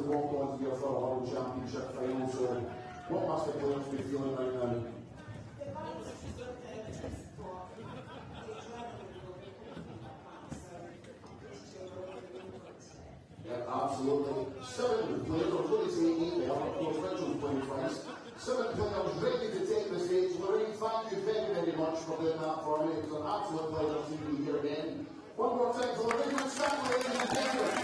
walk on here for a World Championship final, so what must the players be feeling right now? Yeah, absolutely. 7 players, I was going to say 8 there, of course Rachel's playing twice. 7 players ready to take the stage. Lorraine, thank you very, very much for doing that for me. It was an absolute pleasure to be here again. One more time for Lorraine and Stanley, ladies and gentlemen.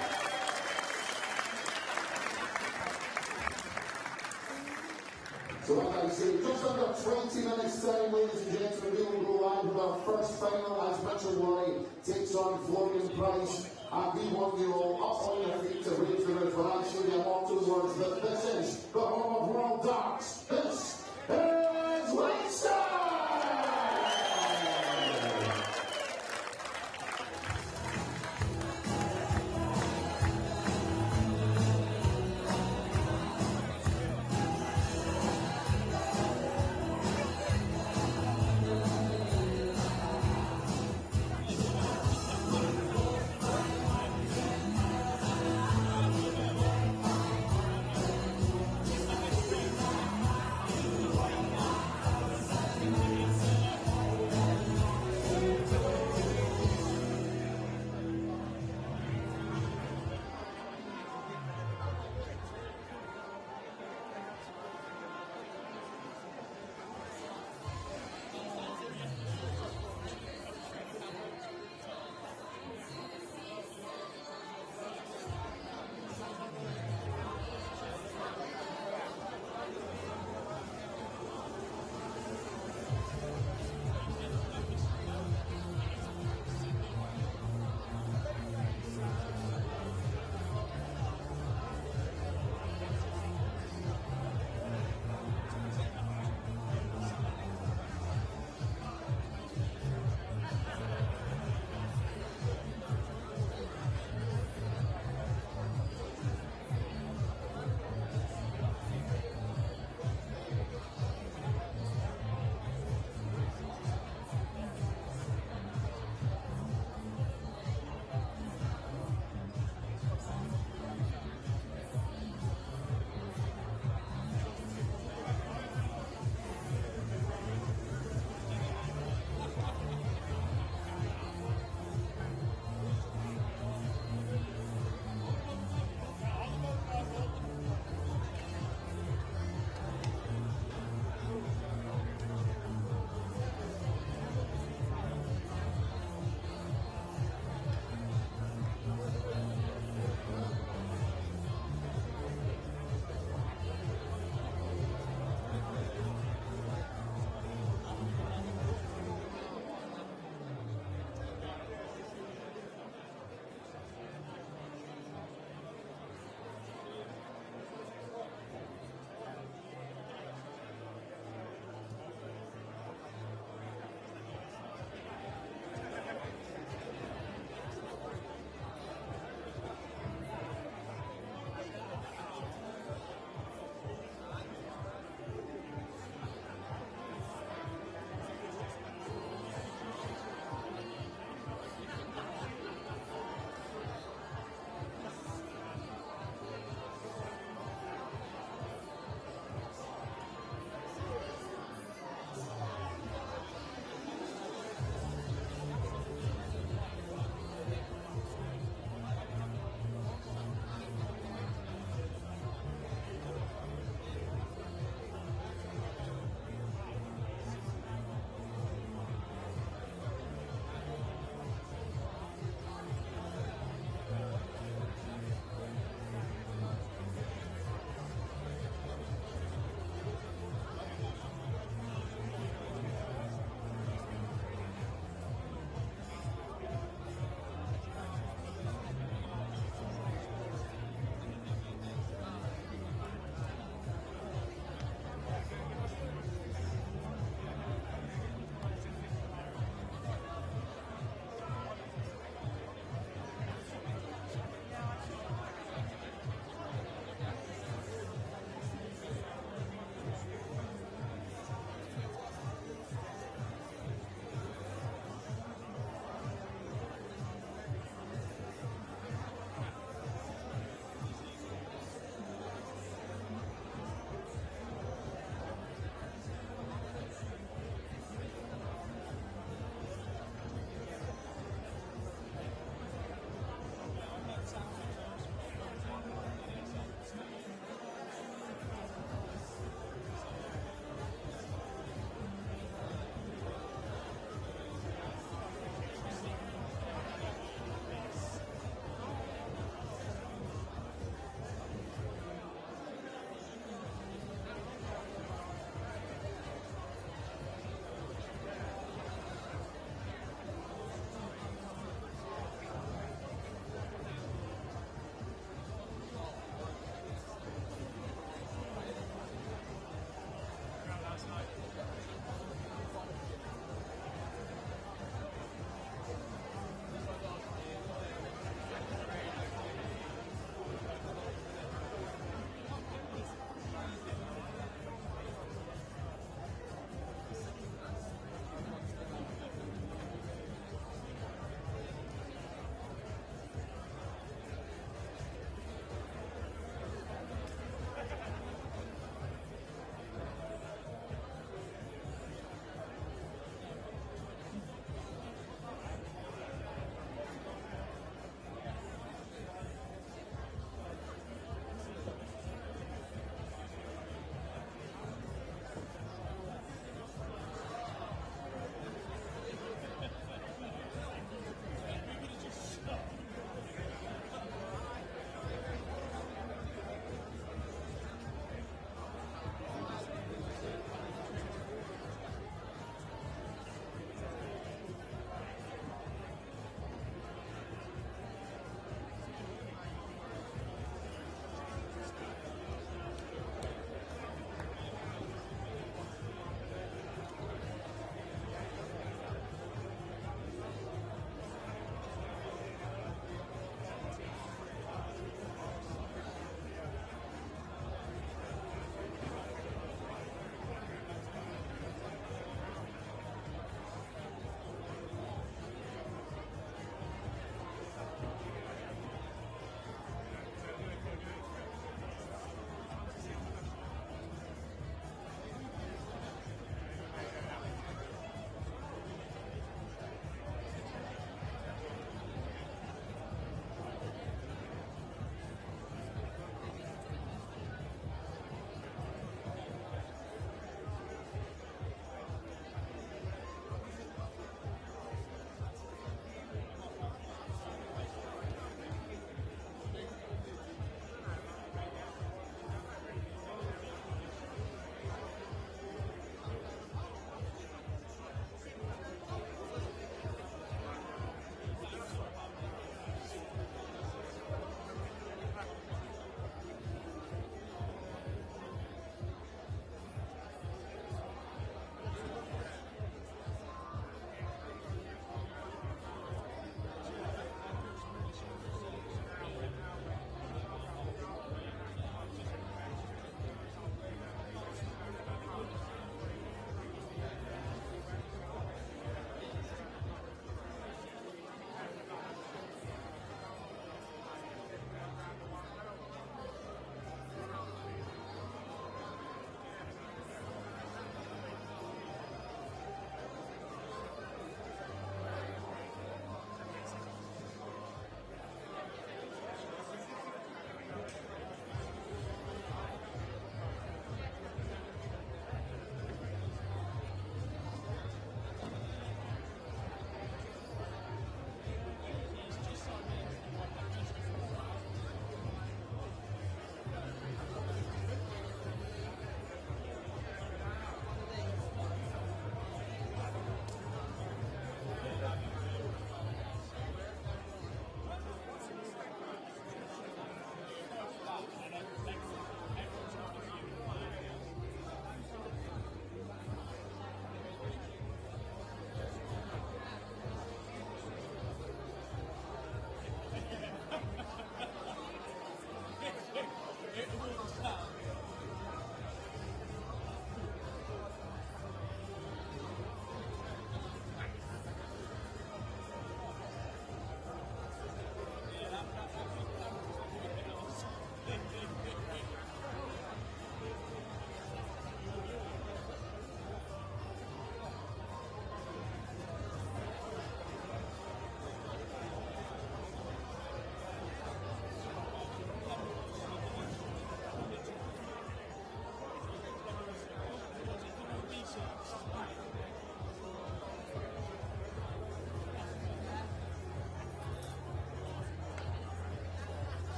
So like I say, just under 20 minutes time, ladies and gentlemen, we will go live with our first final as Mitchell Worley takes on Florian Price. And we want you all up on your feet to raise the roof when I say the immortal words that this is the home of World Darts. This is Lakeside!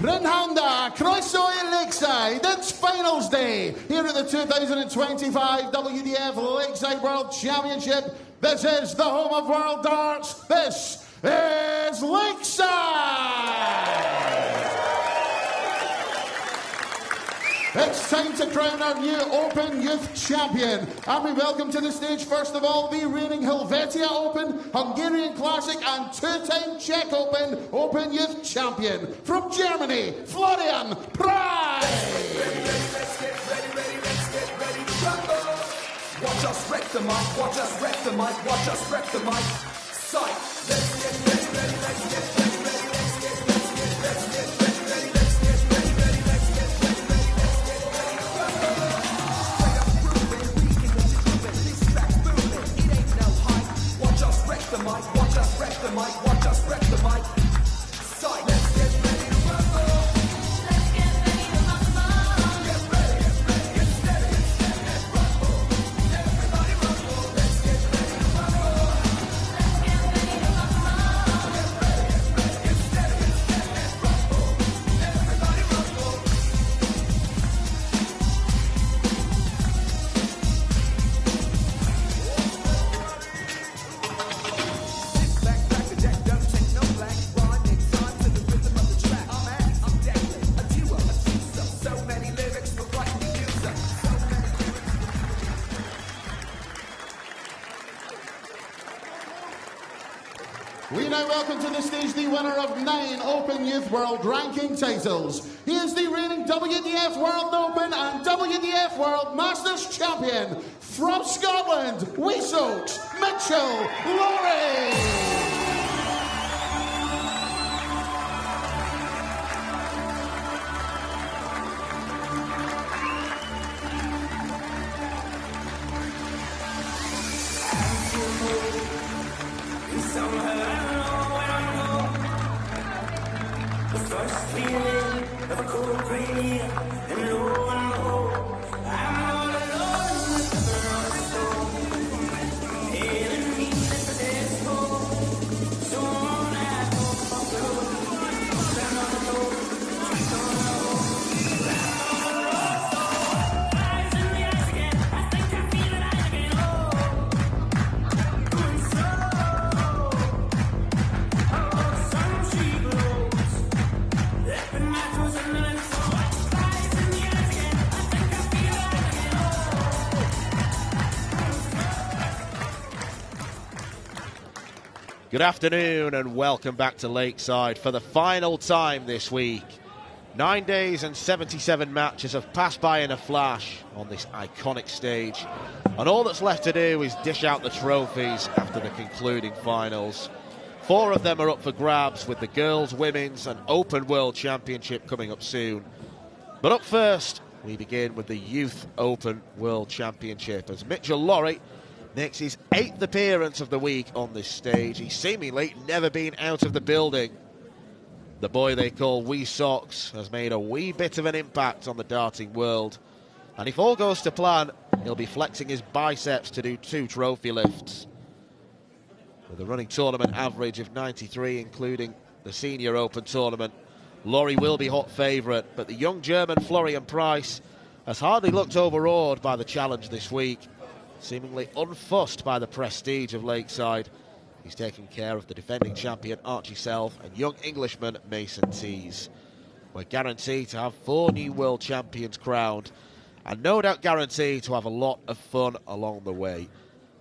Rinhanda, Croeso Lakeside. It's finals day here at the 2025 WDF Lakeside World Championship. This is the home of World Darts. This is Lakeside. It's time to crown our new Open Youth Champion. And we welcome to the stage, first of all, the reigning Helvetia Open, Hungarian Classic and two-time Czech Open Youth Champion. From Germany, Florian Price. Let's get ready to rumble. Watch us wreck the mic, watch us wreck the mic, watch us wreck the mic. Sight. Let's get ready, let's get ready. Watch us wreck the mic, watch us wreck the mic. Sight. Let's get ready to rumble. Let's get ready to rumble. Get ready, get steady, get rumble. Everybody rumble. Let's get ready to rumble. Let's get ready to rumble. Get ready, get steady, get rumble. Everybody rumble. We now welcome to the stage the winner of 9 Open Youth World Ranking titles. He is the reigning WDF World Open and WDF World Masters Champion. From Scotland, Weesoaks, Mitchell Laurie. Of a cold rain, and lo and behold, I'm all alone with the burn storm. Enemy successful, so on I go for gold. Stand on the door, keep on the road. Eyes in the eyes again, I think I feel it eyes again. Going slow. Oh, the sun she glows. Up in my toes and then so eyes in the eyes again. I think I feel it again. Good afternoon and welcome back to Lakeside for the final time this week. 9 days and 77 matches have passed by in a flash on this iconic stage, and all that's left to do is dish out the trophies after the concluding finals. 4 of them are up for grabs, with the Girls, Women's and Open World Championship coming up soon. But up first, we begin with the Youth Open World Championship as Mitchell Laurie makes his 8th appearance of the week on this stage. He's seemingly never been out of the building. The boy they call Wee Socks has made a wee bit of an impact on the darting world. And if all goes to plan, he'll be flexing his biceps to do 2 trophy lifts. With a running tournament average of 93, including the Senior Open tournament, Laurie will be hot favourite, but the young German Florian Price has hardly looked overawed by the challenge this week. Seemingly unfussed by the prestige of Lakeside, he's taking care of the defending champion Archie Self and young Englishman Mason Tees. We're guaranteed to have 4 new world champions crowned, and no doubt guaranteed to have a lot of fun along the way.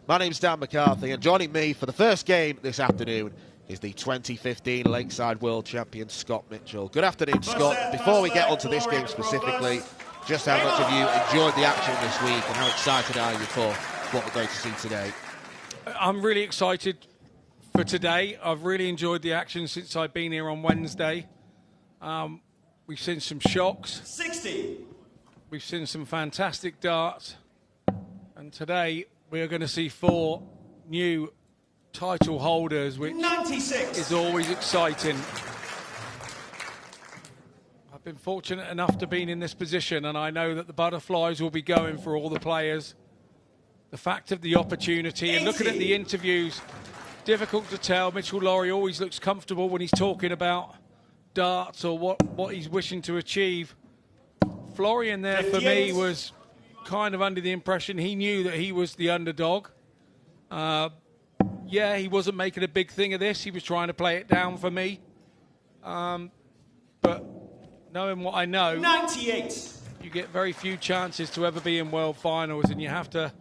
My name's Dan McCarthy, and joining me for the first game this afternoon is the 2015 Lakeside World Champion Scott Mitchell. Good afternoon, Scott. Before we get onto this game specifically, just how much have you enjoyed the action this week and how excited are you for what we're going to see today? I'm really excited for today. I've really enjoyed the action since I've been here on Wednesday. We've seen some shocks. 60. We've seen some fantastic darts. And today we are going to see 4 new title holders, which 96. is always exciting. I've been fortunate enough to be in this position, and I know that the butterflies will be going for all the players. The fact of the opportunity, and looking at the interviews, difficult to tell. Mitchell Laurie always looks comfortable when he's talking about darts or what he's wishing to achieve. Florian there, for me, was kind of under the impression he knew that he was the underdog. Yeah, he wasn't making a big thing of this. He was trying to play it down for me. But knowing what I know, 98. You get very few chances to ever be in world finals, and you have to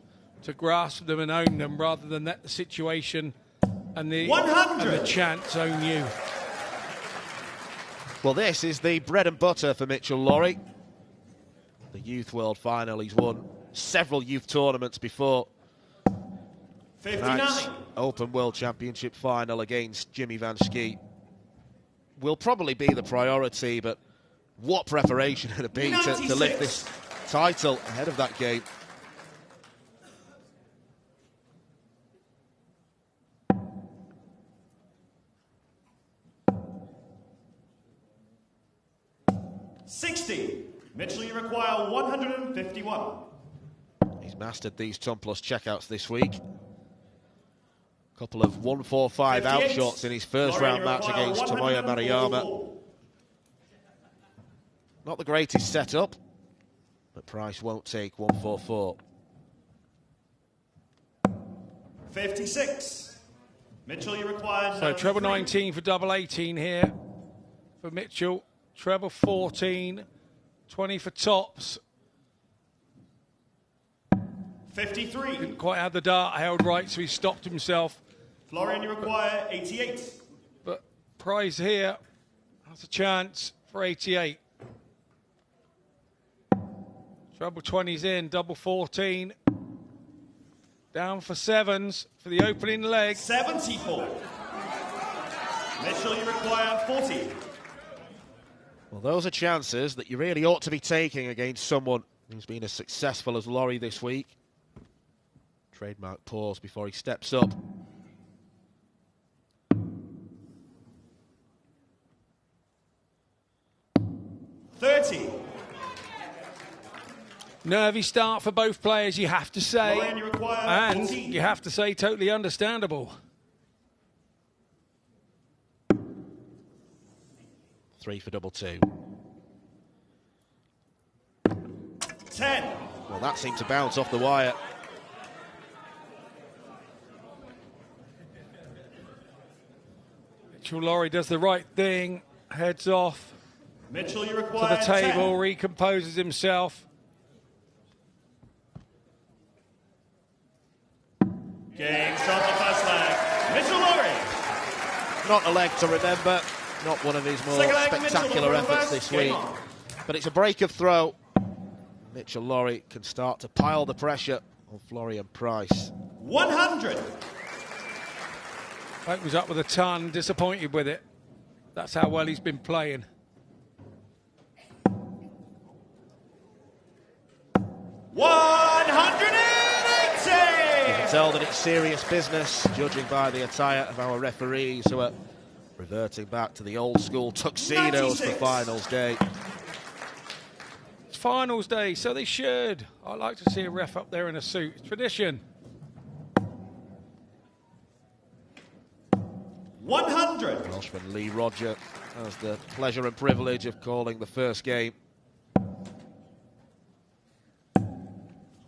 grasp them and own them rather than let the situation and the chance own you. Well, this is the bread and butter for Mitchell Lawrie. The Youth World Final. He's won several youth tournaments before. 59. Tonight's Open World Championship final against Jimmy Van Skeet will probably be the priority, but what preparation it'll be to lift this title ahead of that game. Mitchell, you require 151. He's mastered these ton plus checkouts this week. Couple of 1-4-5 out shots in his first round match against Tomoya Maruyama. Not the greatest setup, but Price won't take 1-4-4. 56. Mitchell, you require... So treble 19 for double 18 here for Mitchell. Treble 14, 20 for tops. 53. Didn't quite have the dart held right, so he stopped himself. Florian, you require 88. But Price here has a chance for 88. Treble 20's in, double 14. Down for sevens for the opening leg. 74. Mitchell, you require 40. Well, those are chances that you really ought to be taking against someone who's been as successful as Lawrie this week. Trademark pause before he steps up. $30. Nervy start for both players, you have to say. Florian, you require And 14. you have to say totally understandable. 3 for double 2. 10. Well, that seemed to bounce off the wire. Mitchell Lawrie does the right thing, heads off Mitchell, you to require the table, 10. recomposes himself. Game start the first leg. Mitchell Lawrie. Not a leg to remember. Not one of his more Second leg, spectacular Mitchell, efforts this game week. on. But it's a break of throw. Mitchell Lawrie can start to pile the pressure on Florian Price. 100. Oak was up with a ton, disappointed with it. That's how well he's been playing. You can tell that it's serious business, judging by the attire of our referees, who are reverting back to the old school tuxedos 96. for finals day. It's finals day, so they should. I like to see a ref up there in a suit. It's tradition. 100. Welshman Lee Roger has the pleasure and privilege of calling the first game.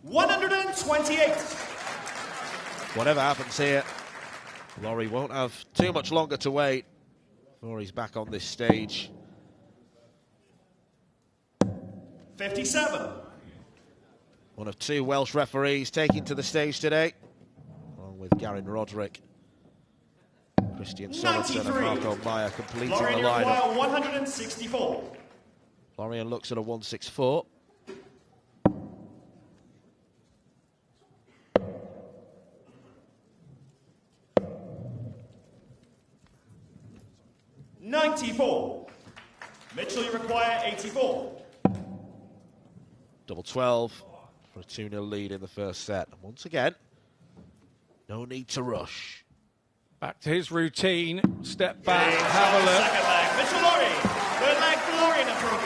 128. Whatever happens here, Lawrie won't have too much longer to wait before he's back on this stage. 57. One of two Welsh referees taking to the stage today, along with Garin Roderick. Christian Sorensen and 93. Marco Meyer completing Florian, the you lineup. require 164. Florian looks at a 164. $94. Mitchell, you require 84. Double 12 for a 2-0 lead in the first set. And once again, no need to rush. Back to his routine. Step back, have a look. Second leg, Mitchell Lawrie. Third leg, Florian approach.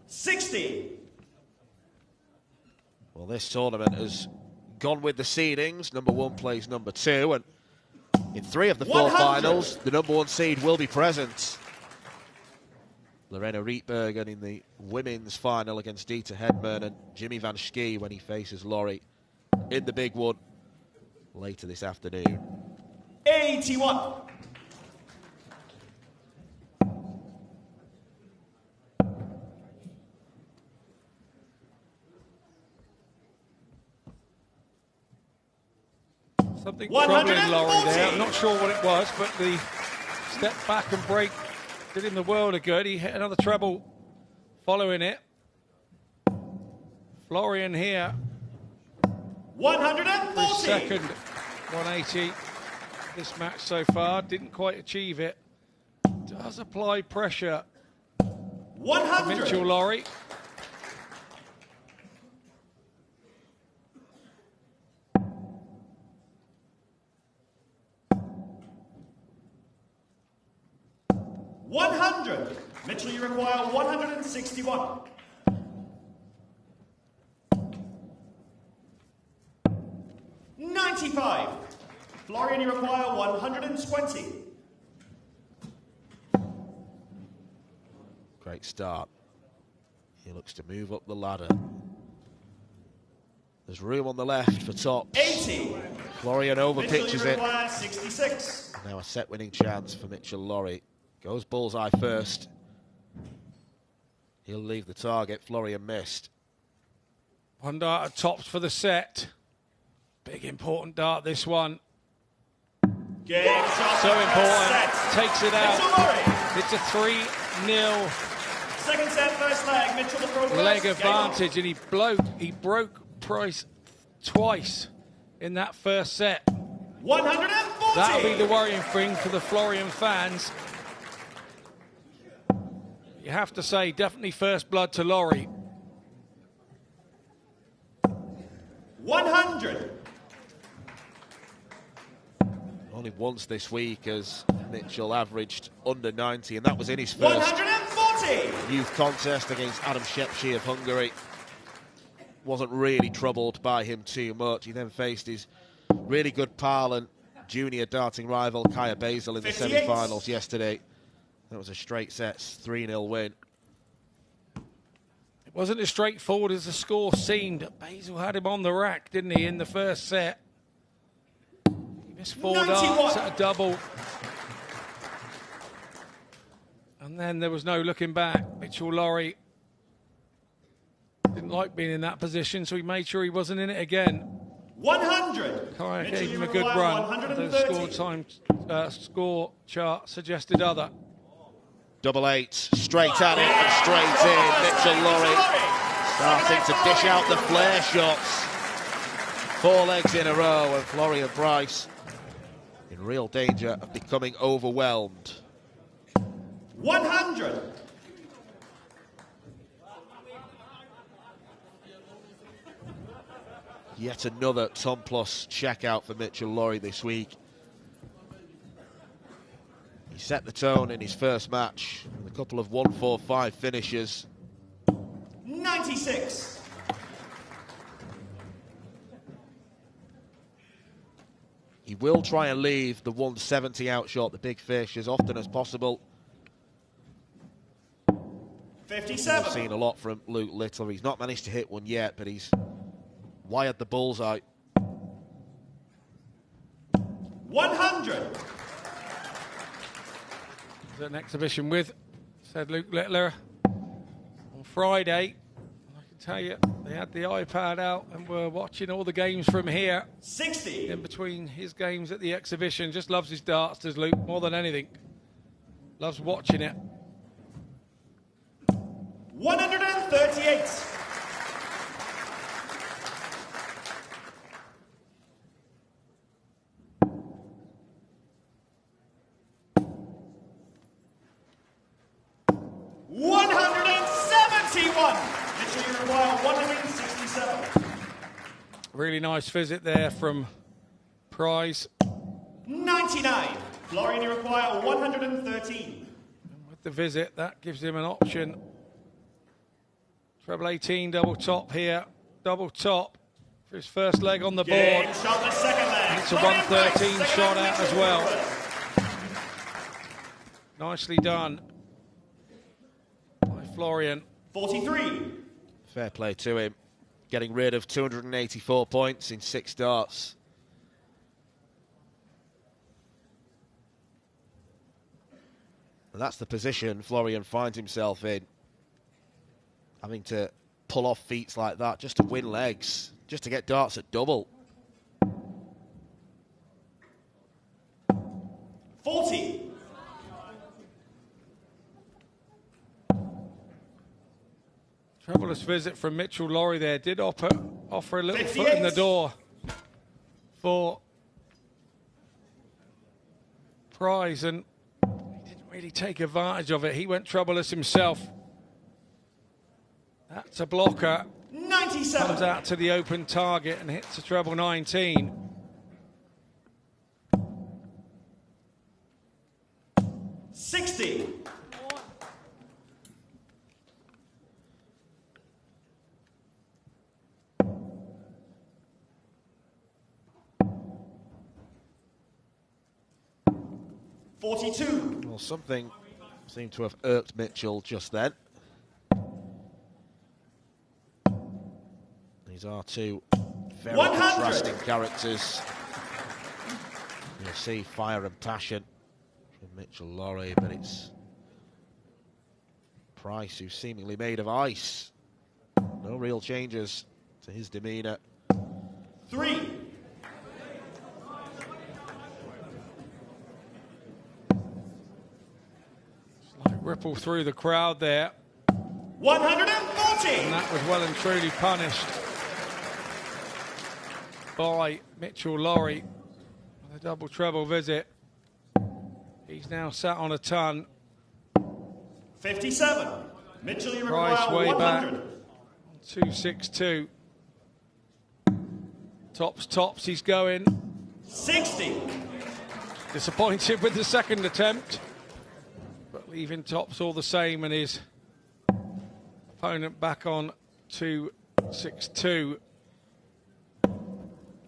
60. Well, this tournament has gone with the seedings. Number 1 plays number 2, and in 3 of the 4 finals, the number 1 seed will be present. Lorena Rietbergen in the women's final against Dieter Hedman, and Jimmy Van Schie when he faces Laurie in the big one later this afternoon. 81. Something troubling Laurie there. I'm not sure what it was, but the step back and break did him the world of good. He hit another treble following it. Florian here. 140. His second 180 this match so far. Didn't quite achieve it. Does apply pressure. 100. Mitchell Laurie. Mitchell, you require 161. $95. Florian, you require 120. Great start. He looks to move up the ladder. There's room on the left for tops. 80. Florian overpitches Mitchell, you it. require 66. Now a set winning chance for Mitchell Laurie. Goes bullseye first. He'll leave the target. Florian missed. One dart at tops for the set. Big important dart, this one. Game shot. So important. Set. Takes it Mitchell out. Laurie. It's a 3-0 Second set, first leg. Mitchell the progress. leg advantage, and he broke Price twice in that first set. 140. That'll be the worrying thing for the Florian fans. You have to say, definitely first blood to Laurie. 100. Only once this week has Mitchell averaged under 90, and that was in his first 140. youth contest against Adam Shepshi of Hungary. Wasn't really troubled by him too much. He then faced his really good pal and junior darting rival Kaya Basil in the 58. semi-finals yesterday. That was a straight sets 3-0 win. It wasn't as straightforward as the score seemed. Basil had him on the rack, didn't he, in the first set? He missed 4 darts at a double. And then there was no looking back. Mitchell Laurie didn't like being in that position, so he made sure he wasn't in it again. 100. Kaya Mitchell, gave you him a good require run. 130. The score chart suggested other. Double eights, straight at it and straight in. Mitchell Laurie starting to dish out the flare shots. 4 legs in a row, and Florian Price in real danger of becoming overwhelmed. 100. Yet another Tom Plus checkout for Mitchell Laurie this week. He set the tone in his first match with a couple of 1-4-5 finishes. 96. He will try and leave the 170 out short, the big fish, as often as possible. 57. I've seen a lot from Luke Little. He's not managed to hit one yet, but he's wired the bullseye. 100. An exhibition with, said Luke Littler, on Friday. I can tell you, they had the iPad out and were watching all the games from here. 60. In between his games at the exhibition. Just loves his darts, does Luke, more than anything. Loves watching it. 138. Mitchell, you require 167. Really nice visit there from Price. 99. Florian, you require 113. And with the visit, that gives him an option. Treble 18, double top here. double top for his first leg on the board. Game shot the second leg. It's a 113 shot out as well. Nicely done by Florian. 43. Fair play to him. Getting rid of 284 points in 6 darts. And that's the position Florian finds himself in. Having to pull off feats like that just to win legs, just to get darts at double. 40. Troublous visit from Mitchell Laurie there. Did offer a little 58. foot in the door for prize, and he didn't really take advantage of it. He went troublous himself. That's a blocker. 97. Comes out to the open target and hits a treble 19. $60. $42. Well, something seemed to have irked Mitchell just then. These are two very 100. contrasting characters. You'll see fire and passion from Mitchell Laurie, but it's Price who's seemingly made of ice. No real changes to his demeanour. 3. Slight ripple through the crowd there. 140. And that was well and truly punished by Mitchell Laurie with a double treble visit. He's now sat on a ton. 57. Mitchell, you Price require way 100. back. 262. Tops, he's going. 60. Disappointed with the second attempt, but leaving tops all the same, and his opponent back on 262.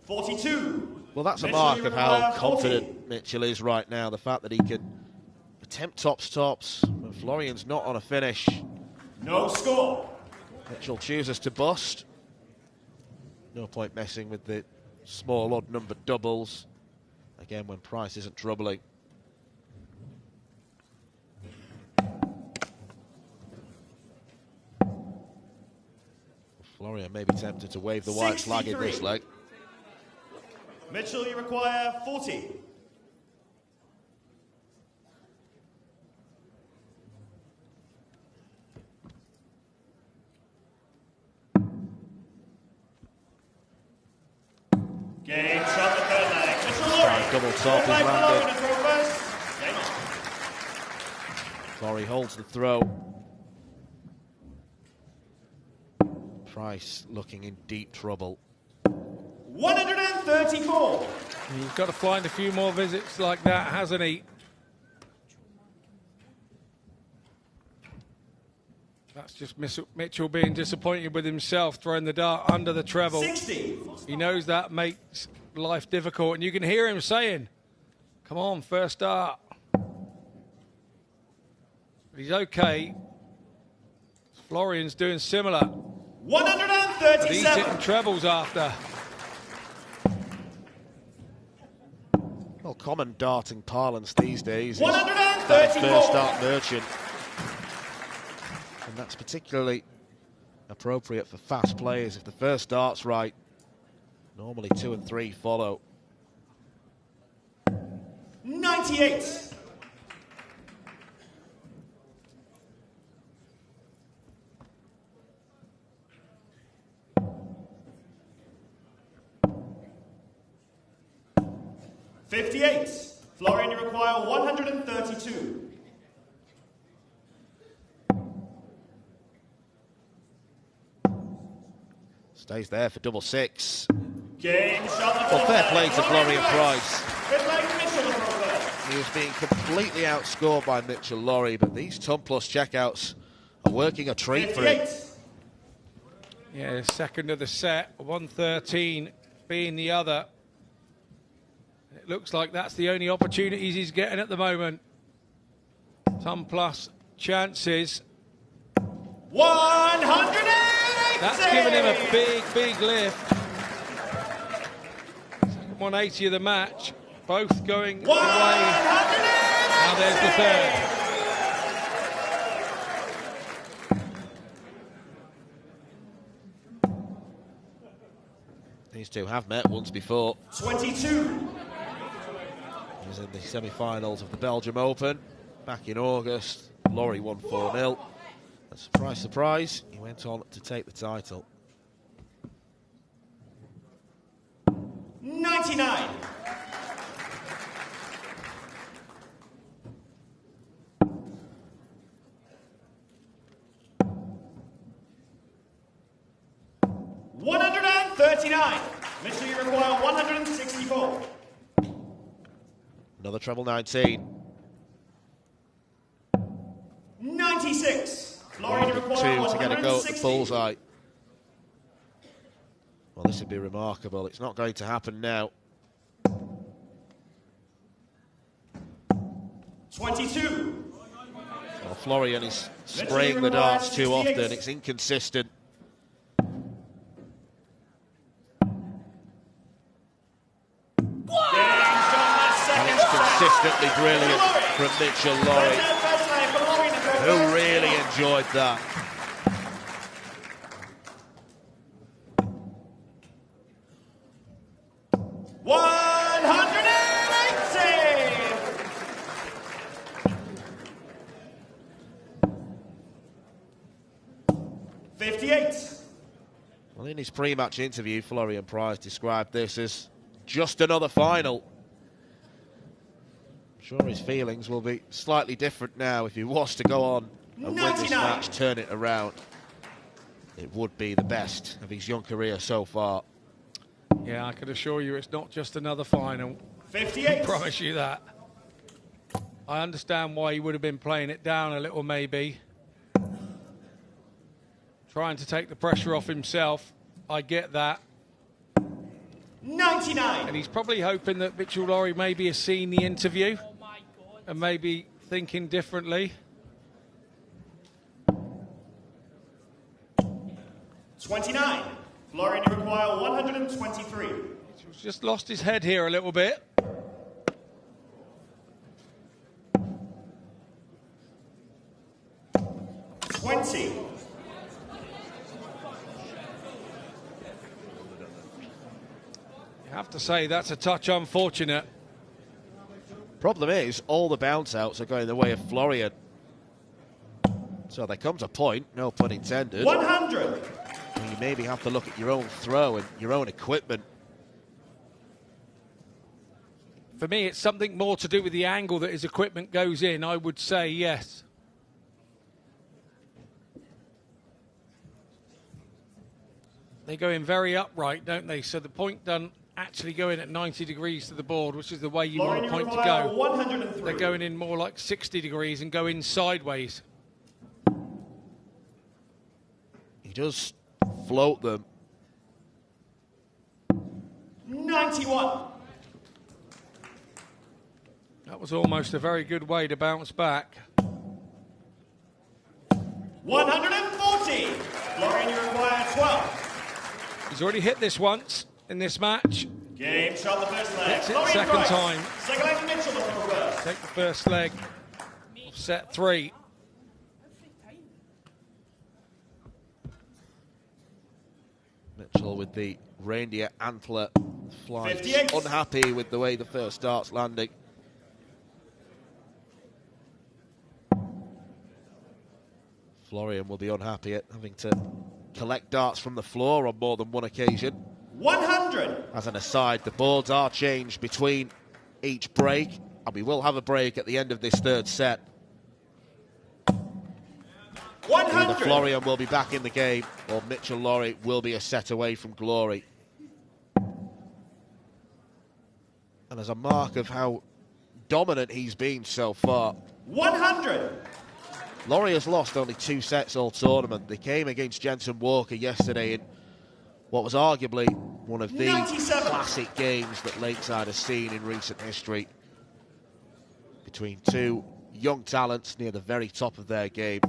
42. Well, that's a Mitchell, mark you of how require 40. confident Mitchell is right now. The fact that he can attempt tops, when Florian's not on a finish. No score. Mitchell chooses to bust. No point messing with the small odd number doubles. Again, when Price isn't troubling. Florian may be tempted to wave the white flag in this 63. leg. Mitchell, you require 40. Game shot the third leg. Mitchell Laurie. Double top is Leg below landed. in the throw first. Game on. Laurie holds the throw. Price looking in deep trouble. 134. He's got to find a few more visits like that, hasn't he? That's just Mitchell being disappointed with himself, throwing the dart under the treble. 60. He knows that makes life difficult, and you can hear him saying, come on, first dart. But he's okay. Florian's doing similar. But he's hitting 137. trebles after. Well, common darting parlance these days is 134. first dart merchant. And that's particularly appropriate for fast players. If the first dart's right, normally 2 and 3 follow. 98. $58. Florian, you require 132. Stays there for double six. Game shot the Well, fourth fair leg. play to Florian Price. Fifth leg, Mitchell the throw first. He was being completely outscored by Mitchell Laurie, but these ton plus checkouts are working a treat for him. 58. Yeah, second of the set, 113 being the other. It looks like that's the only opportunities he's getting at the moment. Ton plus chances. 180! That's given him a big, big lift. Second 180 of the match, both going away. Now there's the third. These two have met once before. 22. He was in the semi-finals of the Belgium Open back in August. Laurie won 4-0. And surprise, surprise, he went on to take the title. 99. $139. Mitchell, you require 164. Another treble 19. 96. Laurie, you require Two to get a go at the 160. bullseye. Well, this would be remarkable. It's not going to happen now. 22. Well, Florian is spraying the darts too often. It's inconsistent. And it's consistently brilliant from Mitchell Laurie, who really enjoyed that. Well, in his pre-match interview, Florian Pryce described this as just another final. I'm sure his feelings will be slightly different now. If he was to go on and win this match, turn it around, it would be the best of his young career so far. Yeah, I can assure you it's not just another final. 58. I promise you that. I understand why he would have been playing it down a little, maybe. Trying to take the pressure off himself. I get that. 99. And he's probably hoping that Mitchell Laurie maybe has seen the interview and maybe thinking differently. 29. Florian, you require 123. He's just lost his head here a little bit. You have to say that's a touch unfortunate. Problem is, all the bounce outs are going the way of Florian. So there comes a point, no pun intended, 100. where you maybe have to look at your own throw and your own equipment. For me, it's something more to do with the angle that his equipment goes in, I would say, yes. They go in very upright, don't they? So the point doesn't actually go in at 90 degrees to the board, which is the way you want a point to go. 103. They're going in more like 60 degrees and go in sideways. He does float them. 91. That was almost a very good way to bounce back. 140. Florian, you require 12. He's already hit this once in this match. Game shot the first leg. Hits it Florian second Price. time. Second leg for Mitchell, the first. Take the first leg of set 3. Mitchell with the reindeer antler flying. 58. Unhappy with the way the first dart's landing. Florian will be unhappy at having to collect darts from the floor on more than one occasion. 100. As an aside, the boards are changed between each break, and we will have a break at the end of this third set. 100. Either Florian will be back in the game, or Mitchell Laurie will be a set away from glory. And as a mark of how dominant he's been so far, 100. Laurie has lost only 2 sets all tournament. They came against Jensen Walker yesterday in what was arguably one of the 97. classic games that Lakeside has seen in recent history, between 2 young talents near the very top of their game.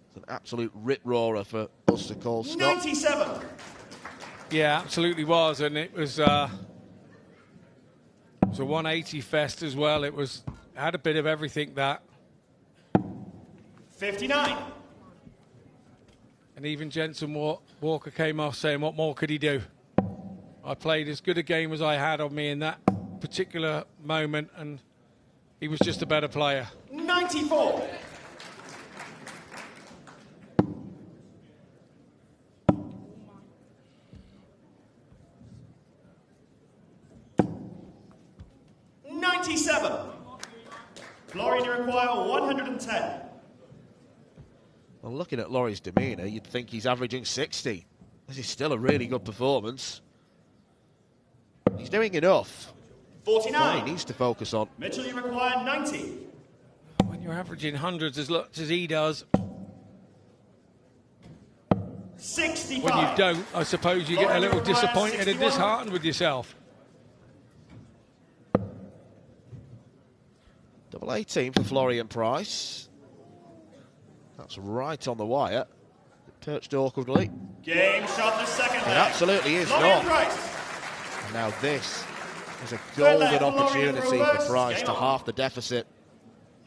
It's an absolute rip-roarer for us to call Scott. 97. Yeah, absolutely was, and it was a 180 fest as well. It had a bit of everything, that. 59. And even Jensen Walker came off saying, what more could he do? I played as good a game as I had on me in that particular moment, and he was just a better player. 94. Florian, you require 110. Well, looking at Laurie's demeanour, you'd think he's averaging 60. This is still a really good performance. He's doing enough. 49. He needs to focus on. Mitchell, you require 90. When you're averaging hundreds as much as he does, 65. when you don't, I suppose you get a little disappointed and disheartened with yourself. Double 18 for Florian Price. That's right on the wire. It perched awkwardly. Game shot the second It leg. absolutely is Florian not. Price. And now this is a Third leg, golden Florian opportunity for reverse. Price Game to on. half the deficit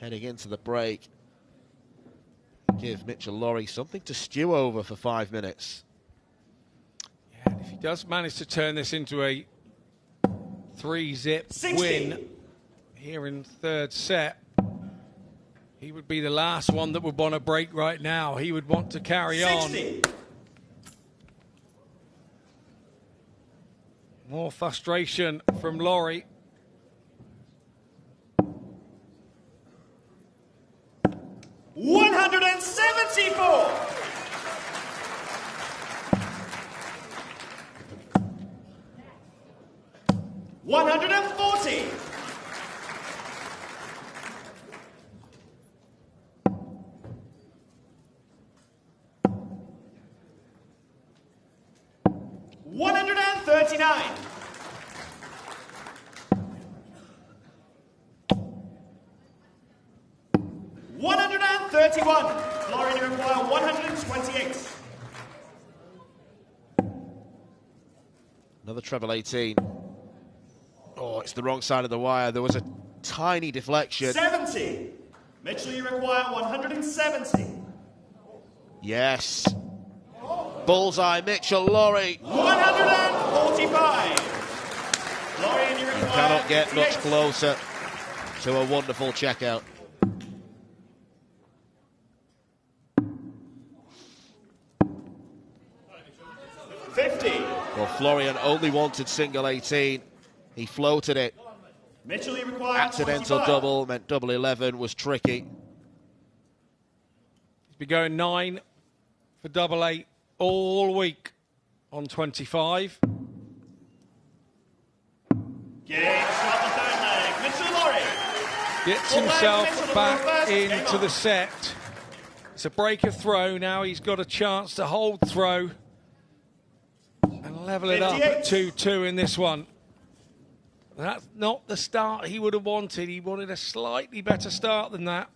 heading into the break. Give Mitchell Laurie something to stew over for 5 minutes. Yeah, and if he does manage to turn this into a 3-zip 60. win here in third set, he would be the last one that would want to break right now. He would want to carry 60. on. More frustration from Laurie. $174. $140. $139. $131. Florian, you require 128. Another treble 18. Oh, it's the wrong side of the wire. There was a tiny deflection. 70. Mitchell, you require 170. Yes. Bullseye, Mitchell Laurie. 145. Florian, you require You cannot get much 58. closer to a wonderful checkout. Well, Florian only wanted single 18. He floated it. Mitchell, you require Accidental 25. double meant double 11 was tricky. He's been going 9 for double 8 all week on 25. Game shot the third leg. Mitchell Laurie. Gets Full leg, himself Mitchell, back reverse. Game into on. the set. It's a break of throw. Now he's got a chance to hold throw and level it up at 2-2 in this one. That's not the start he would have wanted. He wanted a slightly better start than that.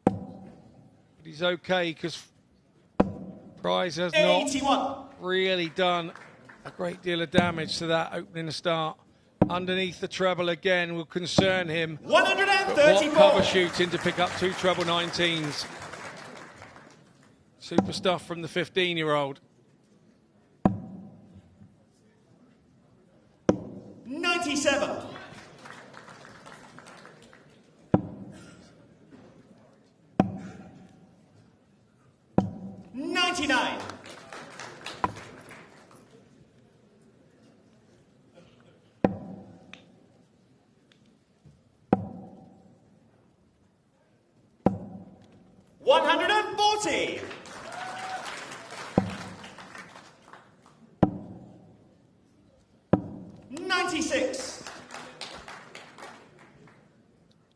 But he's okay because Price has not 81. really done a great deal of damage to that opening start. Underneath the treble again will concern him. But what 134. cover shooting to pick up 2 treble 19s. Super stuff from the 15-year-old. 97. $99. $140. $96.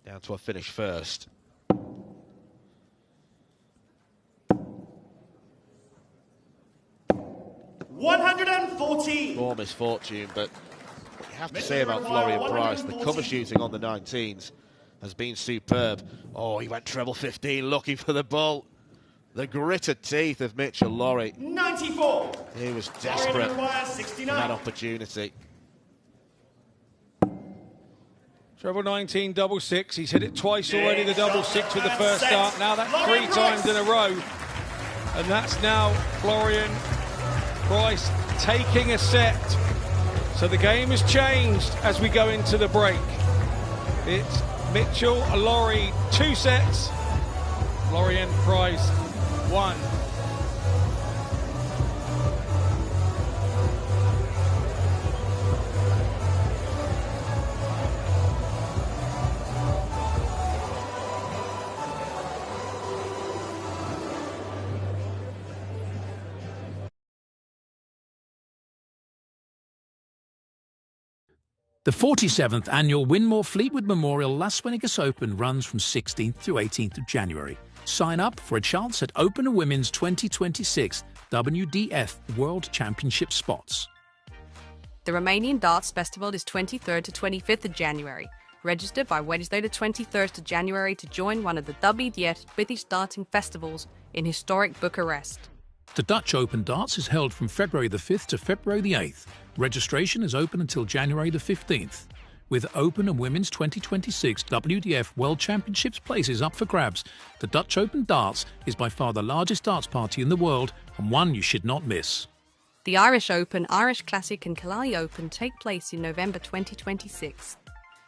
Down to a finish first. 114. More misfortune, but what you have to say about Florian Price, the cover shooting on the 19s has been superb. Oh, he went treble 15 looking for the ball. The gritted teeth of Mitchell Lorry. 94. He was desperate Florian requires for 69. that opportunity. Treble 19, double 6. He's hit it twice already, the double 6 with the first start. Now that's 3 times in a row. And that's now Florian Price taking a set. So the game has changed as we go into the break. It's Mitchell Lorry 2 sets, Florian Price 1. The 47th annual Winmore Fleetwood Memorial Las Vegas Open runs from 16th to 18th of January. Sign up for a chance at Open Women's 2026 WDF World Championship spots. The Romanian Darts Festival is 23rd to 25th of January. Register by Wednesday the 23rd of January to join one of the WDF British Darting Festivals in historic Bucharest. The Dutch Open Darts is held from February the 5th to February the 8th. Registration is open until January the 15th. With Open and Women's 2026 WDF World Championships places up for grabs, the Dutch Open Darts is by far the largest darts party in the world and one you should not miss. The Irish Open, Irish Classic and Killarney Open take place in November 2026.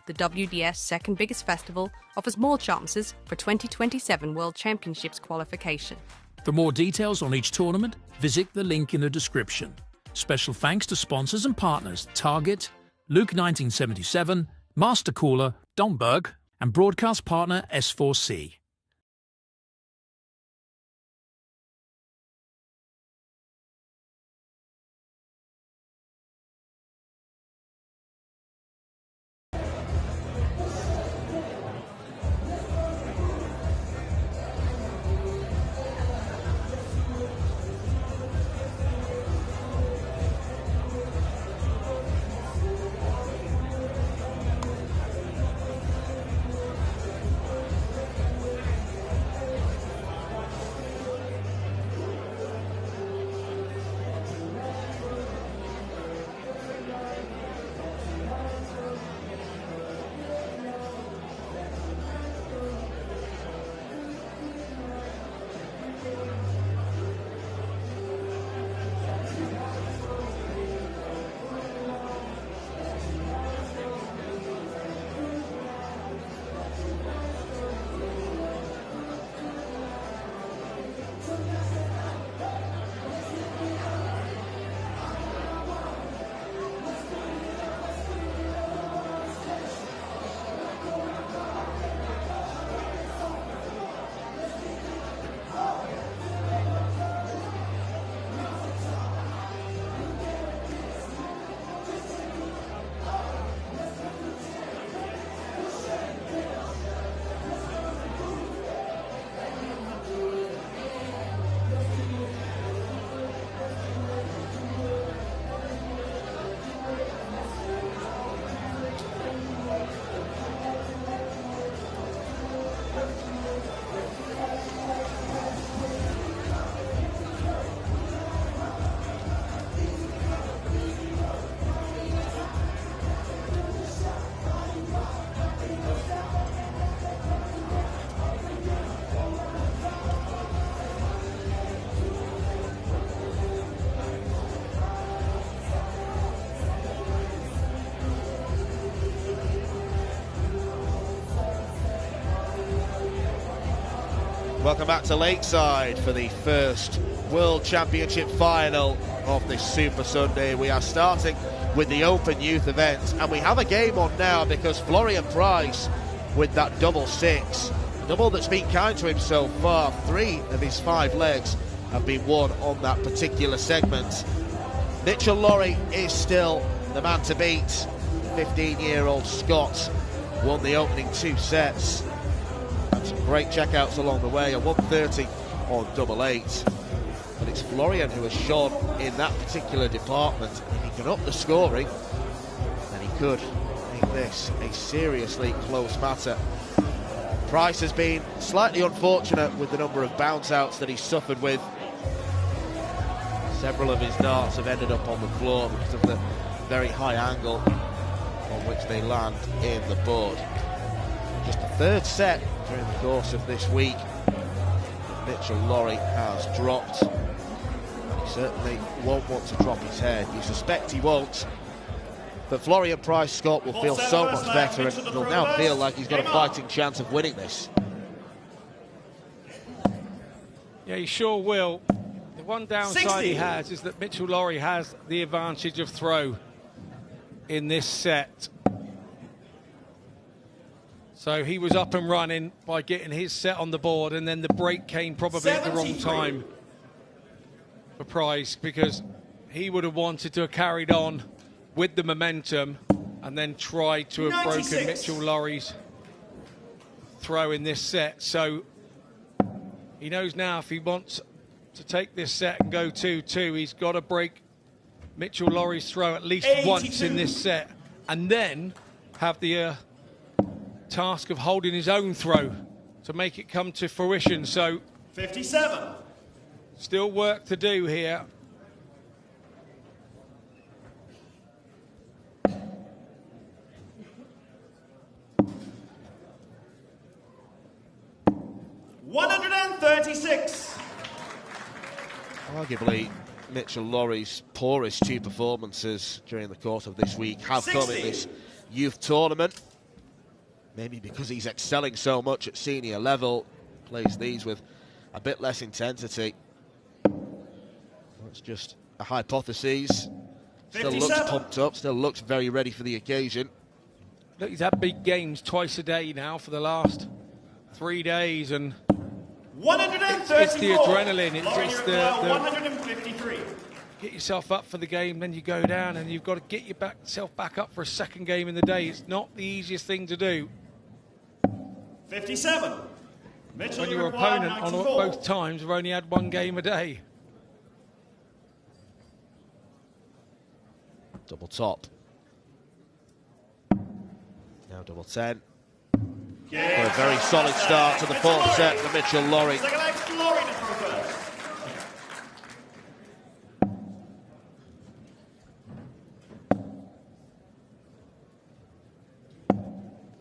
The WDF's second biggest festival offers more chances for 2027 World Championships qualification. For more details on each tournament, visit the link in the description. Special thanks to sponsors and partners Target, Luke 1977, Master Cooler, Domberg, and broadcast partner S4C. Welcome back to Lakeside for the first World Championship final of this Super Sunday. We are starting with the Open Youth event, and we have a game on now because Florian Price with that double 6, double that's been kind to him so far. 3 of his 5 legs have been won on that particular segment. Mitchell Lorry is still the man to beat. 15-year-old Scot won the opening 2 sets. Some great checkouts along the way, a 130 on double 8. But it's Florian who has shone in that particular department. If he can up the scoring, then he could make this a seriously close matter. Price has been slightly unfortunate with the number of bounce outs that he's suffered with. Several of his darts have ended up on the floor because of the very high angle on which they land in the board. Just the third set during the course of this week Mitchell Lawrie has dropped. And he certainly won't want to drop his head. You suspect he won't. But Florian Price Scott will feel so much better, and he'll now feel like he's got a fighting chance of winning this. Yeah, he sure will. The one downside 60. he has is that Mitchell Lawrie has the advantage of throw in this set. So he was up and running by getting his set on the board, and then the break came probably at the wrong time for Price, because he would have wanted to have carried on with the momentum and then tried to have 96. broken Mitchell Lawrie's throw in this set. So he knows now if he wants to take this set and go 2-2, he's got to break Mitchell Lawrie's throw at least 82. once in this set, and then have the task of holding his own throw to make it come to fruition. So 57. still work to do here. $136. Arguably, Mitchell Lawrie's poorest two performances during the course of this week have come in this youth tournament. Maybe because he's excelling so much at senior level, plays these with a bit less intensity. That's just a hypothesis. Still 57. looks pumped up, still looks very ready for the occasion. Look, he's had big games twice a day now for the last 3 days, and 134. it's the adrenaline, it's the 153. get yourself up for the game, then you go down and you've got to get yourself back up for a second game in the day. It's not the easiest thing to do. 57. Mitchell, When you your require opponent on 94. both times have only had one game a day. Double top. Now double 10. Yeah. A very solid start to the fourth set for Mitchell Lawrie. Second leg, Lawrie to throw first.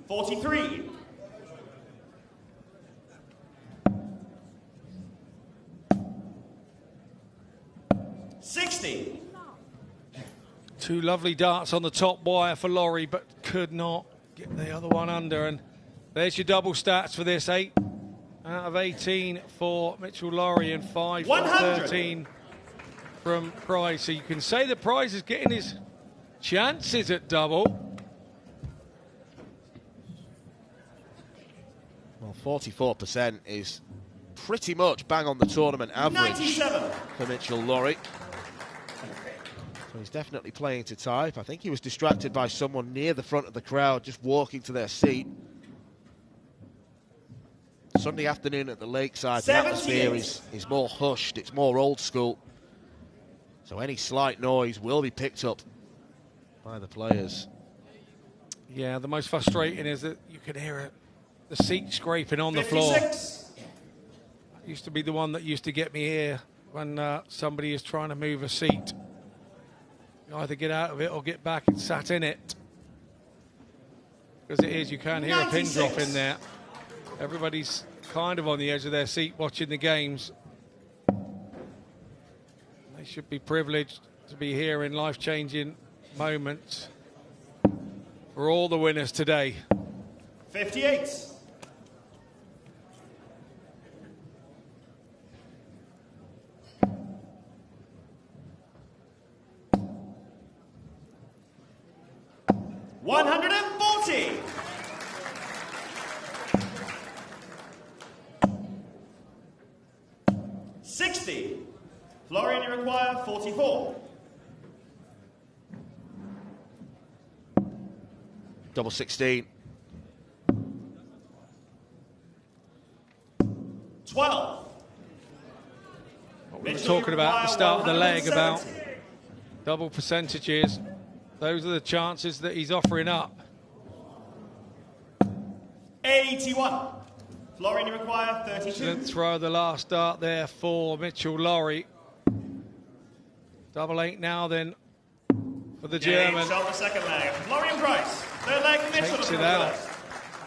43. 60. Two lovely darts on the top wire for Lawrie, but could not get the other one under. And there's your double stats for this. 8 out of 18 for Mitchell Lawrie and 5 from 13 from Price. So you can say that Price is getting his chances at double. Well, 44% is pretty much bang on the tournament average 97. for Mitchell Lawrie. So he's definitely playing to type. I think he was distracted by someone near the front of the crowd just walking to their seat. Sunday afternoon at the Lakeside, the atmosphere is more hushed, it's more old school. So any slight noise will be picked up by the players. Yeah, the most frustrating is that you can hear the seat scraping on the floor. 56. That used to be the one that used to get me here when somebody is trying to move a seat. You either get out of it or get back and sat in it. Because it is, you can hear a pin 96. drop in there. Everybody's kind of on the edge of their seat watching the games. They should be privileged to be here in life-changing moments for all the winners today. 58. 140. 60. Florian, you require 44. Double 16. 12. What we were Mitchell, talking talking about at the start of the leg about double percentages. Those are the chances that he's offering up. 81. Florian, you require 32. Excellent throw the last dart there for Mitchell Laurie. 8-8 now then for the German. Shot the second leg. Florian Price. Third leg, Mitchell. Takes it out.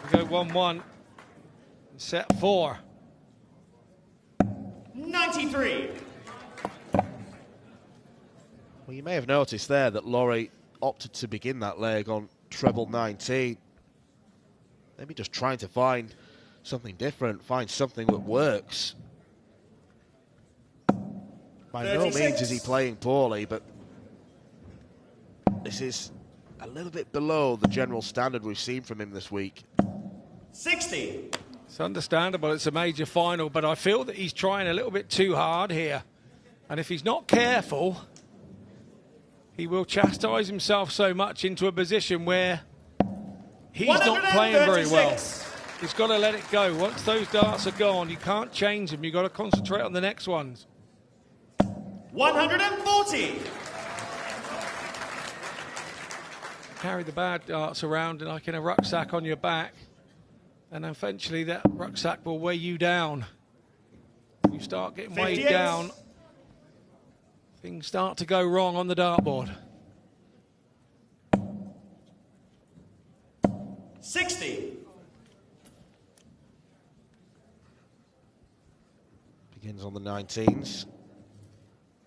We go 1-1. Set 4. 93. Well, you may have noticed there that Laurie opted to begin that leg on treble 19. Maybe just trying to find something different, find something that works. By 36. no means is he playing poorly, but this is a little bit below the general standard we've seen from him this week. 60. It's understandable, it's a major final, but I feel that he's trying a little bit too hard here. And if he's not careful, he will chastise himself so much into a position where he's not playing very well. He's got to let it go. Once those darts are gone, you can't change them. You've got to concentrate on the next ones. 140. Carry the bad darts around like in a rucksack on your back, and eventually that rucksack will weigh you down. You start getting 58. weighed down, things start to go wrong on the dartboard. 60. Begins on the 19s.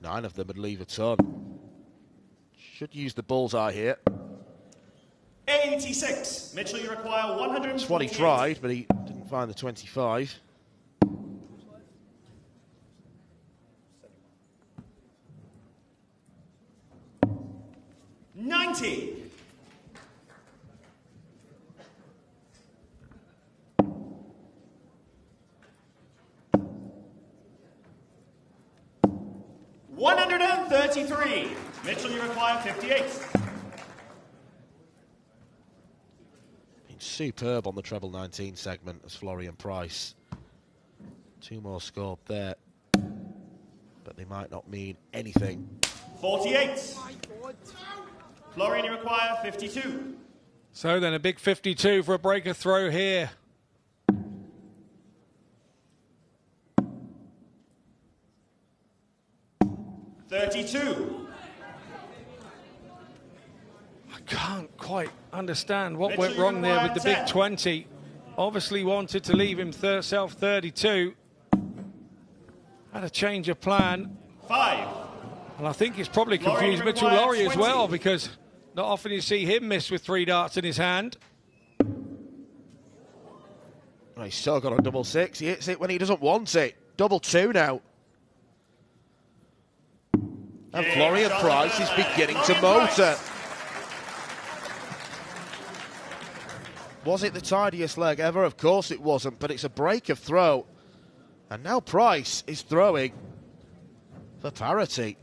9 of them would leave a ton. Should use the bullseye here. 86. Mitchell, you require 100. That's what he tried, but he didn't find the 25. $90. $133. Mitchell, you require 58. Been superb on the treble 19 segment as Florian Price. 2 more scored there, but they might not mean anything. 48. Florian, you require 52. So then a big 52 for a breaker throw here. $32. I can't quite understand what Mitchell, went you wrong there require with the big 10. 20. Obviously wanted to leave himself 32. Had a change of plan. 5. And I think it's probably Laurie confused Mitchell requires Laurie as 20. well, because not often you see him miss with 3 darts in his hand. Well, he's still got a double 6. He hits it when he doesn't want it. Double 2 now. And Yeah, Florian shot Price the is third. beginning to Florian motor. Price. Was it the tidiest leg ever? Of course it wasn't, but it's a break of throw. And now Price is throwing for parity.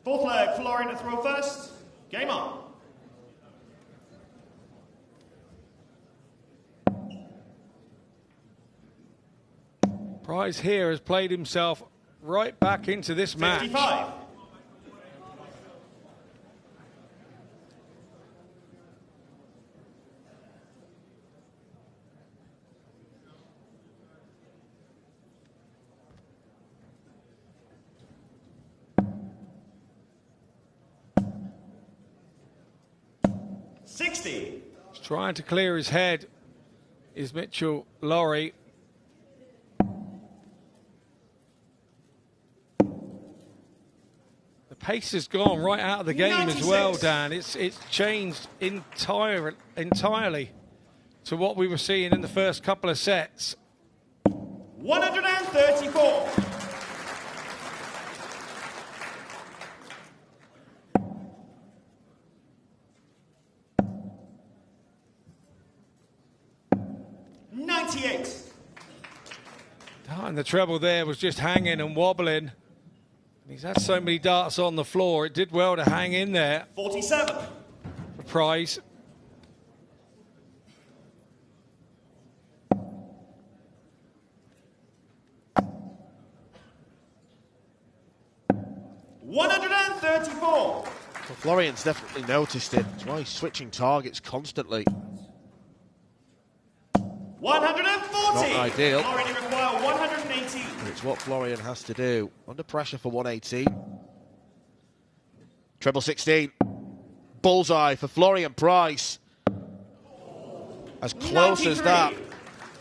Fourth leg, Florian to throw first. Game on. Price here has played himself right back into this match. 55. $60. He's trying to clear his head is Mitchell Laurie. The pace has gone right out of the game 96. as well, Dan. It's changed entirely to what we were seeing in the first couple of sets. 134. $98. And the treble there was just hanging and wobbling. He's had so many darts on the floor. It did well to hang in there 47. for Price. 134. Well, Florian's definitely noticed it. That's why he's switching targets constantly. 140. Not ideal. Florian, you require 118. But it's what Florian has to do. Under pressure for 118. Treble 16. Bullseye for Florian Price. As close 93. as that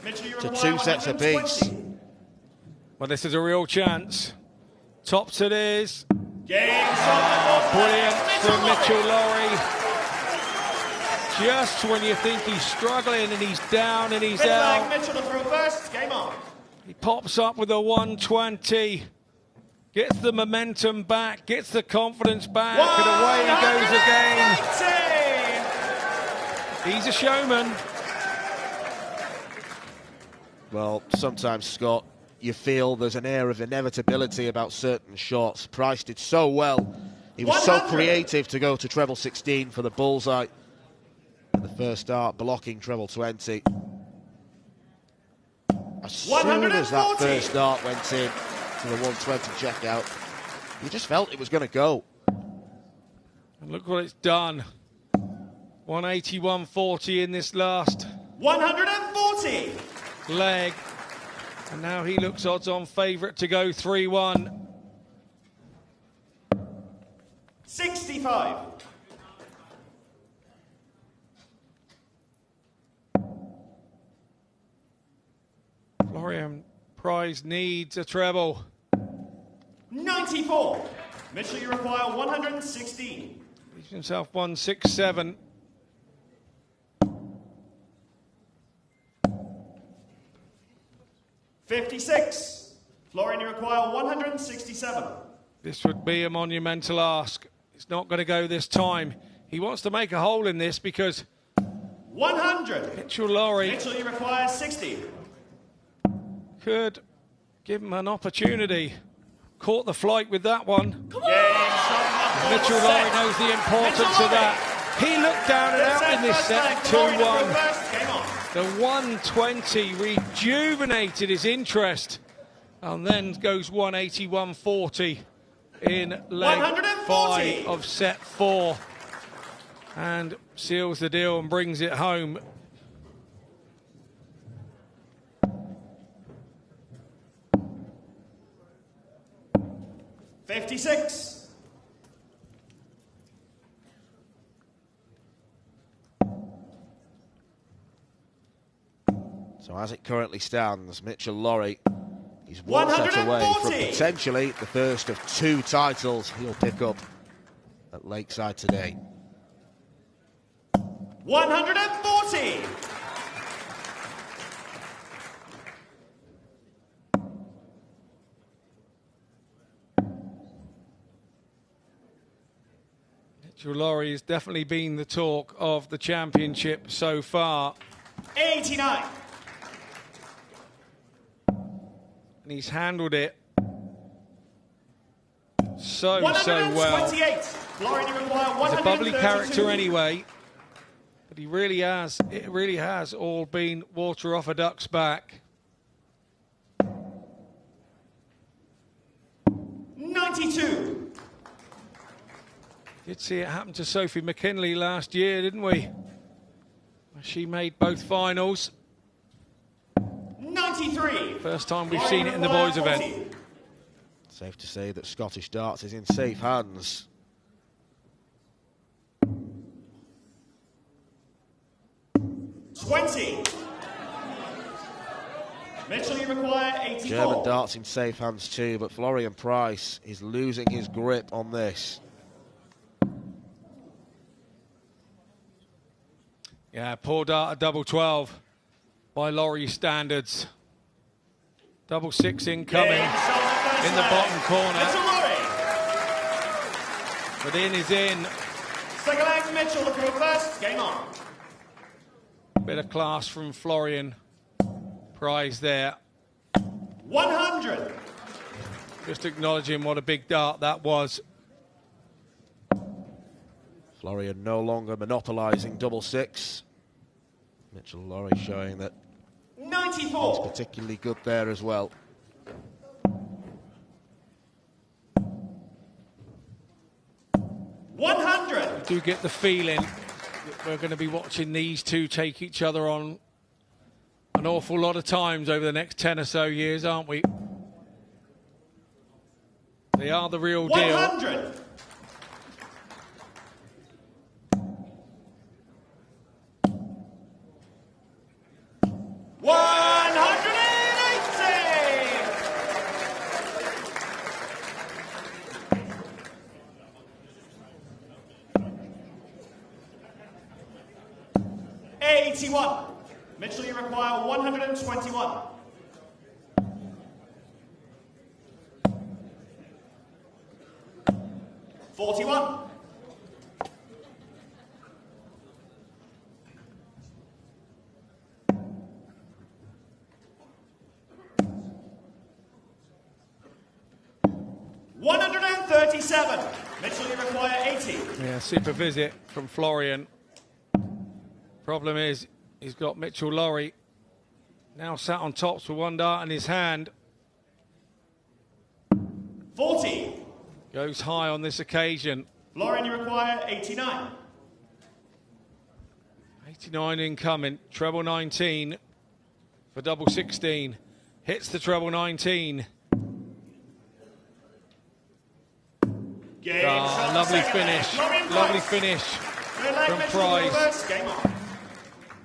Mitchell, you to require 2 sets 120. apiece. Well, this is a real chance. Tops it is. Game shot. Brilliant from Mitchell Lowry. Just when you think he's struggling and he's down and he's Mid-leg, out, Mitchell to throw first. Game on. he pops up with a 120. Gets the momentum back, gets the confidence back, and away he goes again. 120. He's a showman. Well, sometimes, Scott, you feel there's an air of inevitability about certain shots. Price did so well. He was 100. so creative to go to treble 16 for the bullseye in the first start, blocking treble 20. As soon as that 140. first dart went in to the 120 checkout, you just felt it was going to go. And look what it's done. 180, 140 in this last 140. leg. And now he looks odds-on favourite to go 3-1. 65. Florian Price needs a treble. 94. Mitchell, you require 116. He's himself 167. $56. Florian, you require 167. This would be a monumental ask. It's not going to go this time. He wants to make a hole in this because 100. Mitchell Lowry Mitchell, you require 60. could give him an opportunity. Caught the flight with that one. Game shot. Mitchell Lowry knows the importance of that. He looked down and out in this set, 2-1. The 120 rejuvenated his interest and then goes 180, 140 in leg 5 of set 4 and seals the deal and brings it home. $56. So as it currently stands, Mitchell Lowry, he's one set away from potentially the first of 2 titles he'll pick up at Lakeside today. 140. Mitchell Lowry has definitely been the talk of the championship so far. 89. And he's handled it so well. 128. Florian, you require 132. He's a bubbly character anyway, but he really has, it really has all been water off a duck's back. 92. Did see it happen to Sophie McKinley last year, didn't we? She made both finals. 93. First time we've seen it in the boys' event. Safe to say that Scottish darts is in safe hands. $20. Mitchell, you require 84. German darts in safe hands too, but Florian Price is losing his grip on this. Yeah, poor dart at double 12 by Lowry standards. Double 6 incoming in the bottom corner. But in is in. Second leg, Mitchell, the throw first. Game on. Bit of class from Florian Price there. 100. Just acknowledging what a big dart that was. Florian no longer monopolising double 6. Mitchell Lowry showing that 94. he's particularly good there as well. 100. I do get the feeling that we're going to be watching these two take each other on an awful lot of times over the next 10 or so years, aren't we? They are the real deal. 100. Mitchell, you require 121. $41. $137. Mitchell, you require 80. Yeah, super visit from Florian. Problem is, he's got Mitchell Lorry now sat on tops with one dart in his hand. 40. Goes high on this occasion. Florian, you require 89. 89 incoming. Treble 19 for double 16. Hits the treble 19. Lovely finish. Lovely finish from Price. Game on.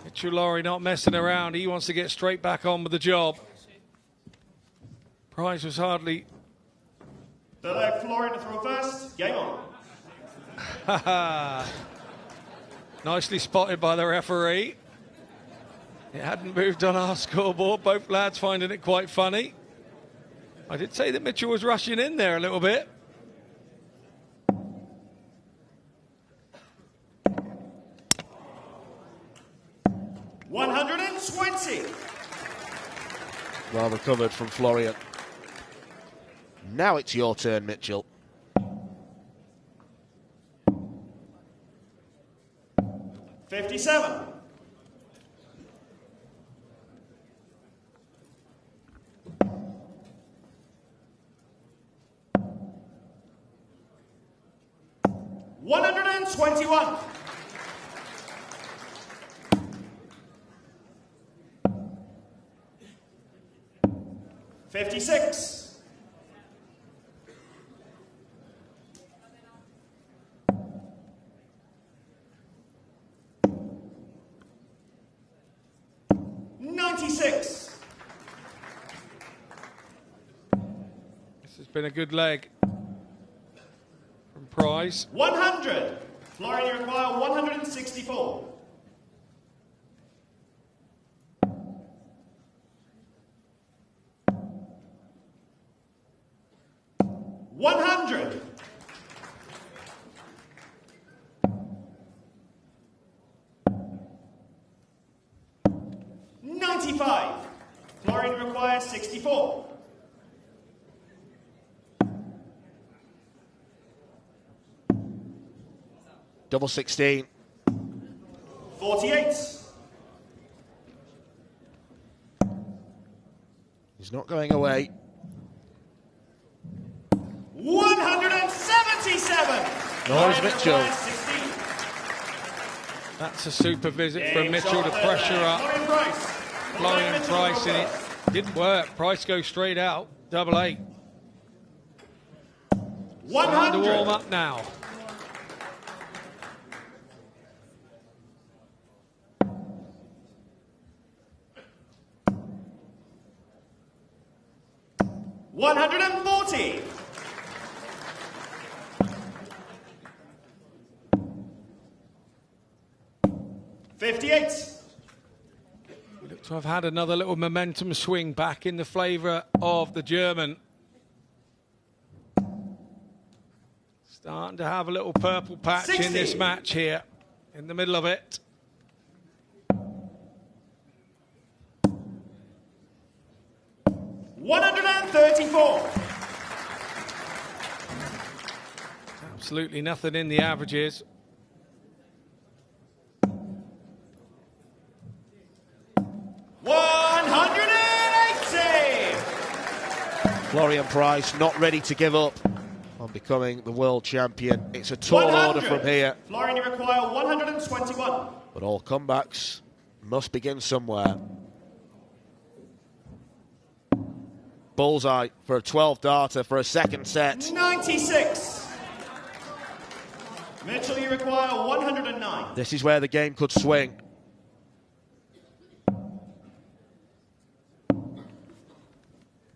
Mitchell Lorry not messing around. He wants to get straight back on with the job. Price was hardly... Third leg, Florian to throw first. Game on. Nicely spotted by the referee. It hadn't moved on our scoreboard. Both lads finding it quite funny. I did say that Mitchell was rushing in there a little bit. $120. Well recovered from Florian. Now it's your turn, Mitchell. $57. $121. $56. $96. This has been a good leg from Price. 100. Florian, you require 164. $100. $95. Florian, you require 64. Double 16. 48. He's not going away. 177. Nor is Mitchell. That's a super visit from Mitchell to pressure up Florian Price, and it didn't work. Price goes straight out. Double 8. 100. To warm up now. $140. $58. We look to have had another little momentum swing back in the favour of the German. Starting to have a little purple patch 60. in this match here, in the middle of it. $134. Absolutely nothing in the averages. $180. Florian Price not ready to give up. on becoming the world champion. It's a tall order from here. Florian, you require 121. But all comebacks must begin somewhere. Bullseye for a 12-darter for a second set. 96. Mitchell, you require 109. This is where the game could swing.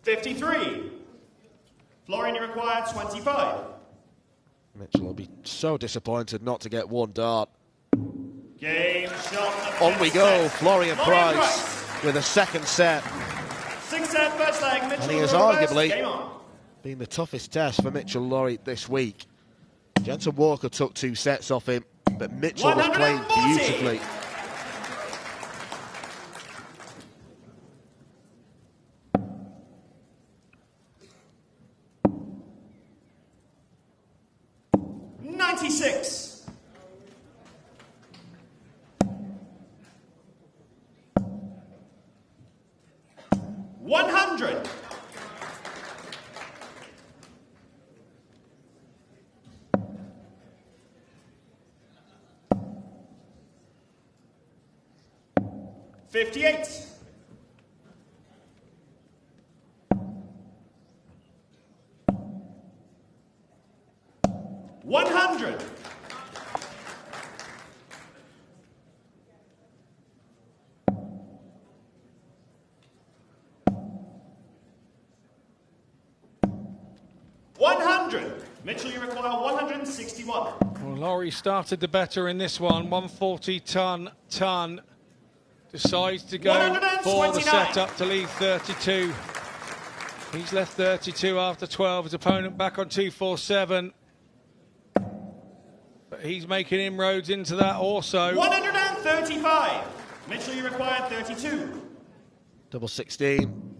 $53. Florian, you require 25. Mitchell will be so disappointed not to get one dart. Game shot. On we go, Florian Price with a second set. 6-set first leg, Mitchell. And he has arguably been the toughest test for Mitchell Laurie this week. Jensen Walker took 2 sets off him, but Mitchell was playing beautifully. $96. $100. $58. $100. $100. Mitchell, you require 161. Well, Laurie started the better in this one. 140 ton. Decides to go for the setup to leave 32. He's left 32 after 12. His opponent back on 247. But he's making inroads into that also. 135. Mitchell, you require 32. Double 16.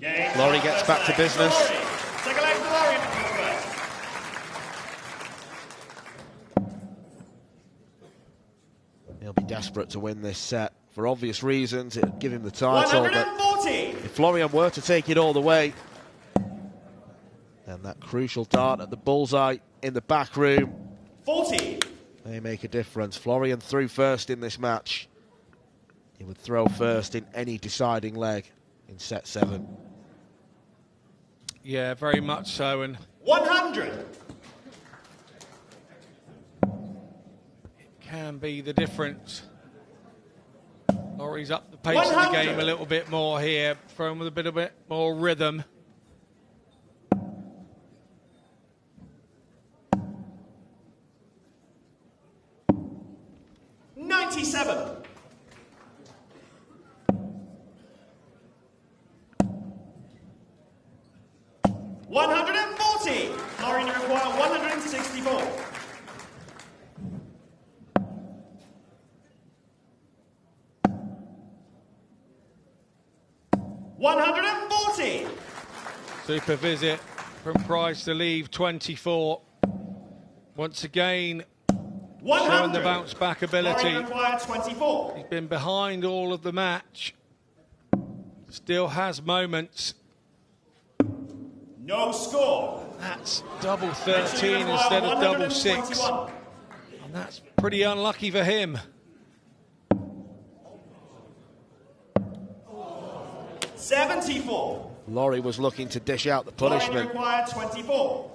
Game Laurie gets back to business. Second leg for Laurie. He'll be desperate to win this set for obvious reasons. It'll give him the title. 140. If Florian were to take it all the way, then that crucial dart at the bullseye in the back room 40. may make a difference. Florian threw first in this match. He would throw first in any deciding leg in set 7. Yeah, very much so. And 100. can be the difference. Laurie's up the pace of the game a little bit more here, thrown with a bit more rhythm. $97. $140. Laurie, you require 164. $140. Super visit from Price to leave 24. Once again, showing the bounce back ability. Laurie required 24. He's been behind all of the match. Still has moments. No score. That's double 13 instead of double 6. And that's pretty unlucky for him. 74. Laurie was looking to dish out the punishment. Required 24.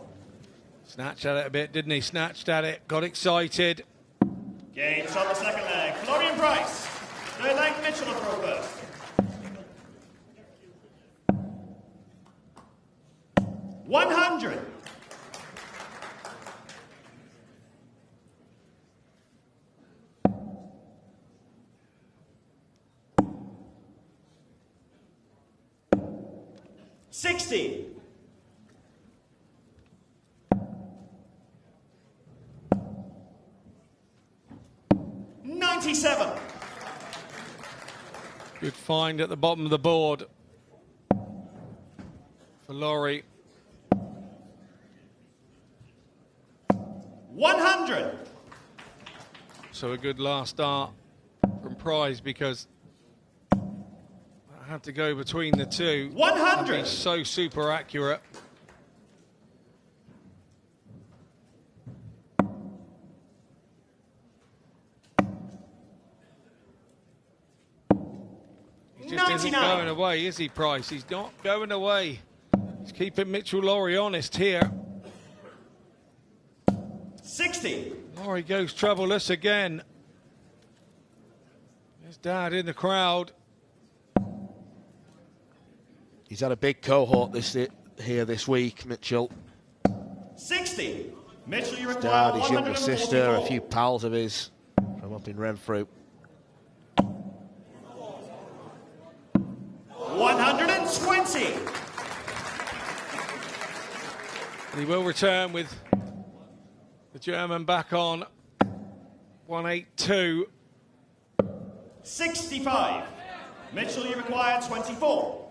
Snatched at it a bit, didn't he? Snatched at it, got excited. Game shot the second leg. Florian Price. Third leg, Mitchell will throw first. $100. $60. $97. Good find at the bottom of the board for Laurie. 100. So a good last start from Price, because I had to go between the two. 100. And he's so super accurate. going away, is he, Price? He's not going away. He's keeping Mitchell Laurie honest here. 60. Laurie goes troubleless again. His dad in the crowd. He's had a big cohort here this week, Mitchell. 60. Mitchell, you His require dad, his younger sister, a 144. few pals of his from up in Renfrew. 120. And he will return with the German back on 182. 65. Mitchell, you require 24.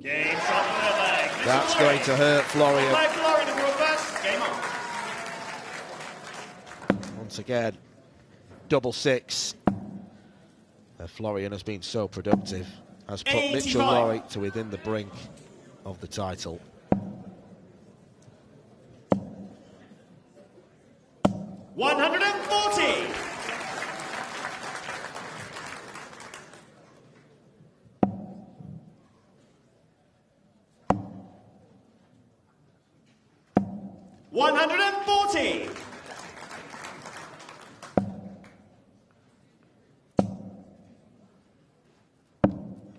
Game shot third leg. Mitchell That's Laurie. going to hurt Florian. Play Florian to go first. Game on. Once again, double six. Florian has been so productive, has put 85. Mitchell Laurie to within the brink of the title. $140. $140.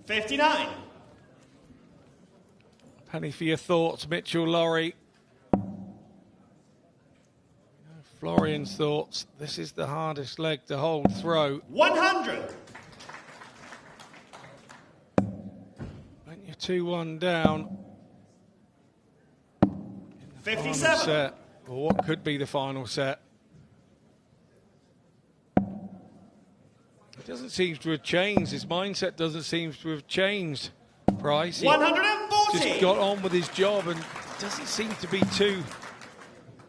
$59. Penny for your thoughts, Mitchell Laurie. Florian's thoughts. This is the hardest leg to hold throw. 100. When you're 2-1 down. 57. Set, or what could be the final set. It doesn't seem to have changed. His mindset doesn't seem to have changed, Price. He 140. just got on with his job and doesn't seem to be too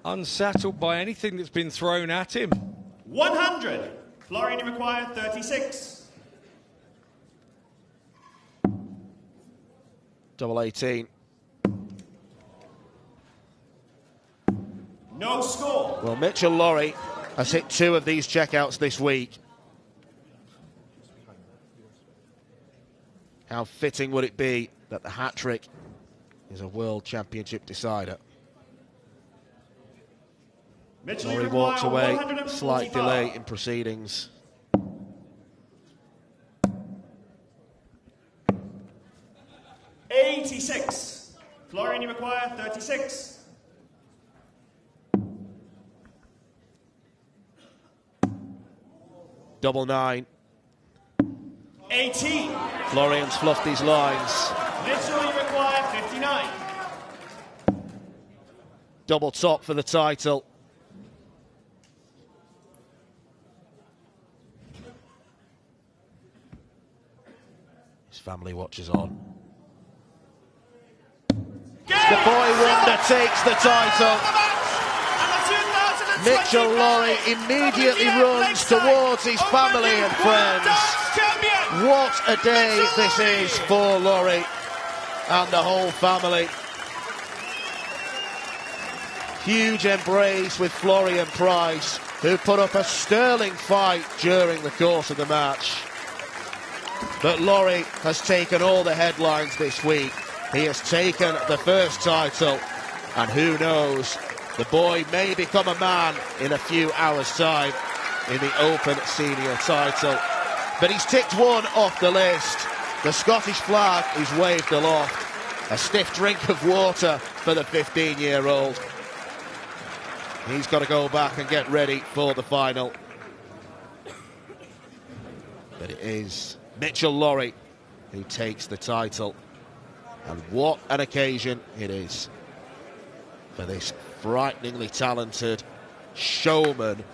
unsettled by anything that's been thrown at him. 100. Florian, you require 36. Double 18. No score. Well, Mitchell Laurie has hit 2 of these checkouts this week. How fitting would it be that the hat-trick is a World Championship decider? Mitchell, you Laurie require walks away, 145. slight delay in proceedings. $86. Florian, you require 36. Double 9. 18. Florian's fluffed these lines. Mitchell, you require 59. Double top for the title. His family watches on. The boy wonder takes the title. Mitchell Laurie immediately runs towards his family and friends. What a day this is for Laurie and the whole family. Huge embrace with Florian Price, who put up a sterling fight during the course of the match. But Laurie has taken all the headlines this week. He has taken the first title, and who knows, the boy may become a man in a few hours' time in the Open Senior title. But he's ticked one off the list. The Scottish flag is waved aloft. A stiff drink of water for the 15-year-old. He's got to go back and get ready for the final. But it is Mitchell Laurie who takes the title. And what an occasion it is for this frighteningly talented showman.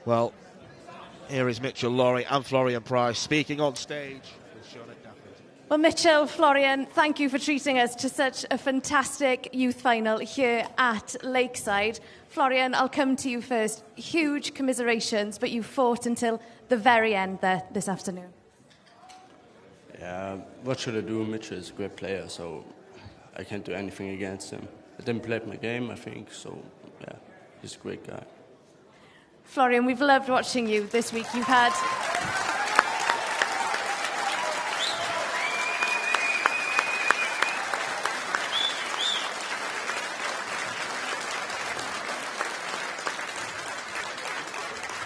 Well, here is Mitchell Laurie and Florian Price speaking on stage with Sean Cafford. Well, Mitchell, Florian, thank you for treating us to such a fantastic youth final here at Lakeside. Florian, I'll come to you first. Huge commiserations, but you fought until the very end there this afternoon. Yeah, what should I do? Mitchell is a great player, so I can't do anything against him. I didn't play my game, I think, so yeah, he's a great guy. Florian, we've loved watching you this week. You've had...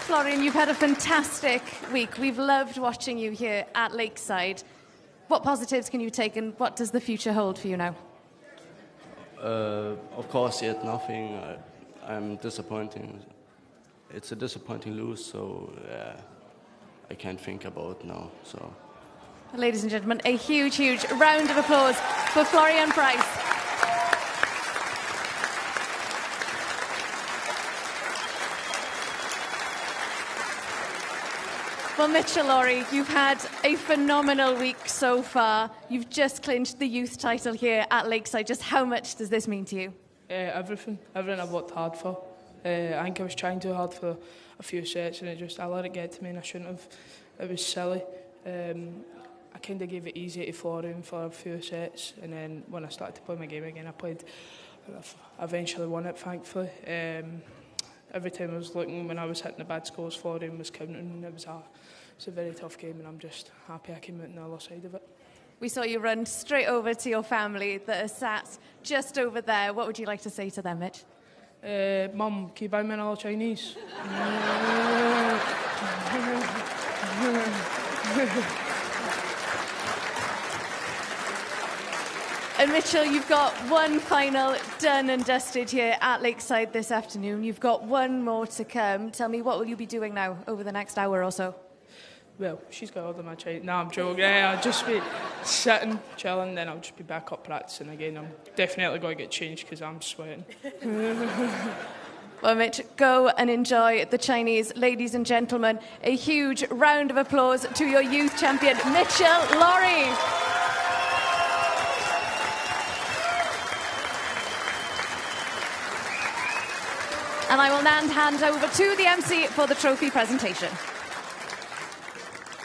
Florian, you've had a fantastic week. We've loved watching you here at Lakeside. What positives can you take and what does the future hold for you now? Of course, yet nothing. I'm disappointing. It's a disappointing lose, so I can't think about it now. So, ladies and gentlemen, a huge, huge round of applause for Florian Price. Well, Mitchell Laurie, you've had a phenomenal week so far. You've just clinched the youth title here at Lakeside. Just how much does this mean to you? Everything I've worked hard for. I think I was trying too hard for a few sets and I let it get to me and I shouldn't have. It was silly. I kind of gave it easy to Florian for a few sets and then when I started to play my game again, I eventually won it, thankfully. Every time I was looking, when I was hitting the bad scores, Florian was counting. It was a very tough game and I'm just happy I came out on the other side of it. We saw you run straight over to your family that are sat just over there. What would you like to say to them, Mitch? Mum, can you buy me another Chinese? And Mitchell, you've got one final done and dusted here at Lakeside this afternoon. You've got one more to come. Tell me, what will you be doing now over the next hour or so? Well, she's got all of my Chinese. No, I'm joking. I'll just be sitting, chilling, then I'll just be back up practicing again. I'm definitely going to get changed because I'm sweating. Well, Mitch, go and enjoy the Chinese. Ladies and gentlemen, a huge round of applause to your youth champion, Mitchell Laurie. And I will now hand over to the MC for the trophy presentation.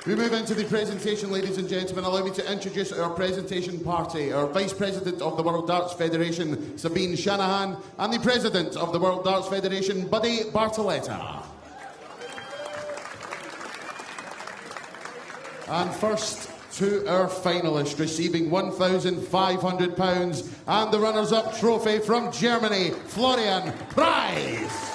We move into the presentation, ladies and gentlemen. Allow me to introduce our presentation party, our Vice President of the World Darts Federation, Sabine Shanahan, and the President of the World Darts Federation, Buddy Bartoletta. And first to our finalists, receiving £1,500 and the runners-up trophy from Germany, Florian Price.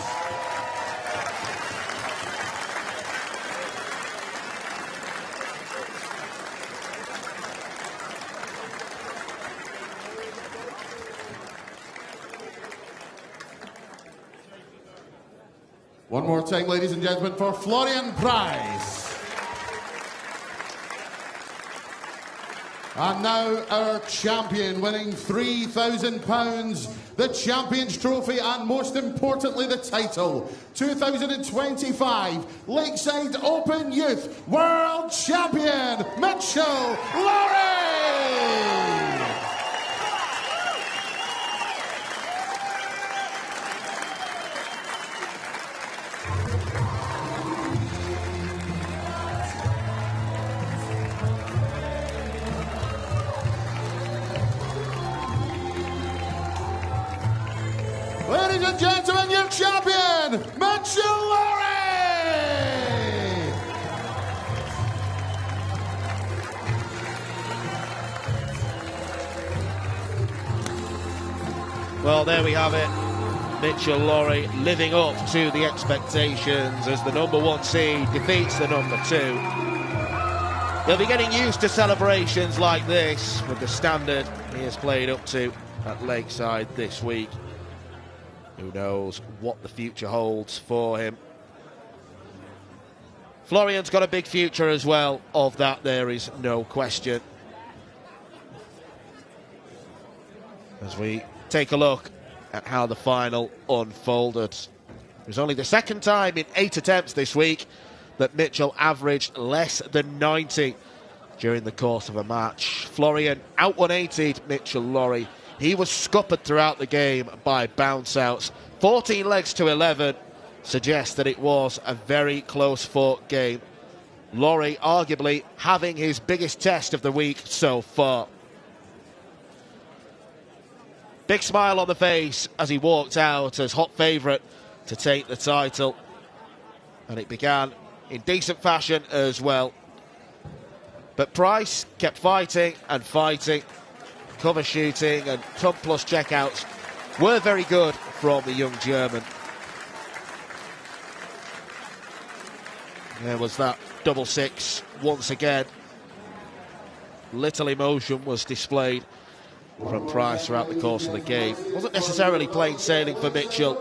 One more time, ladies and gentlemen, for Florian Price. And now our champion, winning £3,000, the Champions Trophy, and most importantly, the title. 2025 Lakeside Open Youth World Champion, Mitchell Laurie! Ladies and gentlemen, your champion, Mitchell Laurie! Well, there we have it. Mitchell Laurie living up to the expectations as the number one seed defeats the number two. They'll be getting used to celebrations like this with the standard he has played up to at Lakeside this week. Who knows what the future holds for him. Florian's got a big future as well. Of that, there is no question. As we take a look at how the final unfolded. It was only the second time in 8 attempts this week that Mitchell averaged less than 90. during the course of a match. Florian out 180'd Mitchell Lorry. He was scuppered throughout the game by bounce outs. 14 legs to 11 suggests that it was a very close fought game. Lorry arguably having his biggest test of the week so far. Big smile on the face as he walked out as hot favourite to take the title. And it began in decent fashion as well. But Price kept fighting and fighting. Cover shooting and front plus checkouts were very good from the young German. There was that double six once again. Little emotion was displayed from Price throughout the course of the game. Wasn't necessarily plain sailing for Mitchell.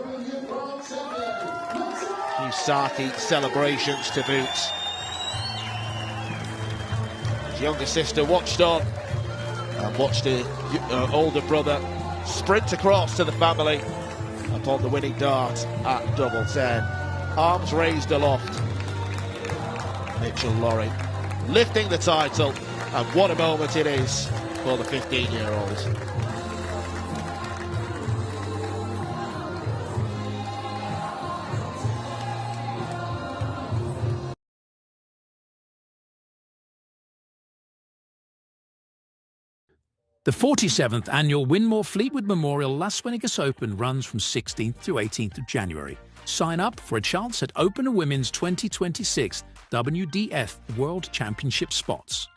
Few Saki celebrations to boot. His younger sister watched on and watched her older brother sprint across to the family upon the winning dart at double 10. Arms raised aloft. Mitchell Lorry lifting the title, and what a moment it is for the 15-year-old. The 47th annual Winmore Fleetwood Memorial Las Vegas Open runs from 16th to 18th of January. Sign up for a chance at Open and Women's 2026 WDF World Championship spots.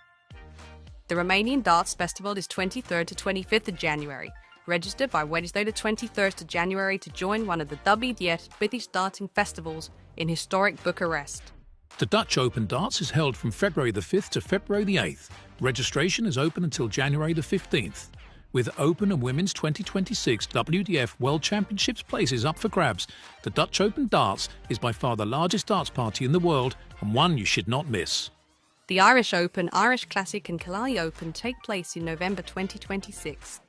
The Romanian Darts Festival is 23rd to 25th of January. Register by Wednesday the 23rd of January to join one of the WDF British darting festivals in historic Bucharest. The Dutch Open Darts is held from February the 5th to February the 8th. Registration is open until January the 15th. With Open and Women's 2026 WDF World Championships places up for grabs, the Dutch Open Darts is by far the largest darts party in the world and one you should not miss. The Irish Open, Irish Classic and Killarney Open take place in November 2026.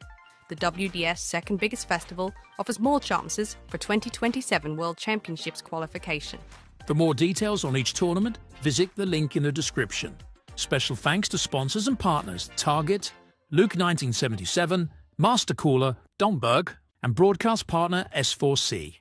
The WDF's second biggest festival offers more chances for 2027 World Championships qualification. For more details on each tournament, visit the link in the description. Special thanks to sponsors and partners Target, Luke 1977, Master Cooler, Domberg, and broadcast partner S4C.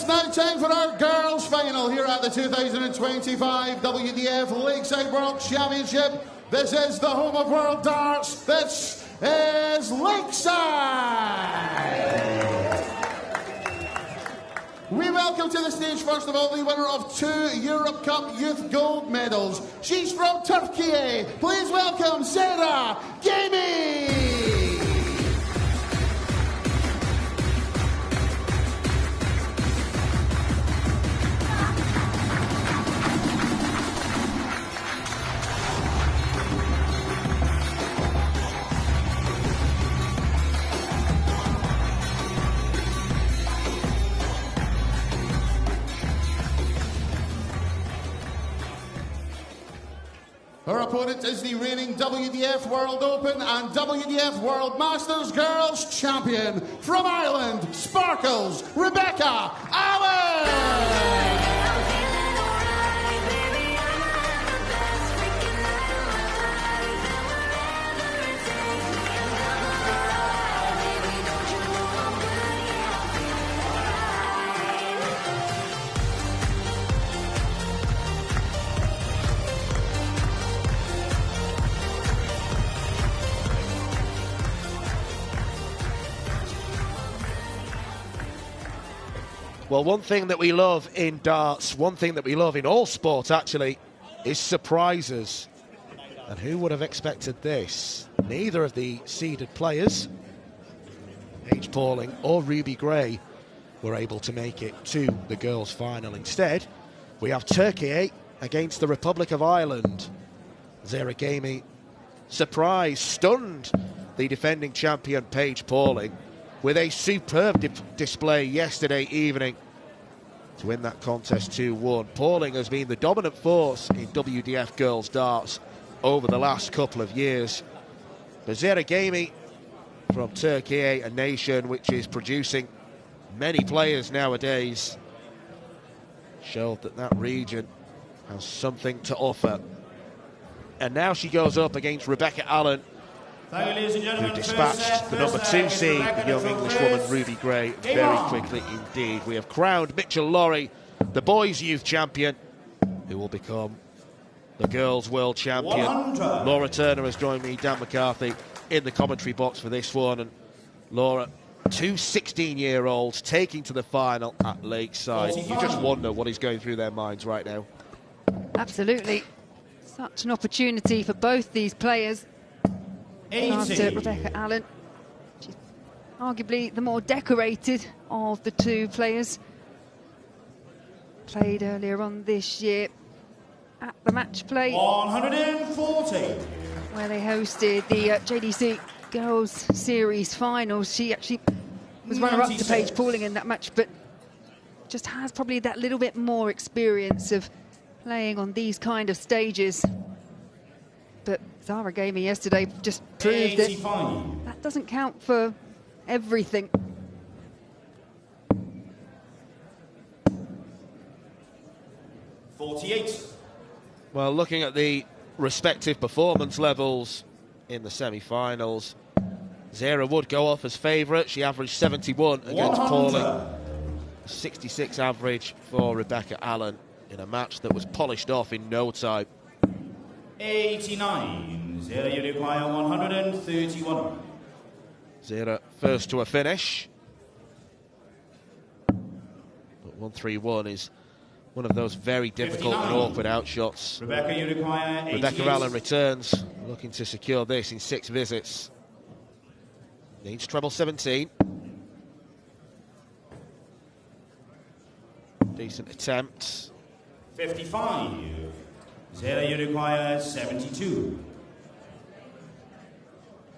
It's now time for our girls' final here at the 2025 WDF Lakeside World Championship. This is the home of World Darts. This is Lakeside. We welcome to the stage, first of all, the winner of 2 Europe Cup Youth Gold medals. She's from Turkey. Please welcome Sarah Gamey. Her opponent is the reigning WDF World Open and WDF World Masters Girls Champion from Ireland, Sparkles, Rebecca Allen! Well, one thing that we love in darts, one thing that we love in all sport actually, is surprises. And who would have expected this? Neither of the seeded players, Paige Pauling or Ruby Gray, were able to make it to the girls' final. Instead, we have Turkey against the Republic of Ireland. Zara Gamey stunned the defending champion Paige Pauling with a superb display yesterday evening to win that contest 2-1. Pauling has been the dominant force in WDF girls darts over the last couple of years. But Zara Gamey from Turkey, a nation which is producing many players nowadays, showed that that region has something to offer. And now she goes up against Rebecca Allen, who dispatched the number 2 seed, the young Englishwoman Ruby Gray, very quickly indeed. We have crowned Mitchell Laurie the boys' youth champion, who will become the girls' world champion. 100. Laura Turner has joined me, Dan McCarthy, in the commentary box for this one. And Laura, 2 16-year-olds taking to the final at Lakeside. You just wonder what is going through their minds right now. Absolutely. Such an opportunity for both these players. After Rebecca Allen, she's arguably the more decorated of the 2 players. Played earlier on this year at the match play 140, where they hosted the JDC Girls Series Finals. She actually was runner-up to Paige Pauling in that match, but just has probably that little bit more experience of playing on these kind of stages. But Zara Gamey yesterday just proved that that doesn't count for everything. Well, looking at the respective performance levels in the semi-finals, Zara would go off as favourite. She averaged 71 against Pauling. 66 average for Rebecca Allen in a match that was polished off in no time. 89. Zara, you require 131. Zara first to a finish. But 131 is one of those very difficult 59. And awkward outshots. Rebecca, you require 88. Rebecca Allen returns, looking to secure this in 6 visits. Needs treble 17. Decent attempt. 55. Zara, you require 72.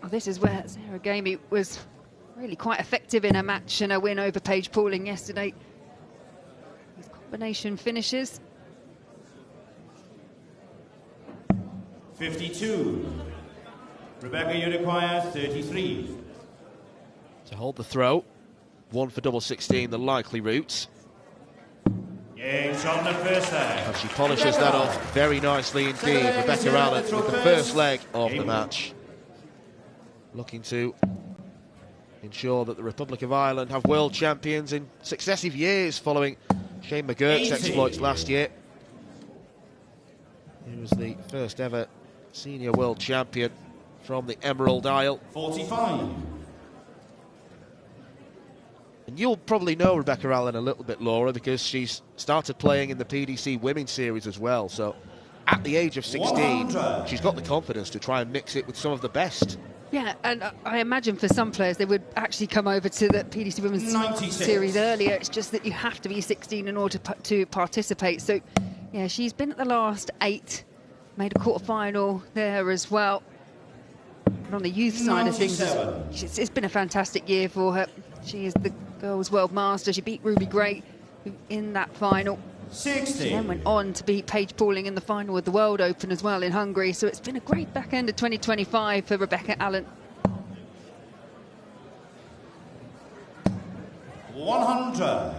Well, this is where Zara Gamey was really quite effective in her match and a win over Paige Pauling yesterday. These combination finishes. 52. Rebecca, you require 33. To hold the throw. 1 for double 16, the likely route. On the first leg. And she polishes that off very nicely indeed. Rebecca Allen with the first leg of the match. Looking to ensure that the Republic of Ireland have world champions in successive years following Shane McGurk's exploits last year. He was the first ever senior world champion from the Emerald Isle. 45. And you'll probably know Rebecca Allen a little bit, Laura, because she's started playing in the PDC Women's Series as well. So at the age of 16, 100. she's got the confidence to try and mix it with some of the best. Yeah, and I imagine for some players they would actually come over to the PDC Women's 96. Series earlier. It's just that you have to be 16 in order to participate. So, yeah, she's been at the last 8, made a quarter-final there as well. And on the youth side of things, 97. it's been a fantastic year for her. She is the Girls' World Master. She beat Ruby Gray in that final. 60. She then went on to beat Paige Pauling in the final of the World Open as well in Hungary. So it's been a great back end of 2025 for Rebecca Allen. 100.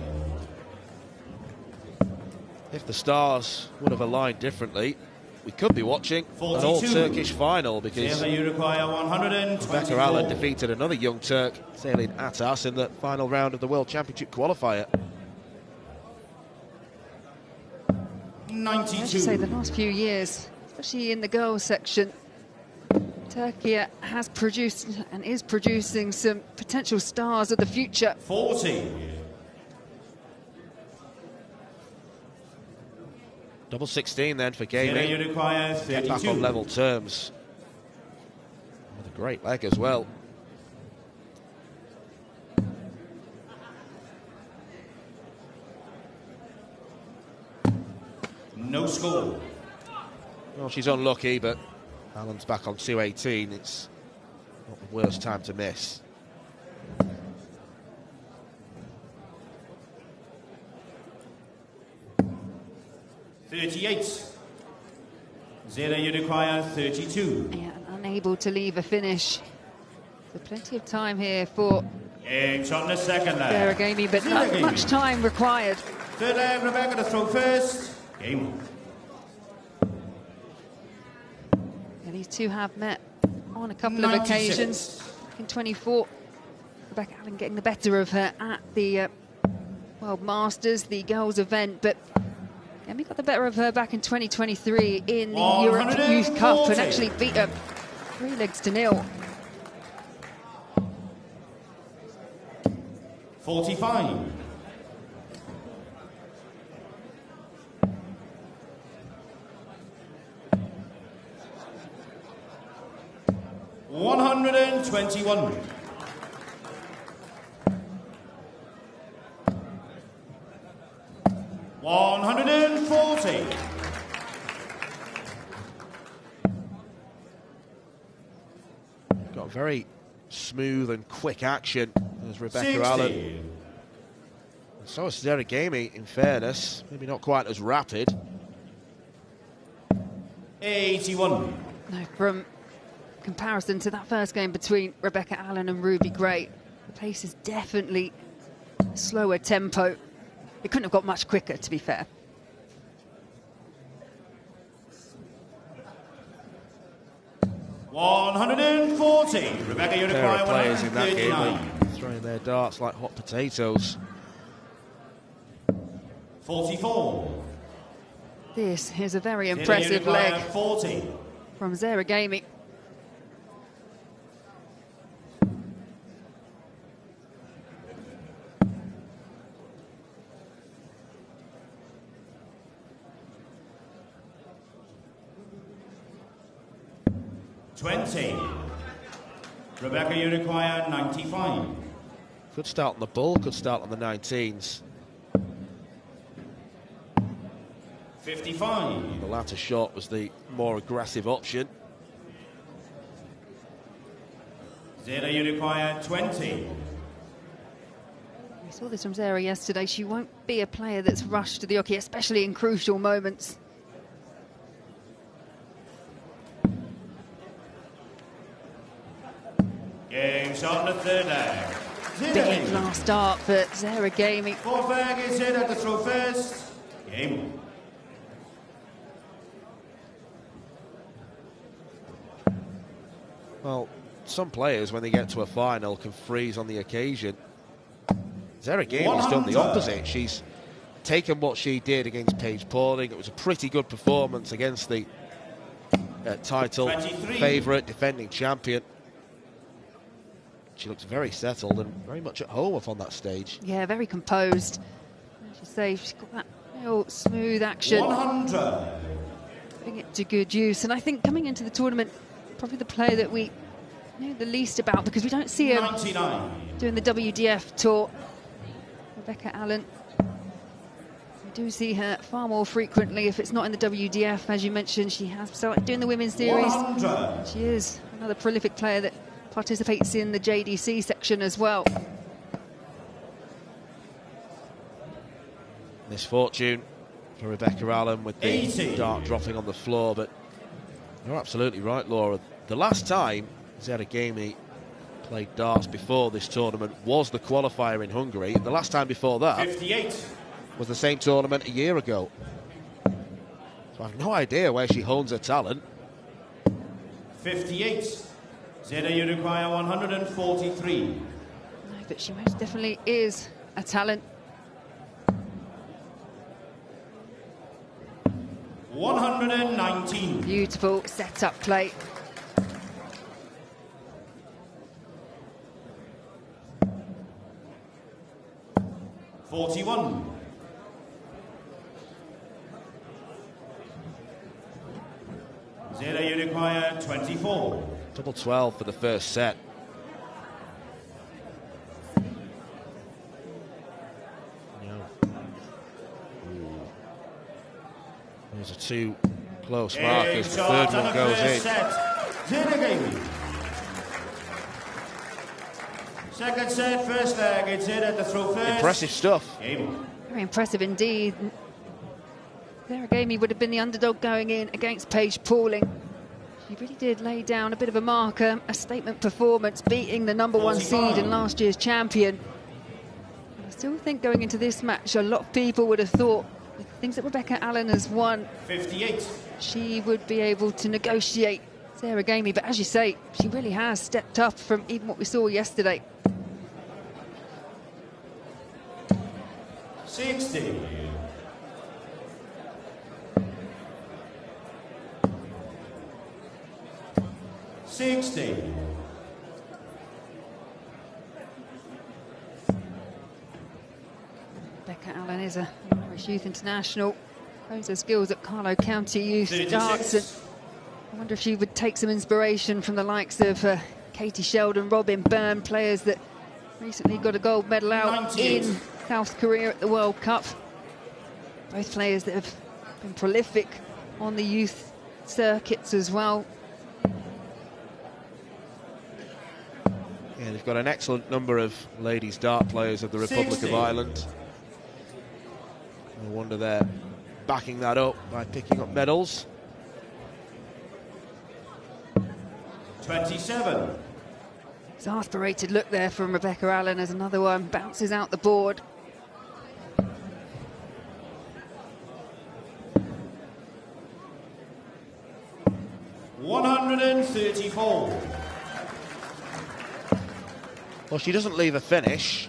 If the stars would have aligned differently, we could be watching 42. an all-Turkish final, because Together you require 124. Rebecca Allen defeated another young Turk, Selin Atas, in the final round of the World Championship qualifier. 92. As you say, the last few years, especially in the girls section, Turkey has produced and is producing some potential stars of the future. 40. Double 16 then for Together you Gaming. require Get back 32. on level terms. With a great leg as well. No score. Well, she's unlucky, but Allen's back on 218. It's not the worst time to miss. $38. Zera, you require 32. Yeah, and unable to leave a finish. So plenty of time here for It's on the second Sarah leg. Gamey, but Sarah not Gamey. much time required. Third leg, Rebecca to throw first. Game. Yeah, these two have met on a couple of 96. occasions. Back in 24, Rebecca Allen getting the better of her at the World Masters, the girls event, but Gamey got the better of her back in 2023 in the Europe Youth Cup and 140. actually beat her 3-0. 45. $121. 140. Got very smooth and quick action as Rebecca 60. Allen. So is Sarah Gamey, in fairness. Maybe not quite as rapid. 81. No, from comparison to that first game between Rebecca Allen and Ruby Gray, the pace is definitely slower tempo. It couldn't have got much quicker, to be fair. $140. Rebecca, you Pair require of players in that game 139. throwing their darts like hot potatoes. 44. This is a very Zera, you impressive require leg 40. from Sarah Gamey. $20. Rebecca, you require 95. Could start on the bull, could start on the 19s. 55. The latter shot was the more aggressive option. Zera, you require 20. We saw this from Sarah yesterday. She won't be a player that's rushed to the hockey, especially in crucial moments. Game shot in the third leg. Big Zera, last start for Sarah Gamey. fourth leg is Zera to throw first. Game. Well, some players, when they get to a final, can freeze on the occasion. Sarah Gamey's done the opposite. She's taken what she did against Paige Pauling. It was a pretty good performance against the title favourite, defending champion. She looks very settled and very much at home up on that stage. Yeah, very composed. As you say, she's got that real smooth action. 100. Putting it to good use. And I think coming into the tournament, probably the player that we know the least about, because we don't see her 99. doing the WDF tour. Rebecca Allen. We do see her far more frequently if it's not in the WDF. As you mentioned, she has started doing the women's series. 100. She is another prolific player that participates in the JDC section as well. Misfortune for Rebecca Allen with the 80. dart dropping on the floor, but you're absolutely right, Laura. The last time Zara Gamey played darts before this tournament was the qualifier in Hungary. The last time before that 58. was the same tournament a year ago. So I have no idea where she hones her talent. 58. Zeta, you require 143. No, but she most definitely is a talent. 119. Beautiful set-up play. $41. Zeta, you require 24. Double 12 for the first set. Those are two close markers. The third one goes in. Zeta Gamey. Second set, first leg. It's Zeta to throw first. Impressive stuff. Game. Very impressive indeed. Sarah Gamey would have been the underdog going in against Paige Pauling. She really did lay down a bit of a marker, a statement performance, beating the #1 seed and last year's champion. I still think going into this match, a lot of people would have thought the things that Rebecca Allen has won, 58. she would be able to negotiate Sarah Gamey. But as you say, she really has stepped up from even what we saw yesterday. 60. Rebecca Allen is a Irish Youth International. Shows her skills at Carlow County Youth Darts. And I wonder if she would take some inspiration from the likes of Katie Sheldon, Robin Byrne, players that recently got a gold medal out in South Korea at the World Cup. Both players that have been prolific on the youth circuits as well. Yeah, they've got an excellent number of ladies dart players of the Republic of Ireland. No wonder they're backing that up by picking up medals. 27. Exasperated look there from Rebecca Allen as another one bounces out the board. $134. Well, she doesn't leave a finish.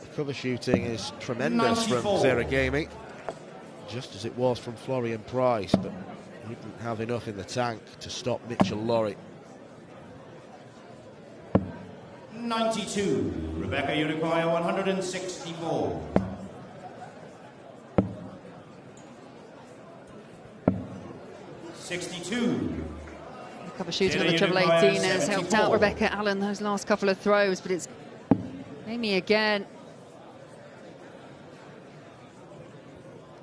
The cover shooting is tremendous 94. from Sarah Gamey, just as it was from Florian Price, but he didn't have enough in the tank to stop Mitchell Laurie. 92. Rebecca, you require 164. $62. Cover shooting on the treble 18 has helped out Rebecca Allen those last couple of throws, but it's Gamey again.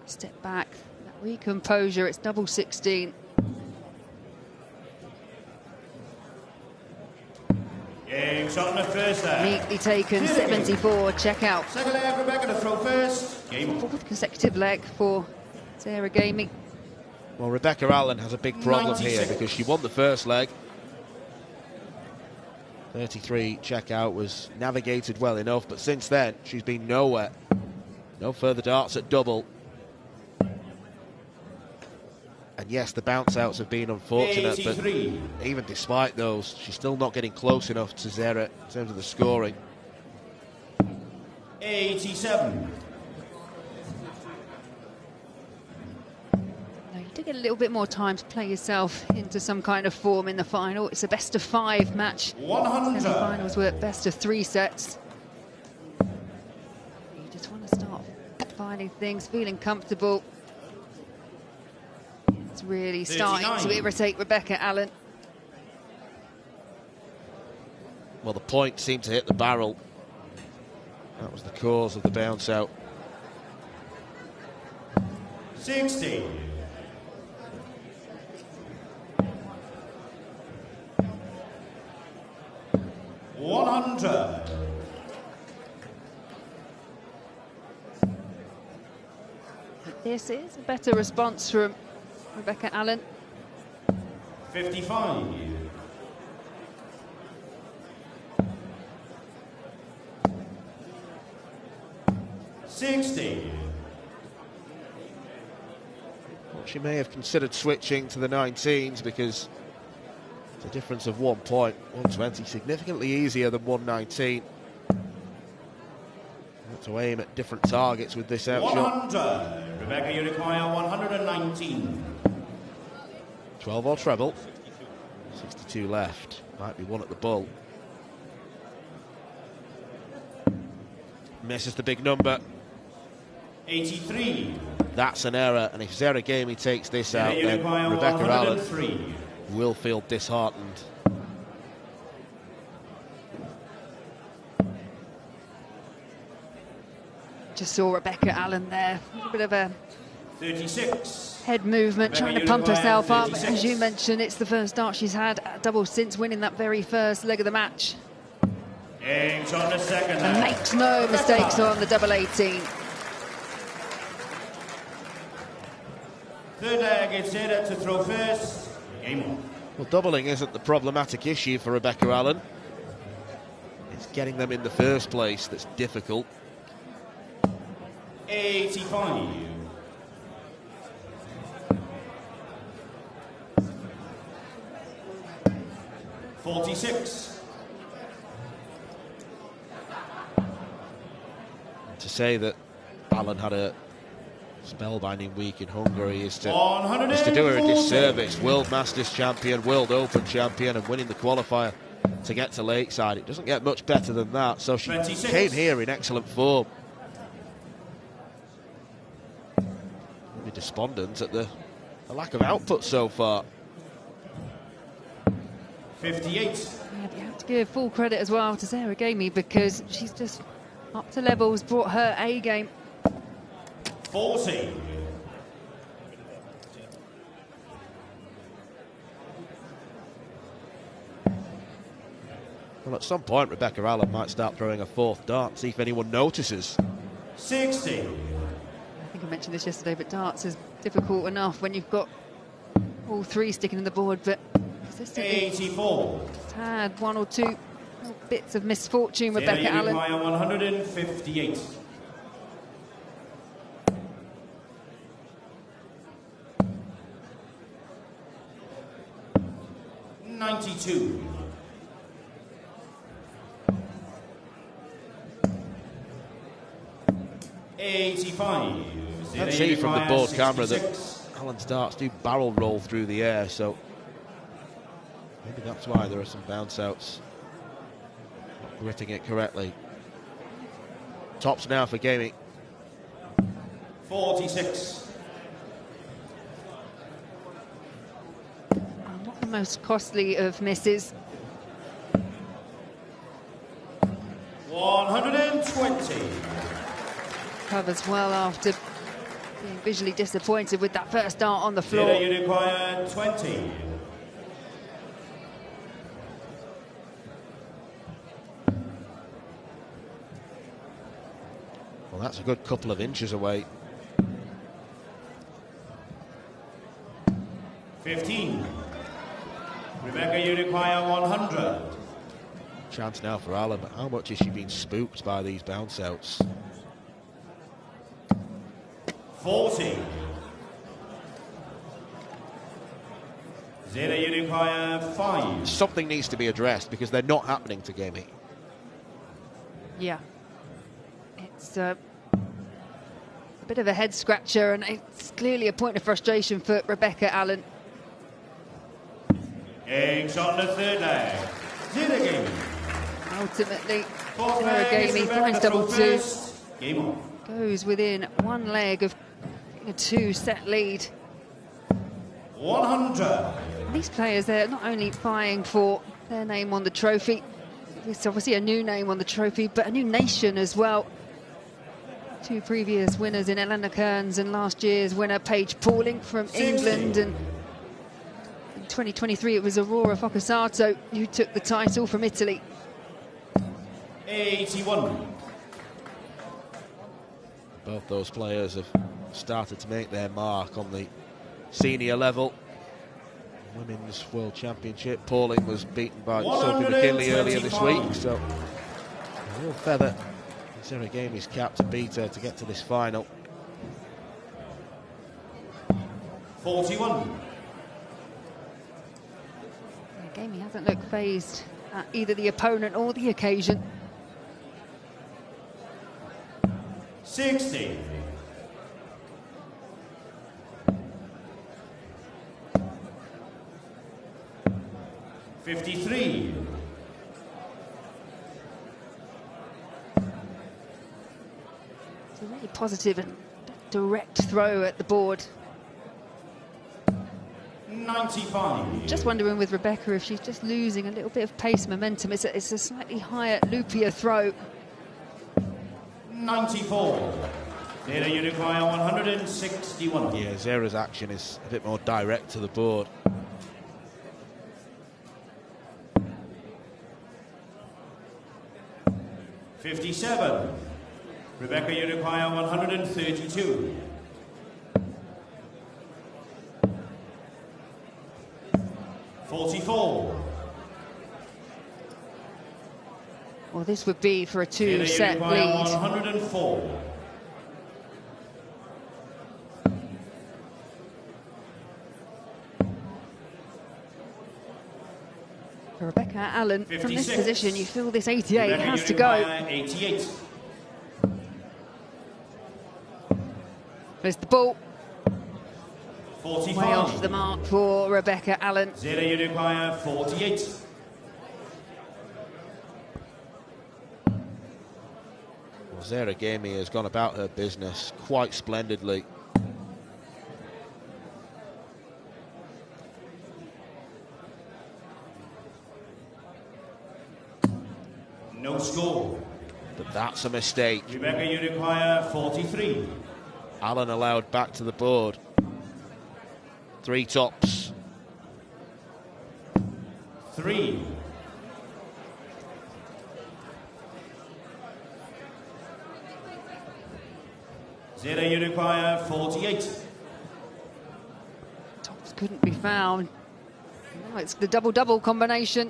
Step back, that recomposure, it's double 16. Game shot on the first leg. Neatly taken, 74, check out. Second leg, Rebecca to throw first. Game. Fourth consecutive leg for Sarah Gamey. Well, Rebecca Allen has a big problem here because she won the first leg. 33 checkout was navigated well enough, but since then she's been nowhere. No further darts at double. A And yes, the bounce outs have been unfortunate, 83. but even despite those, she's still not getting close enough to Zera in terms of the scoring. 87. Now, you do get a little bit more time to play yourself into some kind of form in the final. It's a best of 5 match. 100. Semi-finals were best of 3 sets. You just want to start finding things, feeling comfortable. It's really starting 39. to irritate Rebecca Allen. Well, the point seemed to hit the barrel. That was the cause of the bounce out. 60. $100. This is a better response from Rebecca Allen. 55. 60. Well, she may have considered switching to the 19s because it's a difference of 1 point. 120 significantly easier than 119. Have to aim at different targets with this outshot. 100. Rebecca, you require 119. 12 or treble. 62 left. Might be one at the bull. Misses the big number. 83. That's an error, and if Zera Gamey takes this out, you then require Rebecca Allen 103. will feel disheartened. Just saw Rebecca Allen there. A bit of a 36. head movement, Rebecca trying to pump Uruguay, herself up. 36. As you mentioned, it's the first dart she's had at double since winning that very first leg of the match. Aims on the second And leg. makes no mistakes on the double 18. Third leg, it's Zera to throw first. Game on. Well, doubling isn't the problematic issue for Rebecca Allen. It's getting them in the first place that's difficult. 85. 46. To say that Allen had a spellbinding week in Hungary is to do her a 140. disservice. World Masters champion, World Open champion, and winning the qualifier to get to Lakeside. It doesn't get much better than that. So she 26. came here in excellent form. Maybe despondent at the lack of output so far. 58. Yeah, you have to give full credit as well to Zera Gamey because she's just up to levels, brought her A game. 40. Well, at some point, Rebecca Allen might start throwing a fourth dart, see if anyone notices. 60. I think I mentioned this yesterday, but darts is difficult enough when you've got all 3 sticking in the board, but consistently 84. had 1 or 2 little bits of misfortune, Zera, Rebecca you Allen. require 158. 92. 85. You can see from the board camera that Allen's darts do barrel roll through the air, so maybe that's why there are some bounce outs. Not gritting it correctly. Tops now for Gamey. 46. Not the most costly of misses. 120. Covers well after being visually disappointed with that first dart on the floor. Zera, you require 20. Well, that's a good couple of inches away. 15. Rebecca, you require 100. Chance now for Allen, but how much is she being spooked by these bounce outs? 40. Zero, you require 5. Something needs to be addressed because they're not happening to Gamey. Yeah. It's a bit of a head scratcher, and it's clearly a point of frustration for Rebecca Allen. Eggs on the third leg. Zero Gamey. Ultimately, Fourth Sarah leg is Gamey Rebecca finds double through two. first. Game on. Goes within one leg of a 2-set lead. 100. These players, they're not only vying for their name on the trophy, it's obviously a new name on the trophy, but a new nation as well. 2 previous winners in Eleanor Kearns and last year's winner Paige Pauling from 60. England, and in 2023 it was Aurora Focasato who took the title from Italy. 81. Both those players have started to make their mark on the senior level. Women's World Championship. Pauling was beaten by Sophie McKinley earlier this week, so a real feather in Sarah Gamey's cap to beat her to get to this final. 41. Gamey hasn't looked phased at either the opponent or the occasion. 60. 53. It's a really positive and direct throw at the board. 95. Just wondering with Rebecca if she's just losing a little bit of pace momentum. It's a slightly higher, loopier throw. 94. Zero, you require 161. Yeah, Zera's action is a bit more direct to the board. $57. Rebecca, you require 132. 44. Well, this would be for a Zero, you two-set require lead. 104. For Rebecca Allen, from this 56. position, you feel this 88 Rebecca, has you to go. require 88. There's the ball. 45. Way off the mark for Rebecca Allen. Zero, you require 48. Well, Zera Gamey has gone about her business quite splendidly. No score. But that's a mistake. Rebecca, you require 43. Allen allowed back to the board. 3 tops. 3. Zero, you require 48. Tops couldn't be found. Now it's the double-double combination.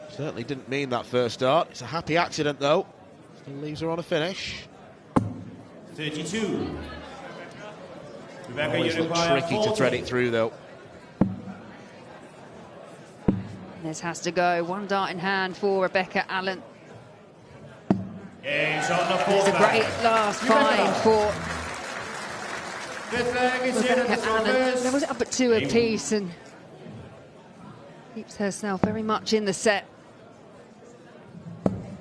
Certainly didn't mean that first dart. It's a happy accident, though. Still leaves her on a finish. 32. Rebecca, Always you look require tricky 40. to thread it through, though. This has to go. 1 dart in hand for Rebecca Allen. Eggs on the It's fourth a great leg. last Rebecca. find for Fifth leg is in at the Rebecca Allen. service. There was up at 2 apiece and keeps herself very much in the set.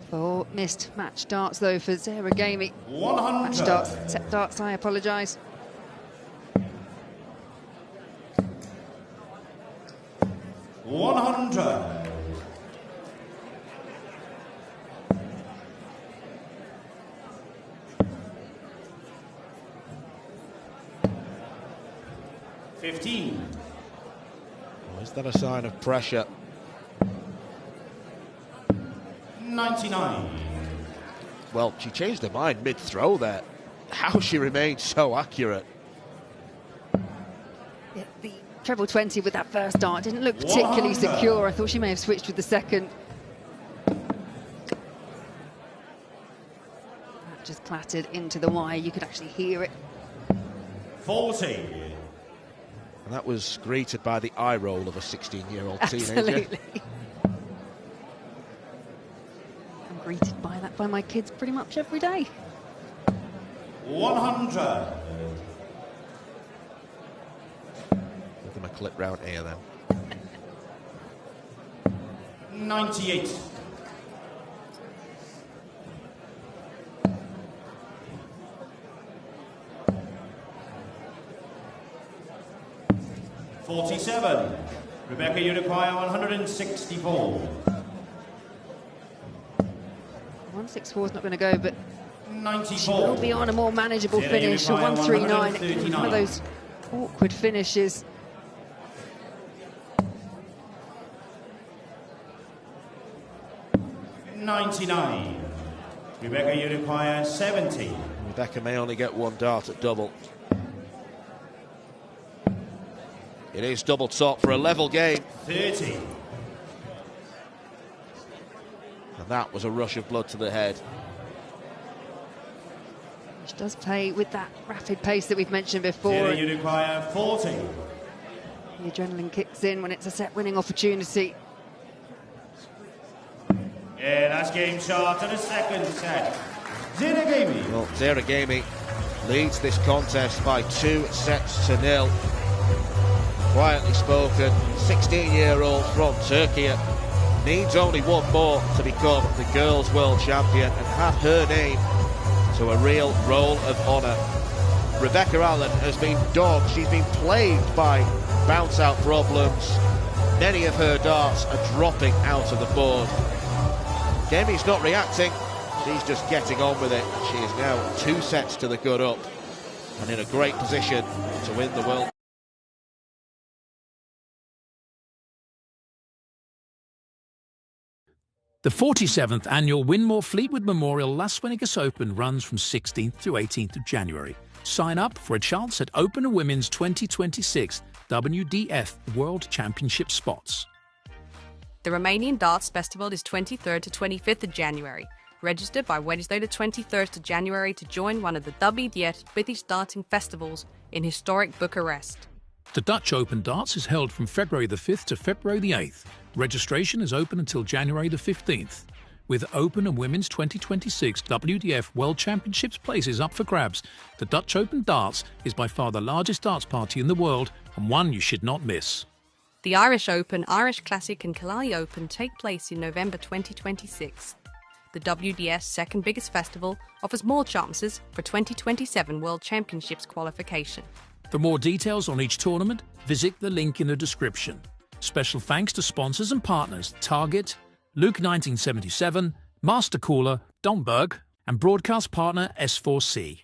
4 missed match darts though for Zera Gamey. 100. Match darts, set darts, I apologise. $100. $15. Well, is that a sign of pressure? 99. Well, she changed her mind mid-throw there. How she remained so accurate. Yeah, the treble 20 with that first dart didn't look particularly 100. secure. I thought she may have switched with the second. That just clattered into the wire. You could actually hear it. 40. And that was greeted by the eye roll of a 16-year-old teenager. Absolutely. I'm greeted by that by my kids pretty much every day. 100. Give them a clip round here then. 98. 47. Rebecca, you require 164. 164 is not going to go, but 94. she will be on a more manageable Zero, you finish. A require 139. It can be one 139. of those awkward finishes. $99. Rebecca, you require 70. Rebecca may only get one dart at double. It is double top for a level game. 30. And that was a rush of blood to the head. Which does play with that rapid pace that we've mentioned before. Zero, you require 40. The adrenaline kicks in when it's a set winning opportunity. Yeah, that's game shot and a second set. Ziragami. Well, Ziragami leads this contest by 2-0. Quietly spoken, 16-year-old from Turkey needs only one more to become the girls' world champion and have her name to a real roll of honour. Rebecca Allen has been dogged. She's been plagued by bounce-out problems. Many of her darts are dropping out of the board. Demi's not reacting. She's just getting on with it. She is now 2 sets to the good up and in a great position to win the world. The 47th annual Winmore Fleetwood Memorial Las Vegas Open runs from 16th to 18th of January. Sign up for a chance at Open and Women's 2026 WDF World Championship spots. The Romanian Darts Festival is 23rd to 25th of January. Register by Wednesday the 23rd of January to join one of the WDF British darting festivals in historic Bucharest. The Dutch Open Darts is held from February the 5th to February the 8th. Registration is open until January the 15th. With Open and Women's 2026 WDF World Championships places up for grabs, the Dutch Open Darts is by far the largest darts party in the world and one you should not miss. The Irish Open, Irish Classic and Killarney Open take place in November 2026. The WDF's second biggest festival offers more chances for 2027 World Championships qualification. For more details on each tournament, visit the link in the description. Special thanks to sponsors and partners Target, Luke 1977, Master Cooler, Domberg, and broadcast partner S4C.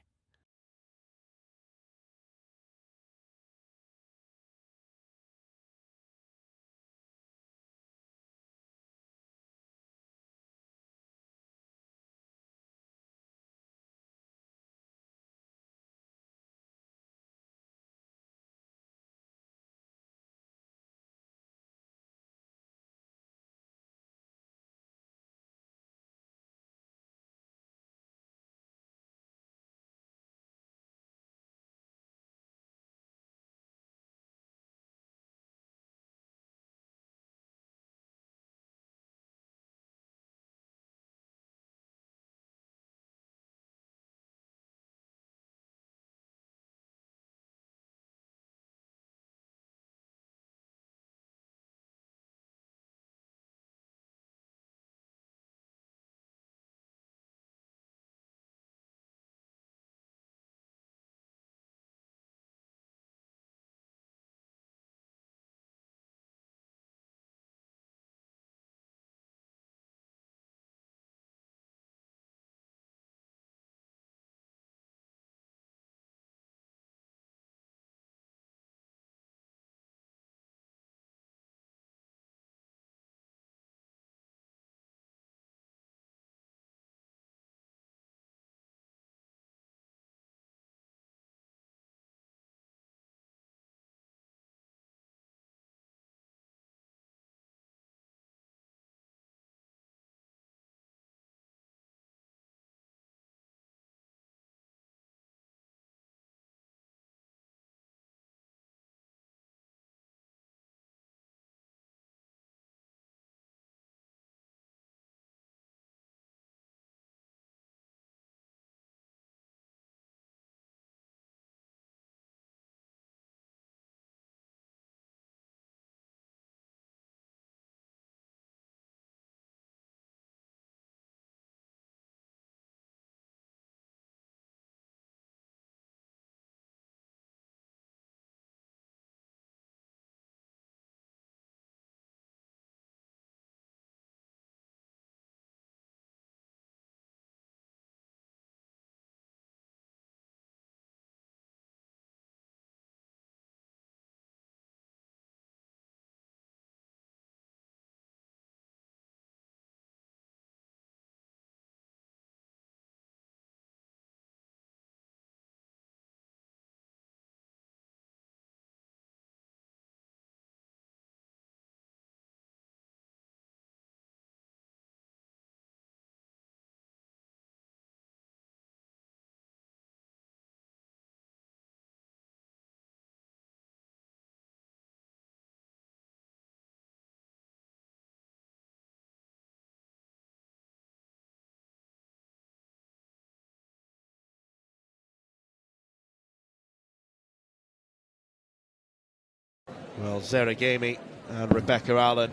Well, Zeragami and Rebecca Allen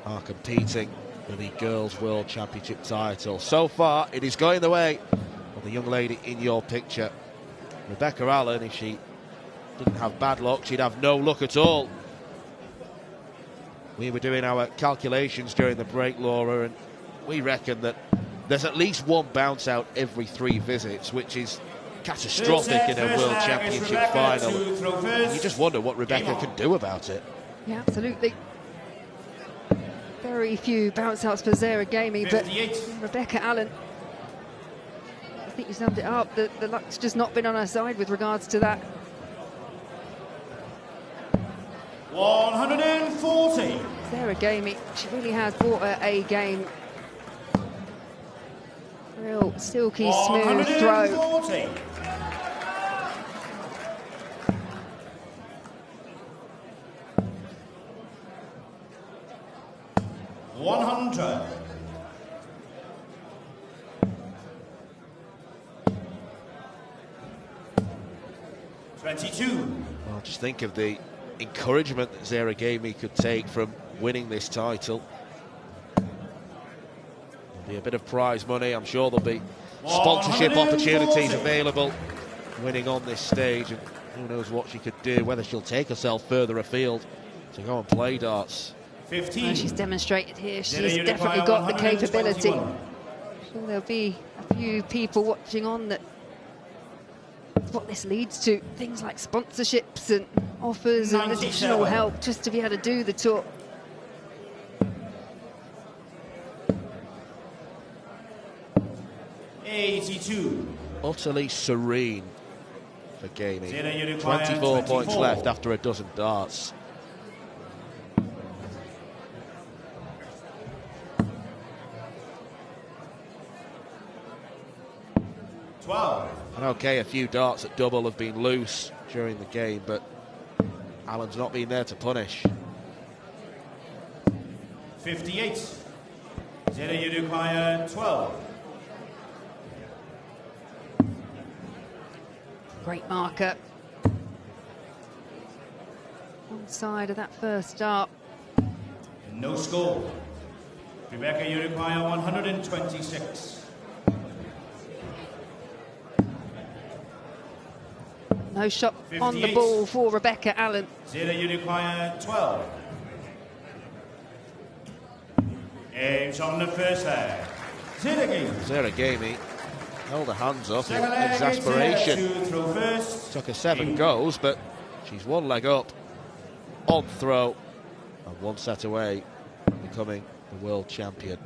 are competing for the Girls' World Championship title. So far, it is going the way of the young lady in your picture. Rebecca Allen, if she didn't have bad luck, she'd have no luck at all. We were doing our calculations during the break, Laura, and we reckon that there's at least one bounce out every 3 visits, which is catastrophic in a World Championship final. And you just wonder what Rebecca can do about it. Yeah, absolutely. Very few bounce outs for Zeragami, but Rebecca Allen, I think you summed it up. The luck's just not been on her side with regards to that. 140. Zeragami, she really has brought her A game. Real silky, smooth throw. 140. 100. 22. Well, just think of the encouragement that Zeragami could take from winning this title. There'll be a bit of prize money. I'm sure there'll be sponsorship opportunities available winning on this stage, and who knows what she could do, whether she'll take herself further afield to go and play darts. 15. Well, she's demonstrated here. She's definitely got the capability. I'm sure there'll be a few people watching on that what this leads to, things like sponsorships and offers and additional help just to be able to do the tour. Utterly serene for Gamey. 24 points left after a dozen darts. And okay, a few darts at double have been loose during the game, but Allen's not been there to punish. 58. Zeta, you require 12. Great marker. On side of that first dart. No score. Rebecca, you require 126. No shot on the ball for Rebecca Allen. Zeta, you require 12. Aims on the first leg. Zeragami held her hands up in exasperation. Took her 7 goes, but she's 1 leg up on throw and 1 set away from becoming the world champion.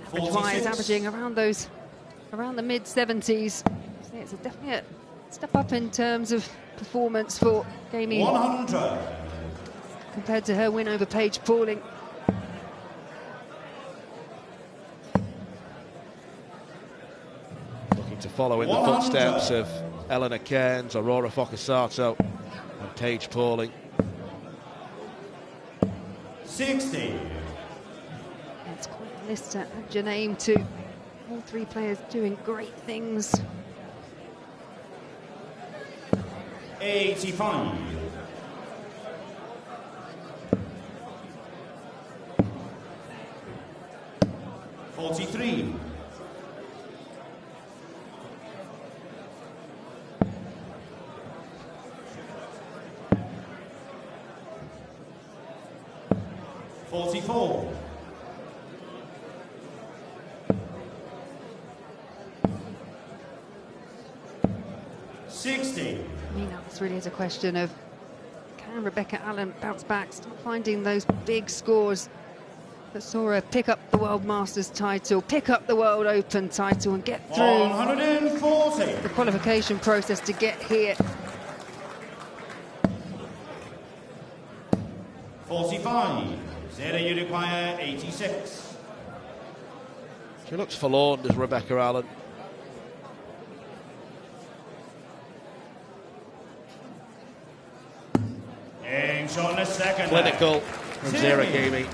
Average-wise, averaging around the mid-70s. So it's definitely a step up in terms of performance for Gamey 100 compared to her win over Paige Pauling. Looking to follow in the footsteps of Eleanor Cairns, Aurora Focasato and Paige Pauling. 60. It's quite a list to add your name to. All 3 players doing great things. 85. 43. 44. 60. I mean, this really is a question of can Rebecca Allen bounce back, start finding those big scores that saw her pick up the World Masters title, pick up the World Open title and get through 140. the qualification process to get here. 45. Zeta, you require 86. She looks forlorn, does Rebecca Allen. Aims on the second. Clinical from Zeragami.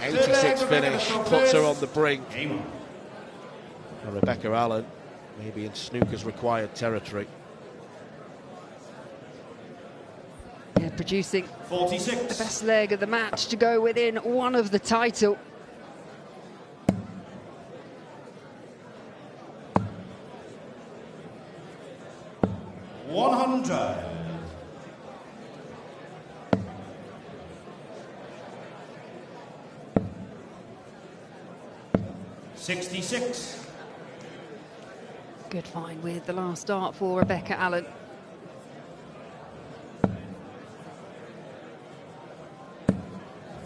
86 finish, puts her on the brink. And Rebecca Allen maybe in snooker's required territory. Yeah, producing 46. the best leg of the match to go within one of the title. $100. 66. Good find with the last dart for Rebecca Allen.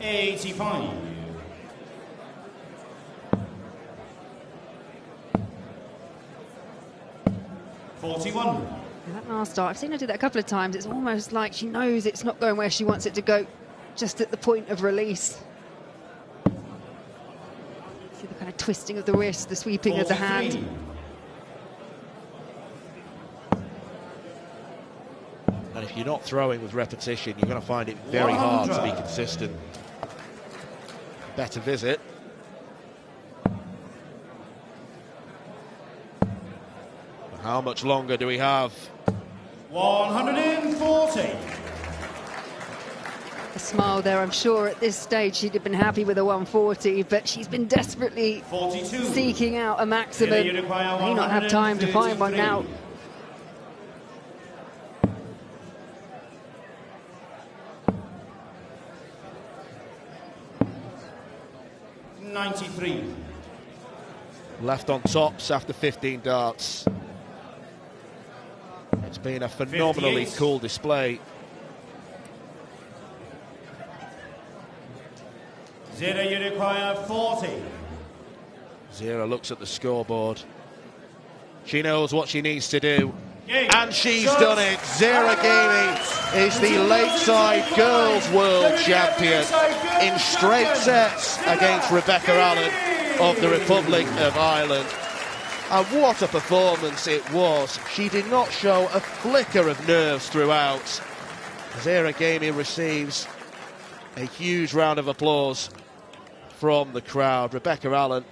$85. 41. Yeah, that last dart, I've seen her do that a couple of times. It's almost like she knows it's not going where she wants it to go, just at the point of release. See the kind of twisting of the wrist, the sweeping of the hand. And if you're not throwing with repetition, you're going to find it very hard to be consistent. Better visit. But how much longer do we have? 140. A smile there, I'm sure at this stage she'd have been happy with a 140, but she's been desperately 42. seeking out a maximum. May not have time to find one now. $93. Left on tops after 15 darts. It's been a phenomenally 58. cool display. Zero, you require 40. Zira looks at the scoreboard. She knows what she needs to do. Game. And she's Shots. done it. Zira Gamey is the Lakeside Girls World Champion in straight sets against Rebecca Allen of the Republic of Ireland. And what a performance it was. She did not show a flicker of nerves throughout. Zira Gamey receives a huge round of applause from the crowd. Rebecca Allen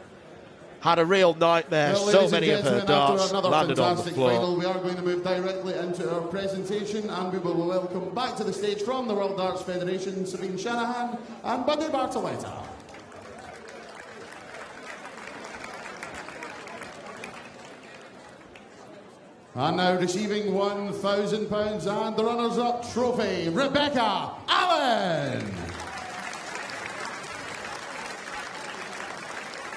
had a real nightmare. Well, So many of her darts after another landed on the fantastic floor. final, we are going to move directly into our presentation, and we will welcome back to the stage from the World Darts Federation, Sabine Shanahan and Buddy Bartoletta. And now receiving £1,000 and the runners-up trophy, Rebecca Allen.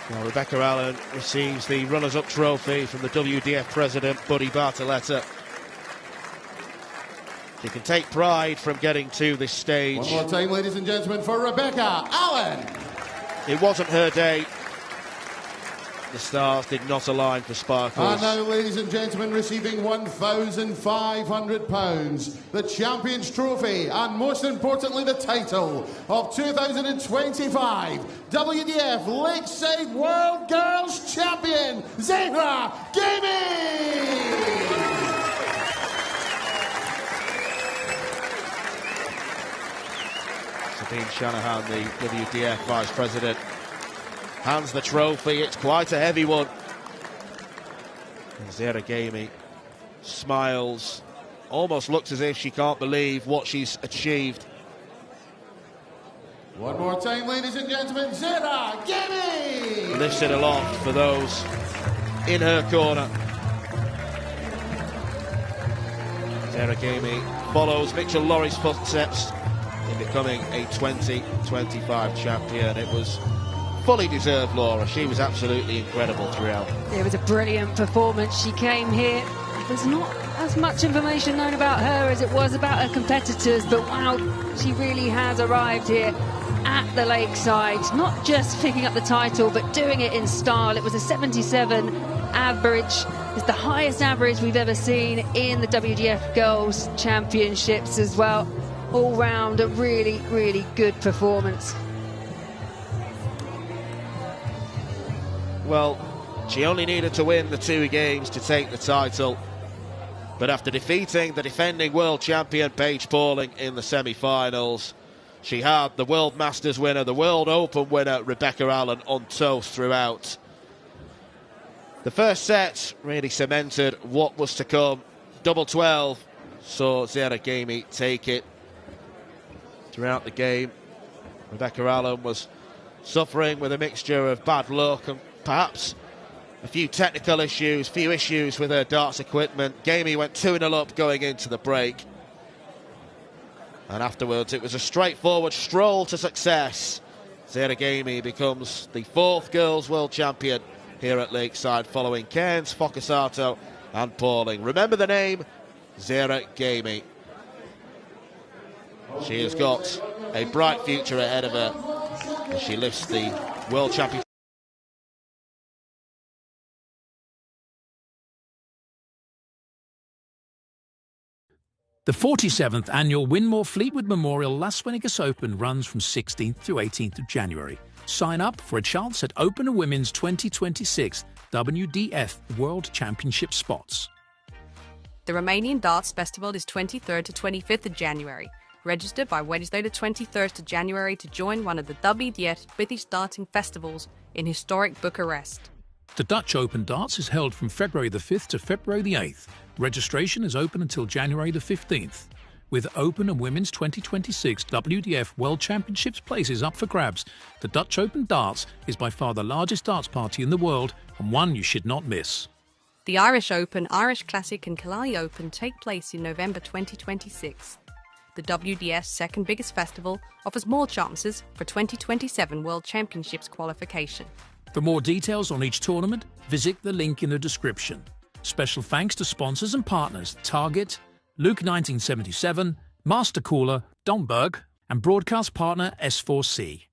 Well, Rebecca Allen receives the runners-up trophy from the WDF president, Buddy Bartoletta. She can take pride from getting to this stage. One more time, ladies and gentlemen, for Rebecca Allen. It wasn't her day. The stars did not align for Sparkles. And now, ladies and gentlemen, receiving £1,500, the Champions Trophy, and most importantly, the title of 2025 WDF Lakeside World Girls Champion, Zahra Gamey! Sabine Shanahan, the WDF Vice President, hands the trophy. It's quite a heavy one. And Zahra Gamey smiles, almost looks as if she can't believe what she's achieved. One more time, ladies and gentlemen, Zahra Gamey! Lifts it aloft for those in her corner. Zahra Gamey follows Mitchell Laurie's footsteps in becoming a 2025 champion. It was fully deserved, Laura. She was absolutely incredible throughout. It was a brilliant performance. She came here. There's not as much information known about her as it was about her competitors, but wow, she really has arrived here at the Lakeside, not just picking up the title, but doing it in style. It was a 77 average. It's the highest average we've ever seen in the WDF Girls Championships as well. All round, a really, really good performance. Well, she only needed to win the 2 games to take the title. But after defeating the defending world champion Paige Pauling in the semi-finals, she had the World Masters winner, the World Open winner, Rebecca Allen, on toast throughout. The first set really cemented what was to come. Double 12 saw Zahra Gamey take it. throughout the game. Rebecca Allen was suffering with a mixture of bad luck and perhaps a few technical issues, few issues with her darts equipment. Gamey went 2-0 up going into the break. And afterwards, it was a straightforward stroll to success. Zara Gamey becomes the 4th girls world champion here at Lakeside, following Cairns, Focasato and Pauling. Remember the name, Zara Gamey. She has got a bright future ahead of her as she lifts the world championship. The 47th annual Winmore Fleetwood Memorial Las Vegas Open runs from 16th through 18th of January. Sign up for a chance at Open and Women's 2026 WDF World Championship spots. The Romanian Darts Festival is 23rd to 25th of January. Register by Wednesday the 23rd of January to join one of the WDF British Darting Festivals in historic Bucharest. The Dutch Open Darts is held from February the 5th to February the 8th. Registration is open until January the 15th. With Open and Women's 2026 WDF World Championships places up for grabs, the Dutch Open Darts is by far the largest darts party in the world and one you should not miss. The Irish Open, Irish Classic and Killarney Open take place in November 2026. The WDF's second biggest festival offers more chances for 2027 World Championships qualification. For more details on each tournament, visit the link in the description. Special thanks to sponsors and partners Target, Luke 1977, Master Cooler, Domberg, and broadcast partner S4C.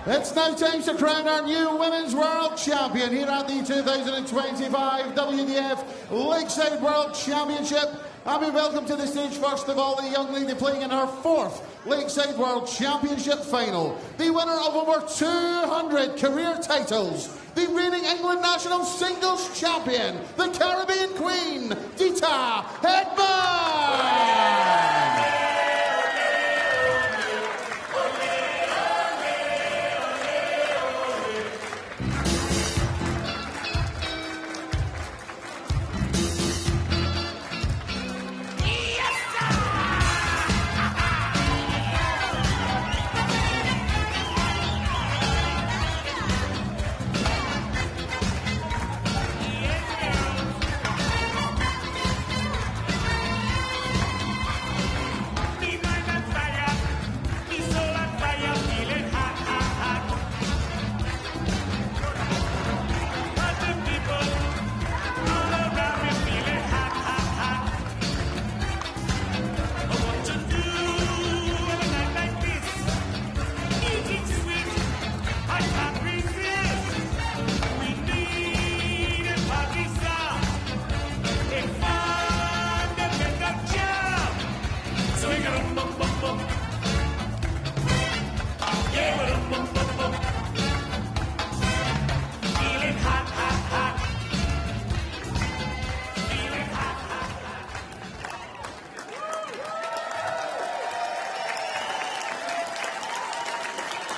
It's now time to crown our new Women's World Champion here at the 2025 WDF Lakeside World Championship. And we welcome to the stage, first of all, the young lady playing in her 4th Lakeside World Championship final. The winner of over 200 career titles. The reigning England national singles champion. The Caribbean Queen, Dita Hedman.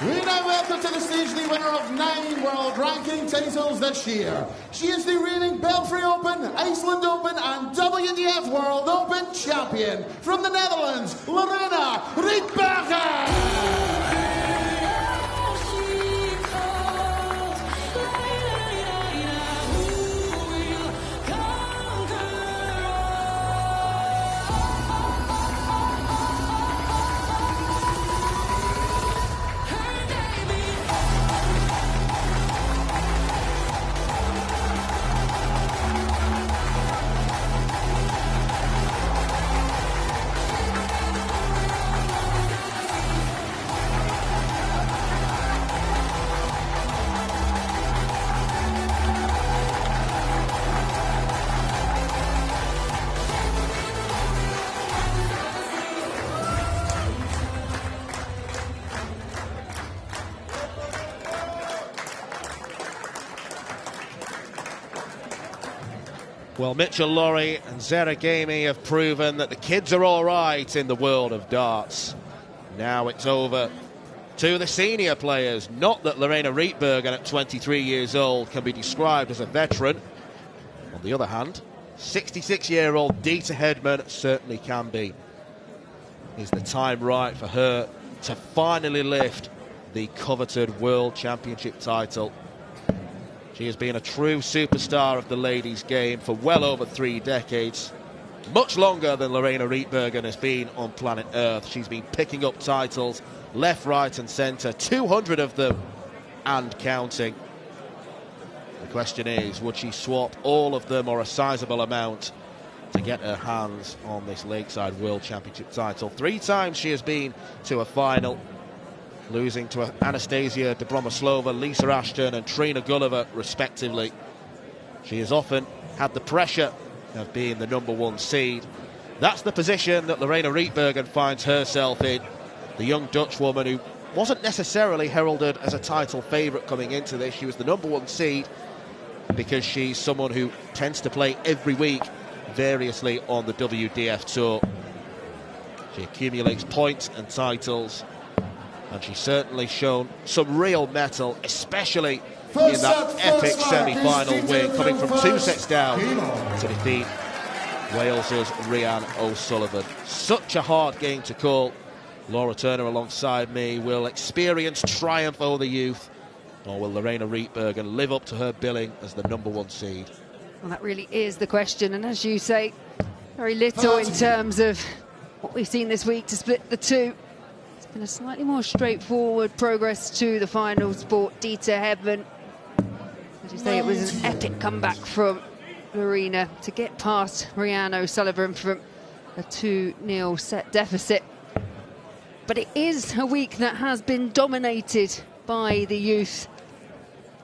We now welcome to the stage the winner of 9 world ranking titles this year. She is the reigning Belfry Open, Iceland Open and WDF World Open champion from the Netherlands, Lorena Rietbergen. Well, Mitchell Laurie and Zara Gamey have proven that the kids are all right in the world of darts. Now it's over to the senior players. Not that Lorena Rietbergen at 23 years old can be described as a veteran. On the other hand, 66-year-old Dita Hedman certainly can be. Is the time right for her to finally lift the coveted World Championship title? She has been a true superstar of the ladies' game for well over 3 decades. Much longer than Lorena Rietbergen has been on planet Earth. She's been picking up titles left, right and centre, 200 of them and counting. The question is, would she swap all of them or a sizable amount to get her hands on this Lakeside World Championship title? 3 times she has been to a final, losing to Anastasia Dobromoslova, Lisa Ashton and Trina Gulliver respectively. She has often had the pressure of being the #1 seed. That's the position that Lorena Rietbergen finds herself in. The young Dutch woman who wasn't necessarily heralded as a title favourite coming into this. She was the #1 seed because she's someone who tends to play every week variously on the WDF Tour. She accumulates points and titles, and she's certainly shown some real mettle, especially in that epic semi-final win, coming from 2 sets down to defeat Wales's Rhian O'Sullivan. Such a hard game to call. Laura Turner alongside me will experience triumph over the youth, or will Lorena Rietbergen live up to her billing as the #1 seed? Well, that really is the question, and as you say, very little in terms of what we've seen this week to split the two. It's been a slightly more straightforward progress to the finals for Dita Hedman. As you say, it was an epic comeback from Lorena to get past Rhian O'Sullivan from a 2-0 set deficit. But it is a week that has been dominated by the youth.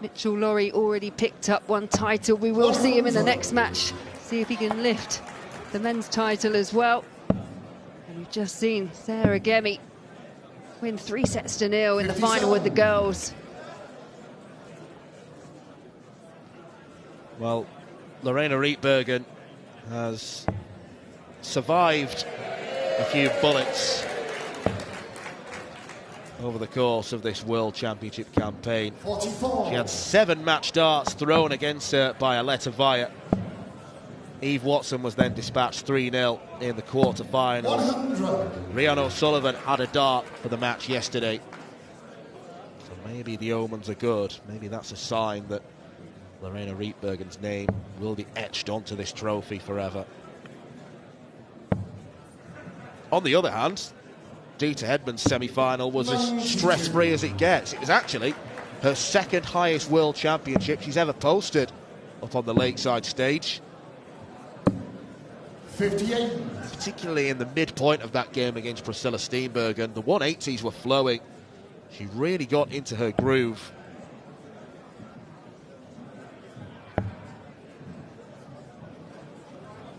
Mitchell Laurie already picked up one title. We will see him in the next match. See if he can lift the men's title as well. And we've just seen Sarah Gemi win 3-0 in the final with the girls. Well, Lorena Rietbergen has survived a few bullets over the course of this World Championship campaign. 44. She had 7 match darts thrown against her by Aletta Via. Eve Watson was then dispatched 3-0 in the quarter-finals. 100. Rhiannon O'Sullivan had a dart for the match yesterday. So maybe the omens are good. Maybe that's a sign that Lorena Rietbergen's name will be etched onto this trophy forever. On the other hand, Dieter Hedman's semi-final was as stress-free as it gets. It was actually her second highest world championship she's ever posted up on the Lakeside stage. 58. Particularly in the midpoint of that game against Priscilla Steenbergen, the 180s were flowing. She really got into her groove.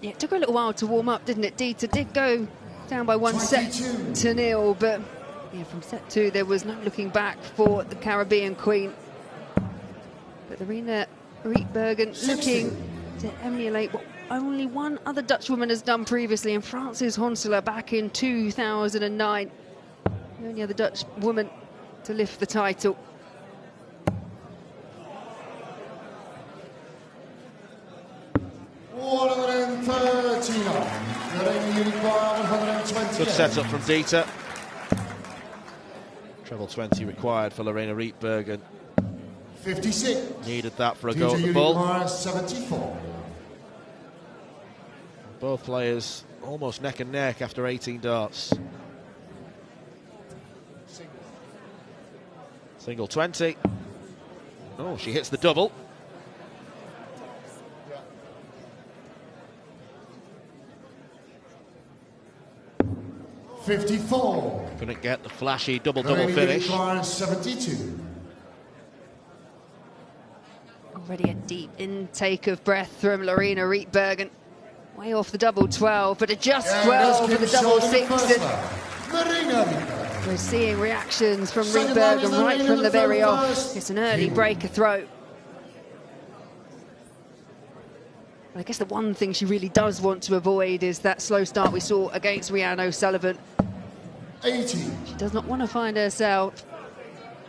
Yeah, it took her a little while to warm up, didn't it? Dieter did go down by 1-0, but yeah, from set 2 there was no looking back for the Caribbean Queen. But Lorena Rietbergen looking to emulate what only one other Dutch woman has done previously, and Frances Honselaar back in 2009. The only other Dutch woman to lift the title. Good setup from Dieter. Treble 20 required for Lorena Rietbergen. 56. Needed that for a go at the ball. 74. Both players almost neck and neck after 18 darts. Single 20. Oh, she hits the double. $54. Couldn't get the flashy double-double finish. 72. Already a deep intake of breath from Lorena Rietbergen. Way off the double 12, but a just 12 for the double 6. We're seeing reactions from Rietbergen right from the very off. It's an early breaker throw. I guess the one thing she really does want to avoid is that slow start we saw against Rhiannon O'Sullivan. 80. She does not want to find herself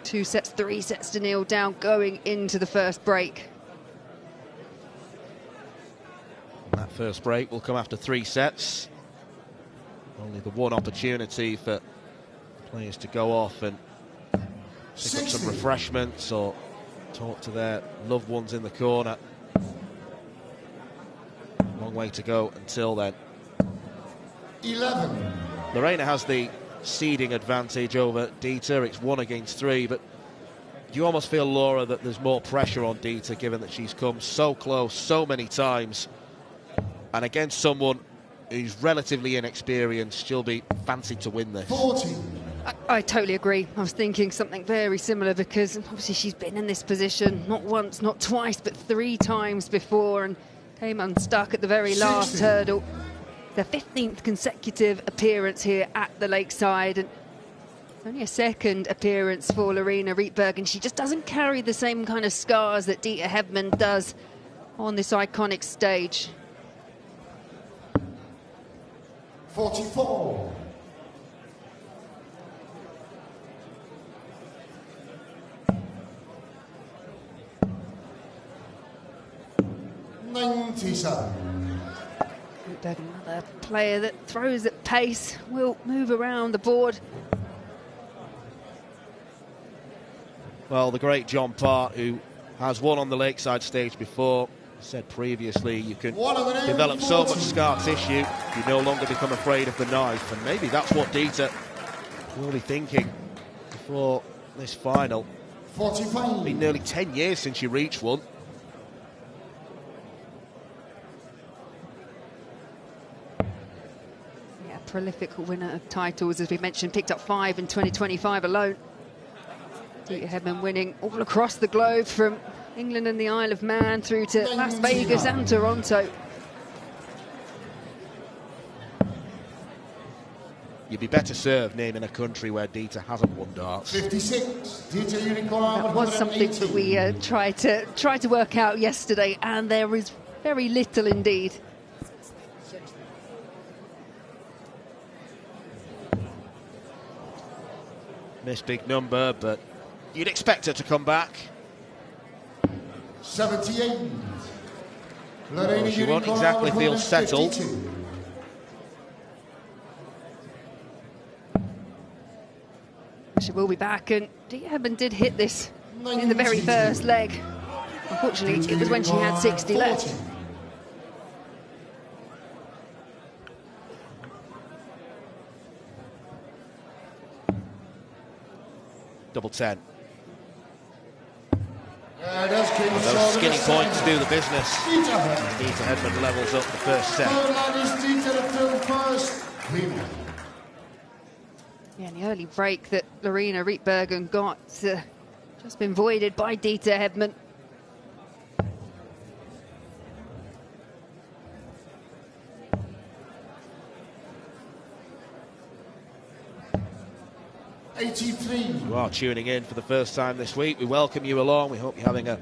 3-0 down going into the first break. That first break will come after 3 sets. Only the one opportunity for players to go off and pick up some refreshments or talk to their loved ones in the corner. Long way to go until then. 11. Lorena has the seeding advantage over Dieter. It's 1 against 3, but you almost feel, Laura, that there's more pressure on Dieter given that she's come so close so many times, and against someone who's relatively inexperienced, she'll be fancied to win this. 40. I totally agree. I was thinking something very similar, because obviously she's been in this position not once, not twice, but 3 times before, and came unstuck at the very last hurdle. Their 15th consecutive appearance here at the Lakeside, and only a second appearance for Lorena Rietbergen. She just doesn't carry the same kind of scars that Dieter Hedman does on this iconic stage. 44. 97. Rietbergen, another player that throws at pace, will move around the board. Well, the great John Part, who has won on the Lakeside stage before, said previously you can develop so much scar tissue, you no longer become afraid of the knife, and maybe that's what Dieter will be thinking before this final. 45. It's been nearly 10 years since she reached one. Yeah, prolific winner of titles, as we mentioned, picked up 5 in 2025 alone. Dieter Hedman winning all across the globe, from England and the Isle of Man through to Las Vegas and Toronto. You'd be better served naming a country where Dieter hasn't won darts. 56, Dieter Unicorn. That was something that we tried to work out yesterday, and there is very little indeed. Missed big number, but you'd expect her to come back. 78. Well, she won't exactly feel settled. 52. She will be back, and Dieter Hedman did hit this in the very first leg. Unfortunately, it was when she had 60 left. Double 10. And those skinny points do the business. Dieter Hedman levels up the first set. Yeah, and the early break that Lorena Rietbergen got just been voided by Dieter Hedman. You are tuning in for the first time this week. We welcome you along. We hope you're having a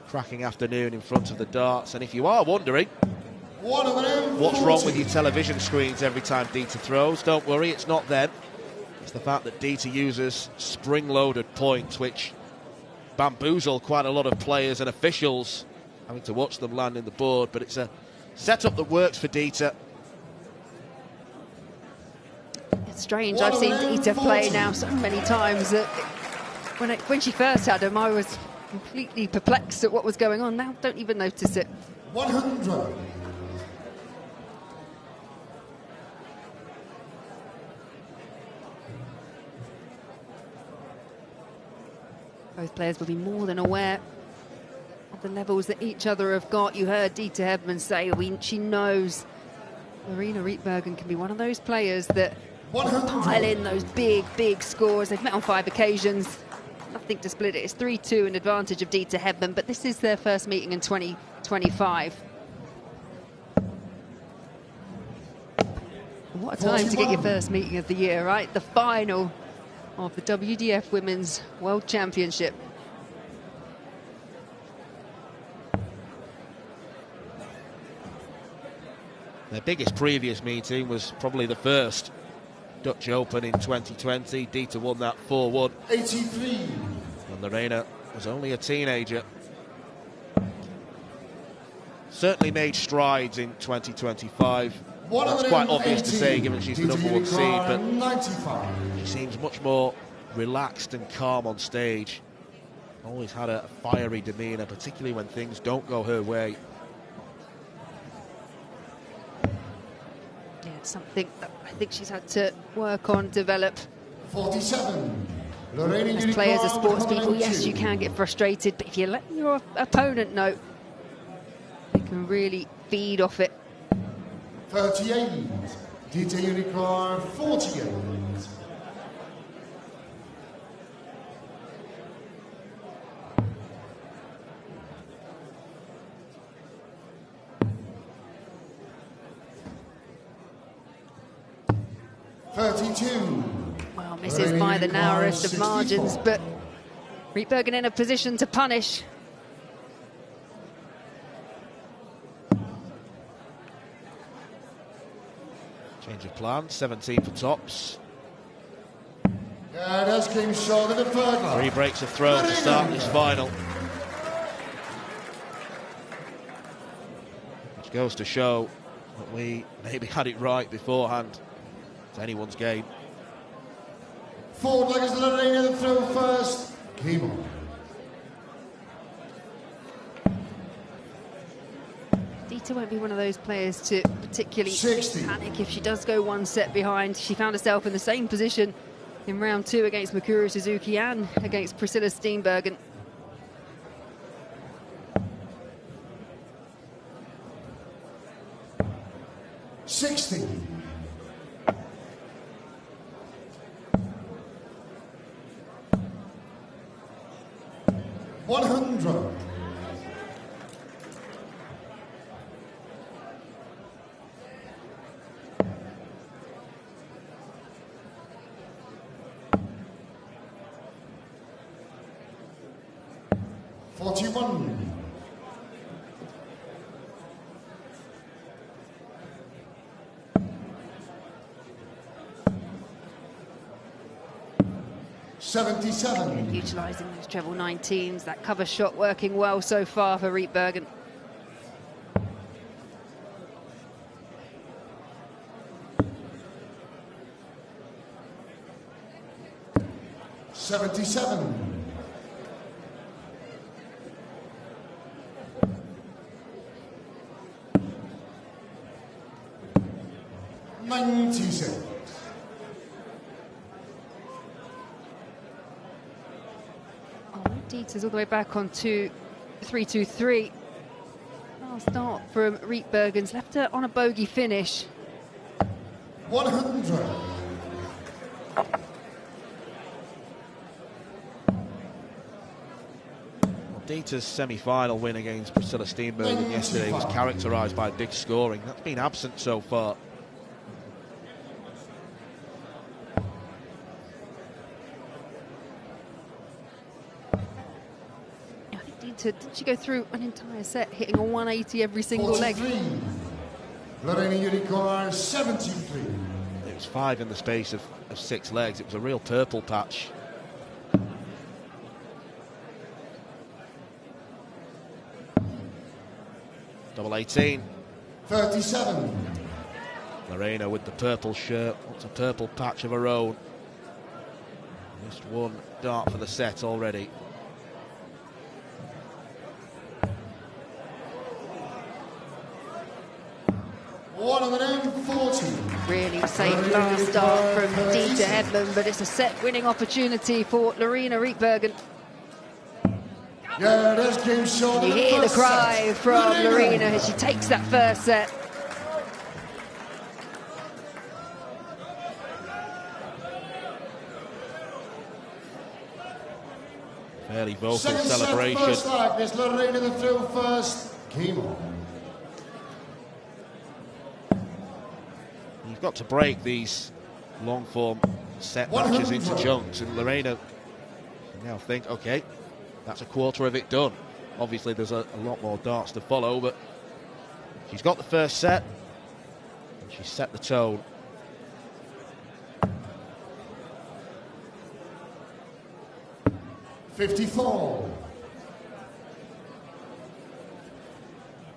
cracking afternoon in front of the darts. And if you are wondering what's wrong with your television screens every time Dieter throws, don't worry, it's not them. It's the fact that Dieter uses spring-loaded points, which bamboozle quite a lot of players and officials, having to watch them land in the board. But it's a setup that works for Dieter. It's strange. I've seen Dieter play now so many times that when she first had him, I was completely perplexed at what was going on. Now, don't even notice it. 100. Both players will be more than aware of the levels that each other have got. You heard Dieter Hedman say she knows Lorena Rietbergen can be one of those players that pile in those big scores. They've met on 5 occasions. Nothing to split it. It's 3-2 in advantage of Dieter Hedman, but this is their first meeting in 2025. What a time to get your first meeting of the year, right? The final of the WDF Women's World Championship. Their biggest previous meeting was probably the first Dutch Open in 2020. Dieter won that 4-1. 83. And Lorena was only a teenager. Certainly made strides in 2025. That's quite obvious to say, given she's the number 1 seed, but 95. she seems much more relaxed and calm on stage. Always had a fiery demeanour, particularly when things don't go her way. Yeah, it's something that I think she's had to work on, develop. 47. As players, as sports people, yes, you can get frustrated, but if you let your opponent know, they can really feed off it. 38. Dieter Unicorn, 48. Well, misses by the narrowest of margins, but Rietbergen in a position to punish. Change of plan, 17 for tops. Yeah, that's came short of the third. 3 breaks of throw to start this final. Which goes to show that we maybe had it right beforehand. It's anyone's game. Forward leg is Lorena, the throw first. Came on. Dieter won't be one of those players to particularly 60. panic if she does go 1 set behind. She found herself in the same position in round 2 against Mikuru Suzuki and against Priscilla Steenbergen. 100. $41. 77. Utilising those treble 19s, that cover shot working well so far for Rietbergen. $77. 96. Dieters all the way back on 3-2-3. I'll start from Rietbergen's, left her on a bogey finish. 100. Dieter's semi-final win against Priscilla Steenbergen yesterday was characterised by big scoring. That's been absent so far. Did she go through an entire set hitting a 180 every single 43. leg? Lorena Unicorn, 73. It was 5 in the space of 6 legs. It was a real purple patch. Double 18. 37. Lorena with the purple shirt. What's a purple patch of her own? Just one dart for the set already. Really safe last start from Dieter Edlund, but it's a set-winning opportunity for Lorena Rietbergen. Yeah, this game short. You hear the cry from Lorena as she takes that first set. Fairly vocal Second celebration. Set, first leg. There's Lorena the throw first. Game on. You've got to break these long-form set matches into chunks, and Lorena now think, okay, that's a quarter of it done. Obviously, there's a lot more darts to follow, but she's got the first set, and she's set the tone. $54.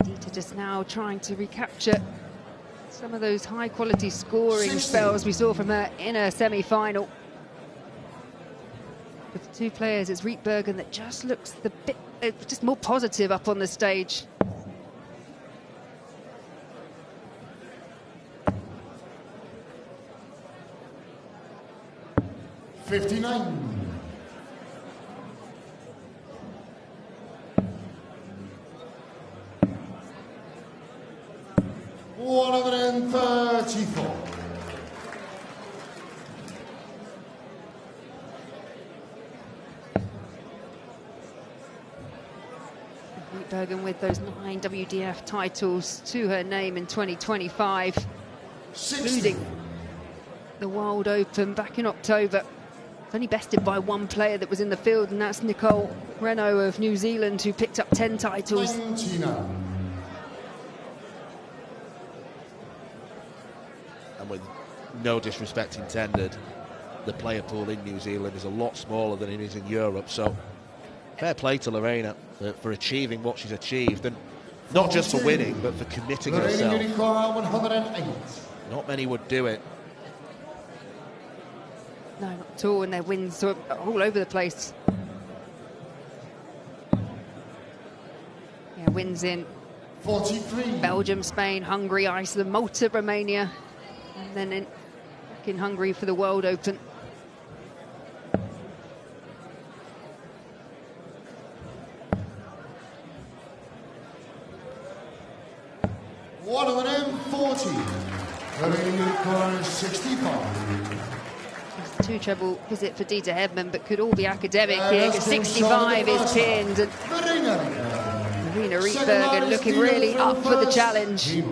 Dieter just now trying to recapture some of those high-quality scoring spells we saw from her in her semi-final. With the two players, it's Rietbergen that just looks the bit just more positive up on the stage. $59. $134. Rietbergen with those 9 WDF titles to her name in 2025, including the World Open back in October. Only bested by one player that was in the field, and that's Nicole Renault of New Zealand, who picked up 10 titles. 99. And with no disrespect intended, the player pool in New Zealand is a lot smaller than it is in Europe, so fair play to Lorena for achieving what she's achieved, and not just for winning, but for committing herself. Unicorn, 108. Not many would do it. No, not at all, and their wins are all over the place. Yeah, wins in 43. Belgium, Spain, Hungary, Iceland, Malta, Romania, and then back in Hungary for the World Open. $140. Lorena Unicorn, 65. two-treble visit for Dieter Hedman, but could all be academic here, because 65 is pinned. And Marina Rietbergen looking really up for the challenge.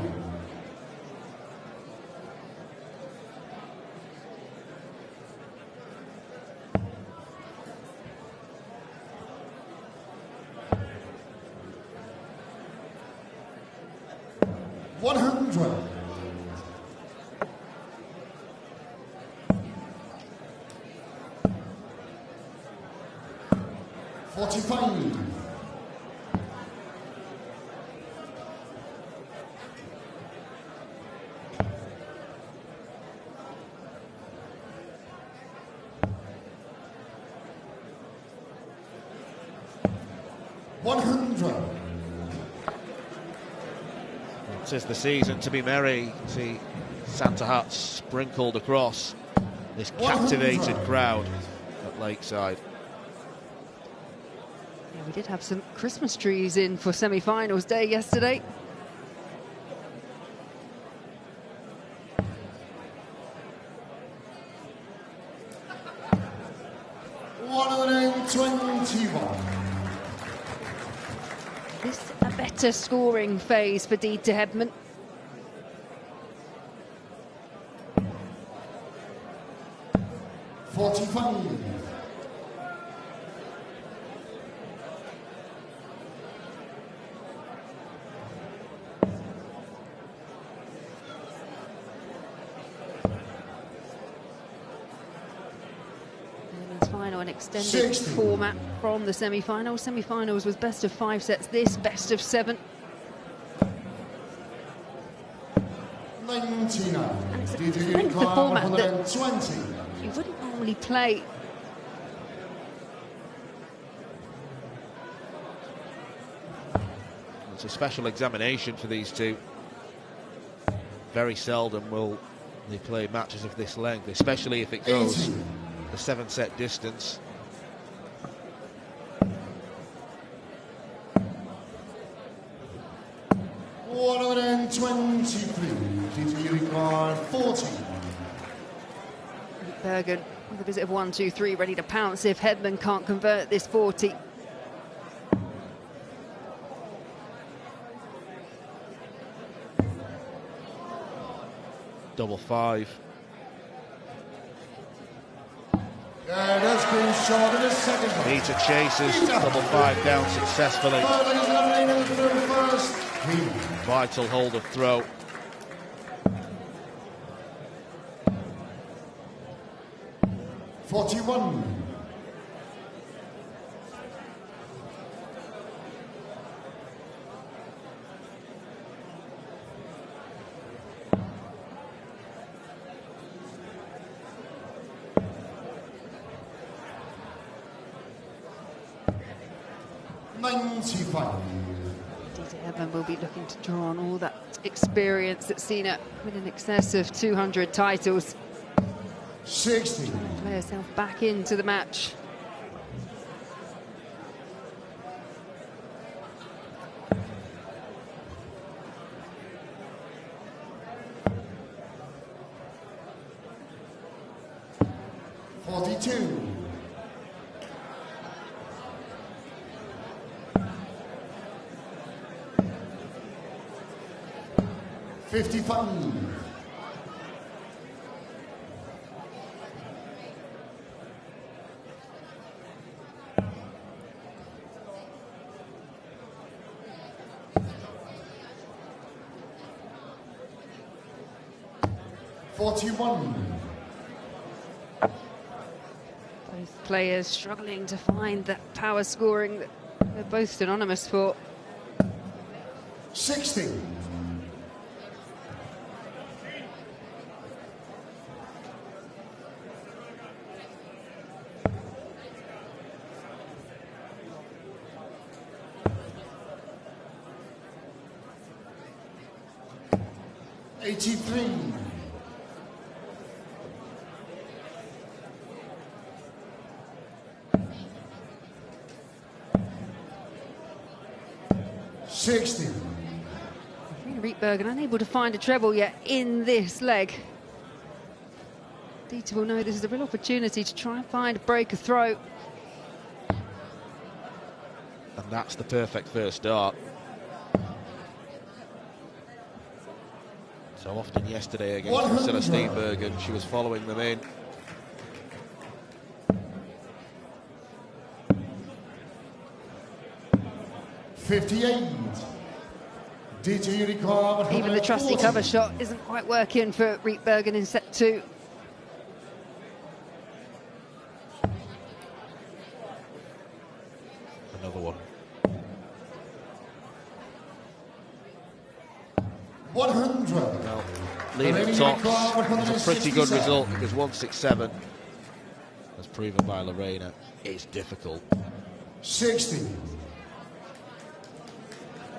Tis the season to be merry. See Santa hats sprinkled across this captivated crowd at Lakeside. Yeah, we did have some Christmas trees in for semi-finals day yesterday. This a better scoring phase for Dieter Hedman. Final and extended format from the semi-finals. Semi-finals was best of 5 sets. This best of 7. 99. And it's a strength of format that you wouldn't normally play. It's a special examination for these two. Very seldom will they play matches of this length, especially if it goes the 7-set distance. Bergen with a visit of 1-2-3, ready to pounce if Hedman can't convert this 40. Double 5. That's been short in the second. Peter chases double 5 down successfully. Vital hold of throw. Dieter Hedman will be looking to draw on all that experience that's seen her with in excess of 200 titles. 60. Play herself back into the match. Both players struggling to find that power scoring that they're both synonymous for. 60. Rietbergen unable to find a treble yet in this leg. Dieter will know this is a real opportunity to try and find a break, a throw. And that's the perfect first dart. So often yesterday against Priscilla Steenbergen, she was following them in. Even the trusty cover shot isn't quite working for Rietbergen in set 2. Another one. 100. Well, leaving tops is a pretty good result because 167, as proven by Lorena, is difficult. 60.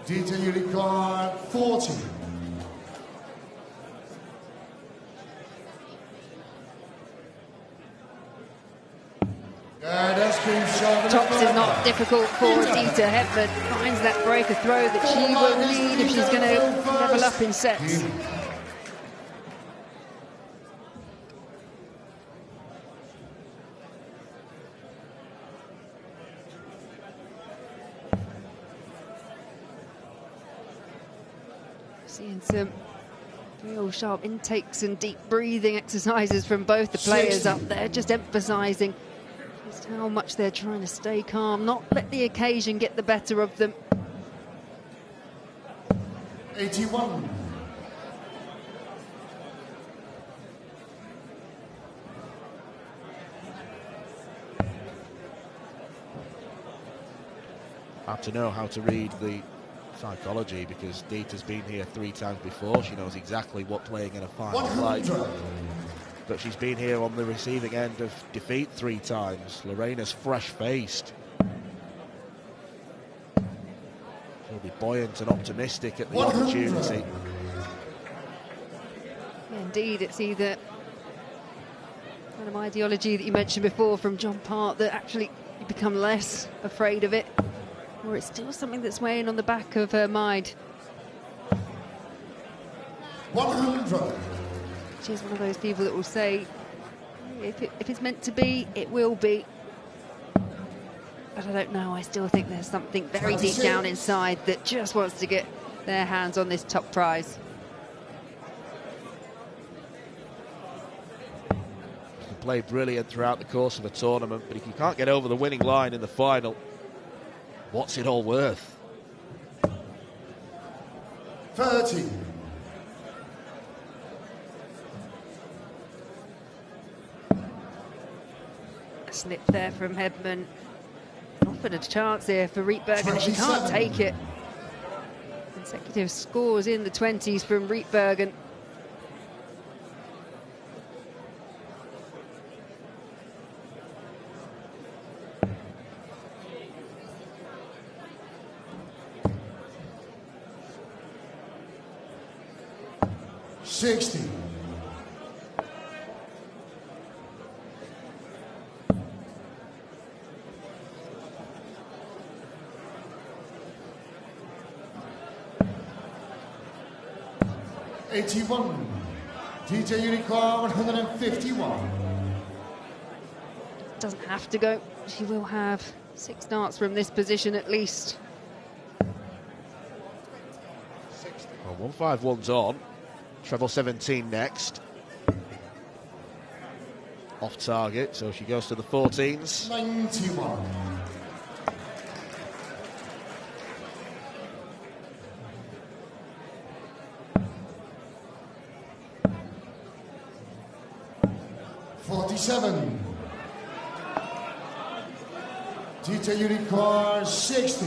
Dieter Ulicard, 40. Tops is not difficult for Dieter. Hedman finds that breaker throw that she will need if she's going to level up in sets. Seeing some real sharp intakes and deep breathing exercises from both the players up there, just emphasising just how much they're trying to stay calm, not let the occasion get the better of them. 81. Hard to know how to read the psychology because Dieter's been here 3 times before. She knows exactly what playing in a final is like. But she's been here on the receiving end of defeat 3 times. Lorena's fresh-faced. She'll be buoyant and optimistic at the opportunity. Yeah, indeed, it's either kind of ideology that you mentioned before from John Part that actually you become less afraid of it, or it's still something that's weighing on the back of her mind. 100. She's one of those people that will say, if it's meant to be, it will be. But I don't know, I still think there's something very deep down inside that just wants to get their hands on this top prize. You can play brilliant throughout the course of a tournament, but if you can't get over the winning line in the final, what's it all worth? 30. Slip there from Hedman. Often a chance here for Rietbergen. She can't take it. Consecutive scores in the 20s from Rietbergen. $60. $81. DJ Unicor, 151. Doesn't have to go. She will have 6 darts from this position at least. Well, 151's on. Treble 17 next. Off target, so she goes to the 14s. 91. $47. DJ Unicor, 60.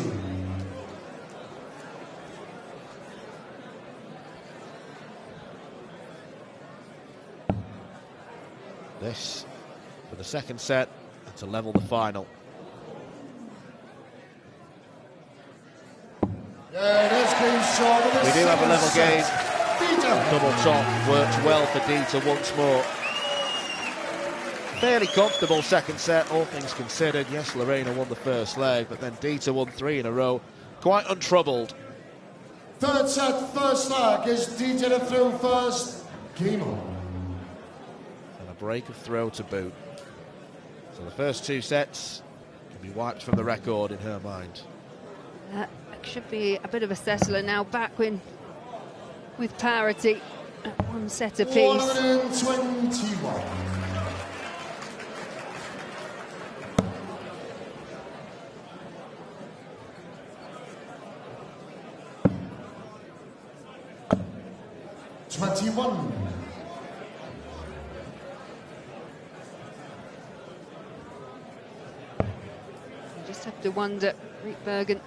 This for the second set and to level the final. Yeah, this game's short. We do have a level game. Double top works well for Dieter once more. Fairly comfortable second set, all things considered. Yes, Lorena won the first leg, but then Dieter won 3 in a row. Quite untroubled. Third set, first leg is DJ through first. Game on. And a break of throw to boot. So the first 2 sets can be wiped from the record in her mind. That should be a bit of a settler now, back with parity at 1 set apiece. 121. You just have to wonder, Rietbergen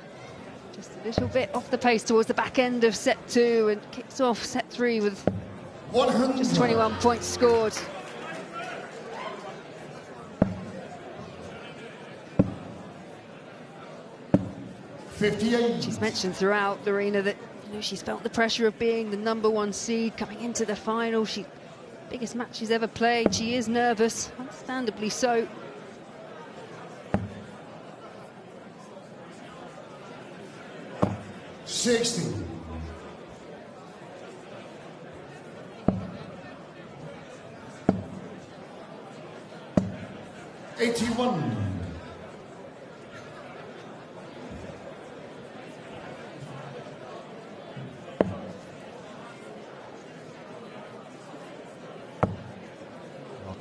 just a little bit off the pace towards the back end of set 2 and kicks off set 3 with 100. just 21 points scored. She's mentioned throughout, Lorena, that she's felt the pressure of being the #1 seed coming into the final. Biggest match she's ever played. She is nervous, understandably so. $60. $81.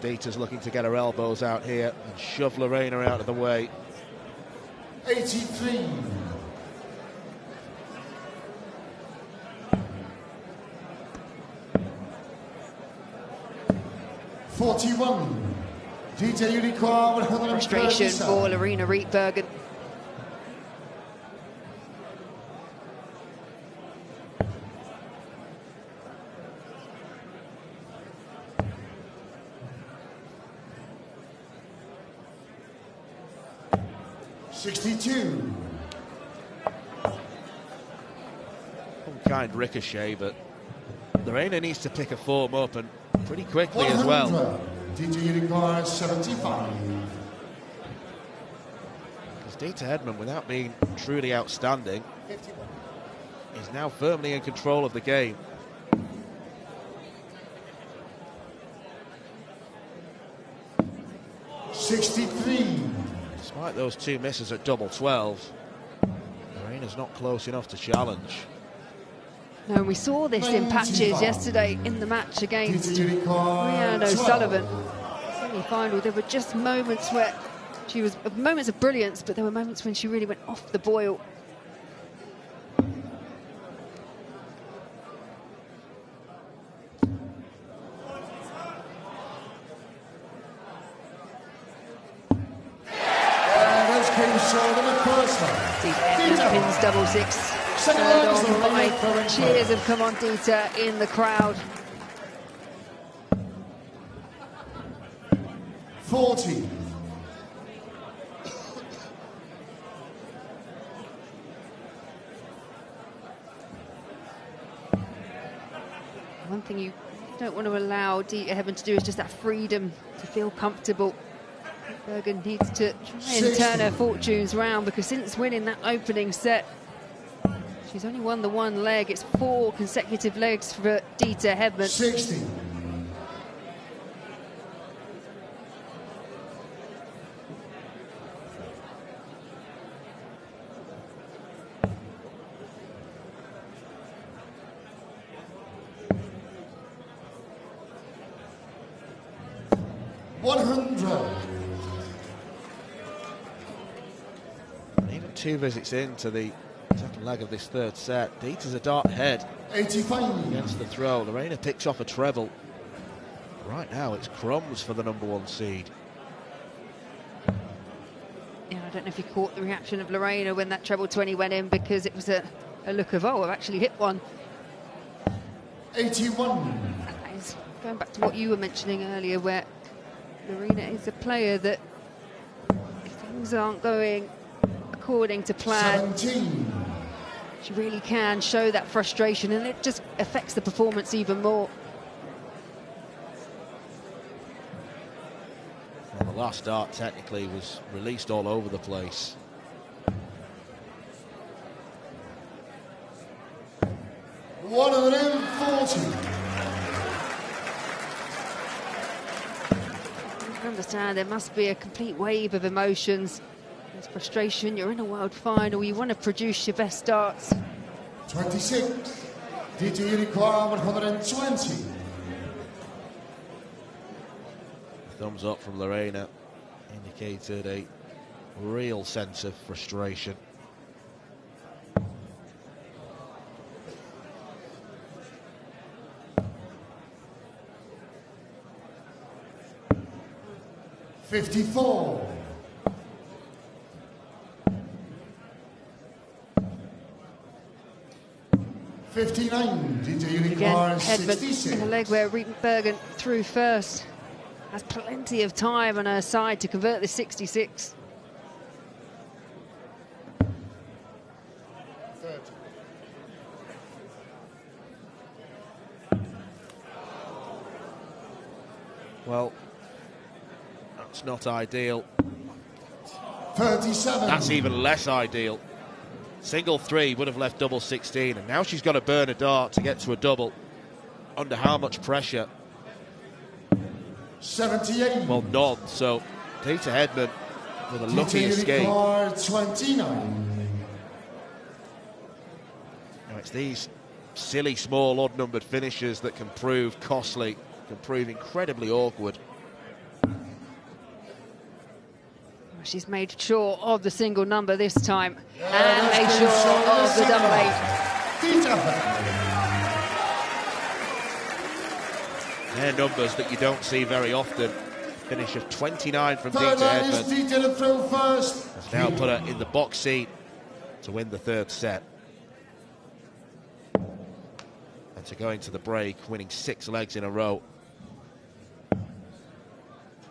Dita's looking to get her elbows out here and shove Lorena out of the way. 83. $41. DJ Unicorn, 137. Frustration for Lorena Rietbergen. $62. Kind ricochet, but Lorena needs to pick a form up and pretty quickly as well. DJ Unicorn, 75. Because Dita Hedman, without being truly outstanding, is now firmly in control of the game. $63. Despite those 2 misses at double 12, Lorena's not close enough to challenge. No, we saw this in patches yesterday in the match against Rhiannon O'Sullivan. Semi-final, there were just moments where she was moments of brilliance, but there were moments when she really went off the boil. Dita pins double 6. Third on 5. Cheers have come on Dita in the crowd. 40. One thing you don't want to allow Dita Hedman to do is just that freedom to feel comfortable. Bergen needs to try and turn her fortunes round, because since winning that opening set, she's only won the 1 leg. It's 4 consecutive legs for Dita Hedman. 60. Even 2 visits into the second leg of this 3rd set, Dita's a dart ahead. 85. Against the throw. Lorena picks off a treble. Right now it's crumbs for the #1 seed. Yeah, I don't know if you caught the reaction of Lorena when that treble 20 went in, because it was a look of, oh, I've actually hit one. 81. Going back to what you were mentioning earlier, where Lorena is a player that, if things aren't going according to plan, 17. she really can show that frustration, and it just affects the performance even more. Well, the last dart technically was released all over the place. $140. I understand there must be a complete wave of emotions. There's frustration, you're in a world final, you want to produce your best darts. 26, DT Unicorn 120. Thumbs up from Lorena indicated a real sense of frustration. $54. 59, DJ Again, Unicorn Hedman 66. in a leg where Riepenbergen threw first. Has plenty of time on her side to convert this 66. Well, that's not ideal. 37. That's even less ideal. Single 3 would have left double 16, and now she's got to burn a dart to get to a double. Under how much pressure? 78. Well, none. So, Dita Hedman with a lucky escape. 29. Now, it's these silly, small, odd-numbered finishes that can prove costly, can prove incredibly awkward. She's made sure of the single number this time, and made sure of the double 8. They're numbers that you don't see very often. Finish of 29 from Dita Hedman has now put her in the box seat to win the third set. And to go into the break, winning 6 legs in a row.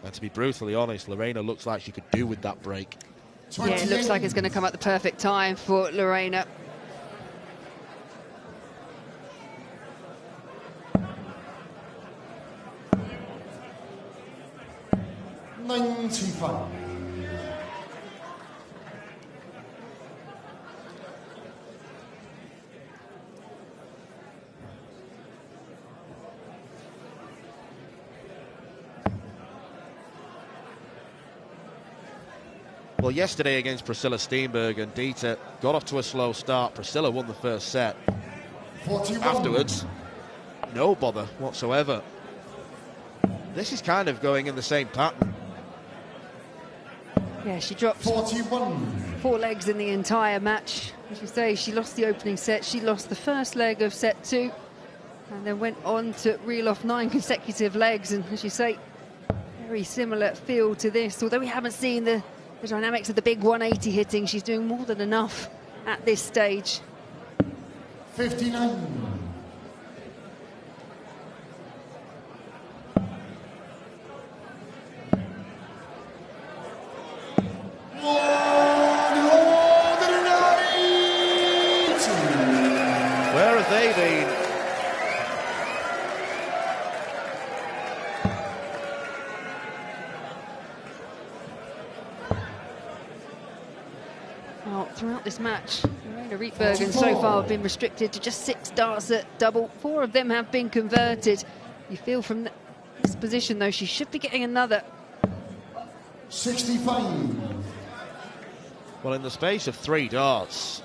And to be brutally honest, Lorena looks like she could do with that break. Yeah, it looks like it's going to come at the perfect time for Lorena. $95. Well, yesterday against Priscilla Steenbergen, Dita got off to a slow start. Priscilla won the first set. 41. Afterwards, no bother whatsoever. This is kind of going in the same pattern. Yeah, she dropped 41. 4 legs in the entire match. As you say, she lost the opening set. She lost the first leg of set 2, and then went on to reel off 9 consecutive legs. And as you say, very similar feel to this. Although we haven't seen the dynamics of the big 180 hitting, she's doing more than enough at this stage. 59. Where have they been? Well, throughout this match, Lorena Rietbergen so far have been restricted to just 6 darts at double. 4 of them have been converted. You feel from this position, though, she should be getting another. 65. Well, in the space of 3 darts,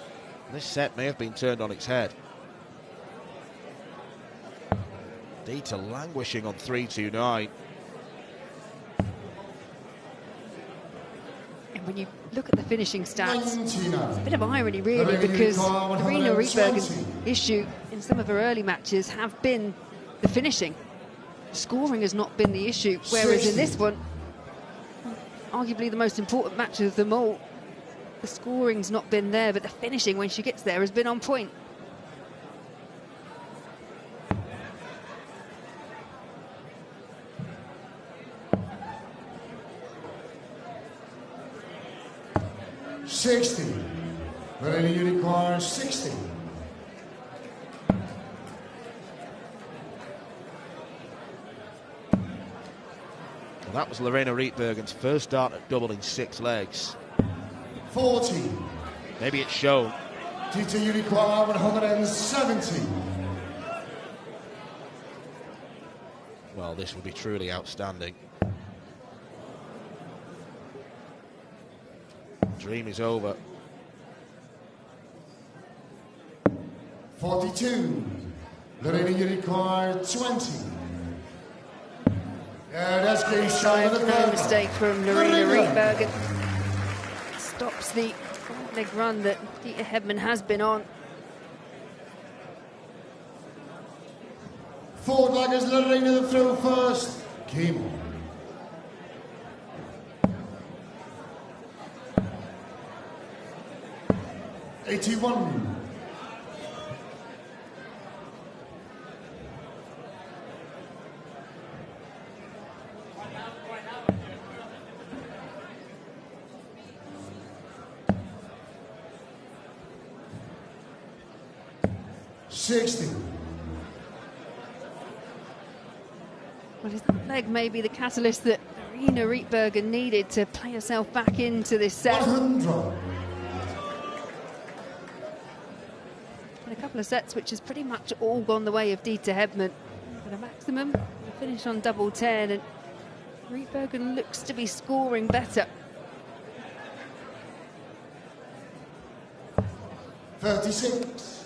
this set may have been turned on its head. Dita languishing on 3-2-9. And when you look at the finishing stats, 99. it's a bit of irony, really, because Lorena Rietbergen's issue in some of her early matches have been the finishing. Scoring has not been the issue, whereas in this one, arguably the most important match of them all, the scoring's not been there, but the finishing when she gets there has been on point. $60. Lorena Unicorn 60. Well, that was Lorena Rietbergen's first dart at double in 6 legs. 40. Maybe it's shown. Dita Unicorn 170. Well, this will be truly outstanding. Dream is over. 42. Lorena Urquhart, 20. Yeah, that's great. No mistake from Lorena Rietbergen. Stops the leg run that Dieter Hedman has been on. Forward laggers, Lorena the throw first. Came on. '81. Well, his leg may be the catalyst that Lorena Rietbergen needed to play herself back into this set. 100. And a couple of sets which has pretty much all gone the way of Dieter Hedman. But a maximum, a finish on double 10, and Rietbergen looks to be scoring better. 36.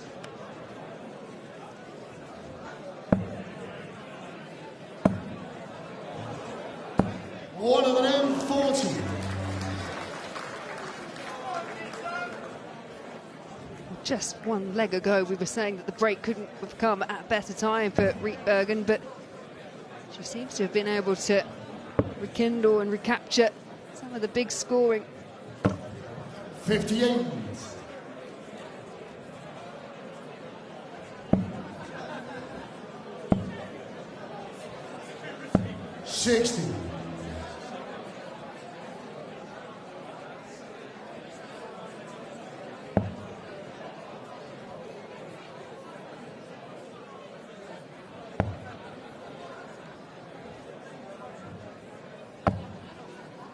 One of them, 40. Just one leg ago, we were saying that the break couldn't have come at a better time for Rietbergen, but she seems to have been able to rekindle and recapture some of the big scoring. 58. '60.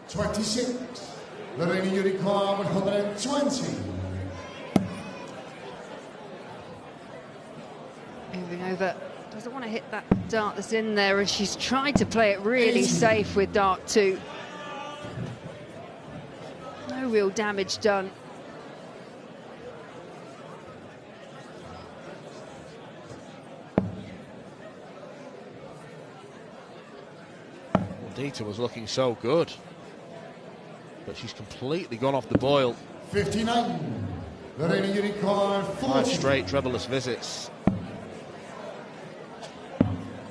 '26. Lorena Urquhart, 120. Moving over, doesn't want to hit that dart that's in there, and she's tried to play it really safe with dart 2. No real damage done. Well, Dieter was looking so good, but she's completely gone off the boil. 59. Lorena Urquhart, 40. 5 straight trebleless visits.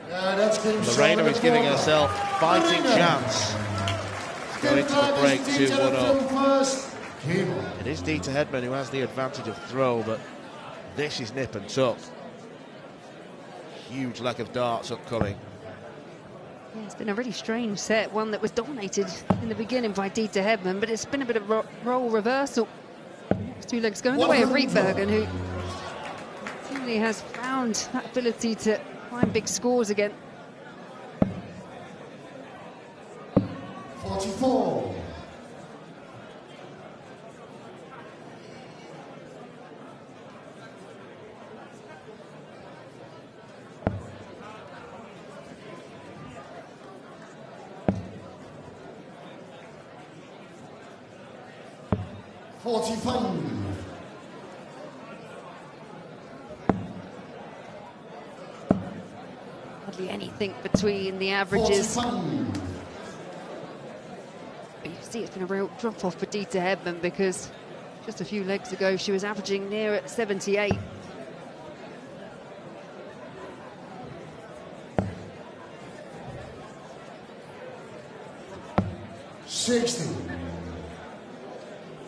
Yeah, that's Lorena is giving herself fighting chance to go into the break 2-1 up. It is Dieter Hedman who has the advantage of throw, but this is nip and tuck. Huge leg of darts upcoming. Yeah, it's been a really strange set, one that was dominated in the beginning by Dieter Hedman, but it's been a bit of role reversal. Next 2 legs going the way of Rietbergen, who really has found that ability to find big scores again. 44. Hardly anything between the averages. 45. But you see it's been a real drop-off for Dieter Hedman, because just a few legs ago she was averaging near at 78.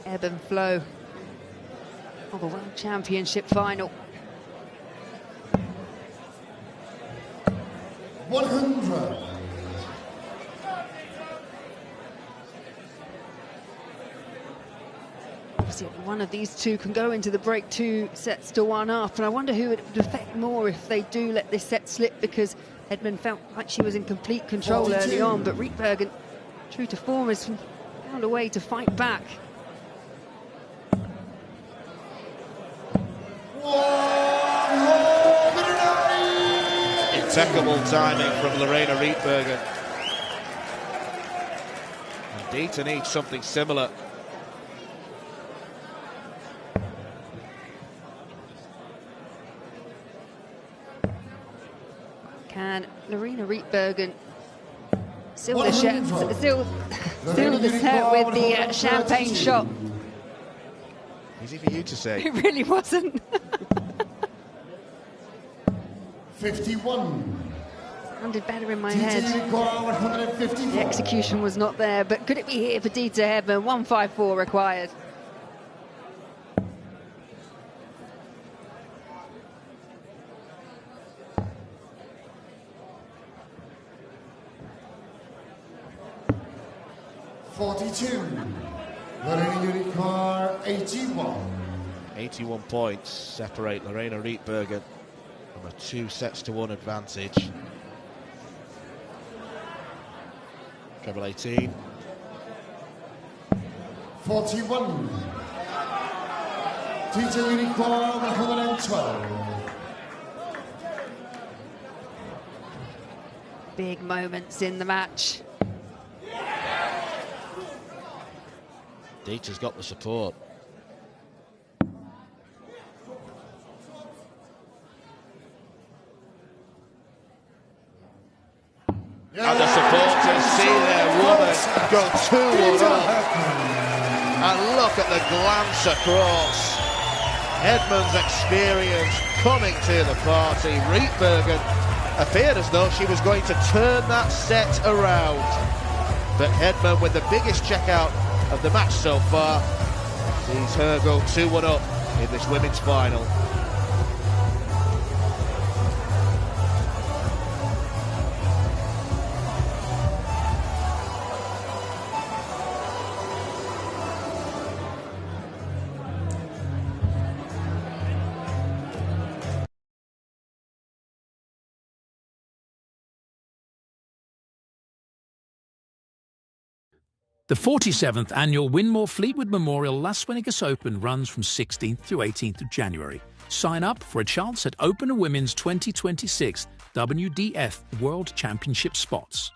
Ebb and flow of a World Championship final. 100. Obviously, one of these two can go into the break 2 sets to 1 up, and I wonder who it would affect more if they do let this set slip, because Hedman felt like she was in complete control 42. early on, but Rietbergen, true to form, has found a way to fight back. Impeccable timing from Lorena Rietbergen. And Dieter needs something similar. Lorena Rietbergen still the set with the champagne shot. Easy for you to say. It really wasn't. 51. Sounded better in my head. 154. The execution was not there, but could it be here for Dieter Hedman? 154 required. Lorena Unikar, 81. 81 points separate Lorena Rietbergen from a 2-1 advantage. Treble 18. 41. Dieter Unikar, 112. Big moments in the match. Dieter's got the support. And the supporters see their woman go 2-1 up. And look at the glance across. Hedman's experience coming to the party. Rietbergen appeared as though she was going to turn that set around. But Hedman, with the biggest checkout of the match so far, sees her go 2-1 up in this women's final. The 47th annual Winmore Fleetwood Memorial Las Vegas Open runs from 16th to 18th of January. Sign up for a chance at Open and Women's 2026 WDF World Championship spots.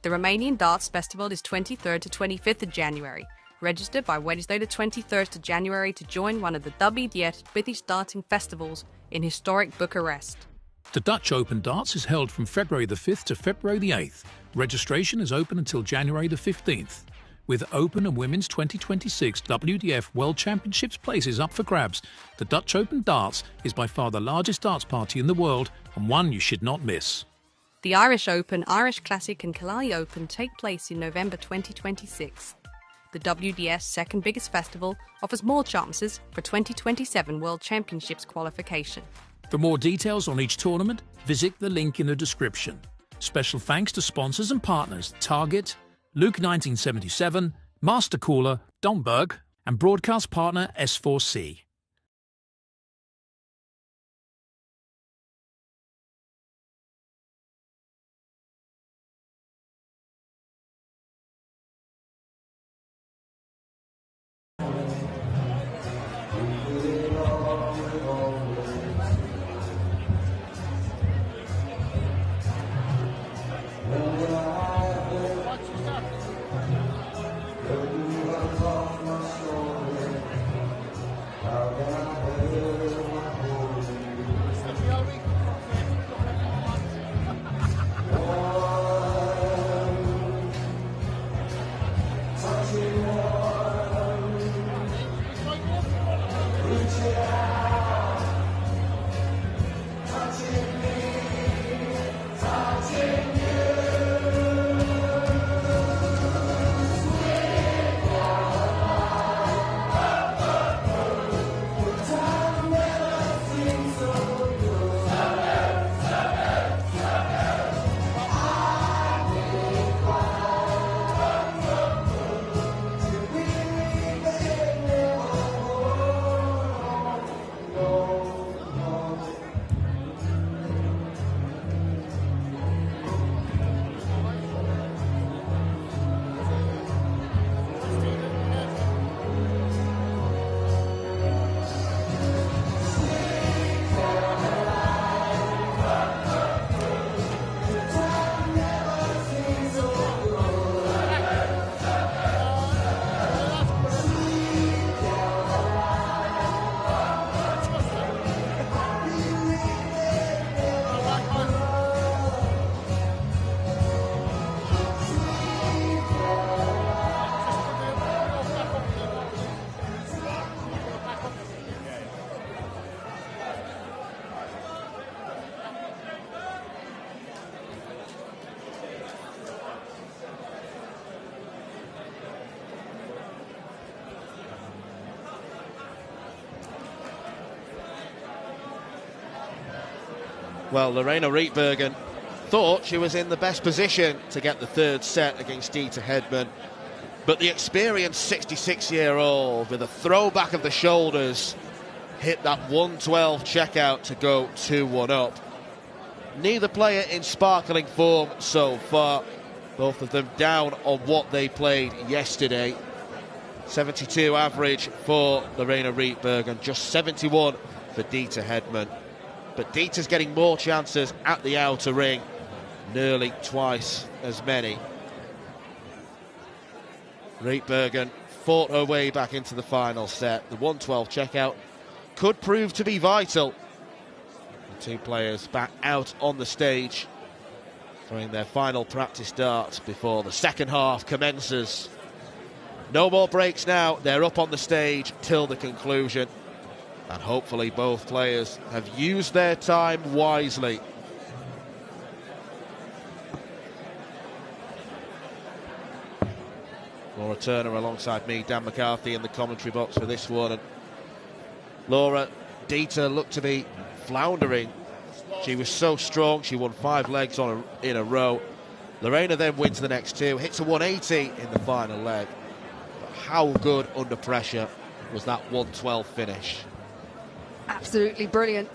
The Romanian Darts Festival is 23rd to 25th of January. Register by Wednesday the 23rd of January to join one of the WDF British darting festivals in historic Bucharest. The Dutch Open Darts is held from February the 5th to February the 8th. Registration is open until January the 15th. With Open and Women's 2026 WDF World Championships places up for grabs, the Dutch Open Darts is by far the largest darts party in the world and one you should not miss. The Irish Open, Irish Classic and Killarney Open take place in November 2026. The WDF's second biggest festival offers more chances for 2027 World Championships qualification. For more details on each tournament, visit the link in the description. Special thanks to sponsors and partners Target, Luke 1977, Master Cooler, Domberg, and broadcast partner S4C. Well, Lorena Rietbergen thought she was in the best position to get the third set against Dieter Hedman, but the experienced 66-year-old with a throwback of the shoulders hit that 112 checkout to go 2-1 up. Neither player in sparkling form so far, both of them down on what they played yesterday. 72 average for Lorena Rietbergen, just 71 for Dieter Hedman. But Dieter's getting more chances at the outer ring, nearly twice as many. Rietbergen fought her way back into the final set. The 112 checkout could prove to be vital. The two players back out on the stage, throwing their final practice darts before the second half commences. No more breaks now. They're up on the stage till the conclusion. And hopefully both players have used their time wisely. Laura Turner alongside me, Dan McCarthy in the commentary box for this one. And Laura, Dieter looked to be floundering. She was so strong. She won 5 legs in a row. Lorena then wins the next 2, hits a 180 in the final leg. But how good under pressure was that 112 finish? Absolutely brilliant.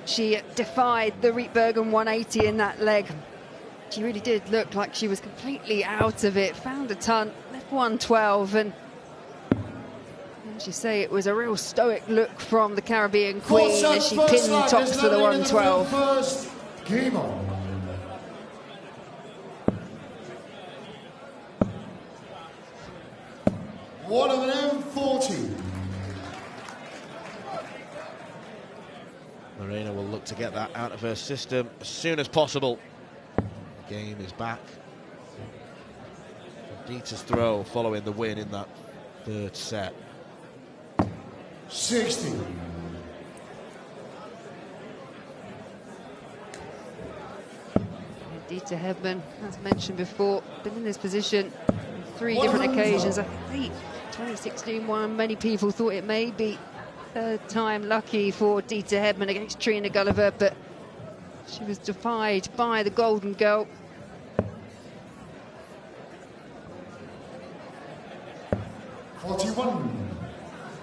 She defied the Rietbergen 180 in that leg. She really did look like she was completely out of it. Found a ton, left 112, and as you say, it was a real stoic look from the Caribbean Queen as she pinned tops for the 112. First, game on. One of them 40. Lorena will look to get that out of her system as soon as possible. The game is back. Dieter's throw following the win in that third set. 60. Dieter Hedman, as mentioned before, been in this position on 3 different occasions. I think 2016 one, many people thought it may be third time lucky for Dieter Hedman against Trina Gulliver, but she was defied by the Golden Girl.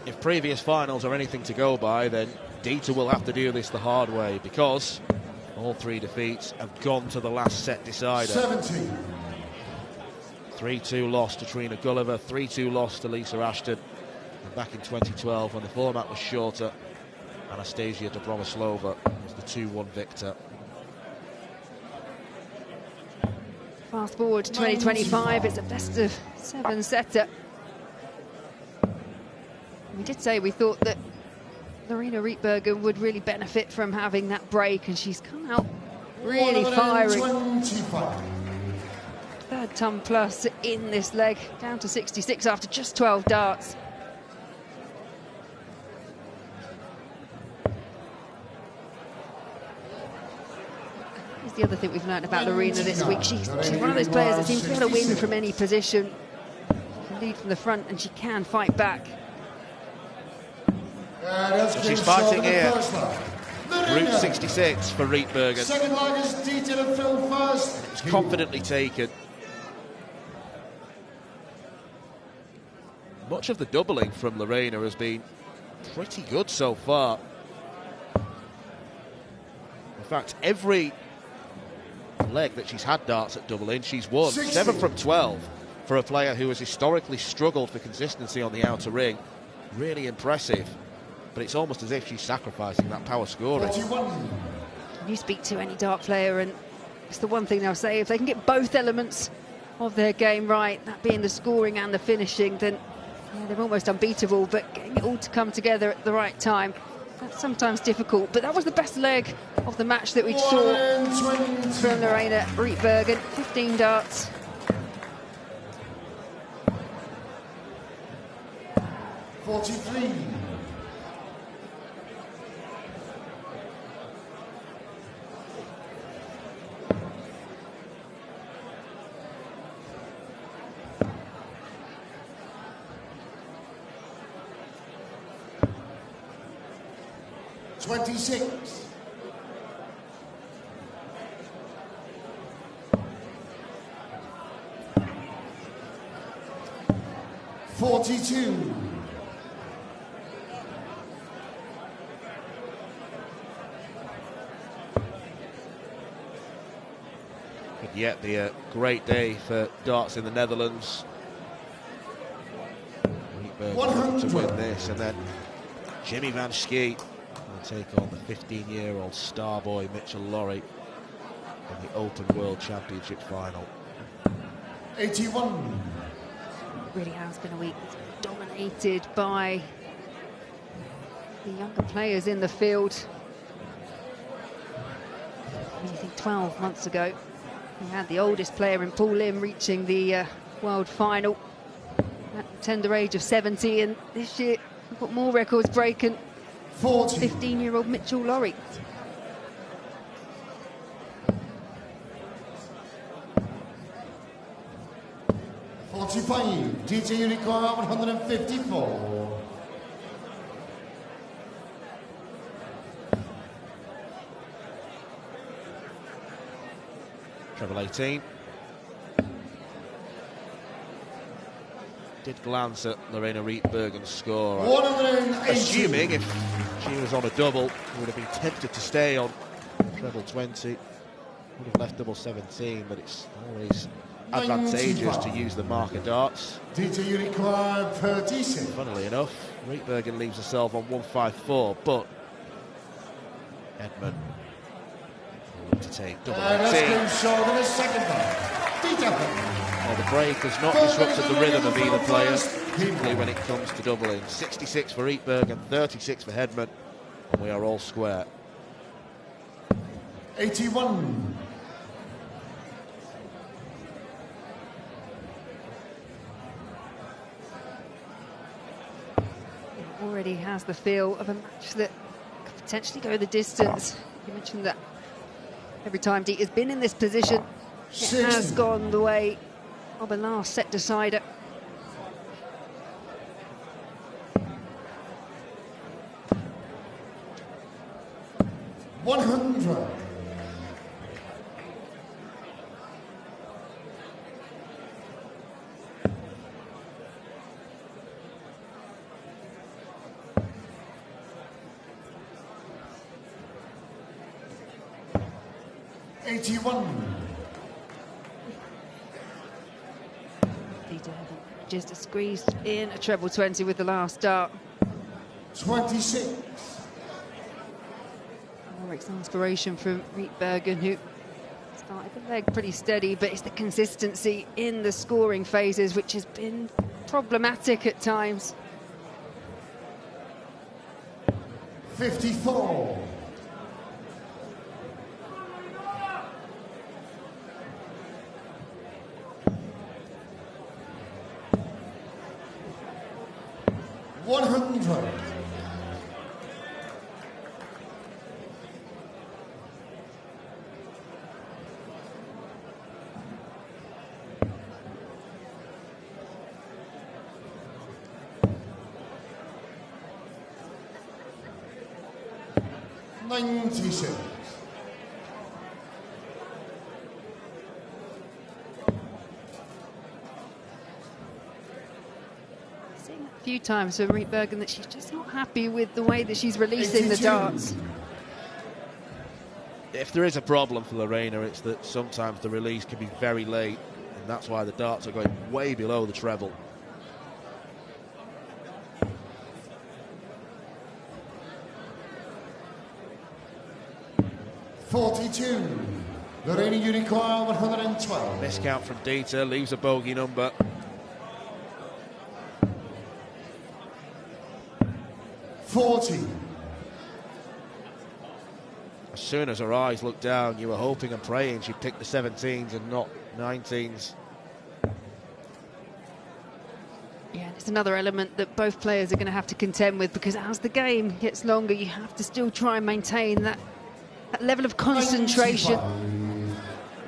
If previous finals are anything to go by, then Dieter will have to do this the hard way, because all 3 defeats have gone to the last set decider. 70. 3-2 loss to Trina Gulliver, 3-2 loss to Lisa Ashton. And back in 2012, when the format was shorter, Anastasia Dobromoslova was the 2-1 victor. Fast forward to 2025, it's a best of 7 setter. We did say we thought that Lorena Rietbergen would really benefit from having that break, and she's come out really firing. 25. Third ton plus in this leg, down to 66 after just 12 darts. Here's the other thing we've learned about Lorena this week. She's one of those players that seems to be able to win from any position. She can lead from the front and she can fight back. She's fighting here. Route 66 for Rietbergen. Second leg is Dieter to fill first. It's confidently taken. Much of the doubling from Lorena has been pretty good so far. In fact, every leg that she's had darts at doubling, she's won. 60. 7 from 12 for a player who has historically struggled for consistency on the outer ring. Really impressive. But it's almost as if she's sacrificing that power scoring. 41. You speak to any dart player and it's the one thing they'll say, if they can get both elements of their game right, that being the scoring and the finishing, then they're almost unbeatable. But getting it all to come together at the right time, that's sometimes difficult. But that was the best leg of the match that we saw from Lorena Rietbergen. 15 darts. $43. $26. 42. Could yet be a great day for darts in the Netherlands. Rietberg to win this, and then Jimmy Van Schie will take on the 15-year-old star boy Mitchell Lorry in the Open World Championship final. 81. Really has been a week that's dominated by the younger players in the field. I think 12 months ago, we had the oldest player in Paul Lim reaching the world final at the tender age of 70, and this year we've got more records breaking. 15-year-old Mitchell Lorry. DJ Unicorn 154. Treble 18. Did glance at Lorena Rietbergen's score. 180. Assuming if she was on a double, would have been tempted to stay on treble 20. Would have left double 17, but it's always advantageous to use the marker darts. DJ Unicorn 36. Funnily enough, Rietbergen leaves herself on 154, but Edmund will look to take double 18. Let's go short in the second one. Well, the break has not disrupted the rhythm of either player, particularly when it comes to doubling. 66 for Rietbergen, 36 for Hedman, and we are all square. 81. Already has the feel of a match that could potentially go the distance. You mentioned that every time Dee has been in this position, it has gone the way of a last set decider. $100. Just to squeeze in a treble 20 with the last dart. 26. More exasperation from Rietbergen, who started the leg pretty steady, but it's the consistency in the scoring phases which has been problematic at times. 54. $100. $96. A few times for Rietbergen that she's just not happy with the way that she's releasing the darts. If there is a problem for Lorena, it's that sometimes the release can be very late, and that's why the darts are going way below the treble. $42. Lorena Unicorn 112. Miscount from Dieter leaves a bogey number. $40. As soon as her eyes looked down, you were hoping and praying she'd pick the 17s and not 19s. Yeah, it's another element that both players are going to have to contend with, because as the game gets longer, you have to still try and maintain that level of concentration.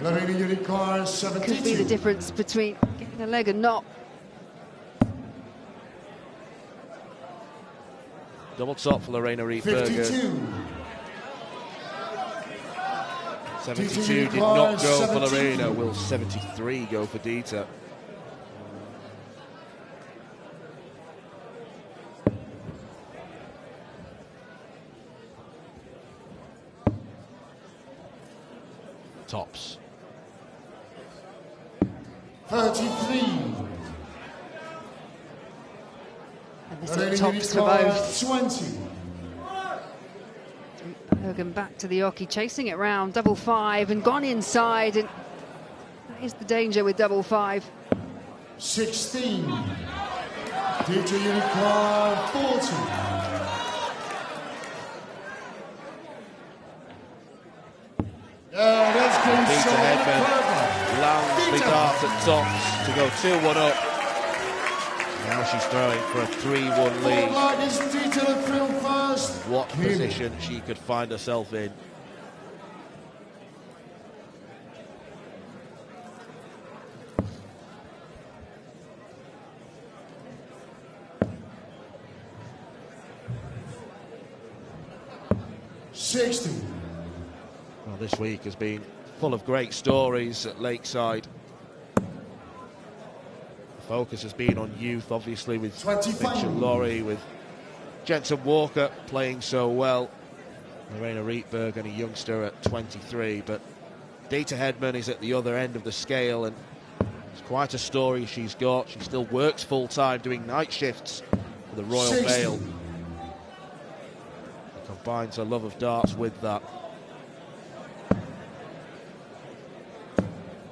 Lorena Unicorn 72. Could be the difference between getting a leg and not. Double top for Lorena Rietbergen. 72 did not go for Lorena. Will 73 go for Dieter? tops. 33. And this is tops for both. 20. Bergen back to the Oki, chasing it round, double five, and gone inside. And that is the danger with double five. 16. DJ Unicorn 40. That's good. Peter Hedman lands the dart at tops to go 2-1 up. Now she's throwing for a 3-1 lead. What position she could find herself in. Well, this week has been full of great stories at Lakeside. The focus has been on youth, obviously, with Mitch and Laurie, with Jensen Walker playing so well. Lorena Rietberg and a youngster at 23, but Dita Hedman is at the other end of the scale, and it's quite a story she's got. She still works full-time, doing night shifts for the Royal Mail. Combines her love of darts with that.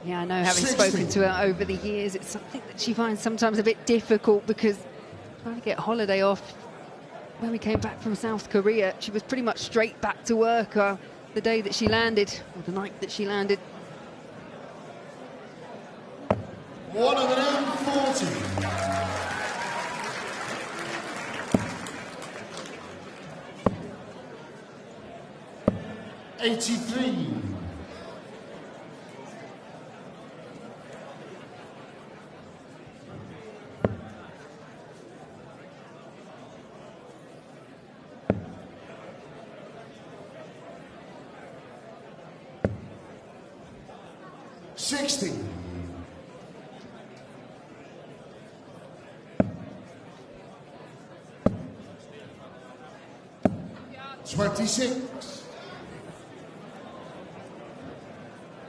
Yeah, I know, having spoken to her over the years, it's something that she finds sometimes a bit difficult, because trying to get holiday off when we came back from South Korea, she was pretty much straight back to work the day that she landed, or the night that she landed. 140. 83. 60. 26.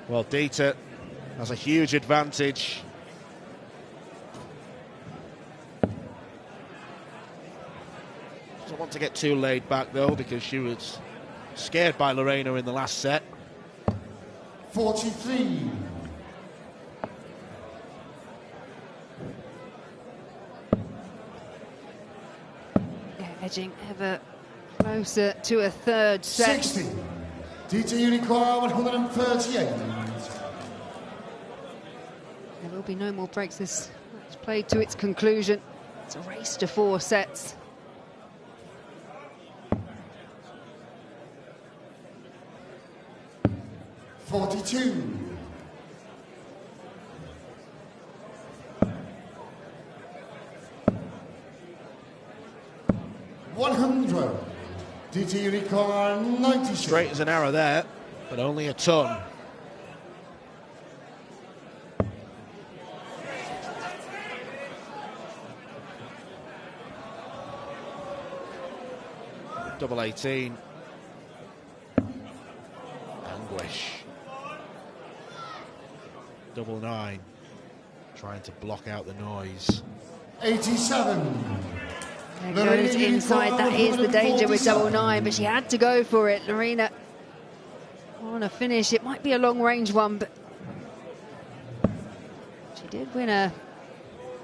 Well, Dita has a huge advantage. Doesn't want to get too laid back, though, because she was scared by Lorena in the last set. 43. Yeah, edging ever closer to a third set. 60. Dita Unicorn 138. There will be no more breaks. This match played to its conclusion. It's a race to 4 sets. $42. 100. DT Unicorn 96. Straight as an arrow there, but only a ton. Double 18. Anguish. Double 9. Trying to block out the noise. 87. There goes inside. That is the danger with double 9, but she had to go for it. Lorena on a finish. It might be a long-range one, but she did win a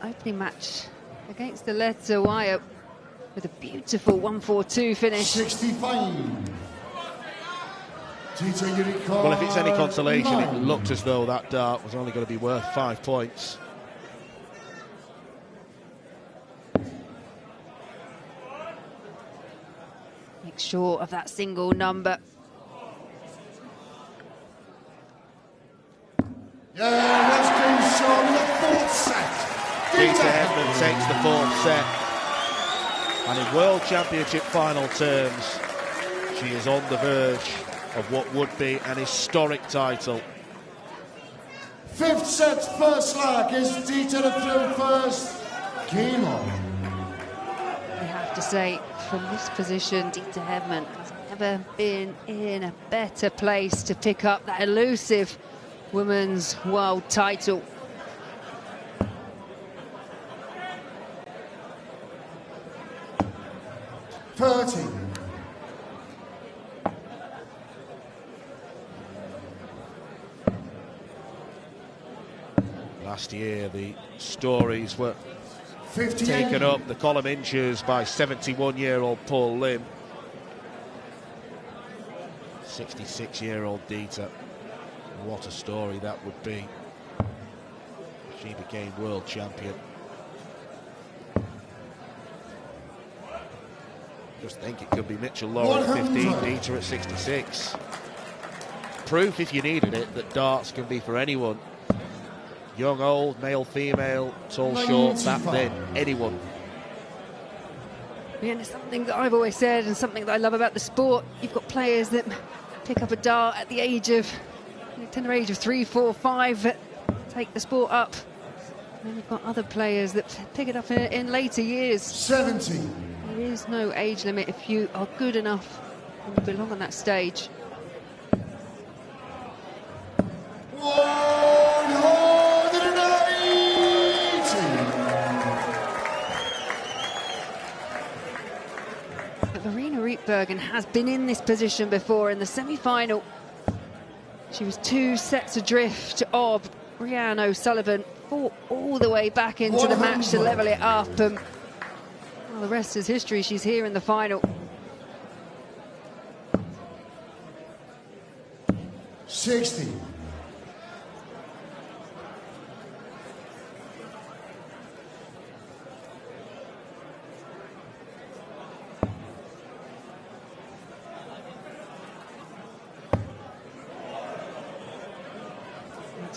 opening match against the Letter Wire with a beautiful 1-4-2 finish. 65. Well, if it's any consolation, it looked as though that dart was only going to be worth 5 points. Make sure of that single number. Yeah, let's go show the 4th set. Dita Hedman takes the 4th set. And in World Championship final terms, she is on the verge of what would be an historic title. 5th set, first leg is Dita to throw first. Game on. I have to say, from this position, Dita Hedman has never never been in a better place to pick up that elusive women's world title. Last year, the stories were 58. taken up the column inches by 71-year-old Paul Lim. 66-year-old Dieter. What a story that would be. She became world champion. Just think it could be Mitchell Law at 15, Dieter at 66. Proof, if you needed it, that darts can be for anyone. Young, old, male, female, tall, short, that thin, anyone. Yeah, and it's something that I've always said and something that I love about the sport. You've got players that pick up a dart at the age of, tender age of 3, 4, 5, that take the sport up. And then you've got other players that pick it up in later years. 70. There is no age limit if you are good enough and you belong on that stage. 180. Verena Rietbergen has been in this position before in the semi-final. She was 2 sets adrift of Rhiannon O'Sullivan, fought all the way back into the match to level it up. Well, the rest is history. She's here in the final. 60.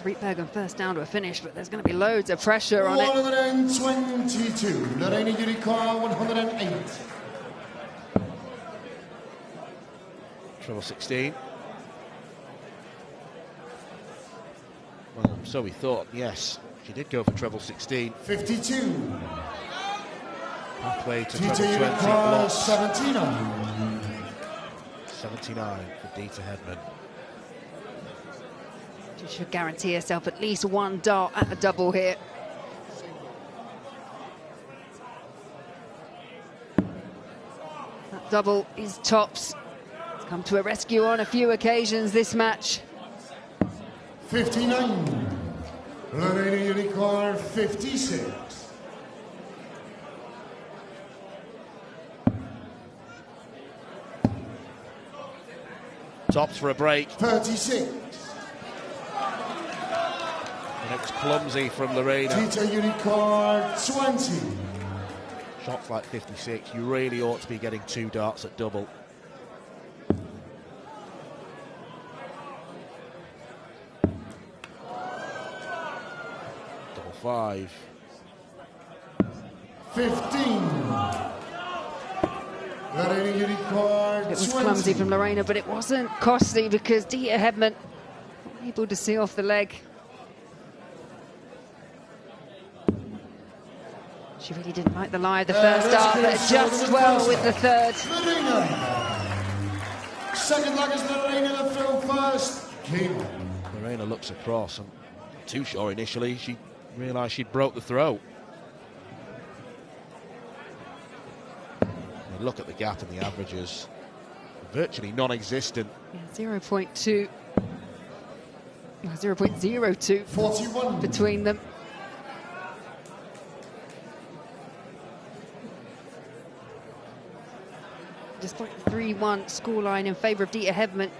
Rietbergen first down to a finish, but there's going to be loads of pressure on it. 122. Lorena Yurikova, 108. Treble 16. Well, so we thought, yes. She did go for treble 16. 52. Pathway to treble 20. 79. 79 for Dieter Hedman. She should guarantee herself at least 1 dart at a double here. That double is tops. It's come to a rescue on a few occasions this match. 59. Lorena Yurikova, 56. Tops for a break. 36. And it was clumsy from Lorena. Dieter Yurikova, 20. Shots like 56. You really ought to be getting 2 darts at double. Double 5. 15. Lorena Yurikova, It was 20. clumsy from Lorena, but it wasn't costly because Dieter Hedman able to see off the leg. She really didn't like the lie of the first dart, but adjusts well with the third. Lorena. Second leg is Lorena, the field first. Came. Lorena looks across and not too sure initially. She realised she'd broke the throw. And look at the gap in the averages. Virtually non-existent. Yeah, 0.2. 0.02 41 between them. Despite the 3-1 scoreline in favour of Dieter Hedman,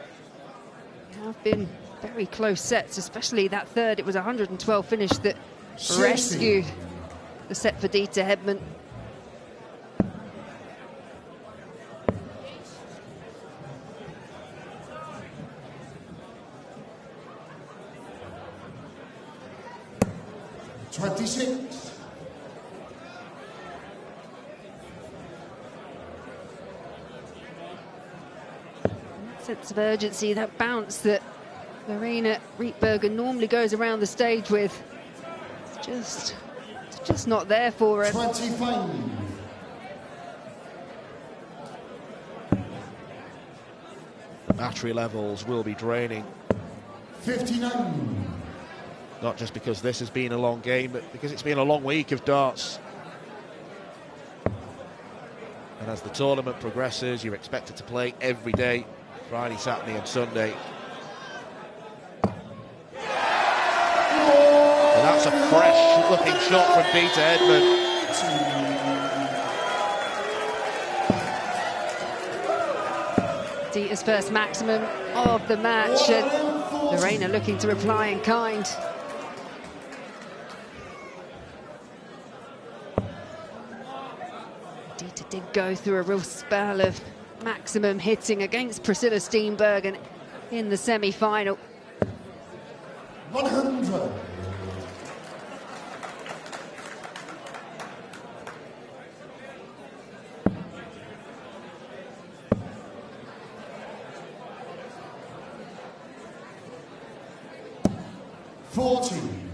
there have been very close sets, especially that third. It was a 112 finish that 60. rescued the set for Dieter Hedman. Sense of urgency, that bounce that Verena Rietbergen normally goes around the stage with, it's just not there for her. 25. battery levels will be draining. 59. Not just because this has been a long game, but because it's been a long week of darts. And as the tournament progresses, you're expected to play every day, Friday, Saturday and Sunday. And that's a fresh looking shot from Dieter Hedman. Dieter's first maximum of the match, and Lorena looking to reply in kind. Dieter did go through a real spell of maximum hitting against Priscilla Steenbergen in the semi-final. 100.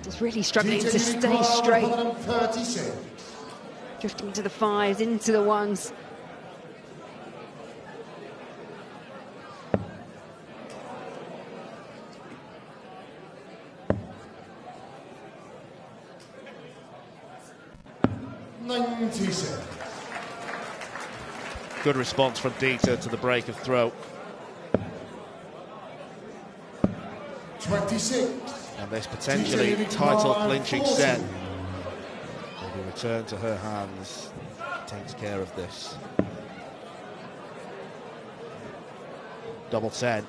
Just really struggling to stay straight. 36. Drifting into the fives, into the ones. Good response from Dieter to the break of throw. 26. And this potentially title clinching set will be returned to her hands. She takes care of this. Double 10.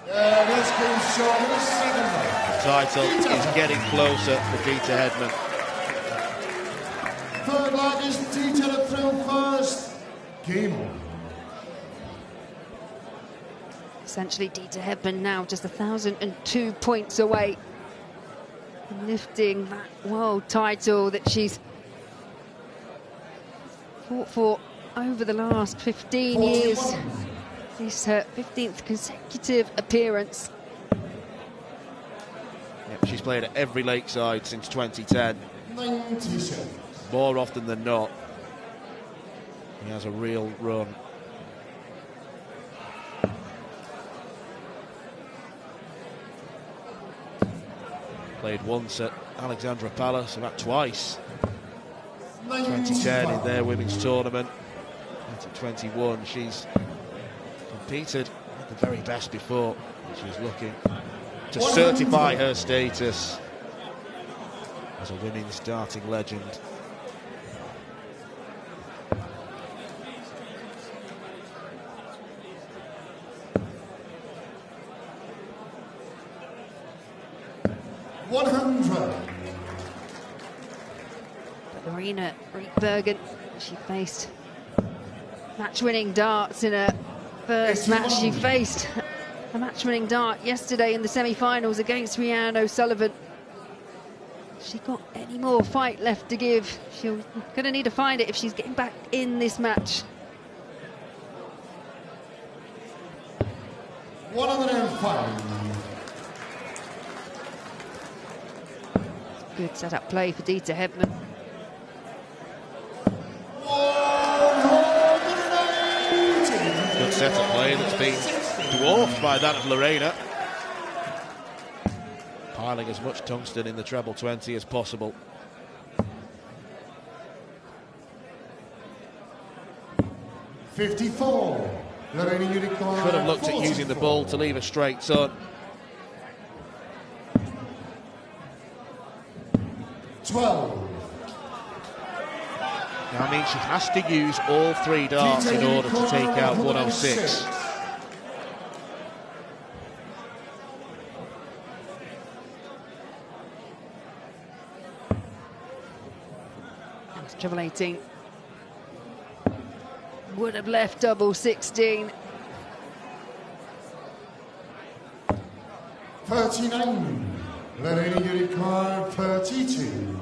Let's go short in the second round. The title is getting closer for Dieter Hedman. Third leg is Dieter to throw first. Game on. Essentially, Dieter Hedman now just 1,002 points away from lifting that world title that she's fought for over the last 15 years. This is her 15th consecutive appearance. Yep, she's played at every Lakeside since 2010. 97. More often than not. He has a real run. Played once at Alexandra Palace, about twice. 2010 in their women's tournament. 2021, she's competed at the very best before. She's looking to certify her status as a women's darting legend. Lorena Rietbergen, she faced match-winning darts in her first match. She faced a match-winning dart yesterday in the semi-finals against Rhiannon O'Sullivan. She got any more fight left to give. She's going to need to find it if she's getting back in this match. 105. Good set-up play for Dieter Hedman. Good set-up play that's been dwarfed by that of Lorena. Piling as much tungsten in the treble 20 as possible. $54. Lorena Unicorn. Could have looked at using the ball to leave a straight ton. 12. Now, I mean, she has to use all three darts in order to take out 106. Treble 18 would have left double 16. 39. Lorena Unicorn 32.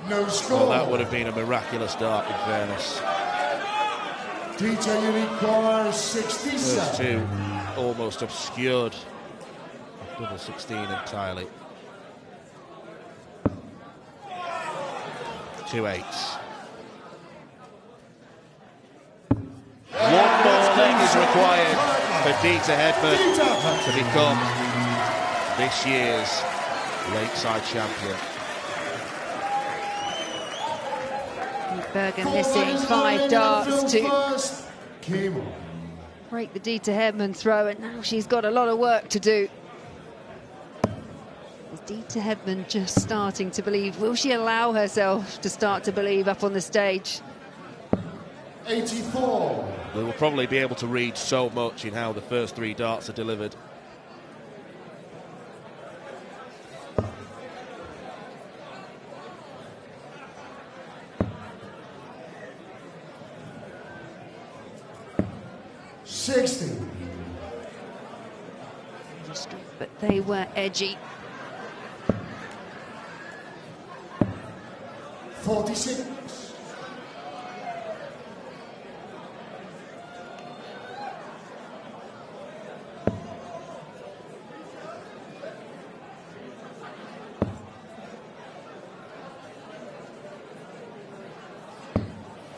No score. Well, that would have been a miraculous dart, in fairness. Dieter Unicorn 67. Those two almost obscured double 16 entirely. 2/8. One more leg is required for Dieter Hedman to become this year's Lakeside champion. Bergen missing 5 darts to break the Dieter Hedman throw, and now she's got a lot of work to do. Is Dieter Hedman just starting to believe? Will she allow herself to start to believe up on the stage? 84. We will probably be able to read so much in how the first 3 darts are delivered. But they were edgy. 46.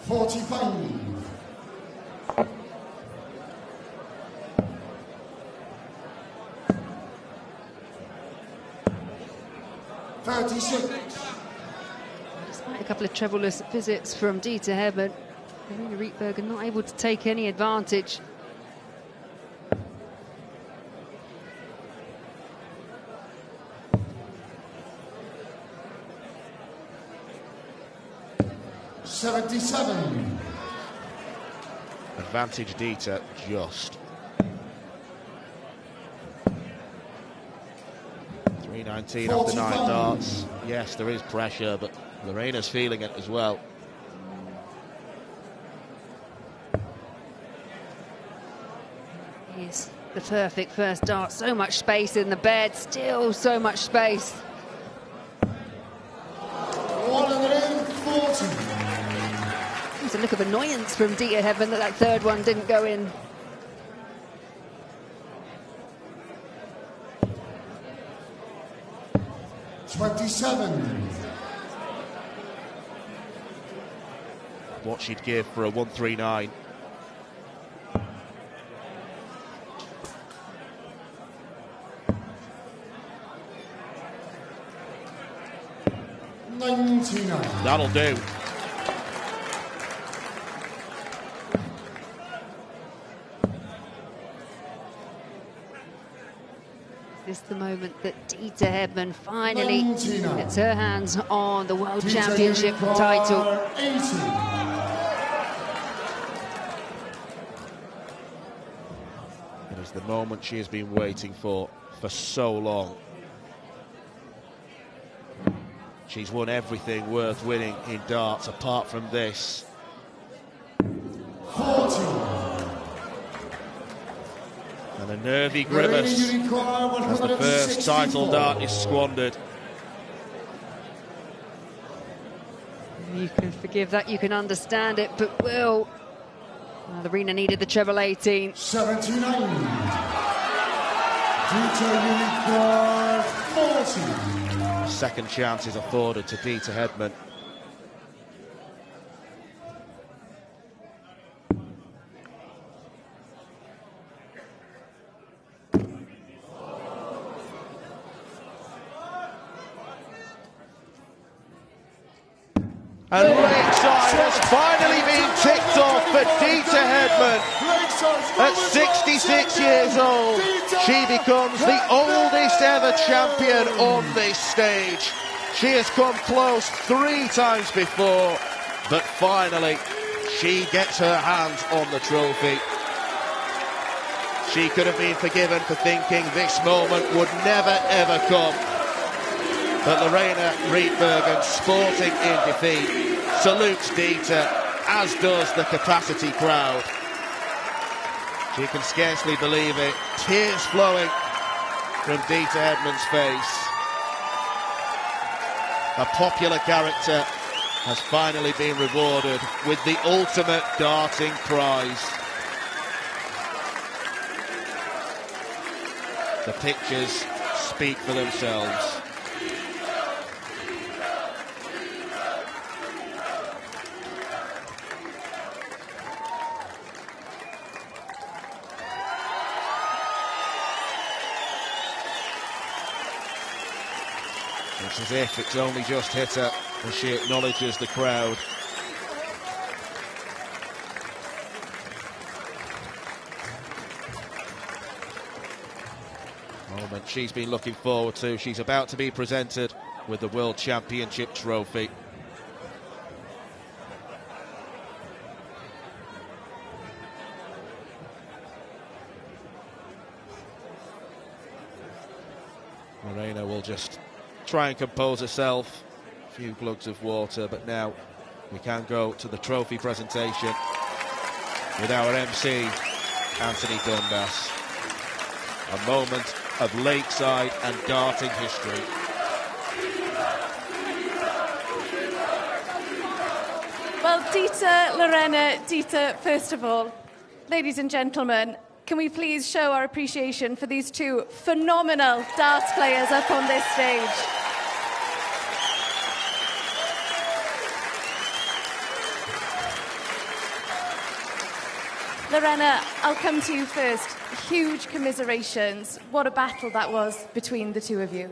45. 36. Despite a couple of troubleless visits from Dieter Hedman, Marina Rietberger not able to take any advantage. $77. Advantage Dieter just. 319 after 9 darts. Yes, there is pressure, but Lorena's feeling it as well. Here's the perfect first dart. So much space in the bed, still so much space. 140. There's a look of annoyance from Dieter Hedman that that third one didn't go in. What she'd give for a 139. That'll do. Is this the moment that Dieter Hedman finally gets her hands on the World Championship title? 80. It is the moment she has been waiting for so long. She's won everything worth winning in darts apart from this. 40. And a nervy grimace as the first title dart is squandered. You can forgive that, you can understand it, but Will... the arena needed the treble 18. 79. Dieter Unicorn 40. Second chance is afforded to Dieter Hedman. And Lakeside has finally been ticked off for Dieter Hedman. At 66 years old, she becomes the oldest ever champion on this stage. She has come close 3 times before, but finally she gets her hands on the trophy. She could have been forgiven for thinking this moment would never ever come. But Lorena Rietbergen, sporting in defeat, salutes Dieter, as does the capacity crowd. She can scarcely believe it. Tears flowing from Dieter Hedman's face. A popular character has finally been rewarded with the ultimate darting prize. The pictures speak for themselves. It's as if it's only just hit her as she acknowledges the crowd. Moment she's been looking forward to. She's about to be presented with the World Championship trophy. Lorena will just try and compose herself. A few glugs of water, but now we can go to the trophy presentation with our MC, Anthony Dundas. A moment of Lakeside and darting history. Well, Dieter, Lorena, Dieter, first of all, ladies and gentlemen, can we please show our appreciation for these two phenomenal darts players up on this stage? Lorena, I'll come to you first. Huge commiserations. What a battle that was between the two of you.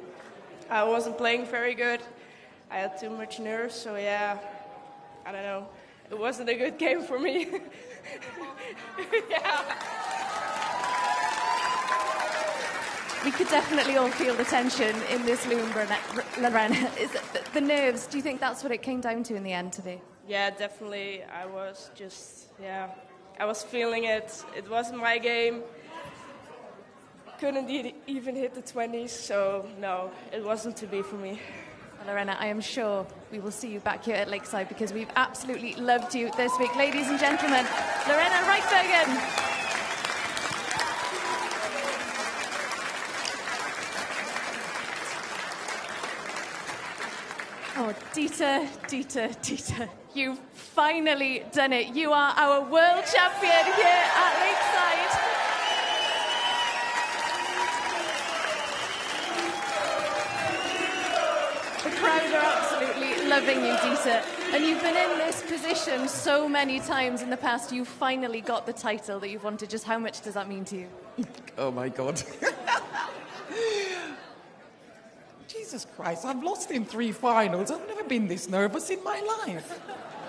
I wasn't playing very good. I had too much nerves, so yeah, I don't know. It wasn't a good game for me. Yeah. We could definitely all feel the tension in this loom, Lorena. Is it the nerves, do you think that's what it came down to in the end today? Yeah, definitely. I was just, yeah, I was feeling it. It wasn't my game. Couldn't even hit the 20s, so no, it wasn't to be for me. Well, Lorena, I am sure we will see you back here at Lakeside because we've absolutely loved you this week. Ladies and gentlemen, Lorena Reitbergen. Oh, Dieter, Dieter, Dieter, you've finally done it. You are our world champion here at Lakeside. The crowd are absolutely loving you, Dieter. And you've been in this position so many times in the past. You finally got the title that you've wanted. Just how much does that mean to you? Oh, my God. Jesus Christ, I've lost in 3 finals. I've never been this nervous in my life.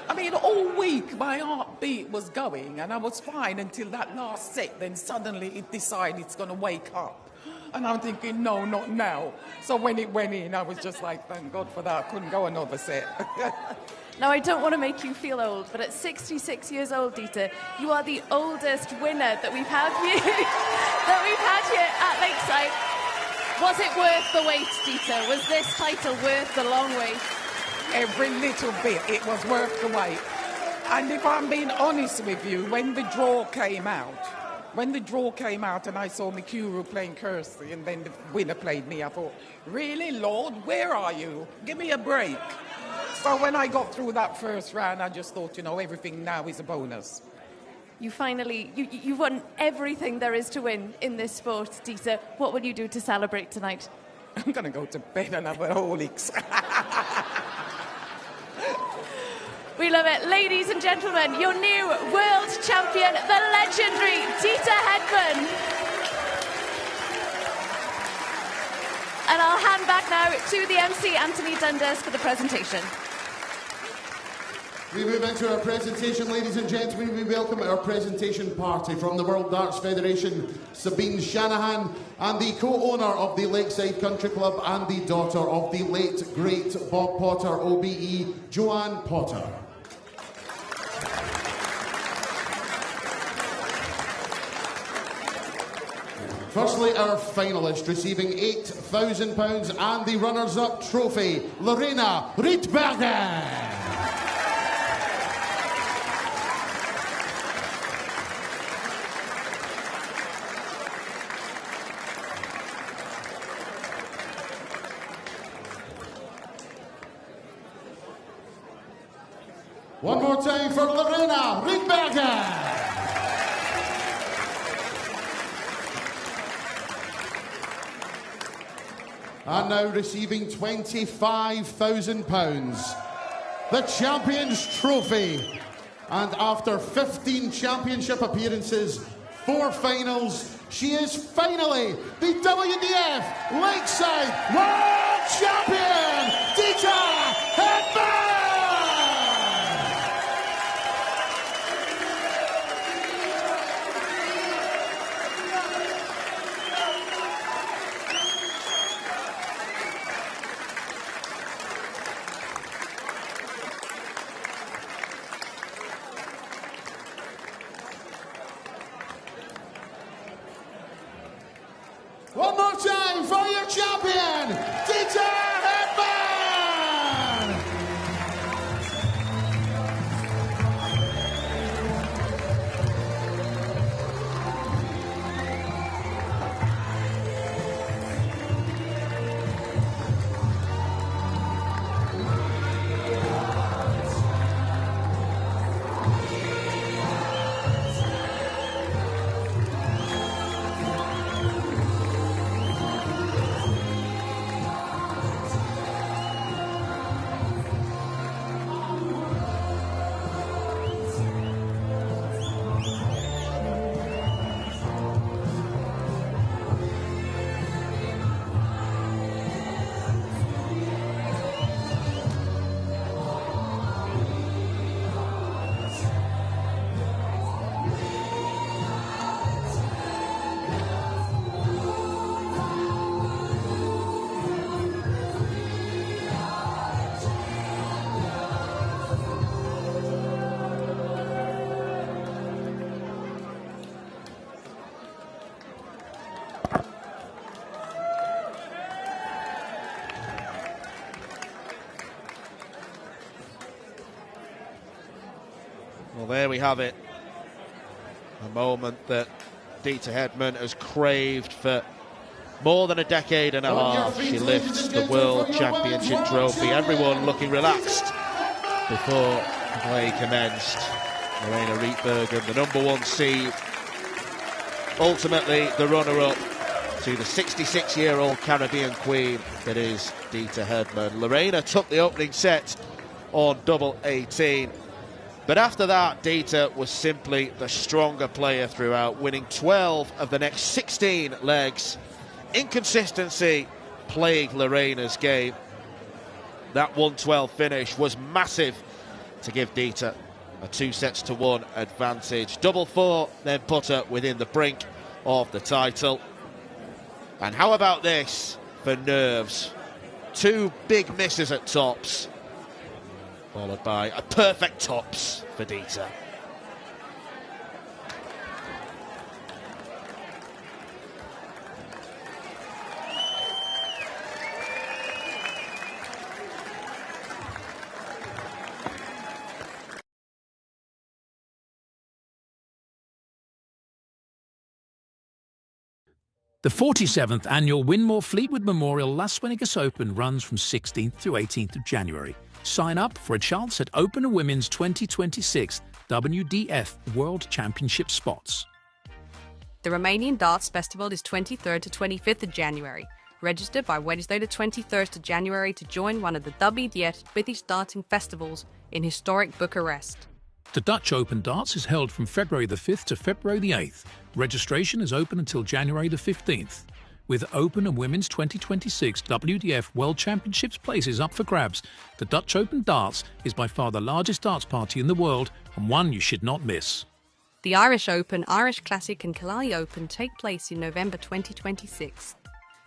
I mean, all week my heartbeat was going and I was fine until that last set. Then suddenly it decided it's going to wake up. And I'm thinking, no, not now. So when it went in, I was just like, thank God for that. I couldn't go another set. Now, I don't want to make you feel old, but at 66 years old, Dieter, you are the oldest winner that we've had here at Lakeside. Was it worth the wait, Dieter? Was this title worth the long wait? Every little bit, it was worth the wait. And if I'm being honest with you, when the draw came out and I saw Mikuru playing Kirsty and then the winner played me, I thought, really, Lord, where are you? Give me a break. So when I got through that first round, I just thought, everything now is a bonus. You finally, you've won everything there is to win in this sport, Dieter. What will you do to celebrate tonight? I'm going to go to bed and have a Horlicks. We love it. Ladies and gentlemen, your new world champion, the legendary Dieter Hedman. And I'll hand back now to the MC, Anthony Dundas, for the presentation. We move into our presentation, ladies and gentlemen. We welcome our presentation party from the World Darts Federation, Sabine Shanahan, and the co-owner of the Lakeside Country Club and the daughter of the late, great Bob Potter, OBE, Joanne Potter. Firstly, our finalist receiving £8,000 and the runners-up trophy, Lorena Reitbergen. One more time for Lorena Reitbergen. And now receiving £25,000, the Champions Trophy. And after 15 championship appearances, 4 finals, she is finally the WDF Lakeside World champion, Dieter Hedman! One more time for your champion, Dieter Hedman! Well, there we have it. A moment that Dieter Hedman has craved for more than a decade and a half. She lifts the World Championship trophy. Everyone looking relaxed before play commenced. Lorena Rietbergen, the #1 seed, ultimately the runner-up to the 66-year-old Caribbean queen that is Dieter Hedman. Lorena took the opening set on double 18. But after that, Dieter was simply the stronger player throughout, winning 12 of the next 16 legs. Inconsistency plagued Lorena's game. That 1-12 finish was massive to give Dieter a 2-1 advantage. Double 4 then put her within the brink of the title. And how about this for nerves? 2 big misses at tops, followed by a perfect tops for Dieter. The 47th annual Winmore Fleetwood Memorial Las Vegas Open runs from 16th through 18th of January. Sign up for a chance at Open and Women's 2026 WDF World Championship spots. The Romanian Darts Festival is 23rd to 25th of January. Register by Wednesday the 23rd of January to join one of the WDF British darting festivals in historic Bucharest. The Dutch Open Darts is held from February the 5th to February the 8th. Registration is open until January the 15th. With Open and Women's 2026 WDF World Championships places up for grabs, the Dutch Open Darts is by far the largest darts party in the world and one you should not miss. The Irish Open, Irish Classic and Killarney Open take place in November 2026.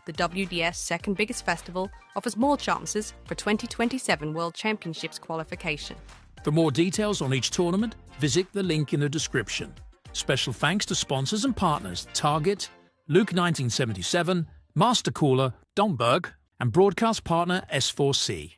The WDF's second biggest festival offers more chances for 2027 World Championships qualification. For more details on each tournament, visit the link in the description. Special thanks to sponsors and partners Target, Luke 1977, Master Cooler, Domberg, and broadcast partner S4C.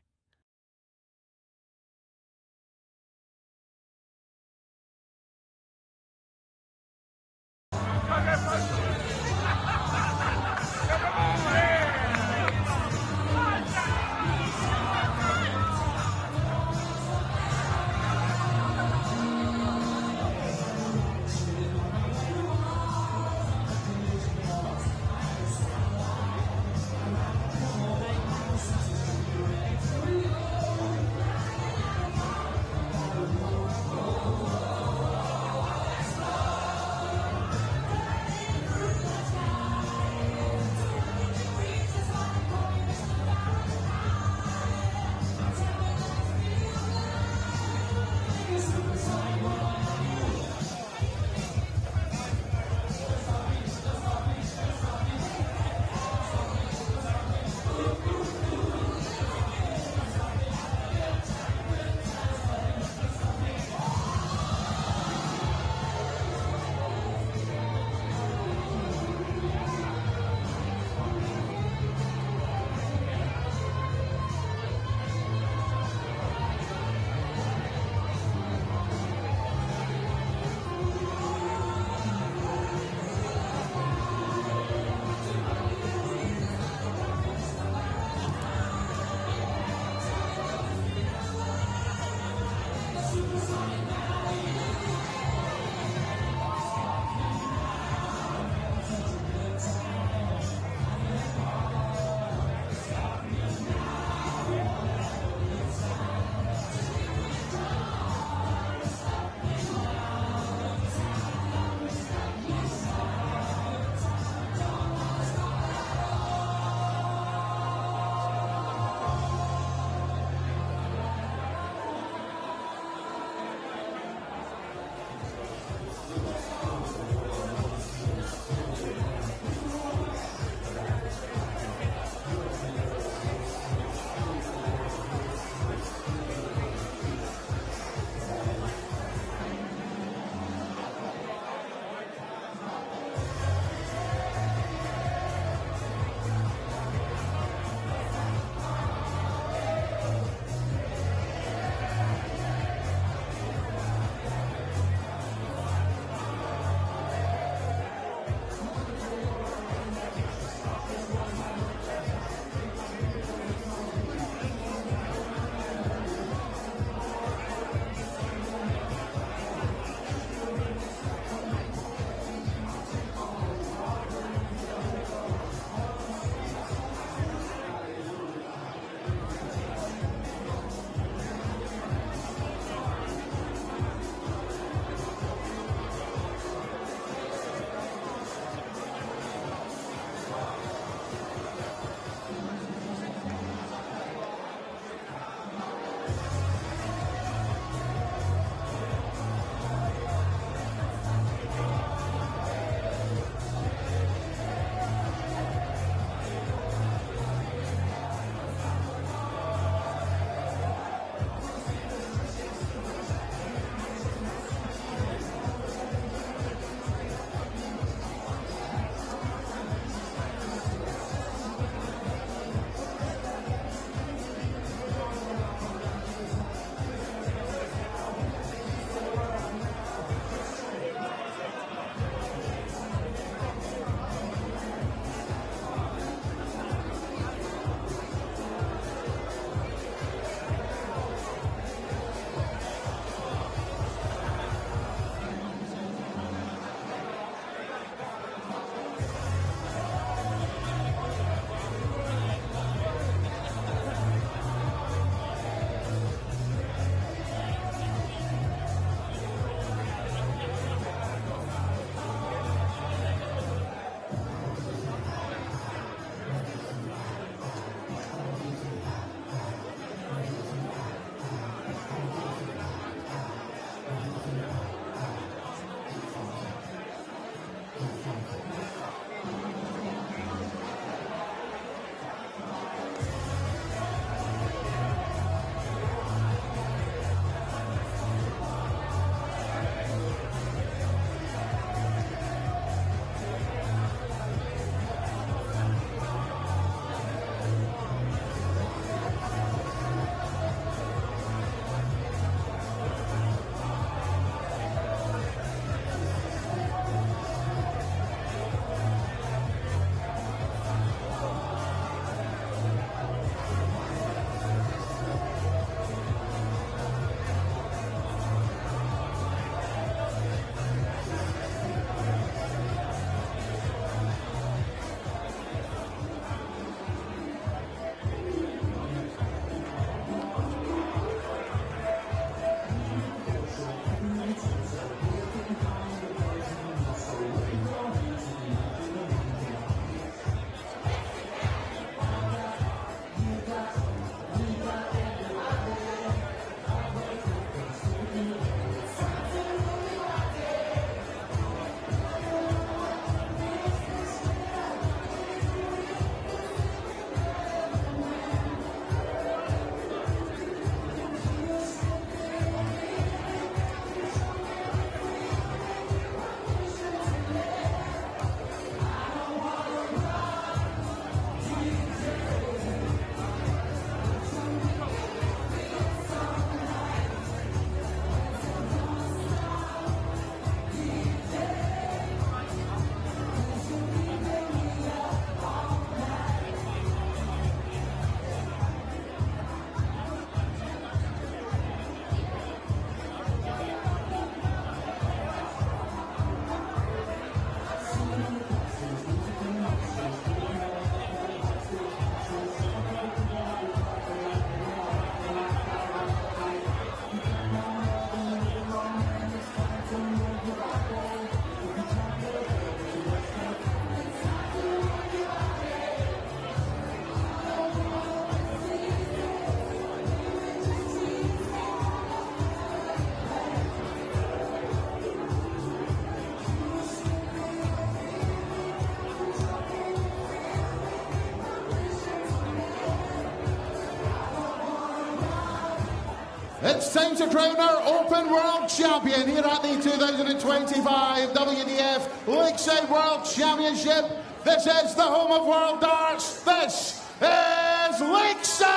It's time to crown our Open World Champion here at the 2025 WDF Lakeside World Championship. This is the home of World Darts. This is Lakeside!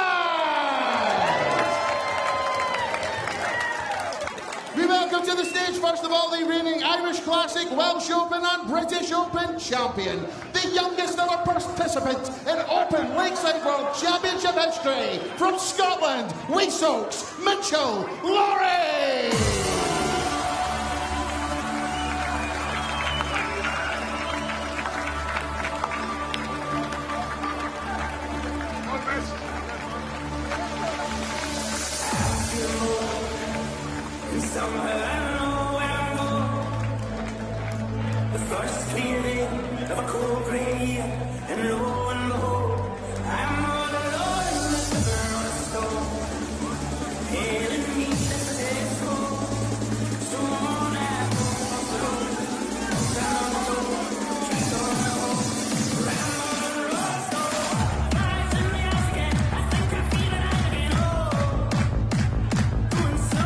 We welcome to the stage, first of all, the reigning Irish Classic, Welsh Open and British Open champion, the youngest ever participant in Open Lakeside World Championship history, from Scotland, Weesokes, Mitchell, Laurie! Somewhere I know where I'm going. The first feeling of a cold gray year, and lo and behold, I'm all alone in the burn on the stone. Hailing me at the day's home. So on I go, down the road, keep on home. Round on the road, so eyes in the ice again. I think I feel it again. Oh, doing so.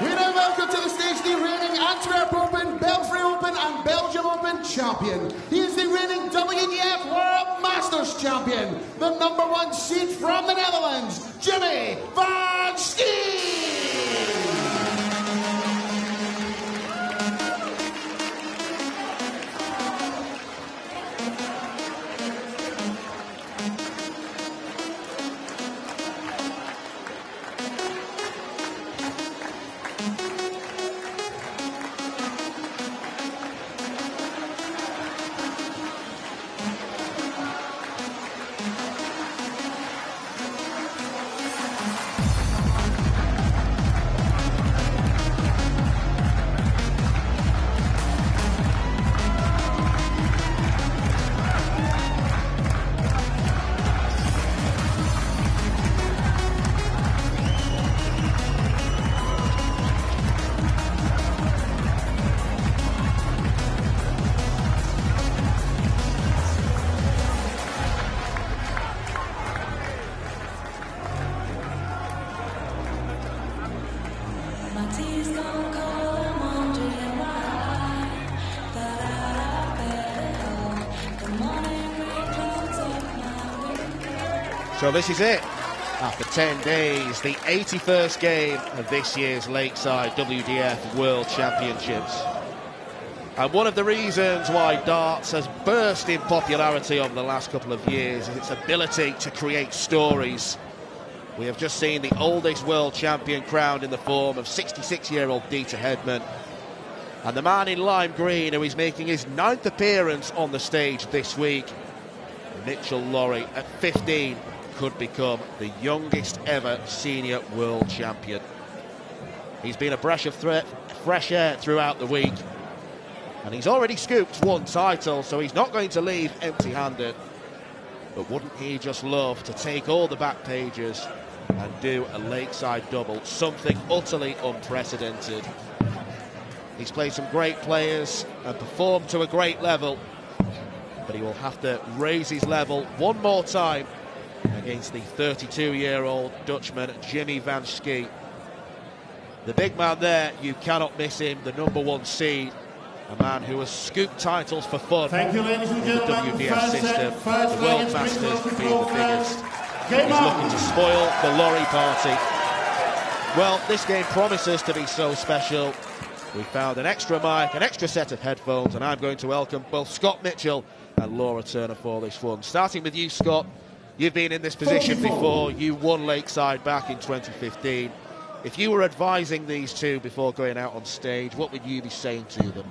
We now welcome to the stage the reigning Antwerp Open, Belfry Open and Belgium Open champion. He is the reigning WDF World Masters champion, the #1 seed from the Netherlands, Jimmy van Steen! So this is it. After 10 days, the 81st game of this year's Lakeside WDF World Championships. And one of the reasons why darts has burst in popularity over the last couple of years is its ability to create stories. We have just seen the oldest world champion crowned in the form of 66-year-old Dieter Hedman. And the man in lime green who is making his 9th appearance on the stage this week, Mitchell Laurie, at 15, could become the youngest ever senior world champion. He's been a breath of fresh air throughout the week, and he's already scooped one title, so he's not going to leave empty-handed. But wouldn't he just love to take all the back pages and do a Lakeside double, something utterly unprecedented. He's played some great players and performed to a great level, but he will have to raise his level one more time against the 32-year-old Dutchman Jimmy van Schie. The big man there, you cannot miss him, the #1 seed, a man who has scooped titles for fun. Thank you, ladies and in the gentlemen. WDF system, First the World leg is Masters scheduled being the for biggest. Game He's on. looking to spoil the Laurie party. Well, this game promises to be so special. We found an extra mic, an extra set of headphones, and I'm going to welcome both Scott Mitchell and Laura Turner for this one. Starting with you, Scott. You've been in this position before. You won Lakeside back in 2015. If you were advising these two before going out on stage, what would you be saying to them?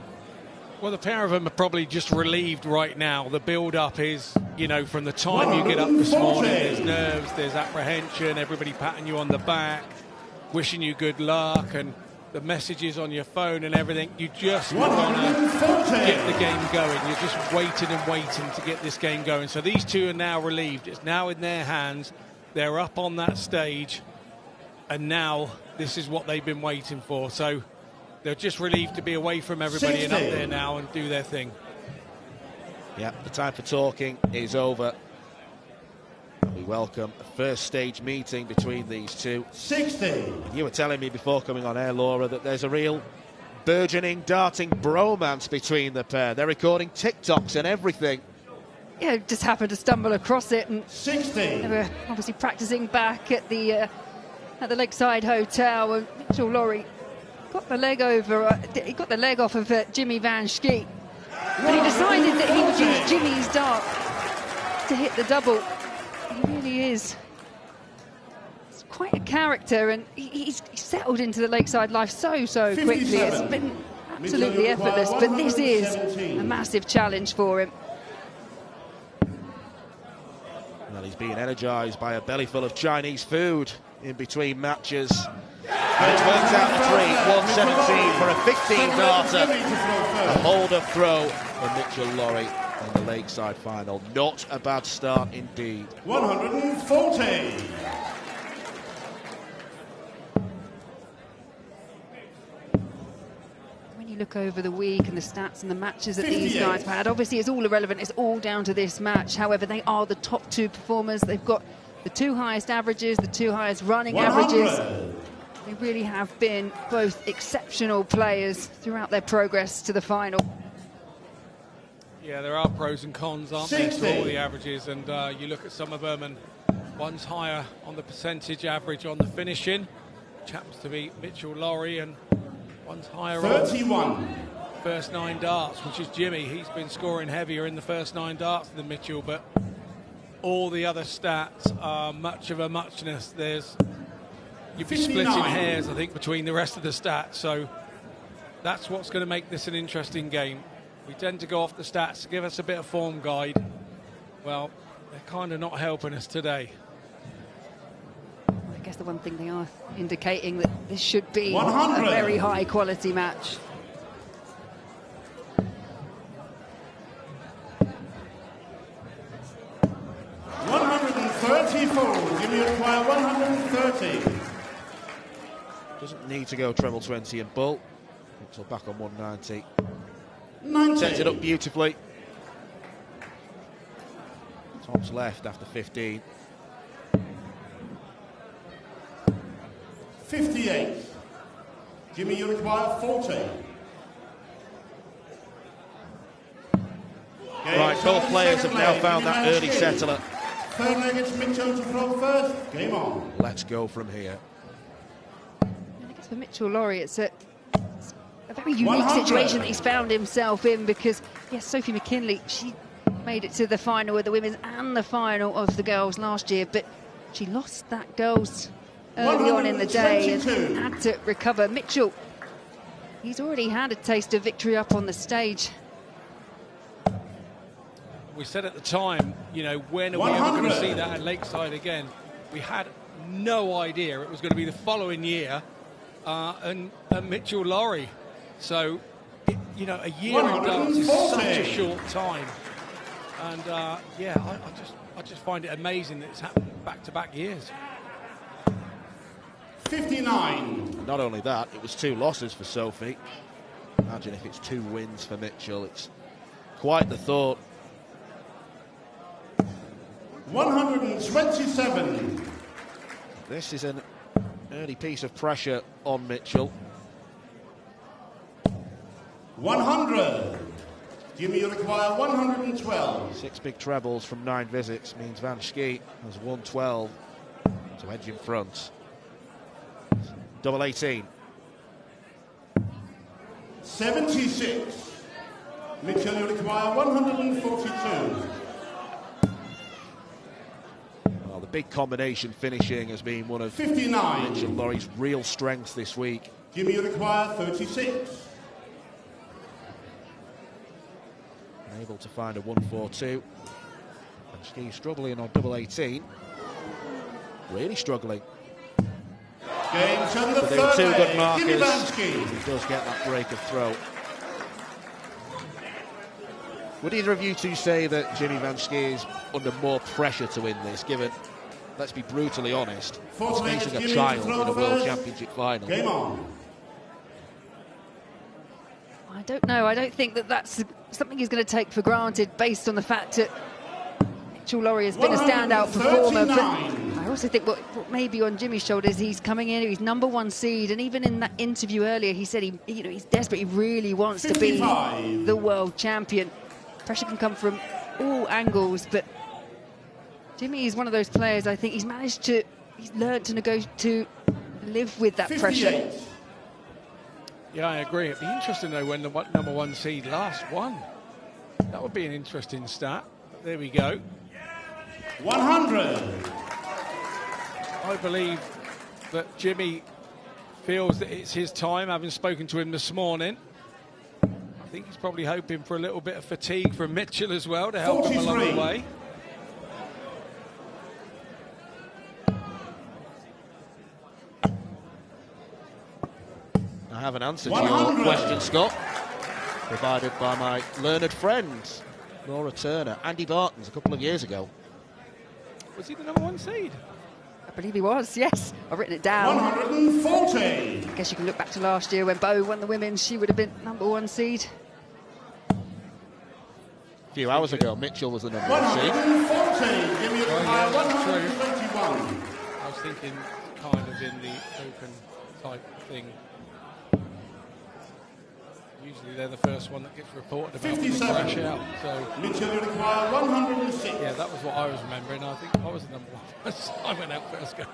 Well, the pair of them are probably just relieved right now. The build-up is, you know, from the time you get up this morning, there's nerves, there's apprehension, everybody patting you on the back, wishing you good luck, and the messages on your phone and everything. You just want to get the game going. You're just waiting and waiting to get this game going. So these two are now relieved. It's now in their hands. They're up on that stage. and now this is what they've been waiting for. So they're just relieved to be away from everybody and up there now and do their thing. Yeah, the time for talking is over. We welcome a first stage meeting between these two. 60. You were telling me before coming on air, Laura, that there's a real burgeoning, darting bromance between the pair. They're recording TikToks and everything. Yeah, just happened to stumble across it, and 60. They were obviously practicing back at the Lakeside Hotel, and Mitchell Lawrie got the leg over. He got the leg off of Jimmy Van Schie, but he decided that he would use Jimmy's dart to hit the double. He really is. It's quite a character, and he's settled into the Lakeside life so quickly. It's been absolutely effortless, but this is a massive challenge for him. Well, he's being energised by a belly full of Chinese food in between matches. And it's worked out 3, 117 for a 15-darter. A holder throw for Mitchell Lawrie in the Lakeside final. Not a bad start indeed. 140. When you look over the week and the stats and the matches that these guys have had, obviously it's all irrelevant. It's all down to this match. However, they are the top two performers. They've got the two highest averages, the two highest running 100. averages. They really have been both exceptional players throughout their progress to the final. Yeah, there are pros and cons, aren't there, to all the averages, and you look at some of them, and one's higher on the percentage average on the finishing, which happens to be Mitchell Lawrie, and one's higher 31. on first 9 darts, which is Jimmy. He's been scoring heavier in the first 9 darts than Mitchell, but all the other stats are much of a muchness. You'd be 59. splitting hairs, I think, between the rest of the stats, so that's what's going to make this an interesting game. We tend to go off the stats to give us a bit of form guide. Well, they're kind of not helping us today. I guess the one thing they are indicating that this should be 100. a very high quality match. Jimmy require 130. Doesn't need to go treble 20 and bull. Mitchell back on 190. 90. Sets it up beautifully. Tom's left after 15. 58. Jimmy, you require 40. Right, both players have now found that early settler. Third leg, it's Mitchell to throw first. Game on. Let's go from here. I guess for Mitchell Lawrie, it's a very unique 100. situation that he's found himself in, because, yes, Sophie McKinley, she made it to the final of the women's and the final of the girls last year, but she lost that girls early on in the day and had to recover. Mitchell, he's already had a taste of victory up on the stage. We said at the time, you know, when are we ever going to see that at Lakeside again? We had no idea it was going to be the following year, and Mitchell Lawrie. So, you know, a year in darts is such a short time, and yeah, I just find it amazing that it's happened back-to-back years. 59. Not only that, it was 2 losses for Sophie. Imagine if it's 2 wins for Mitchell. It's quite the thought. 127. This is an early piece of pressure on Mitchell. 100. Jimmy, you require 112. 6 big trebles from 9 visits means Van Schie has 112 to edge in front. Double 18. 76. Mitchell, you require 142. Well, the big combination finishing has been one of 59. Mitchell Lawrie's real strengths this week. Jimmy, you require 36. Able to find a 142. And Schie struggling on double 18. Really struggling. Game 7, the But they were third 2 good leg. markers. Jimmy Van Schie. He does get that break of throw. Would either of you two say that Jimmy Van Schie is under more pressure to win this, given let's be brutally honest, Fourth he's leg, facing a Jimmy child to throw in a World first. Championship final. Game on. I don't know. I don't think that that's something he's going to take for granted based on the fact that Mitchell Lawrie has been a standout performer. But I also think what may be on Jimmy's shoulders, he's coming in, he's #1 seed, and even in that interview earlier, he said he's desperate, he really wants to be the world champion. Pressure can come from all angles, but Jimmy is one of those players, I think he's learned to live with that pressure. Yeah, I agree. It'd be interesting, though, when the #1 seed last won. That would be an interesting stat. But there we go. 100. I believe that Jimmy feels that it's his time, having spoken to him this morning. I think he's probably hoping for a little bit of fatigue from Mitchell as well to help him along the way. I have an answer to your question, Scott, provided by my learned friend, Laura Turner. Andy Barton's a couple of years ago. Was he the #1 seed? I believe he was, yes. I've written it down. 140. I guess you can look back to last year when Bo won the women's, she would have been #1 seed. A few hours ago, Mitchell was the #1 seed. 140. Give me a yeah, that's 121. I was thinking kind of in the open type thing. Usually they're the first one that gets reported about when they crash out. So Mitchell require 106. yeah, that was what I was remembering. I think I was the #1. So I went out first go.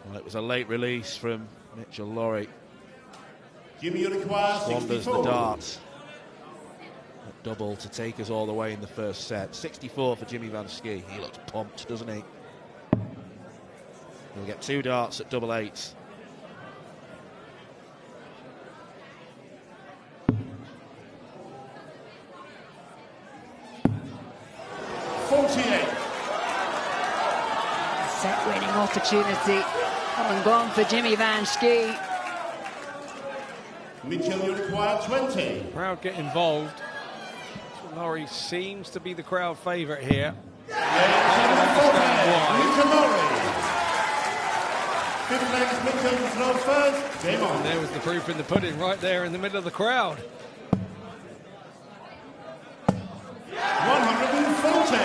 Well, it was a late release from Mitchell Lawrie. Jimmy requires Squanders 64. the darts. A double to take us all the way in the first set. 64 for Jimmy Van Schie. He looks pumped, doesn't he? He'll get 2 darts at double 8. Set-winning opportunity. Come and gone for Jimmy Van Schie. Mitchell, you require 20. Crowd get involved. Lawrie seems to be the crowd favourite here. Mitchell Lawrie. Fifth legs, Mitchell to throw first. Game on. And there was the proof in the pudding right there in the middle of the crowd. 140.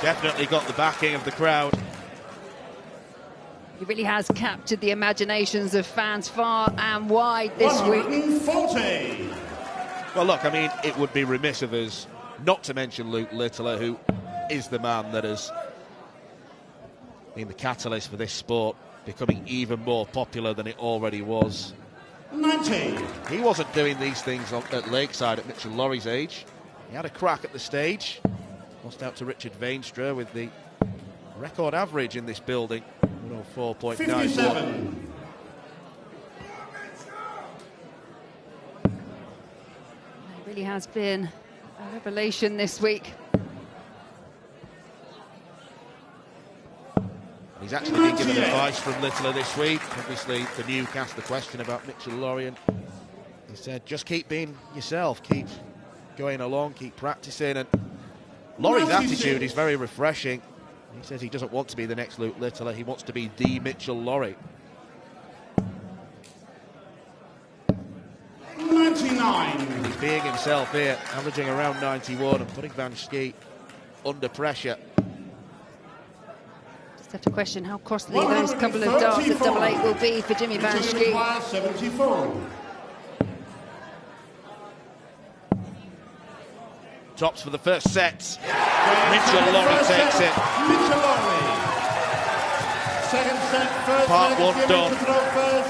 Definitely got the backing of the crowd. He really has captured the imaginations of fans far and wide this week. 140. Well, look, I mean, it would be remiss of us not to mention Luke Littler, who is the man that has been the catalyst for this sport becoming even more popular than it already was. 90. He wasn't doing these things at Lakeside at Mitchell Lawrie's age. He had a crack at the stage. Lost out to Richard Veenstra with the record average in this building, 104.91. 57. It really has been a revelation this week. He's actually been given advice from Littler this week. Obviously, the new cast the question about Mitchell Lawrie, and he said, just keep being yourself, keep going along, keep practicing. And Laurie's attitude is very refreshing. He says he doesn't want to be the next Luke Littler, he wants to be the Mitchell Lawrie. 99. He's being himself here, averaging around 91 and putting Van Schie under pressure. Just have to question how costly those couple of darts at double 8 will be for Jimmy Van Schie. 74. Tops for the first set. Mitchell Lawrie takes it. Mitchell Lawrie. Second set, first Part leg, 1 Jimmy done. to throw first.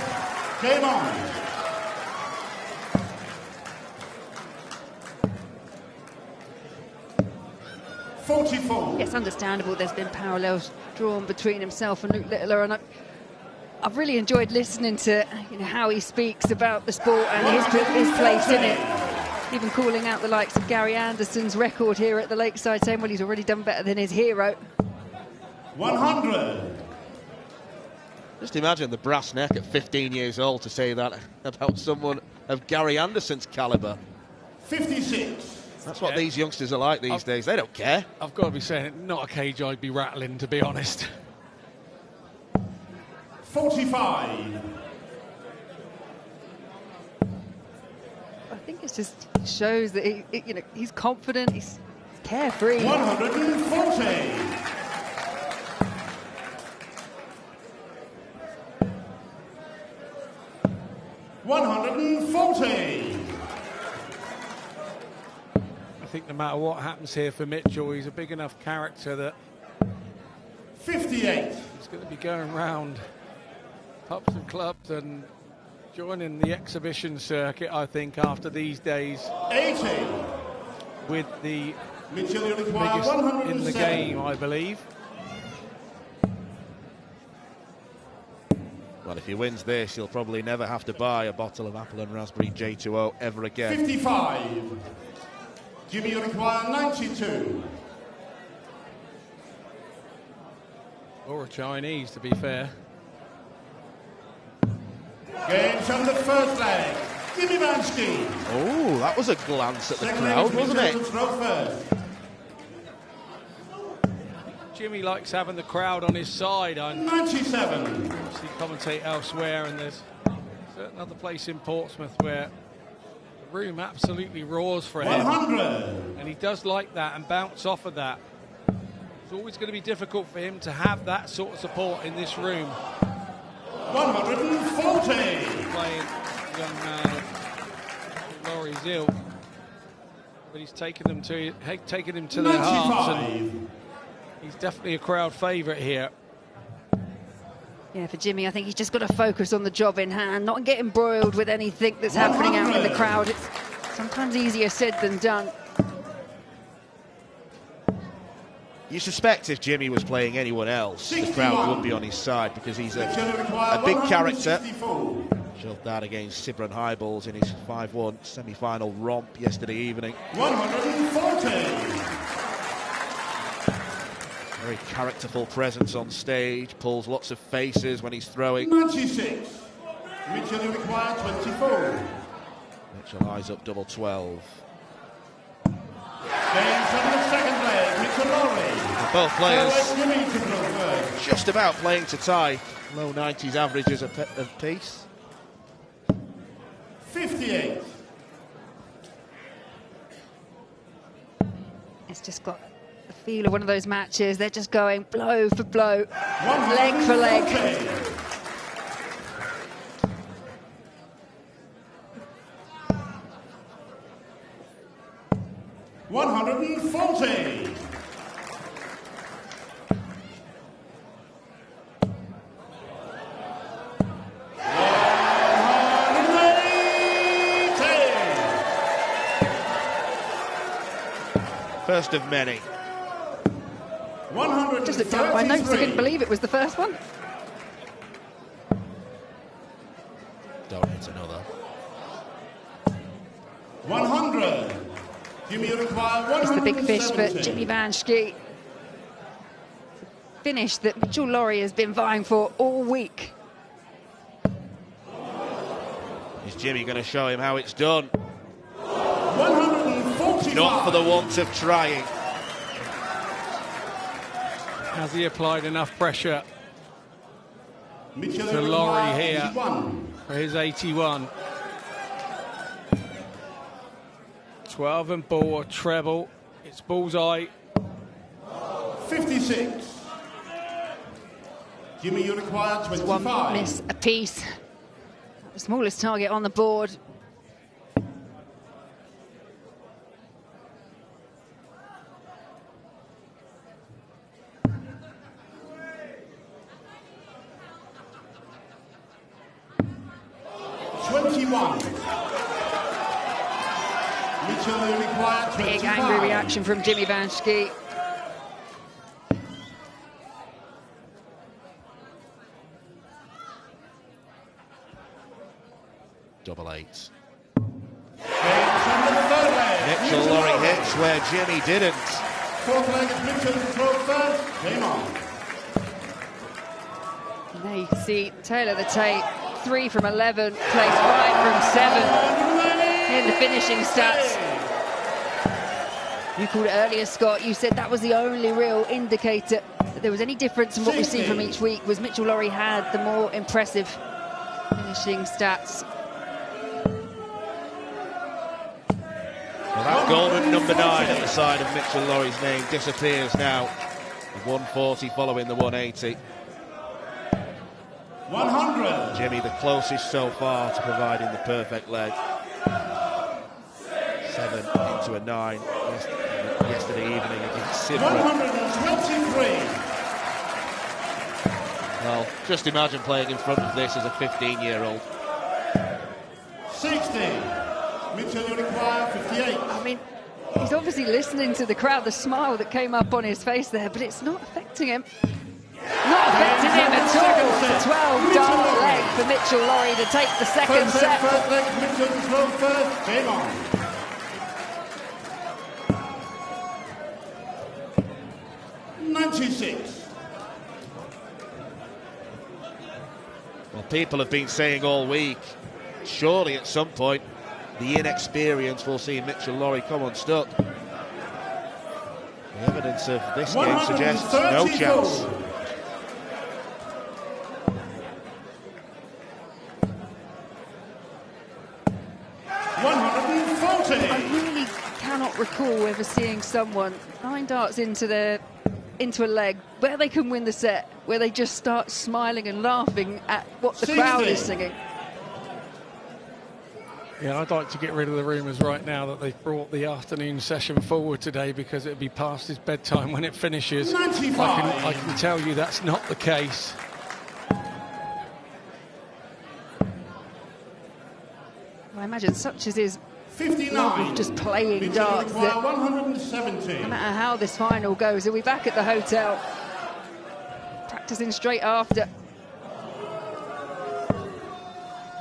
Game on. Yes, understandable. There's been parallels drawn between himself and Luke Littler, and I've really enjoyed listening to how he speaks about the sport and his place in it. Even calling out the likes of Gary Anderson's record here at the Lakeside, saying, well, he's already done better than his hero. 100. Just imagine the brass neck at 15 years old to say that about someone of Gary Anderson's calibre. 56. That's what these youngsters are like these days. They don't care. I've got to be saying, not a cage I'd be rattling, to be honest. 45. I think it just shows that he's confident, he's carefree. 140. 140. I think no matter what happens here for Mitchell, he's a big enough character that 58. he's going to be going around pubs and clubs and joining the exhibition circuit, I think, after these days. 80. With the Mitchell, you require biggest 107. in the game, I believe. Well, if he wins this, he'll probably never have to buy a bottle of apple and raspberry J2O ever again. 55. Jimmy, you require 92. Or a Chinese, to be fair. Games on the first leg. Jimmy Vansky. Oh, that was a glance at the Second crowd, leg is wasn't Mitchell it? to throw first. Jimmy likes having the crowd on his side. I 97. obviously commentate elsewhere, and there's a certain other place in Portsmouth where the room absolutely roars for him. 100. And he does like that and bounce off of that. It's always going to be difficult for him to have that sort of support in this room. 140. Playing young man of Laurie's ill, but he's taken him to their hearts, and he's definitely a crowd favourite here. Yeah, for Jimmy, I think he's just got to focus on the job in hand, not get embroiled with anything that's happening out in the crowd. It's sometimes easier said than done. You suspect if Jimmy was playing anyone else, the crowd would be on his side because he's a big character. Shoved that against Sibron Highballs in his 5-1 semi-final romp yesterday evening. 140. Very characterful presence on stage, pulls lots of faces when he's throwing. 96. Mitchell, you require 24. Mitchell eyes up double 12. Games on the second leg. Mitchell Laurie. Both players Jimmy to throw first. just about playing to tie. Low 90s averages of pace. 58. It's just got the feel of one of those matches. They're just going blow for blow, leg for leg. 140. 180. First of many. Just looked down at my notes, I couldn't believe it was the first one. Don't hit another. 100. Jimmy, you require It's the big fish for 170. Jimmy Vansky. Finish that Mitchell Laurie has been vying for all week. Is Jimmy going to show him how it's done? 145. Not for the want of trying. Has he applied enough pressure Mitchell, to you Laurie require here 81. for his 81? 12 and ball, a treble. It's bullseye. 56. Jimmy, you require It's 25. one miss apiece. The smallest target on the board. Mitchell, you require 25. Big angry reaction from Jimmy Vansky. Double eight. Mitchell Mitchell Laurie hits where Jimmy didn't. Fourth leg is Mitchell to throw first. Game on. There you can see tail of the tape, 3 from 11, placed 5 from 7 in the finishing stats. You called it earlier, Scott. You said that was the only real indicator that there was any difference in what we see from each week, was Mitchell Lawrie had the more impressive finishing stats. Well, that golden number 9 at the side of Mitchell Lawrie's name disappears now. The 140 following the 180. 100. Jimmy, the closest so far to providing the perfect leg. 7 into a 9 yesterday evening against Sidra. 123. Well, just imagine playing in front of this as a 15-year-old. 60. Mitchell, you require 58. I mean, he's obviously listening to the crowd, the smile that came up on his face there, but it's not affecting him. Not affecting him at all. It's a 12-dart leg for Mitchell Lawrie to take the second set. First leg, Mitchell to throw first. Game on. Well, people have been saying all week, surely at some point, the inexperience will see Mitchell Lawrie come unstuck. The evidence of this game suggests no chance. I really cannot recall ever seeing someone 9 darts into a leg where they can win the set, where they just start smiling and laughing at what the crowd is singing. Yeah, I'd like to get rid of the rumours right now that they've brought the afternoon session forward today because it'll be past his bedtime when it finishes. 95. I can tell you that's not the case. I imagine such as his 59. of just playing darts that 170. no matter how this final goes, he'll be back at the hotel practicing straight after.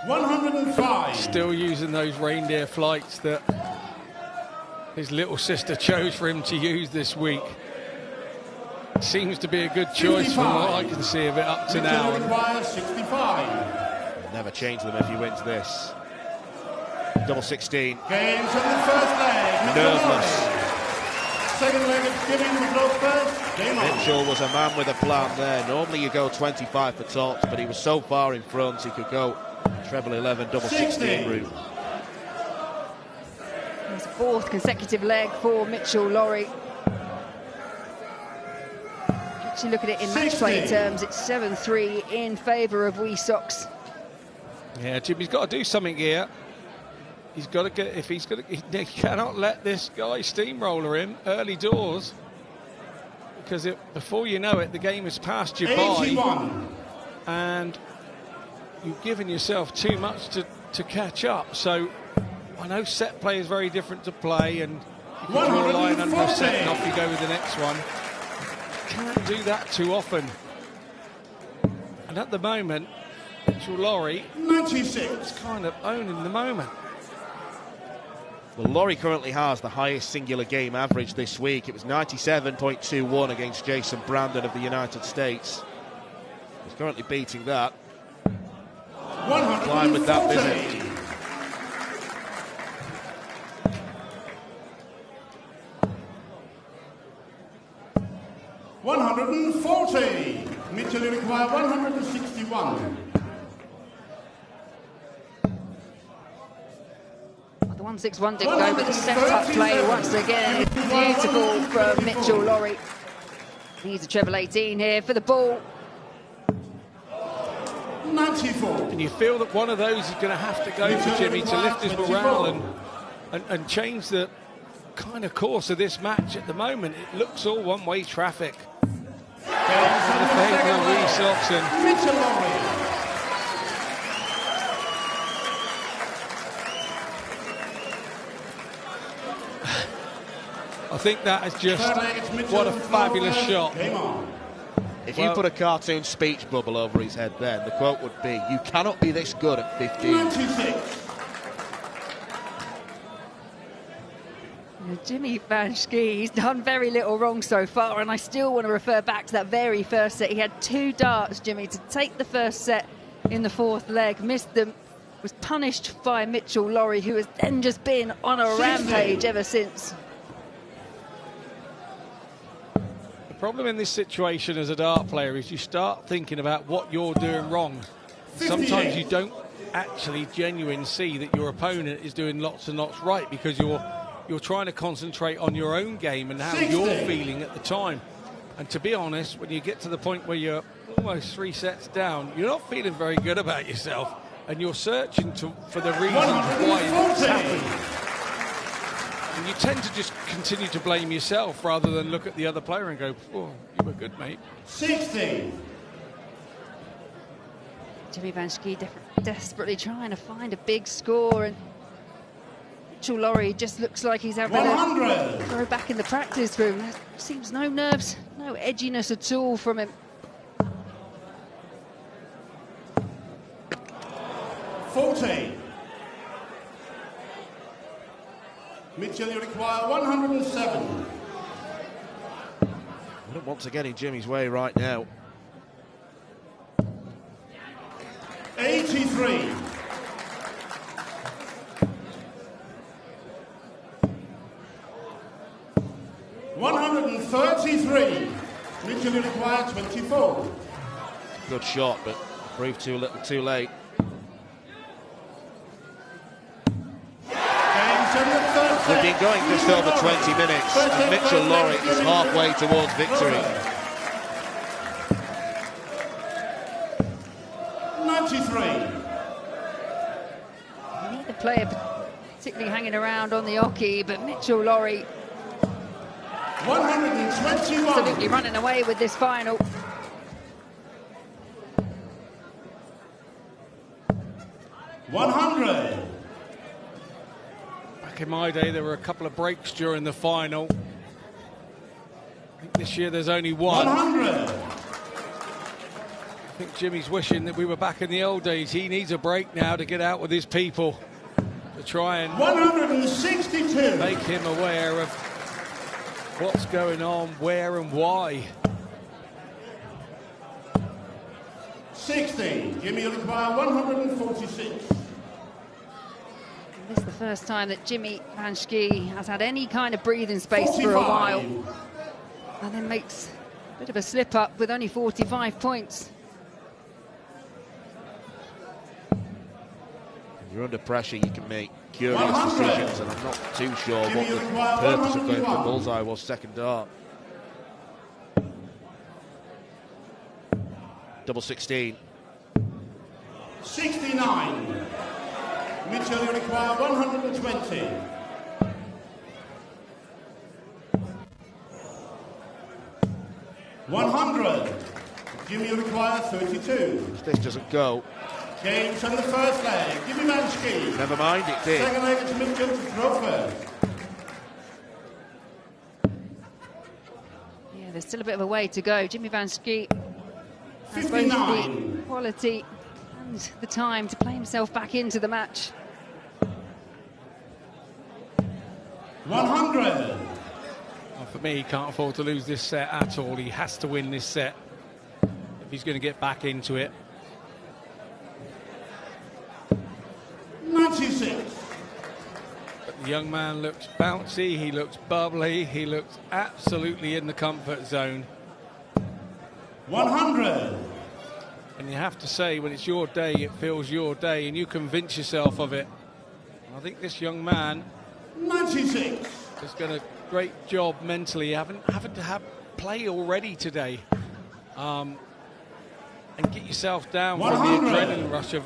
105. Still using those reindeer flights that his little sister chose for him to use this week. Seems to be a good choice 55. from what I can see of it up to now. Requires 65. Never change them if he wins this. Double 16. Games on the first leg. Nerveless. Second leg of giving the blow first. Game on. Mitchell was a man with a plan there. Normally you go 25 for tops, but he was so far in front he could go treble 11, double 16 route. It's a 4th consecutive leg for Mitchell Lawrie. Actually, look at it in match play terms. It's 7-3 in favour of Wee Sox. Yeah, Jimmy's got to do something here. He's got to get, if he's going to, he cannot let this guy steamroller him early doors, because before you know it, the game has passed you 81. by, and you've given yourself too much to catch up. So I know set play is very different to play, and you can draw a line under a set and off you go with the next one. You can't do that too often. And at the moment, Mitchell Lawrie 96 is kind of owning the moment. Well, Lawrie currently has the highest singular game average this week. It was 97.21 against Jason Brandon of the United States. He's currently beating that. Climb with that visit. $140. Mitchell, you require 161. The 161 didn't go, but the set-up play once again is beautiful from Mitchell Lawrie. He's a treble 18 here for the ball. 94. And you feel that one of those is going to have to go for Jimmy to lift his morale and change the kind of course of this match. At the moment, it looks all one-way traffic. In the favour of Wee Sox and Mitchell Lawrie. I think that is just what a fabulous shot. If you put a cartoon speech bubble over his head then, the quote would be, "You cannot be this good at 15. 96. Jimmy Van Schie, he's done very little wrong so far, and I still want to refer back to that very first set. He had 2 darts, Jimmy, to take the first set in the 4th leg, missed them, was punished by Mitchell Lawrie, who has then just been on a rampage ever since. The problem in this situation as a dart player is you start thinking about what you're doing wrong. Sometimes you don't actually genuinely see that your opponent is doing lots and lots right, because you're trying to concentrate on your own game and how you're feeling at the time. And to be honest, when you get to the point where you're almost 3 sets down, you're not feeling very good about yourself, and you're searching for the reasons why it's happened. And you tend to just continue to blame yourself rather than look at the other player and go, oh, you were good, mate. 60. Jimmy Van Schie desperately trying to find a big score, and Mitchell Lawrie just looks like he's having to go back in the practice room. There seems no nerves, no edginess at all from him. 40. Mitchell, you require 107. I don't want to get in Jimmy's way right now. 83. $133. Mitchell, you require 24. Good shot, but proved too little, too late. We've been going just over 20 minutes, and Mitchell Lawrie is halfway towards victory. 93. Neither player particularly hanging around on the hockey, but Mitchell Lawrie 121. absolutely running away with this final. $100. Back in my day, there were a couple of breaks during the final. I think this year there's only one. 100. I think Jimmy's wishing that we were back in the old days. He needs a break now to get out with his people, to try and 162. make him aware of what's going on, where and why. 60. Jimmy, you require 146. This is the first time that Jimmy Van Schie has had any kind of breathing space 45. for a while, and then makes a bit of a slip up with only 45 points. You're under pressure, you can make curious decisions, and I'm not too sure what the purpose of going for bullseye was second dart. Double 16. 69. Mitchell, you require 120. $100. Jimmy, you require 32. If this doesn't go, Games on the first leg. Jimmy Van Schie. never mind, it did. Second leg, it's Mitchell to throw first. Yeah, there's still a bit of a way to go. Jimmy Van Schie has both 59. the quality and the time to play himself back into the match. 100. Well, for me, he can't afford to lose this set at all. He has to win this set if he's going to get back into it. 96. But the young man looks bouncy, he looks bubbly, he looks absolutely in the comfort zone. 100. And you have to say, when it's your day, it feels your day, and you convince yourself of it. I think this young man 96. has done a great job mentally, having to have play already today, and get yourself down from the 100. adrenaline rush of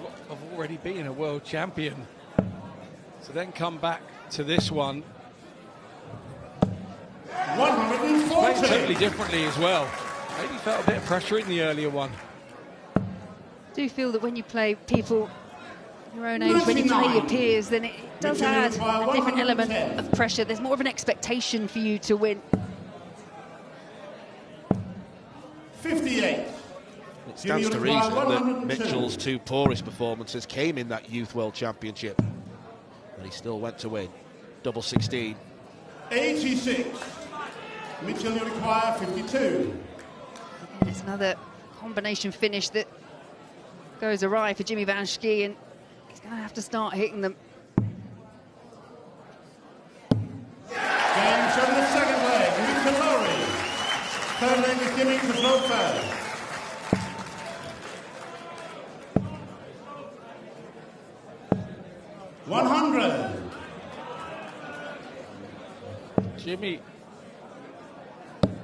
already being a world champion. So then come back to this one. Playing 140. totally differently as well. Maybe felt a bit of pressure in the earlier one. I do feel that when you play people your own age, when you play your peers, then it does add a different element of pressure. There's more of an expectation for you to win. 58. It stands to reason that Mitchell's 2 poorest performances came in that Youth World Championship, and he still went to win. Double 16. 86. Mitchell, you require 52. And it's another combination finish that goes awry for Jimmy Van Schie, and he's going to have to start hitting them. James on the second leg, Mitchell Lowry. Third leg is Jimmy to throw first. Jimmy,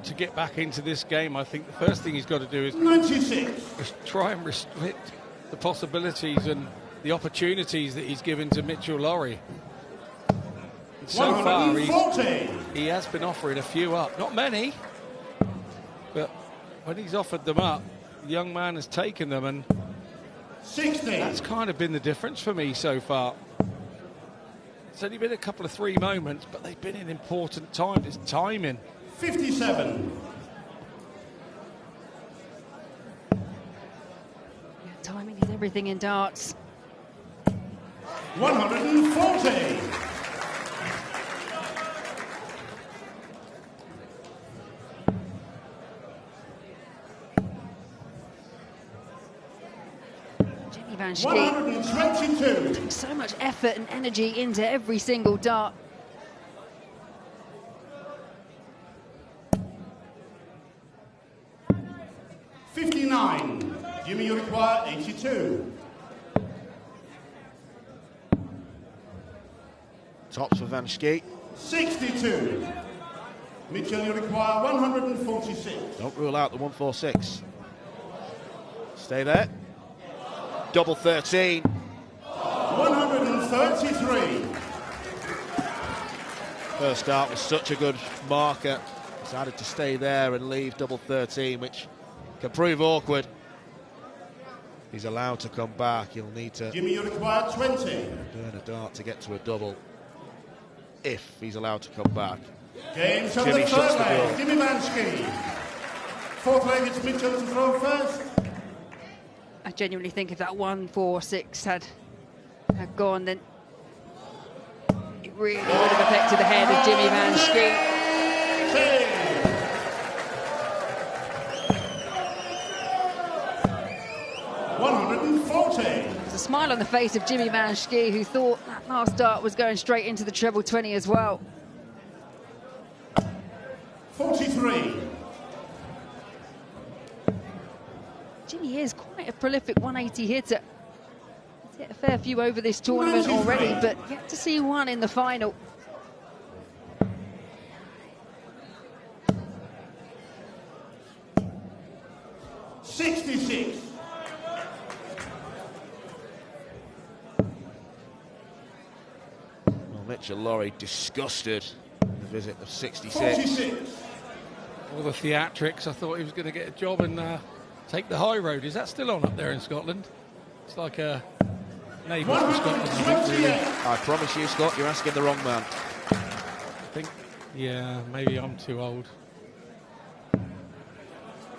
to get back into this game, I think the first thing he's got to do is 96. Try and restrict the possibilities and the opportunities that he's given to Mitchell Lowry. And so far, he has been offering a few up. Not many, but when he's offered them up, the young man has taken them, and 60. That's kind of been the difference for me so far. It's only been a couple of three moments, but they've been in important time. It's timing. 57. Yeah, timing is everything in darts. 140. Van Schie 122. putting so much effort and energy into every single dart. $59. Jimmy, you require 82. Tops for Van Schie. 62. Mitchell, you require 146. Don't rule out the 146. Stay there. Double 13. 133. First start was such a good marker. Decided to stay there and leave double 13, which can prove awkward. He's allowed to come back. He'll need to Jimmy, you require 20. burn a dart to get to a double if he's allowed to come back. James on Jimmy the shuts third the door. leg. Jimmy Van Schie. Fourth leg, it's Mitchell to throw first. I genuinely think if that 1-4-6 had gone, then it really would have affected the head of Jimmy Van Schie. 140. There's a smile on the face of Jimmy Van Schie, who thought that last dart was going straight into the treble 20 as well. 43. Jimmy is quite a prolific 180 hitter. He's hit a fair few over this tournament already, but yet to see one in the final. $66. Well, Mitchell Lowry disgusted with the visit of 66. 46. All the theatrics, I thought he was going to get a job and take the high road. Is that still on up there in Scotland? It's like a neighbour from Scotland. I think, really. I promise you, Scott, you're asking the wrong man. I think, yeah, maybe I'm too old.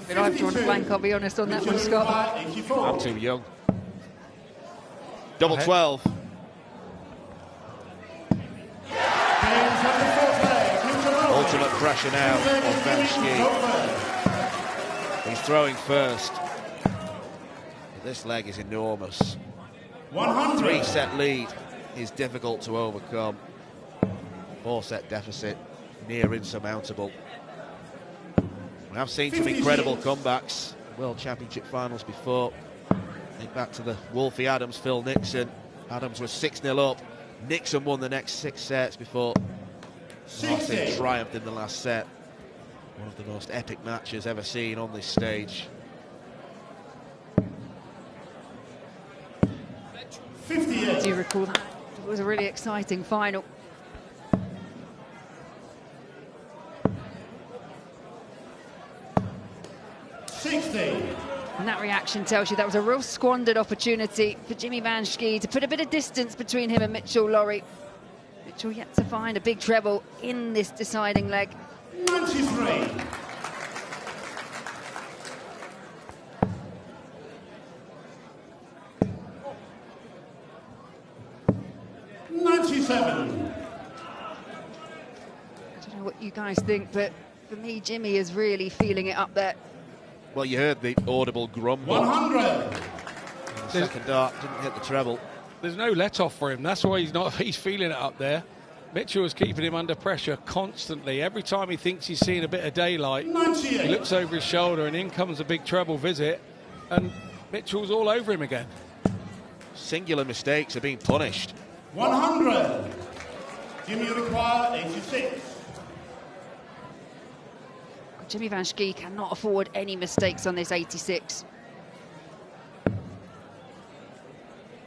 But I've drawn a blank, I'll be honest on that one, Scott. I'm too young. Double 12. Ultimate pressure now on Van Schie. He's throwing first. This leg is enormous. 100. Three-set lead is difficult to overcome. Four-set deficit near insurmountable. We have seen some incredible comebacks in World Championship finals before. Think back to the Wolfie Adams, Phil Nixon. Adams was 6-0 up. Nixon won the next 6 sets before Martin triumphed in the last set. One of the most epic matches ever seen on this stage. 58. I do recall that. It was a really exciting final. And that reaction tells you that was a real squandered opportunity for Jimmy Van Schie to put a bit of distance between him and Mitchell Lowry. Mitchell yet to find a big treble in this deciding leg. 93. don't know what you guys think, but for me, Jimmy is really feeling it up there. Well, you heard the audible grumble. 100. The second dart didn't hit the treble. There's no let-off for him. That's why he's feeling it up there. Mitchell is keeping him under pressure constantly. Every time he thinks he's seen a bit of daylight, 98. he looks over his shoulder and in comes a big treble visit, and Mitchell's all over him again. Singular mistakes are being punished. 100. Jimmy, you require 86. Jimmy Van Schie cannot afford any mistakes on this 86.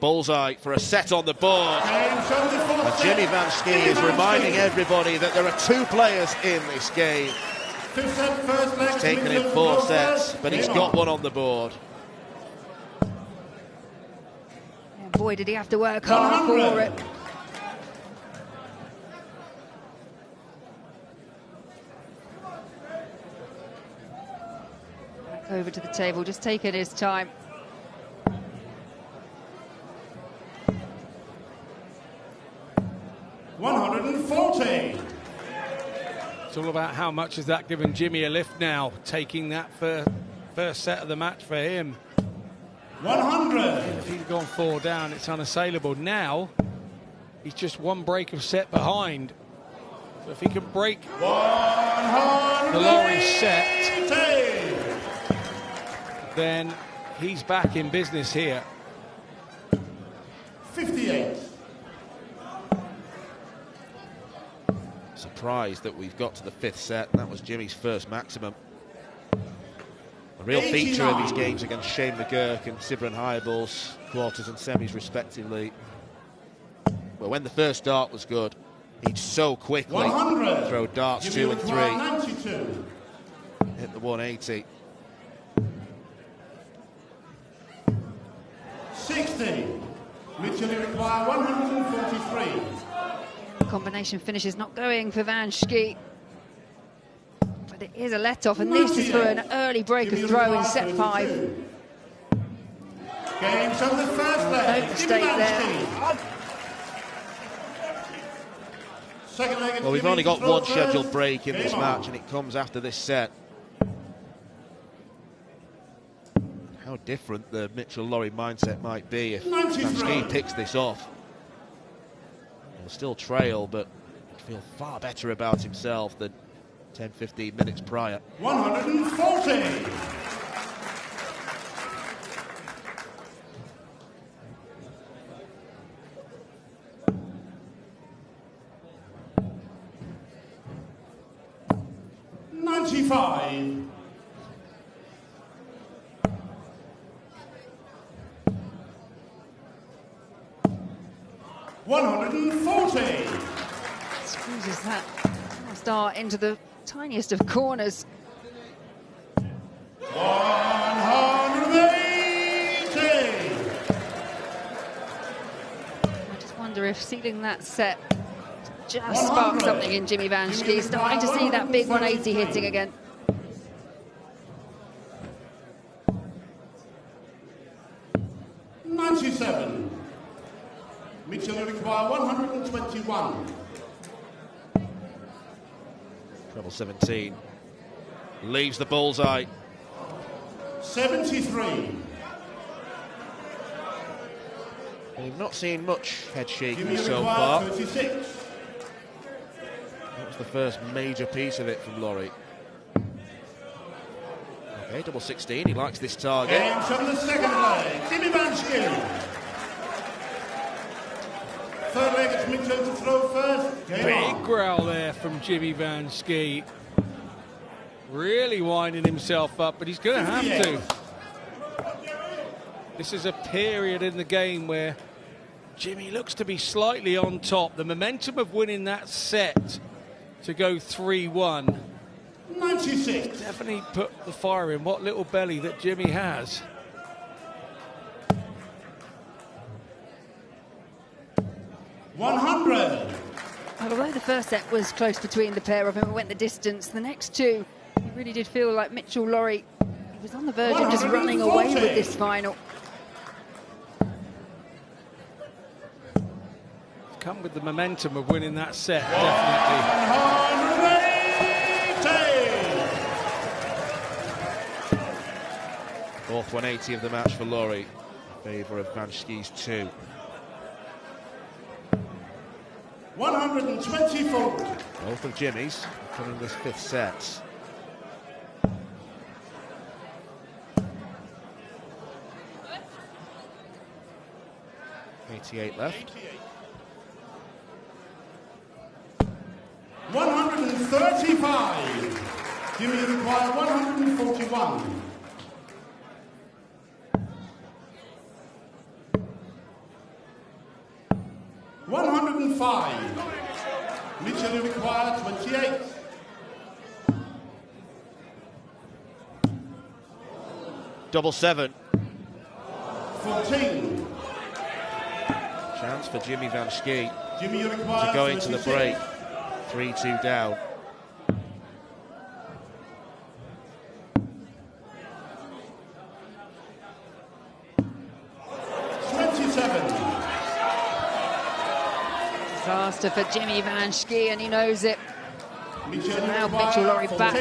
Bullseye for a set on the board. And Jimmy Van Schie is reminding everybody that there are 2 players in this game. He's taken in 4 sets, but he's got one on the board. And boy, did he have to work hard for it. Back over to the table, just taking his time. $140. It's all about how much has that given Jimmy a lift now, taking that first set of the match for him. 100. If he'd gone 4 down, it's unassailable. Now, he's just 1 break of set behind. So if he can break the Laurie set, then he's back in business here. 58. Surprised that we've got to the 5th set. That was Jimmy's first maximum. A real feature of his games against Shane McGurk and Sibren Hybels, quarters and semis respectively. But when the first dart was good, he'd so quickly 100. throw darts 2 and 3. 92. Hit the 180. 60. Mitchell, you require 143. Combination finish is not going for Van Schie. But it is a let-off, and this is for an early break of throw in set 5. Games on the first leg. No mistake there. Second leg. Well, we've only got 1 scheduled break in this match, and it comes after this set. How different the Mitchell-Laurie mindset might be if Van Schie picks this off. He'll still trail, but he'll feel far better about himself than 10-15 minutes prior. 140. $95. 140. Squeezes that start into the tiniest of corners. 180. I just wonder if sealing that set just sparked something in Jimmy Van Schie. Starting to see that big 180 hitting again. $97. Mitchell require 121. Treble 17. Leaves the bullseye. 73. We've not seen much head shaking Jimmy so require far. 36. That was the first major piece of it from Laurie. Okay, double 16. He likes this target. Games from the second leg. Jimmy Van Schie. Third leg, it's Mitchell to throw first. Big growl there from Jimmy Van Schie. Really winding himself up, but he's going to have to. This is a period in the game where Jimmy looks to be slightly on top. The momentum of winning that set to go 3-1 96. definitely put the fire in. What little belly that Jimmy has. Well, although the first set was close between the pair of them, it went the distance. The next two, it really did feel like Mitchell-Laurie, he was on the verge of just running away with this final. Come with the momentum of winning that set, definitely. fourth 180 of the match for Laurie, in favour of Van Schie's 2. 124. Both of Jimmy's coming this 5th set. .88 left. 135. Jimmy required 141. 105. Mitchell required 28. Double 7. 14. Chance for Jimmy Van Schie Jimmy to required go into the 36. break. 3-2 down. Disaster for Jimmy Van Schie, and he knows it. So now Mitchell Laurie back.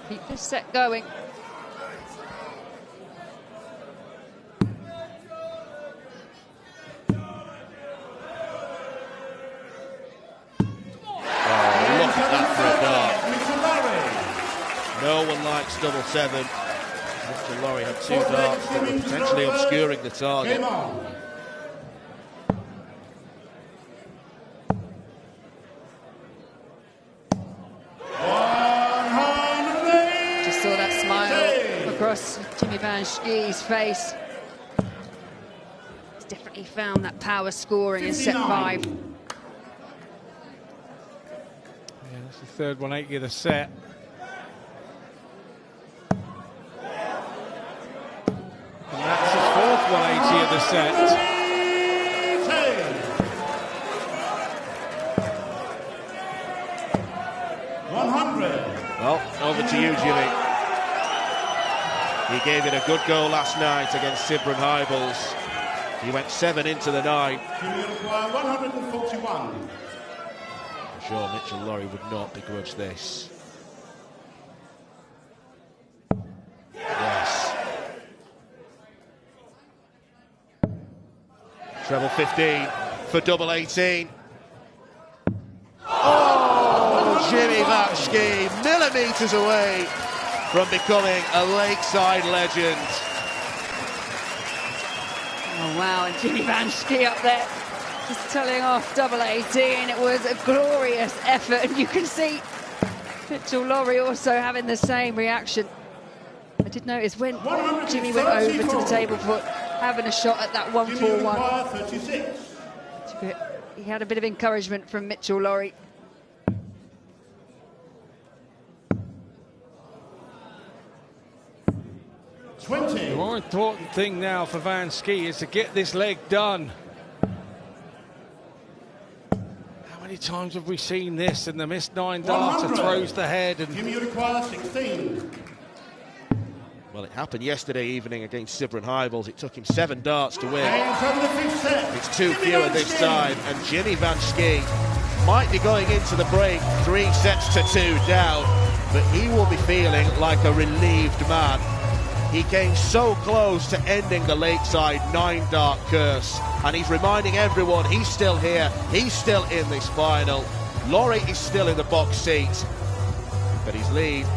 Keep this set going. Look at that for a dart. No one likes double 7. Mitchell Laurie had 2 darts that were potentially obscuring the target. Just saw that smile across Jimmy Van Schie's face. He's definitely found that power scoring in set 5. That's the third 180 of the set. And that's the fourth 180 of the set. 100. Well, over to you, Jimmy. He gave it a good go last night against Sibron Hybels. He went 7 into the 9. Jimmy required 141. I'm sure Mitchell Laurie would not begrudge this. Yes. Treble 15 for double 18. Oh, Jimmy Van Schie, millimetres away from becoming a Lakeside legend. Oh wow, and Jimmy Van Schie up there just telling off double 18. It was a glorious effort, and you can see Mitchell Laurie also having the same reaction. I did notice when Jimmy went over to the table for having a shot at that 141. 36. He had a bit of encouragement from Mitchell Laurie. The more important thing now for Van Schie is to get this leg done. How many times have we seen this in the missed 9 darts, throws the head and... Jimmy requires 16. Well, it happened yesterday evening against Sibron Hybels. It took him 7 darts to win. It's 2 fewer this time, and Jimmy Van Schie might be going into the break 3 sets to 2 down, but he will be feeling like a relieved man. He came so close to ending the Lakeside 9-dart curse, and he's reminding everyone he's still here, he's still in this final. Laurie is still in the box seat, but his lead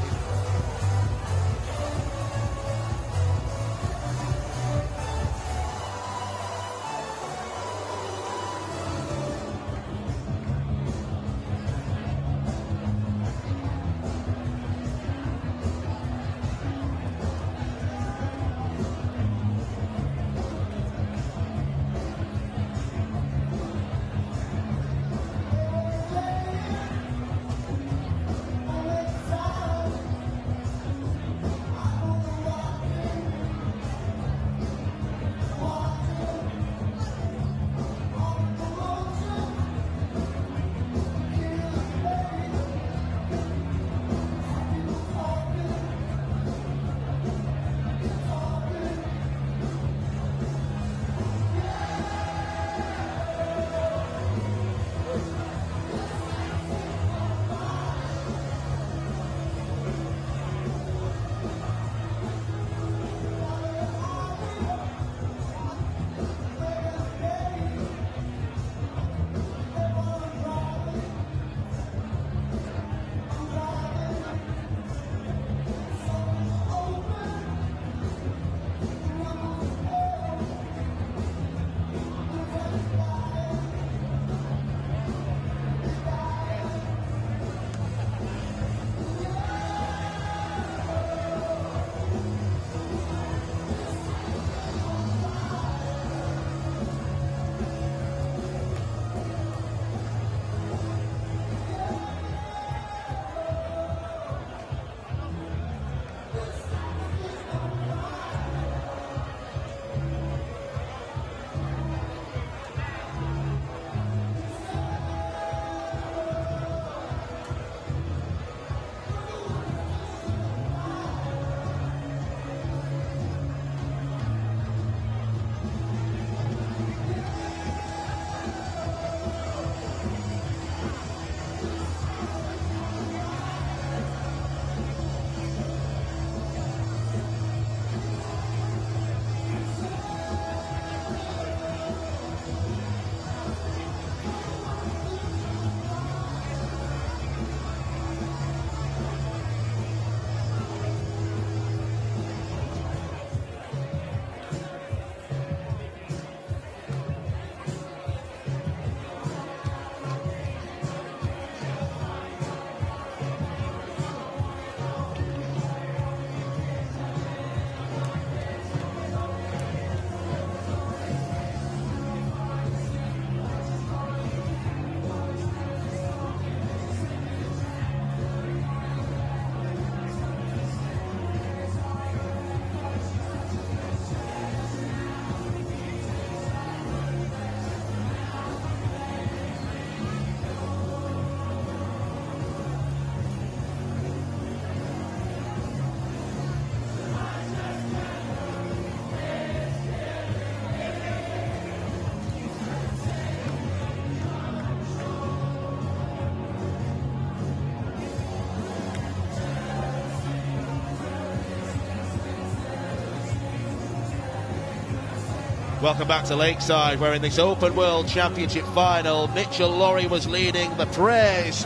Welcome back to Lakeside, where in this Open World Championship final, Mitchell Lawrie was leading the praise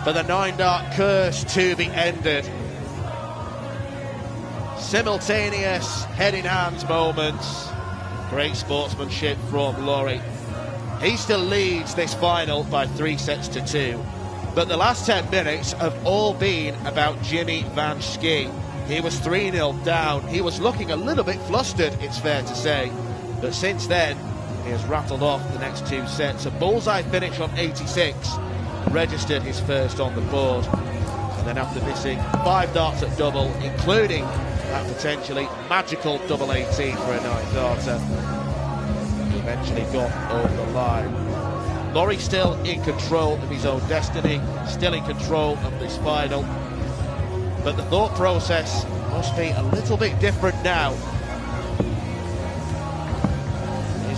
for the 9-dart curse to be ended. Simultaneous head-in-hands moments. Great sportsmanship from Lawrie. He still leads this final by 3-2. But the last 10 minutes have all been about Jimmy Van Schie. He was 3-0 down. He was looking a little bit flustered, it's fair to say. But since then, he has rattled off the next 2 sets. A bullseye finish on 86, registered his first on the board. And then after missing 5 darts at double, including that potentially magical double 18 for a 9-darter, he eventually got over the line. Lawrie still in control of his own destiny, still in control of this final. But the thought process must be a little bit different now.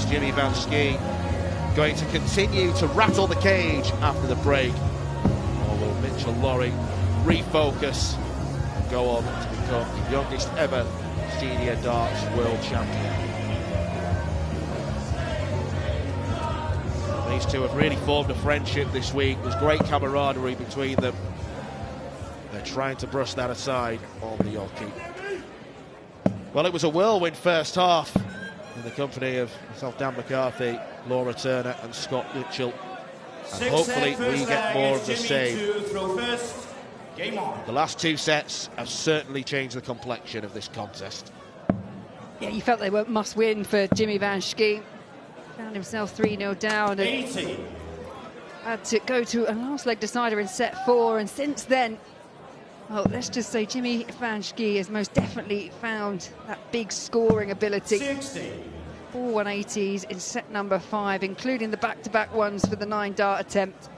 Jimmy Van Schie going to continue to rattle the cage after the break, or will Mitchell Lawrie refocus and go on to become the youngest ever senior darts world champion? These two have really formed a friendship this week. There's great camaraderie between them. They're trying to brush that aside on the Yorkie. Well, it was a whirlwind first half in the company of myself, Dan McCarthy, Laura Turner and Scott Mitchell. And hopefully we get more of the same. The last 2 sets have certainly changed the complexion of this contest. Yeah, you felt they were must win for Jimmy Van Schie. Found himself 3-0 down and had to go to a last leg decider in set 4, and since then, well, let's just say Jimmy Van Schie has most definitely found that big scoring ability. 60. 4 180s in set number 5, including the back-to-back ones for the 9-dart attempt.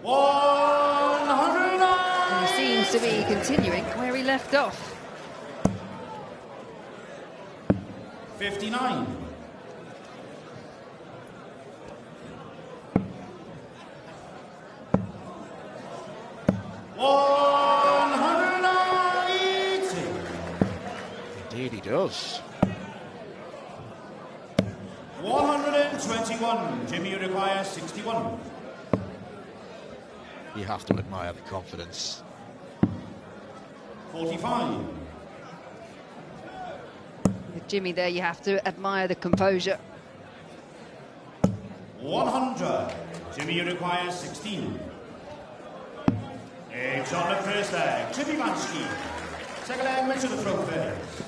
109. And he seems to be continuing where he left off. 59. 180. Indeed he does. 121. Jimmy requires 61. You have to admire the confidence. 45. With Jimmy there, you have to admire the composure. 100. Jimmy requires 16. It's on the first leg. Jimmy Van Schie. Second leg, Mitchell to throw first.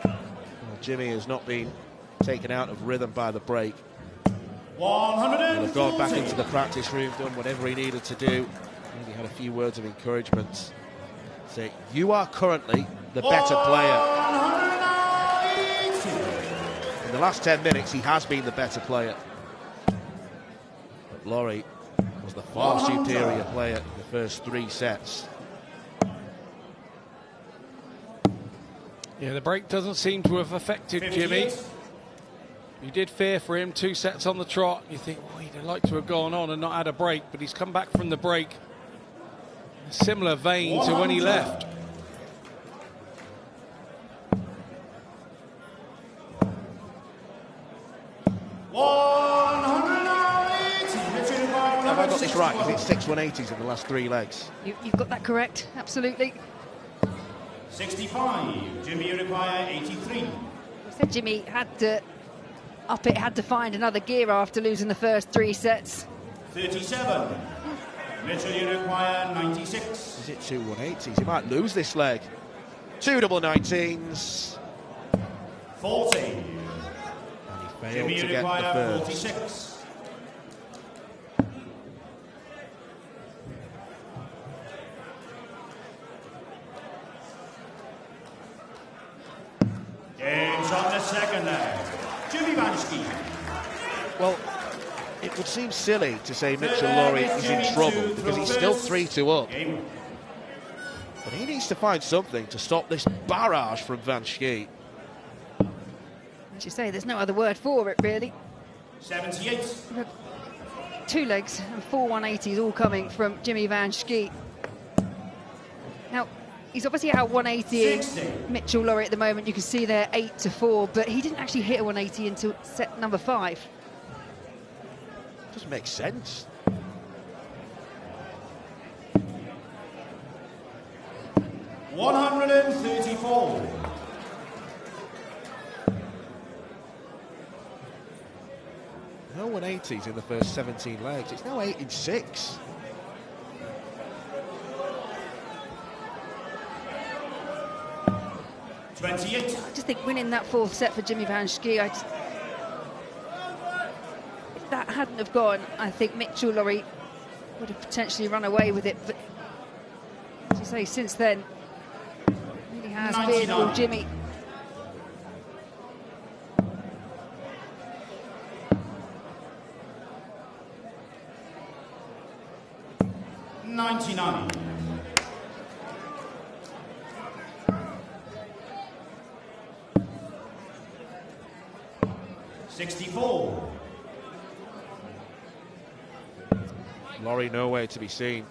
Well, Jimmy has not been taken out of rhythm by the break. 140. He'll have gone back into the practice room, done whatever he needed to do. Maybe had a few words of encouragement. Say, you are currently the better player. 180. In the last 10 minutes, he has been the better player. But Lawrie was the far superior player in the first 3 sets. Yeah, the break doesn't seem to have affected 58. Jimmy. You did fear for him, 2 sets on the trot. You think, oh, he'd like to have gone on and not had a break, but he's come back from the break. A similar vein to when he left. Have I got this right? Is it 6 180s in the last 3 legs? You've got that correct, absolutely. 65. Jimmy require 83. You said Jimmy had to up it, had to find another gear after losing the first 3 sets. 37. Mitchell, you require 96. Is it 2 180s? He might lose this leg. 2 double 19s. 40. And he failed Jimmy, to you get the require first. 46. Game's on the second leg. Jimmy Van Schie. Well, it would seem silly to say Mitchell Lawrie is in trouble because he's still 3-2 up. But he needs to find something to stop this barrage from Van Schie. As you say, there's no other word for it, really. 78. 2 legs and 4 180s all coming from Jimmy Van Schie. Now, He's obviously out 180 Mitchell Laurie at the moment. You can see there 8-4, but he didn't actually hit a 180 until set number 5. Doesn't make sense. $134. No 180s in the first 17 legs. It's now 8 in 6. I just think winning that 4th set for Jimmy Van Schie, if that hadn't have gone, I think Mitchell Laurie would have potentially run away with it. But as you say, since then, it really has been all Jimmy. $99. 64. Laurie nowhere to be seen.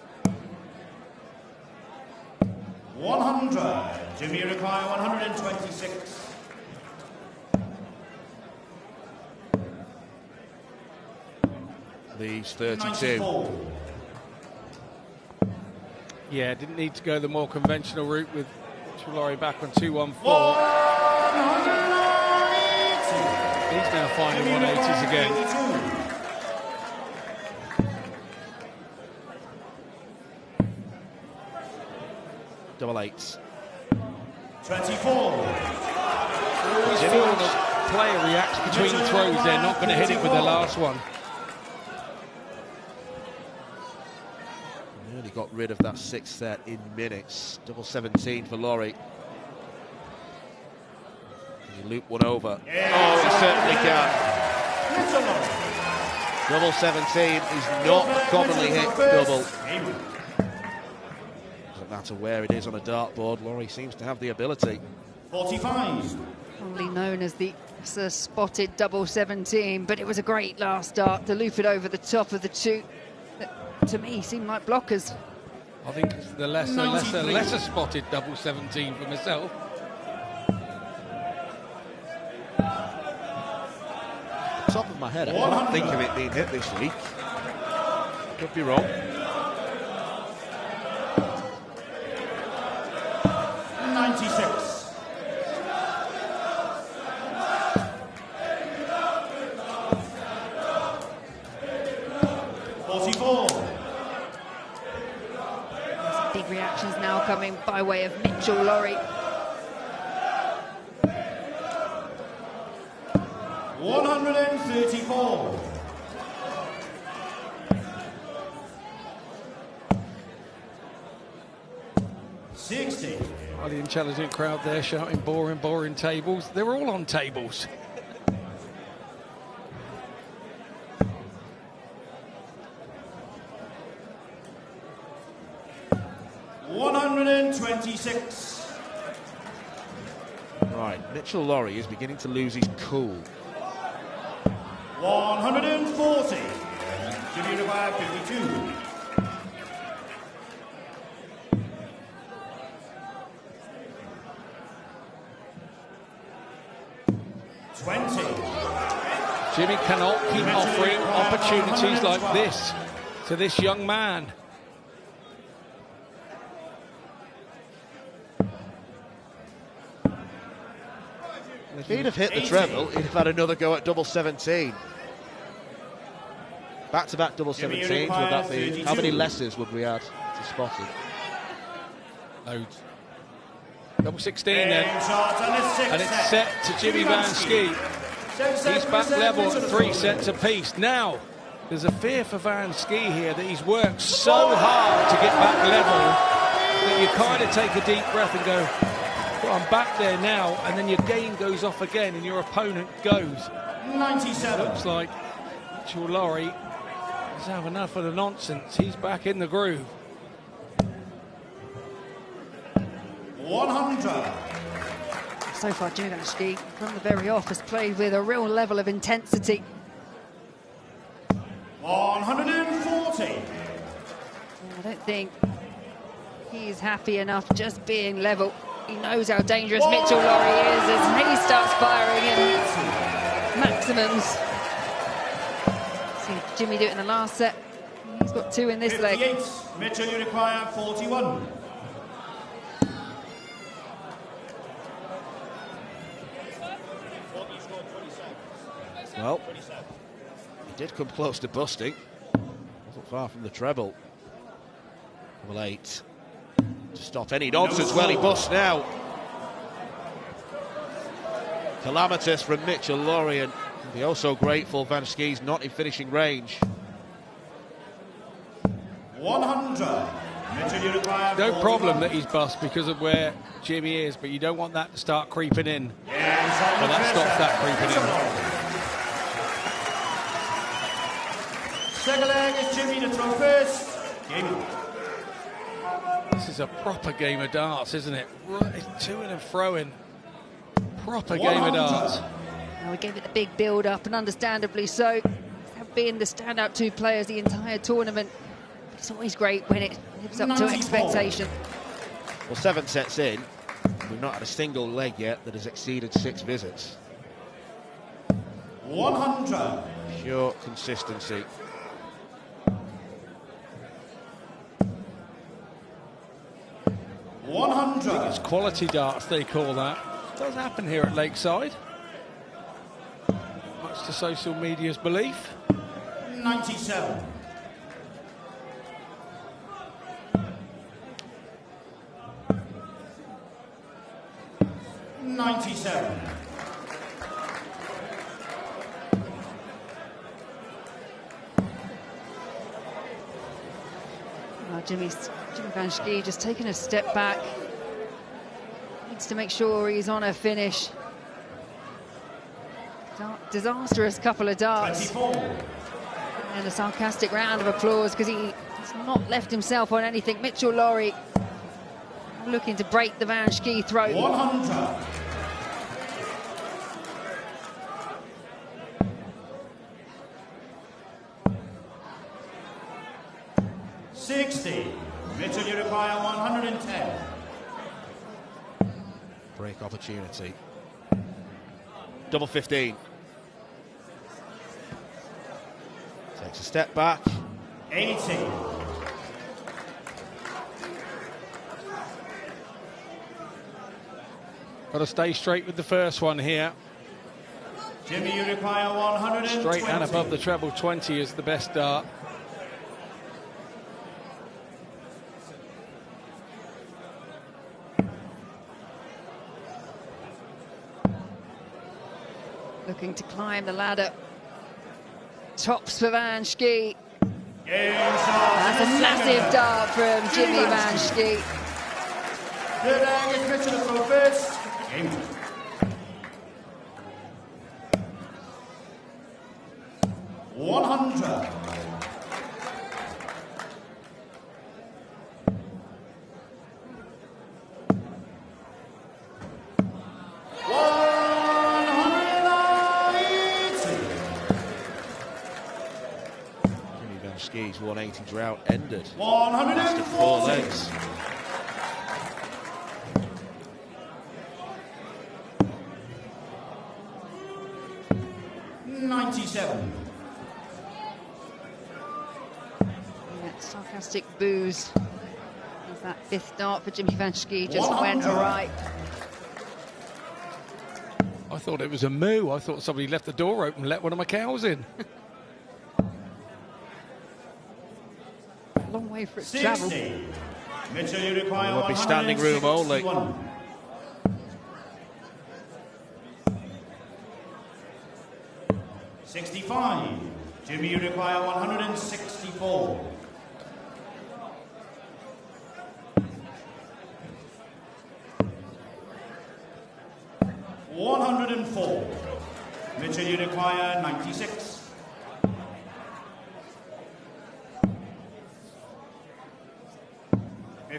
100. Jimmy require 126. Leaves 32. 94. Yeah, didn't need to go the more conventional route with Laurie back on 2-1-4. He's now finding 180s again. Double eights. 24. Always feel the player reacts between throws. They're not going to hit it with the last one. Nearly got rid of that 6th set in minutes. Double 17 for Laurie. Can you loop one over? Yeah. Oh, he certainly can. Double 17 is not a commonly hit double. Doesn't matter where it is on a dartboard, Laurie seems to have the ability. 45. Only known as the spotted double 17, but it was a great last dart to loop it over the top of the 2. That, to me, seemed like blockers. I think it's the lesser spotted double 17 for myself. Top of my head, I can't think of it being hit this week. Could be wrong. 96. 44. Big reactions now coming by way of Mitchell Laurie. 134. $60. Highly intelligent crowd there shouting boring, boring tables. They're all on tables. $126. Right, Mitchell Laurie is beginning to lose his cool. 140. Jimmy require 52. Jimmy cannot keep offering opportunities like this to this young man. If he'd have hit the treble, he'd have had another go at double 17. Back-to-back double 17s, would that be? How many lessers would we add to spotted? Loads. Double 16 then. And it's set to Jimmy Van Schie. He's back level at 3 sets apiece. Now, there's a fear for Van Schie here that he's worked so hard to get back level that you kind of take a deep breath and go, well, I'm back there now, and then your game goes off again and your opponent goes. 97. Looks like Mitchell Laurie has had enough of the nonsense. He's back in the groove. 100. So far, Jimmy Van Schie, from the very off, has played with a real level of intensity. 140. I don't think He's happy enough just being level. He knows how dangerous Mitchell Laurie is as he starts firing in maximums. See Jimmy do it in the last set. He's got 2 in this leg. Mitchell, you require 41. Well, he did come close to busting. Wasn't far from the treble. Double 8. To stop any nonsense. Well, he busts now. Calamitous from Mitchell Laurie, and be also grateful Van Schie's not in finishing range. 100. Mitchell, you require 41. No problem that he's bust because of where Jimmy is, but you don't want that to start creeping in. Yeah, so that stops that creeping in. Second leg is Jimmy to throw first. Game. This is a proper game of darts, isn't it? It's to-ing and throwing. Proper game of darts. Now we gave it a big build-up, and understandably so. Have been the standout 2 players the entire tournament. But it's always great when it lives up to expectation. Well, 7 sets in, we've not had a single leg yet that has exceeded 6 visits. 100. Pure consistency. I think it's quality darts, they call that. It does happen here at Lakeside. Much to social media's belief. 97. Jimmy Van Schie just taking a step back. Needs to make sure he's on a finish. Disastrous couple of darts. 24. And a sarcastic round of applause because he's not left himself on anything. Mitchell Laurie looking to break the Van Schie throat. 100. Mitchell, you require 110. Break opportunity. Double 15. Takes a step back. 80. Got to stay straight with the first one here. Jimmy, you require 120. Straight and above the treble 20 is the best dart. Looking to climb the ladder. Tops for Van Schie. That's a massive dart from Jimmy Van Schie. Third leg is Mitchell to throw first. Game. Schie's 180 drought ended. 104 legs. That sarcastic booze as that 5th dart for Jimmy Van Schie just went awry. I thought it was a moo. I thought somebody left the door open and let one of my cows in. Long way for it to travel. Mitchell, you require will be standing room only. 65. Jimmy, you require 164. Mitchell, you require 96.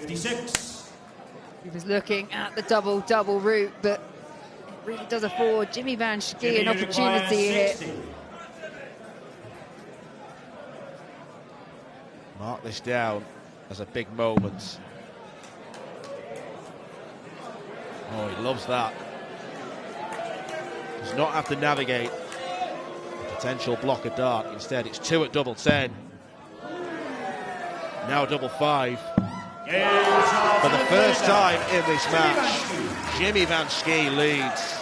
He was looking at the double-double route, but it really does afford Jimmy Van Schie an opportunity here. Mark this down as a big moment. Oh, he loves that. Does not have to navigate a potential block of dart. Instead, it's 2 at double 10. Now double 5. For the first time in this match, Jimmy Van Schie leads.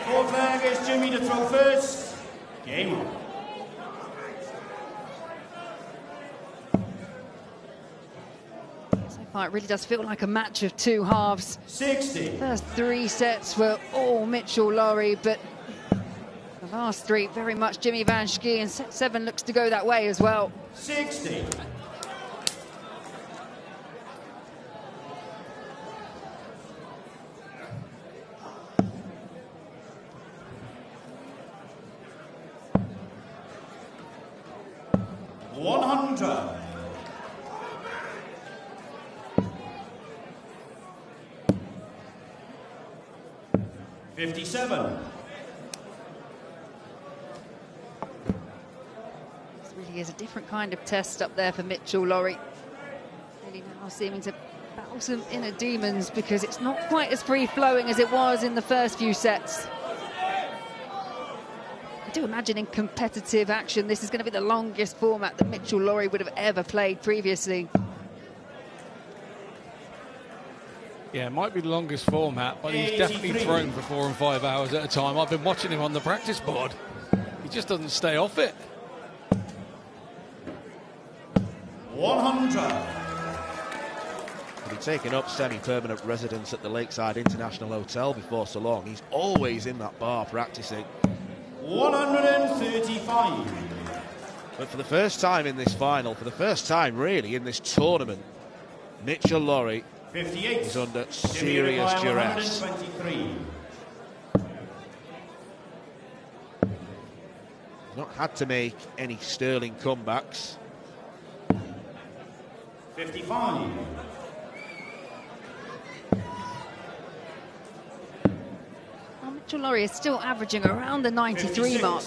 Fourth flag is Jimmy to throw first. Game on. So far, it really does feel like a match of two halves. 60. First 3 sets were all Mitchell-Laurie, but the last 3 very much Jimmy Van Schie, and set 7 looks to go that way as well. 60. $100. 57. This really is a different kind of test up there for Mitchell-Laurie. Really now seeming to battle some inner demons because it's not quite as free-flowing as it was in the first few sets. I do imagine in competitive action this is going to be the longest format that Mitchell-Laurie would have ever played previously. Yeah, it might be the longest format, but he's definitely thrown for 4 and 5 hours at a time. I've been watching him on the practice board. He just doesn't stay off it. 100. He'll be taking up semi-permanent residence at the Lakeside International Hotel before so long. He's always in that bar practicing. 135. But for the first time in this final, for the first time really in this tournament, Mitchell-Laurie 58. is under serious duress. 123. He's not had to make any sterling comebacks. 55. Well, Mitchell-Laurie is still averaging around the 93 mark.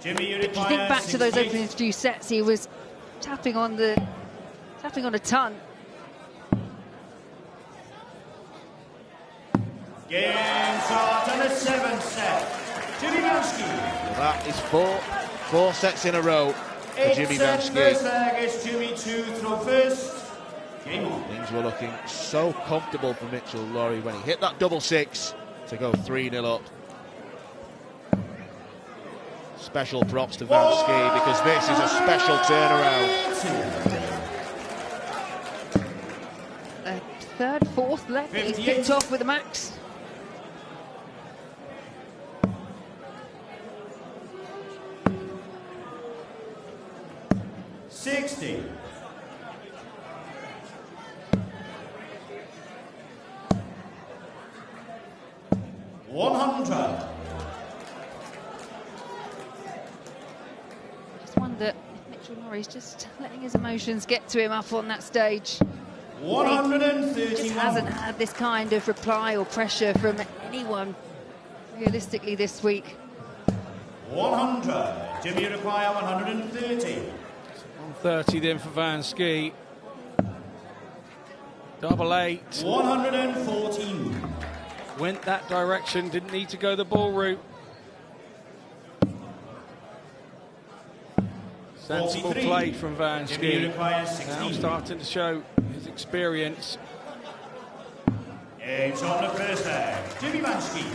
Jimmy, If you think back to those opening few sets, he was tapping on a ton. Game start on the 7th set. Jimmy Van Schie. Well, that is four sets in a row for 8 Jimmy Van set, Schie. first leg is Jimmy to throw first. Game on. Things were looking so comfortable for Mitchell-Laurie when he hit that double 6 to go 3-0 up. Special props to Van Schie because this is a special turnaround. Third, fourth leg, he's kicked off with a max. 60. 100. I just wonder if Mitchell-Laurie's just letting his emotions get to him up on that stage. 131. Just hasn't had this kind of reply or pressure from anyone realistically this week. 100. Jimmy require 130. 130 then for Van Schie. Double 8. 114. Went that direction, didn't need to go the ball route. Sensible 43. play from Van Jimmy Schie. requires 16. Now starting to show his experience. It's on the first leg. Jimmy Van Schie.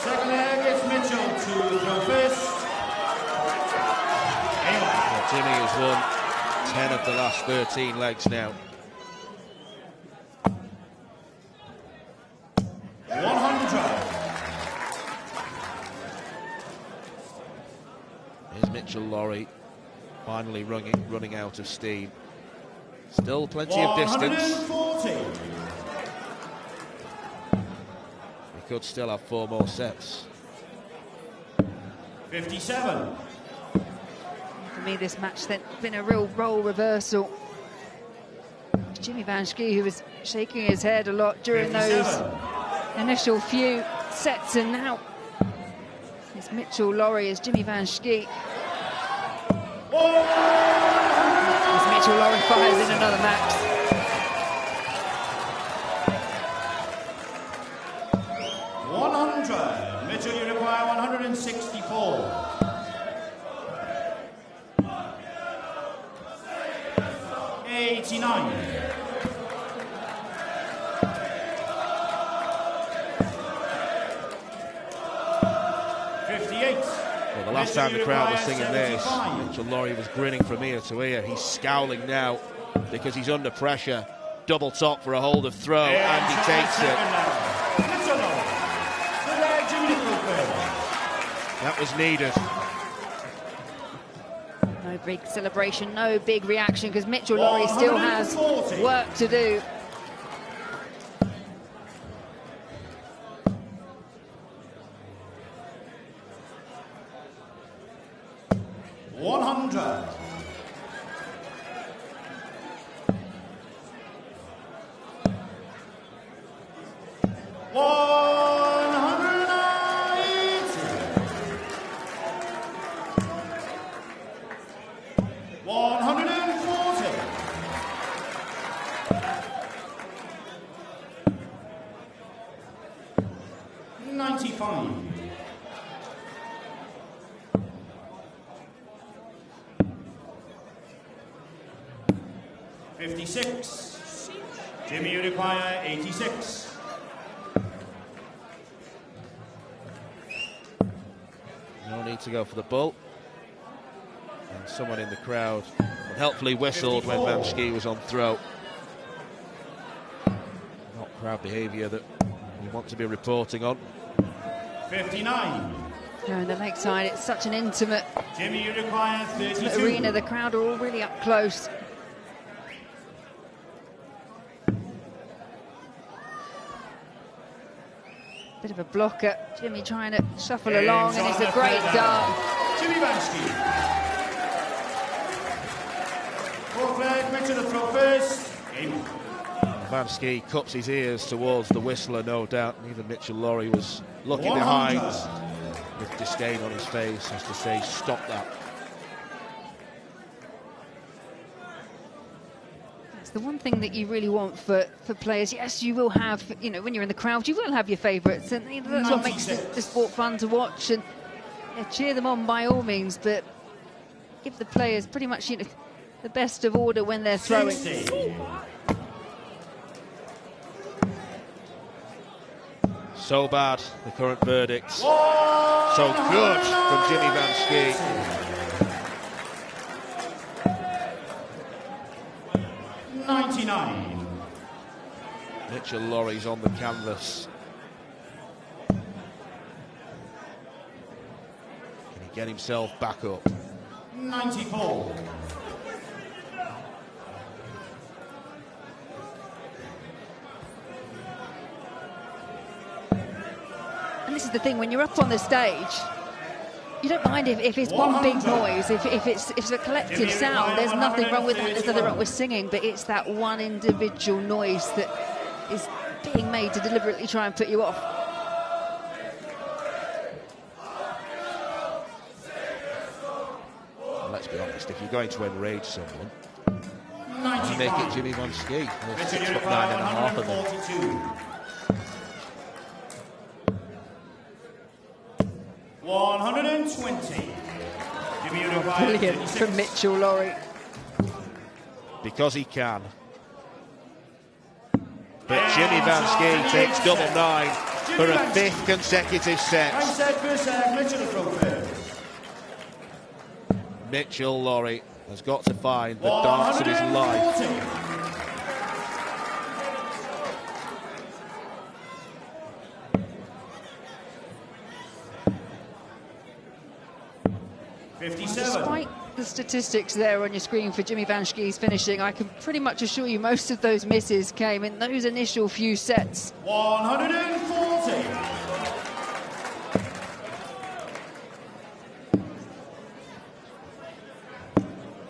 Second leg is Mitchell to throw first. Well, Jimmy has won 10 of the last 13 legs now. 100. Here's Mitchell-Laurie finally running out of steam. Still plenty of distance. 140. He could still have 4 more sets. 57. For me, this match then been a real role reversal. Jimmy Van Schie, who was shaking his head a lot during 57. those initial few sets, and now it's Mitchell-Laurie as Jimmy Van Schie. As Mitchell-Laurie fires in another max. 89. Well, the last time the crowd was singing this, Mitchell Lawrie was grinning from ear to ear. He's scowling now because he's under pressure. Double top for a hold of throw, and he takes it. That was needed. No big celebration, no big reaction, because Mitchell Lawrie still has work to do. Jimmy, you require 86. No need to go for the bull. And someone in the crowd helpfully whistled 54. When Van Schie was on throw. Not crowd behaviour that you want to be reporting on. 59. On the Lakeside, it's such an intimate, Jimmy, you require 32. Arena. The crowd are all really up close. Bit of a blocker. Jimmy trying to shuffle along, and it's a great dart. Jimmy Van Schie. Fourth flag, Mitchell to throw first. Game. Van Schie cups his ears towards the whistler, no doubt. And even Mitchell Lawrie was looking behind with disdain on his face as to say, stop that. The one thing that you really want for players, yes, you will have, you know, when you're in the crowd, you will have your favourites, and that's what makes the sport fun to watch, and cheer them on by all means, but give the players pretty much, you know, the best of order when they're throwing. 60. So bad, the current verdict. So good from Jimmy Van Schie. 99. Mitchell Lawrie's on the canvas. Can he get himself back up? 94. And this is the thing, when you're up on the stage, you don't mind if it's one big noise, if it's a collective sound. There's nothing wrong with that, there's nothing wrong with singing, but it's that one individual noise that is being made to deliberately try and put you off. Well, let's be honest, if you're going to enrage someone, you make it Jimmy Van Schie. 6'9.5" of them. 120. Brilliant from Mitchell Lawrie. Because he can. But Jimmy Van Schie takes double 9 for a 5th consecutive set. Mitchell Lawrie has got to find the darts of his life. 57. Despite the statistics there on your screen for Jimmy Van Schie's finishing, I can pretty much assure you most of those misses came in those initial few sets. 140.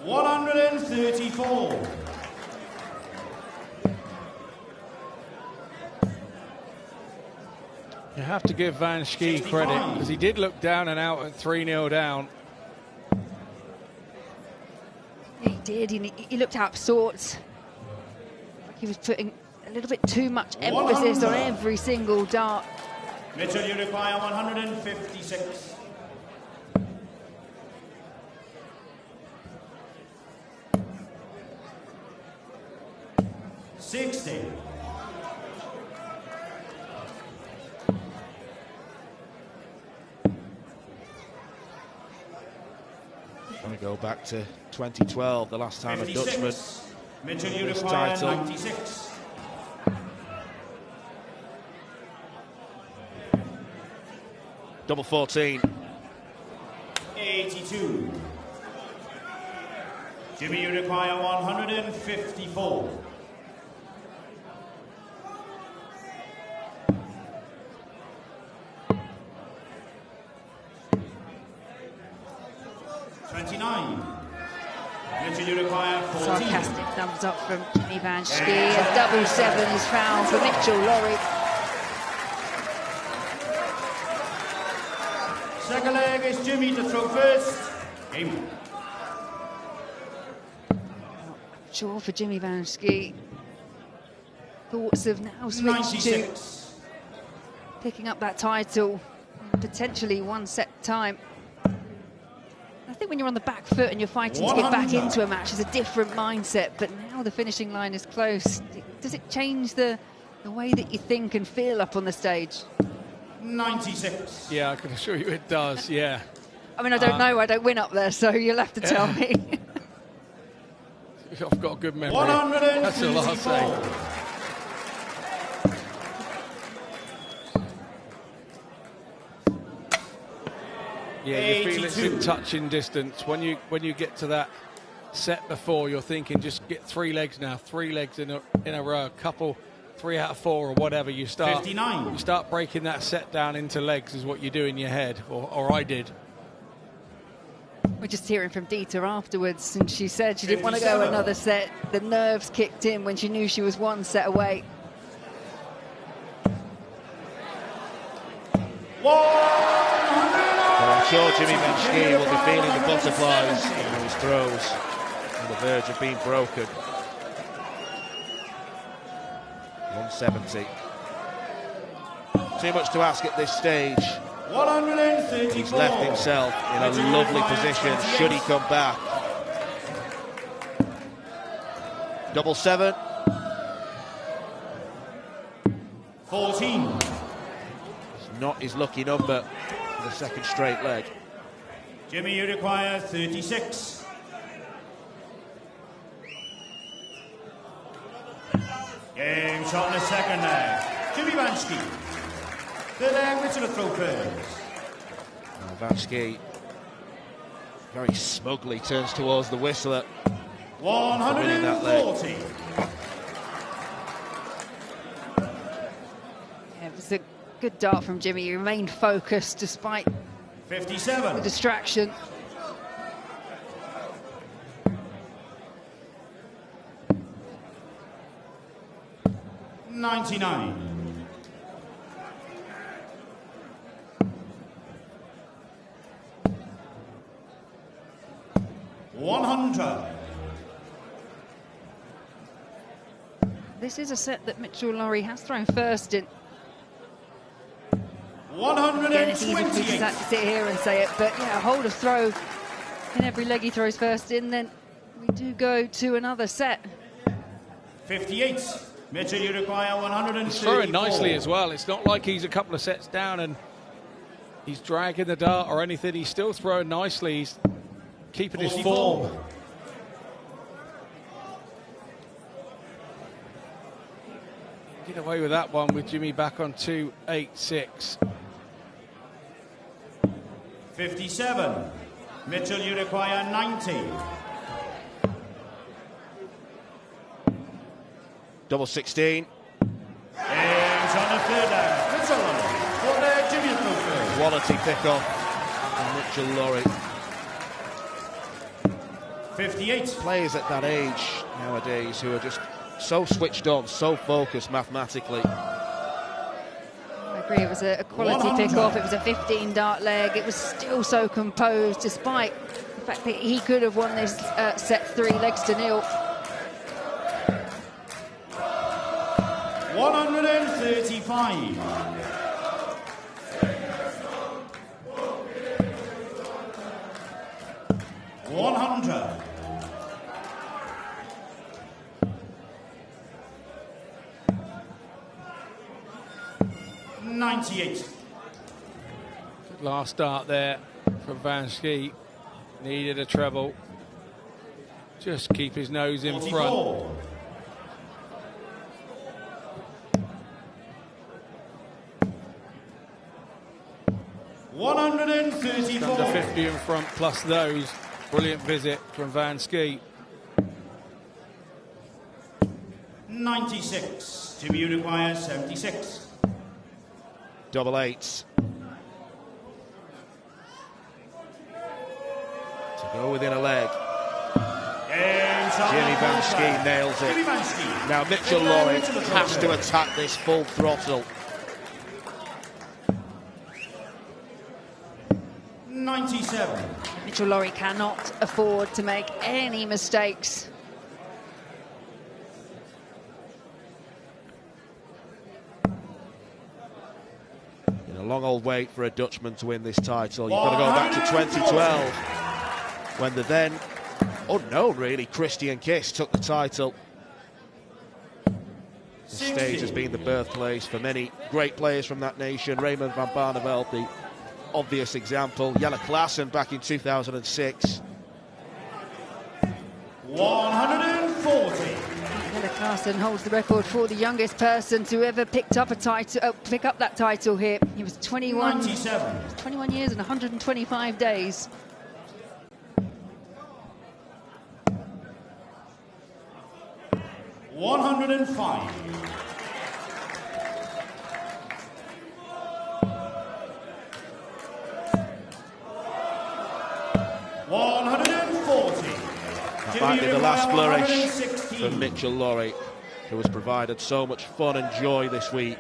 134. You have to give Van Schie credit, because he did look down and out at 3-0 down. He did, he looked out of sorts. He was putting a little bit too much emphasis on every single dart. Mitchell, you require 156. 60. I'm going to go back to 2012, the last time 56. a Dutchman Mitchell, won you this require title. 96. Double 14. 82. Jimmy, you require 154. Mitchell, you require 14. Sarcastic thumbs up from Jimmy Van Schie as double 7 is found for Mitchell Laurie. Second leg is Jimmy to throw first. Game. Sure for Jimmy Van Schie. Thoughts have now switched to picking up that title, potentially one set time. I think when you're on the back foot and you're fighting to get back into a match, it's a different mindset, but now the finishing line is close. Does it change the way that you think and feel up on the stage? 96. Yeah, I can assure you it does, yeah. I mean, I don't know, I don't win up there, so you'll have to tell me. I've got a good memory. That's all I'll say. Yeah, you feel it's in touching distance. When you get to that set before, you're thinking just get 3 legs now, 3 legs in a row, a couple, 3 out of 4 or whatever. You start 59. You start breaking that set down into legs is what you do in your head, or I did. We're just hearing from Dieter afterwards, and she said she didn't want to go another set. The nerves kicked in when she knew she was 1 set away. Well, I'm sure Jimmy Van Schie will be feeling the butterflies in his throws on the verge of being broken. 170. Too much to ask at this stage. 134. He's left himself in a lovely position should he come back. Double 7. 14. It's not his lucky number for the second straight leg. Jimmy, you require 36. Game shot in the second leg. Jimmy Van Schie. Third leg, Mitchell to throw first. Van Schie very smugly turns towards the whistler. 140. Yeah, it was a good dart from Jimmy. He remained focused despite 57. the distraction. $99. 100. This is a set that Mitchell Laurie has thrown first in. 128. Again, it's easy for me to sit here and say it, but yeah, hold of throw in every leg he throws first in, then we do go to another set. 58. Mitchell, you require 134. He's throwing nicely as well. It's not like he's a couple of sets down and he's dragging the dart or anything. He's still throwing nicely. He's keeping 44. his form. Get away with that one with Jimmy back on 2-8-6. 57. Mitchell, you require 90. Double 16. Games on the third leg. Mitchell, fourth leg, Jimmy to throw first. Quality pick-off from Mitchell Laurie. 58. Players at that age nowadays who are just so switched on, so focused mathematically. I agree, it was a quality 100. pick-off. It was a 15 dart leg. It was still so composed despite the fact that he could have won this set 3 legs to nil. 135. 100. 98. Last start there from Van Schie. Needed a treble. Just keep his nose in 44. front. $134. Under 50 in front plus those. Brilliant visit from Van Schie. 96. Jimmy Uruguay 76. Double eights. To go within a leg. Jimmy Van Schie nails it. Now Mitchell Laurie has to attack this full throttle. 97. Mitchell Laurie cannot afford to make any mistakes. In a long old wait for a Dutchman to win this title. You've got to go back to 2012 when the then unknown, really, Christian Kiss took the title. The stage has been the birthplace for many great players from that nation. Raymond van Barneveld, the obvious example. Jelle Klaassen back in 2006. 140. Jelle Klaassen holds the record for the youngest person to ever pick up that title here. He was 21 years and 125 days. $105. 140. That might be the last flourish from Mitchell Laurie, who has provided so much fun and joy this week.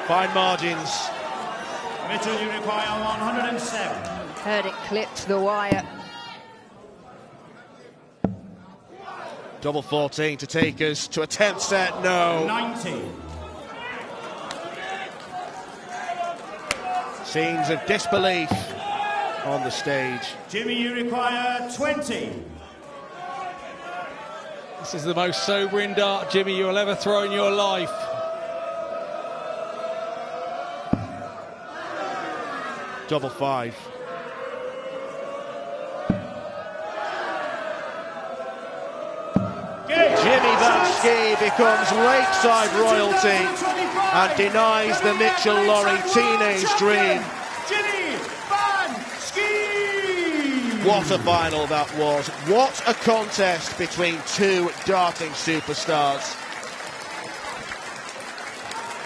Fine margins. Mitchell, you require 107. Heard it clipped the wire. Double 14 to take us to a 10th set. No. 90. Scenes of disbelief on the stage. Jimmy, you require 20. This is the most sobering dart, Jimmy, you will ever throw in your life. Double 5. Jimmy Van Schie becomes Lakeside royalty and denies the Mitchell Laurie teenage dream. Jimmy Van Schie! What a final that was. What a contest between two darting superstars.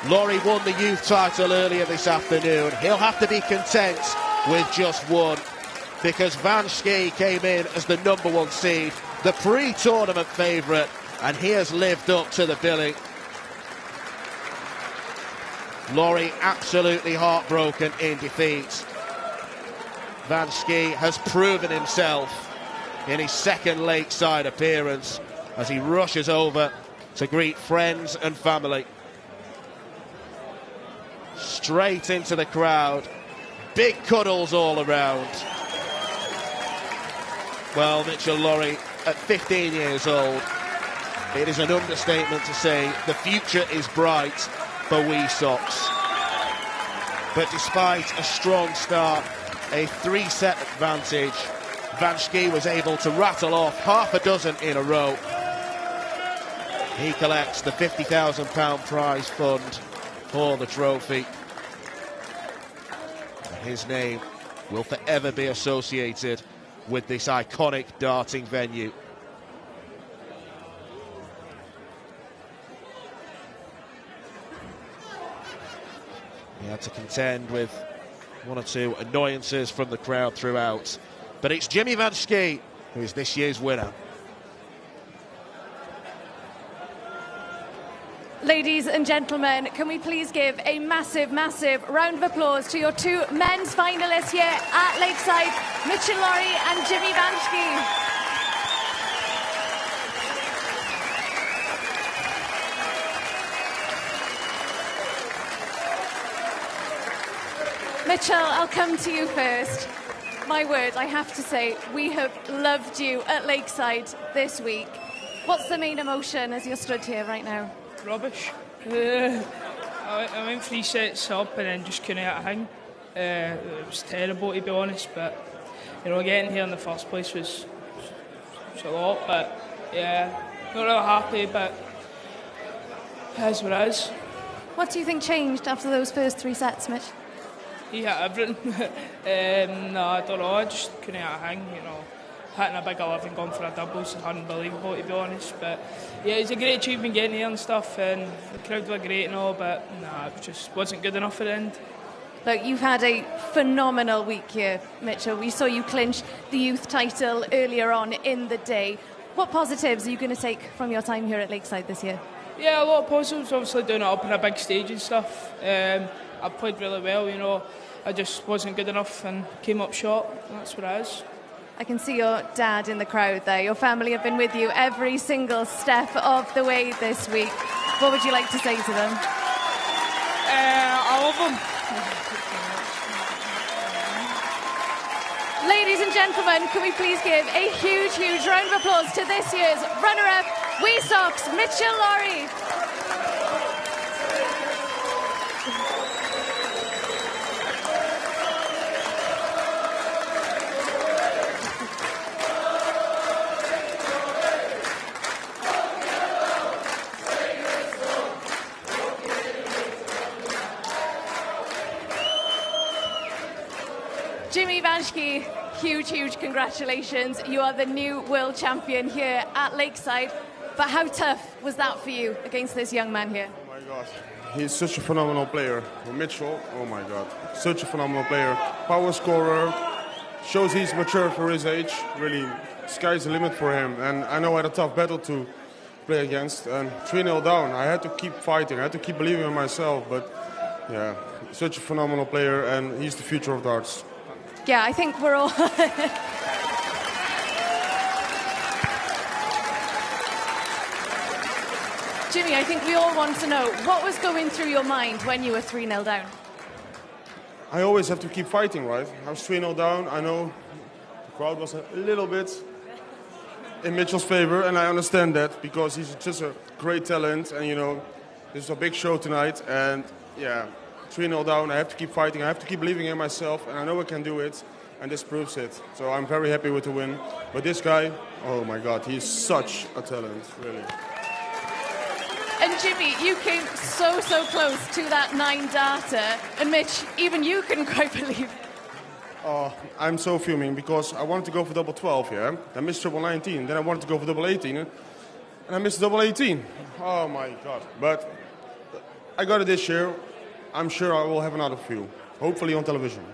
Laurie won the youth title earlier this afternoon. He'll have to be content with just one, because Van Schie came in as the #1 seed, the pre-tournament favourite, and he has lived up to the billing. Laurie absolutely heartbroken in defeat. Van Schie has proven himself in his second Lakeside appearance as he rushes over to greet friends and family. Straight into the crowd. Big cuddles all around. Well, Mitchell Laurie, at 15 years old, it is an understatement to say the future is bright for Wee Sox. But despite a strong start, a 3-set advantage, Van Schie was able to rattle off half a dozen in a row. He collects the £50,000 prize fund for the trophy. His name will forever be associated with this iconic darting venue. He had to contend with one or two annoyances from the crowd throughout, but it's Jimmy Van Schie who is this year's winner. Ladies and gentlemen, can we please give a massive, massive round of applause to your two men's finalists here at Lakeside, Mitchell Laurie and Jimmy Van Schie. Mitchell, I'll come to you first. My word, I have to say, we have loved you at Lakeside this week. What's the main emotion as you're stood here right now? Rubbish. I went 3 sets up and then just couldn't hit a hang. It was terrible, to be honest, but you know, getting here in the first place was a lot. But yeah, not really happy, but it is what it is. What do you think changed after those first 3 sets, Mitch? He hit everything. No, I don't know. I just couldn't hit a hang. You know, hitting a big 11, going for a doubles is unbelievable, to be honest. But yeah, it's a great achievement getting here and stuff, and the crowd were great and all. But nah, it just wasn't good enough at the end. Look, you've had a phenomenal week here, Mitchell. We saw you clinch the youth title earlier on in the day. What positives are you going to take from your time here at Lakeside this year? Yeah, a lot of positives. Obviously, doing it up on a big stage and stuff. I played really well, you know. I just wasn't good enough and came up short. That's what it is. I can see your dad in the crowd there. Your family have been with you every single step of the way this week. What would you like to say to them? I love them. Ladies and gentlemen, can we please give a huge, huge round of applause to this year's runner-up, Wesox, Mitchell Lowry. Jimmy Vanschke, huge, huge congratulations. You are the new world champion here at Lakeside. But how tough was that for you against this young man here? Oh my God, he's such a phenomenal player. Mitchell, oh my God, such a phenomenal player. Power scorer, shows he's mature for his age. Really, sky's the limit for him. And I know I had a tough battle to play against. And 3-0 down, I had to keep fighting. I had to keep believing in myself. But yeah, such a phenomenal player, and he's the future of darts. Yeah, I think we're all... Jimmy, I think we all want to know, what was going through your mind when you were 3-0 down? I always have to keep fighting, right? I was 3-0 down. I know the crowd was a little bit in Mitchell's favor, and I understand that because he's just a great talent. And, you know, this is a big show tonight. And, yeah, 3-0 down. I have to keep fighting. I have to keep believing in myself, and I know I can do it. And this proves it. So I'm very happy with the win. But this guy, oh, my God, he's such a talent, really. And Jimmy, you came so close to that 9-darter. And Mitch, even you couldn't quite believe it. Oh, I'm so fuming because I wanted to go for double 12, yeah? I missed triple 19. Then I wanted to go for double 18. And I missed double 18. Oh, my God. But I got it this year. I'm sure I will have another few. Hopefully on television.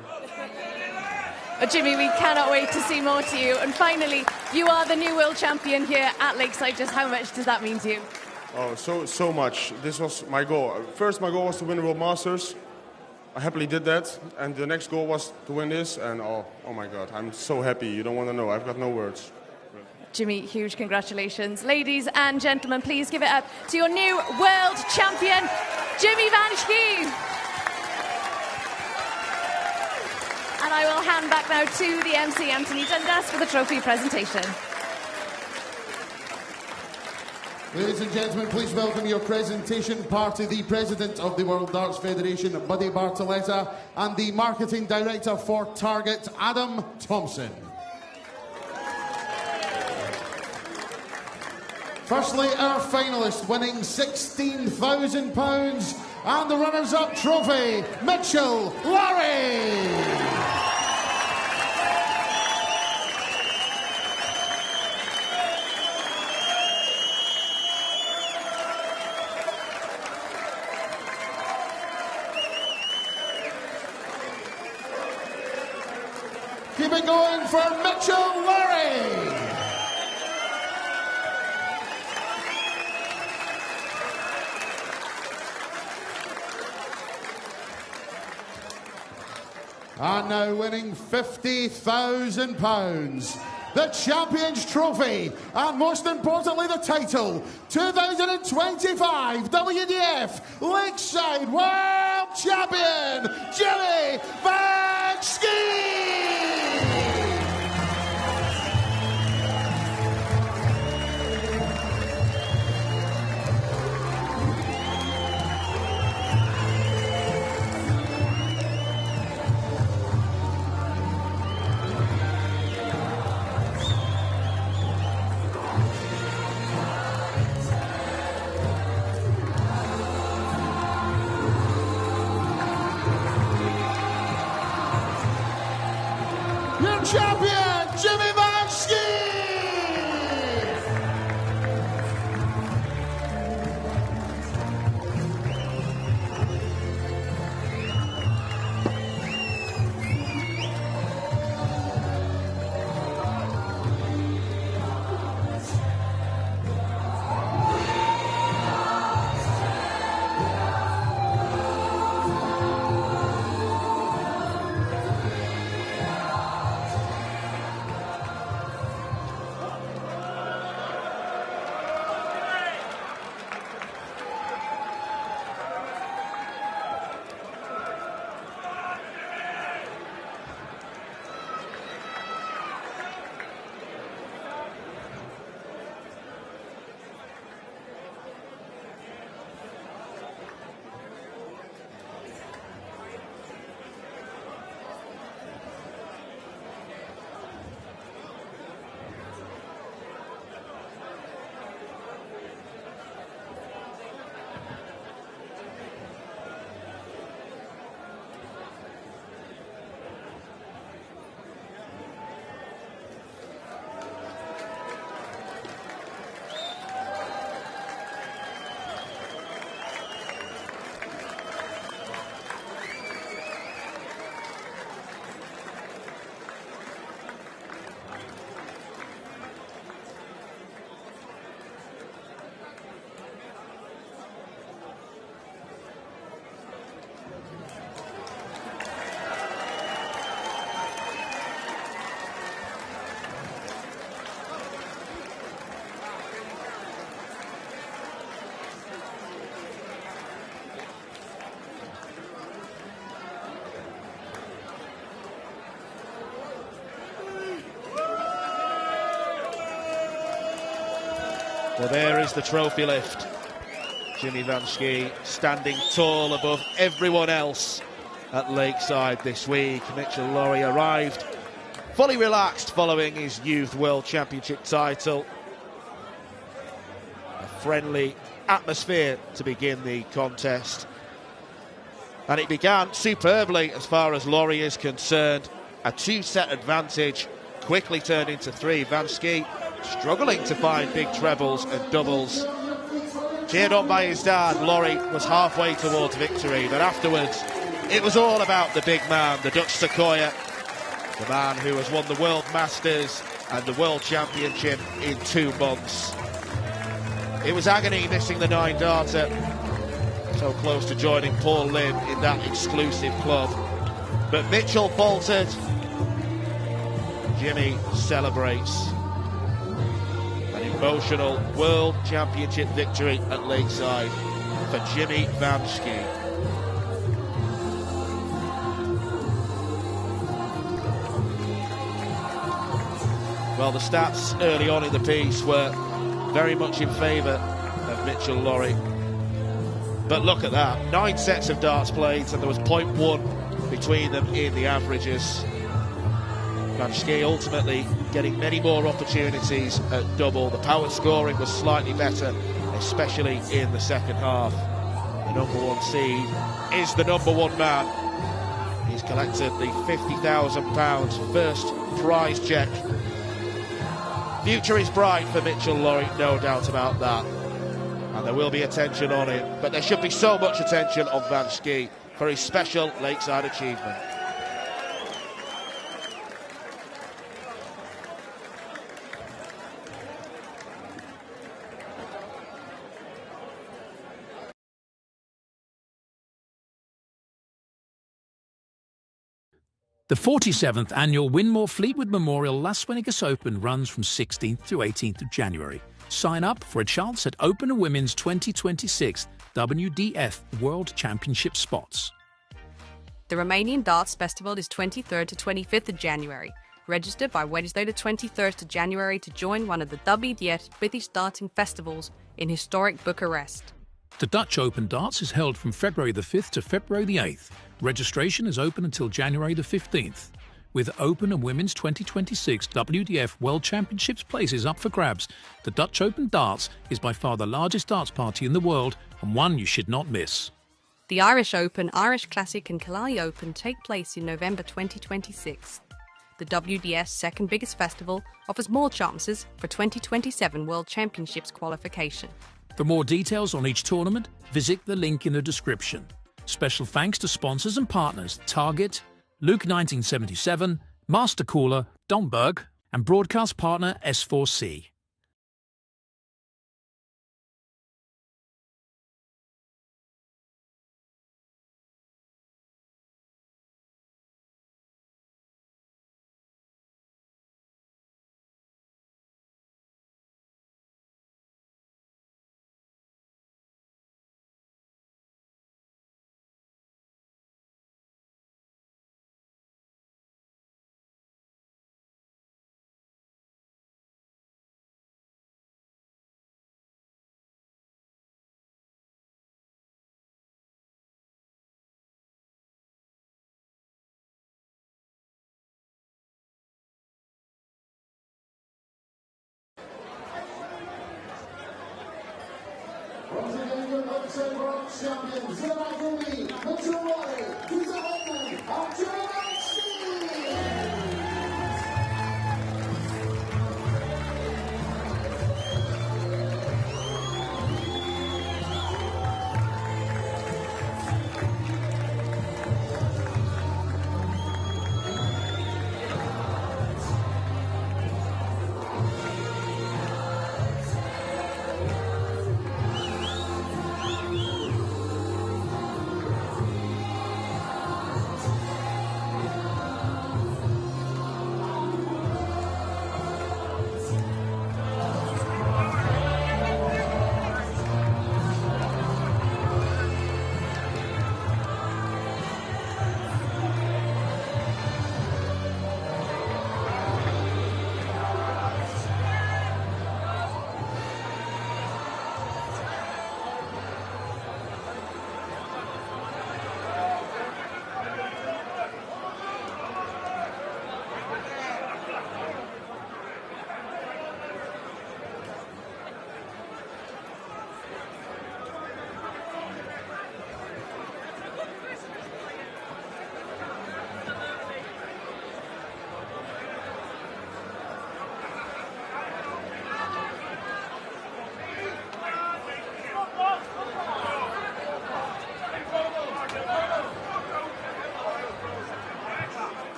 Jimmy, we cannot wait to see more to you. And finally, you are the new world champion here at Lakeside. Just how much does that mean to you? Oh, so much. This was my goal. First, my goal was to win the World Masters. I happily did that. And the next goal was to win this. And oh my God, I'm so happy. You don't want to know. I've got no words. Jimmy, huge congratulations. Ladies and gentlemen, please give it up to your new world champion, Jimmy Vanschke. And I will hand back now to the MC, Anthony Dundas, for the trophy presentation. Ladies and gentlemen, please welcome your presentation party, the President of the World Darts Federation, Buddy Bartoletta, and the Marketing Director for Target, Adam Thompson. Firstly, our finalist winning £16,000 and the runners-up trophy, Mitchell Lowry. Keep it going for Mitchell Lowry. And now winning £50,000, the Champions Trophy, and most importantly the title, 2025 WDF Lakeside World Champion, Jimmy Van Schie! Your champion, Jimmy Van Schie! Well, there is the trophy lift. Jimmy Van Schie standing tall above everyone else at Lakeside this week. Mitchell Lawrie arrived fully relaxed following his Youth World Championship title. A friendly atmosphere to begin the contest. And it began superbly as far as Lawrie is concerned. A two-set advantage quickly turned into three. Van Schie struggling to find big trebles and doubles. Cheered on by his dad, Lawrie was halfway towards victory, but afterwards it was all about the big man, the Dutch Sequoia, the man who has won the World Masters and the World Championship in 2 months. It was agony missing the 9-darter, so close to joining Paul Lim in that exclusive club. But Mitchell faltered. Jimmy celebrates. An emotional World Championship victory at Lakeside for Jimmy Van Schie. Well, the stats early on in the piece were very much in favour of Mitchell Lawrie. But look at that, 9 sets of darts played, and there was 0.1 between them in the averages. Van Schie ultimately getting many more opportunities at double. The power scoring was slightly better, especially in the second half. The number 1 seed is the number 1 man. He's collected the £50,000 first prize check. Future is bright for Mitchell Lawrie, no doubt about that. And there will be attention on him, but there should be so much attention on Van Schie for his special Lakeside achievement. The 47th annual Winmore Fleetwood Memorial Las Vegas Open runs from 16th to 18th of January. Sign up for a chance at Open and Women's 2026 WDF World Championship spots. The Romanian Darts Festival is 23rd to 25th of January. Register by Wednesday the 23rd of January to join one of the WDF British darting festivals in historic Bucharest. The Dutch Open Darts is held from February the 5th to February the 8th. Registration is open until January the 15th. With Open and Women's 2026 WDF World Championships places up for grabs, the Dutch Open Darts is by far the largest darts party in the world and one you should not miss. The Irish Open, Irish Classic and Killarney Open take place in November 2026. The WDF's second biggest festival offers more chances for 2027 World Championships qualification. For more details on each tournament, visit the link in the description. Special thanks to sponsors and partners Target, Luke 1977, Master Cooler, Domberg, and broadcast partner S4C. Once again, your Lakeside World Champions, Zena Gumi, Mitchell Wally, Lisa Whitman, and Joe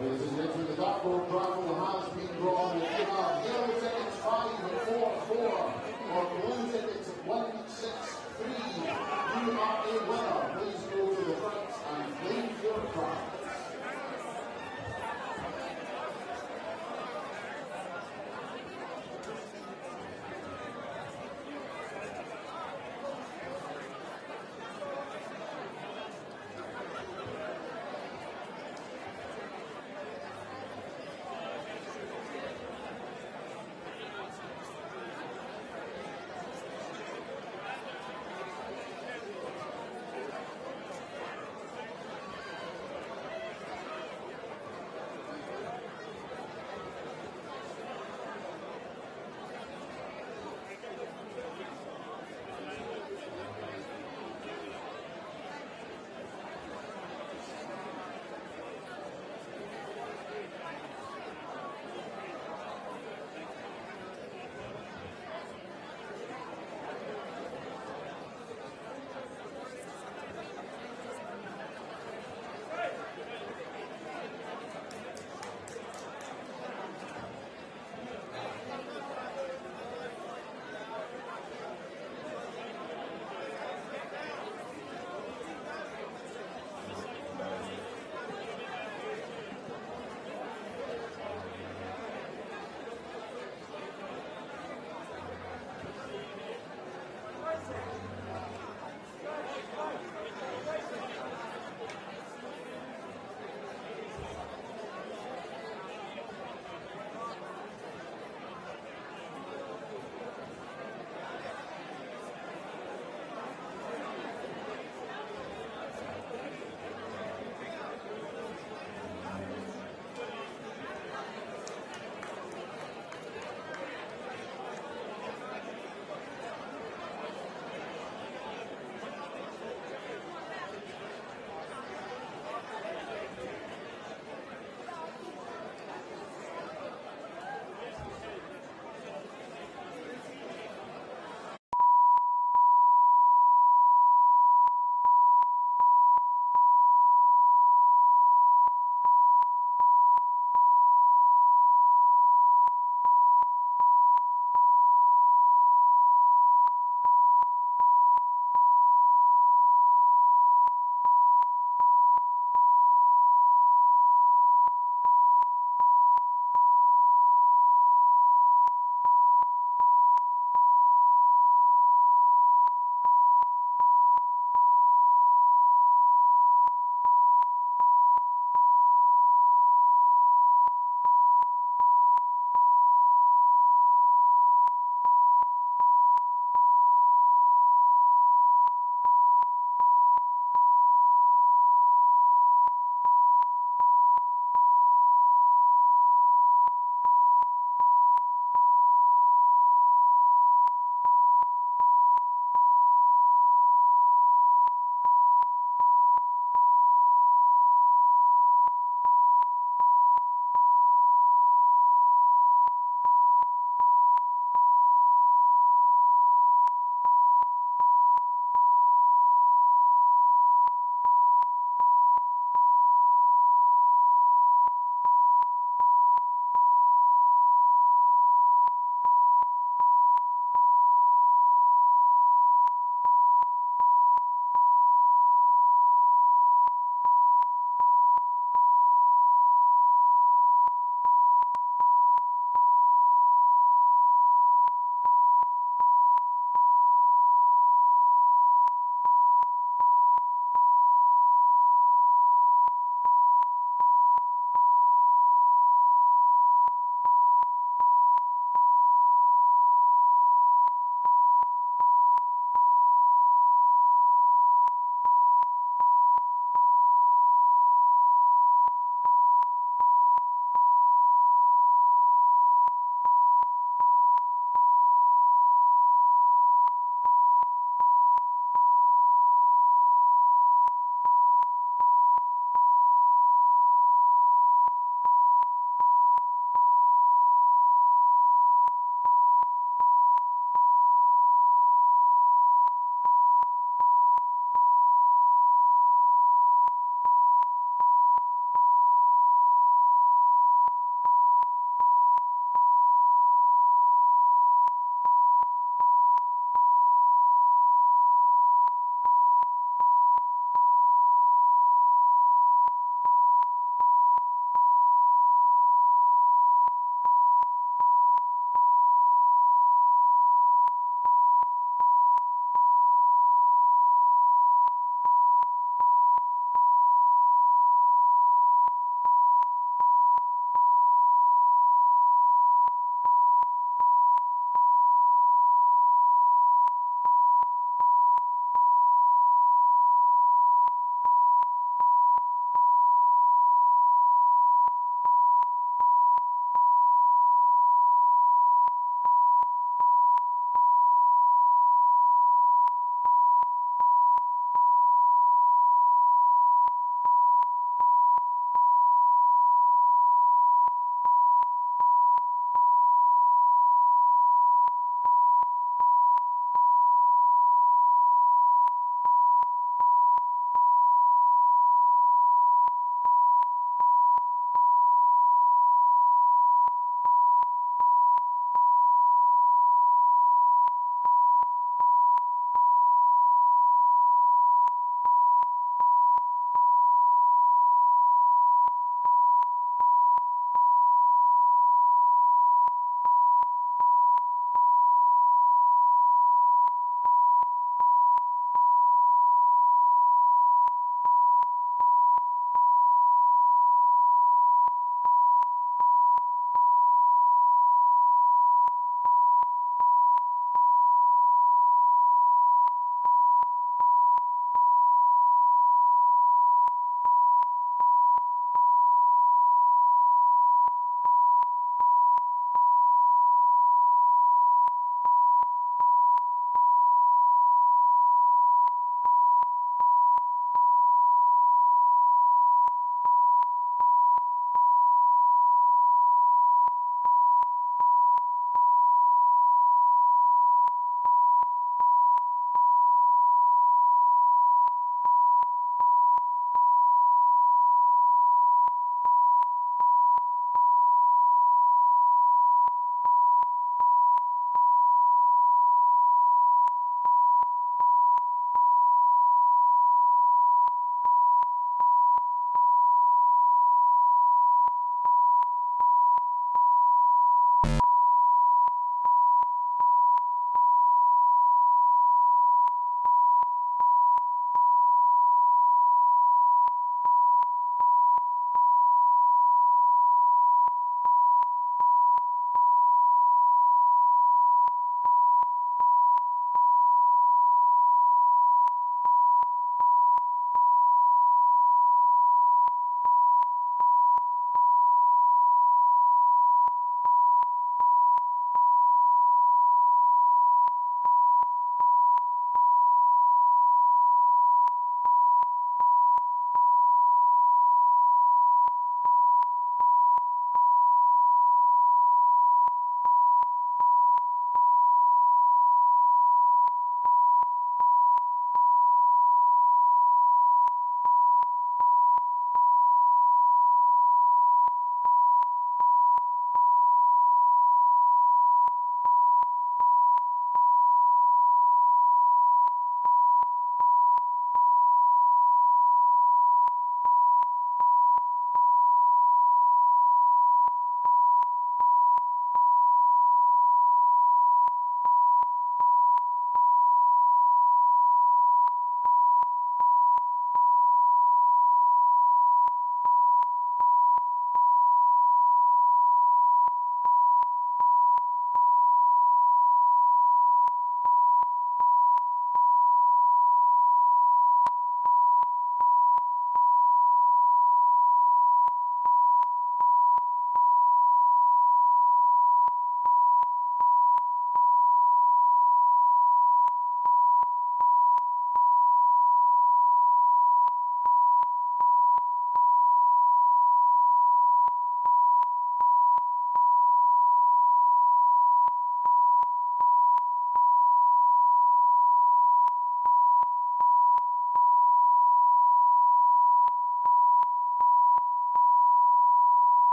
Ladies and gentlemen, the dartboard raffle has been drawn. If you have yellow tickets 5 and 4, or blue tickets 1, 6, 3, you are a winner.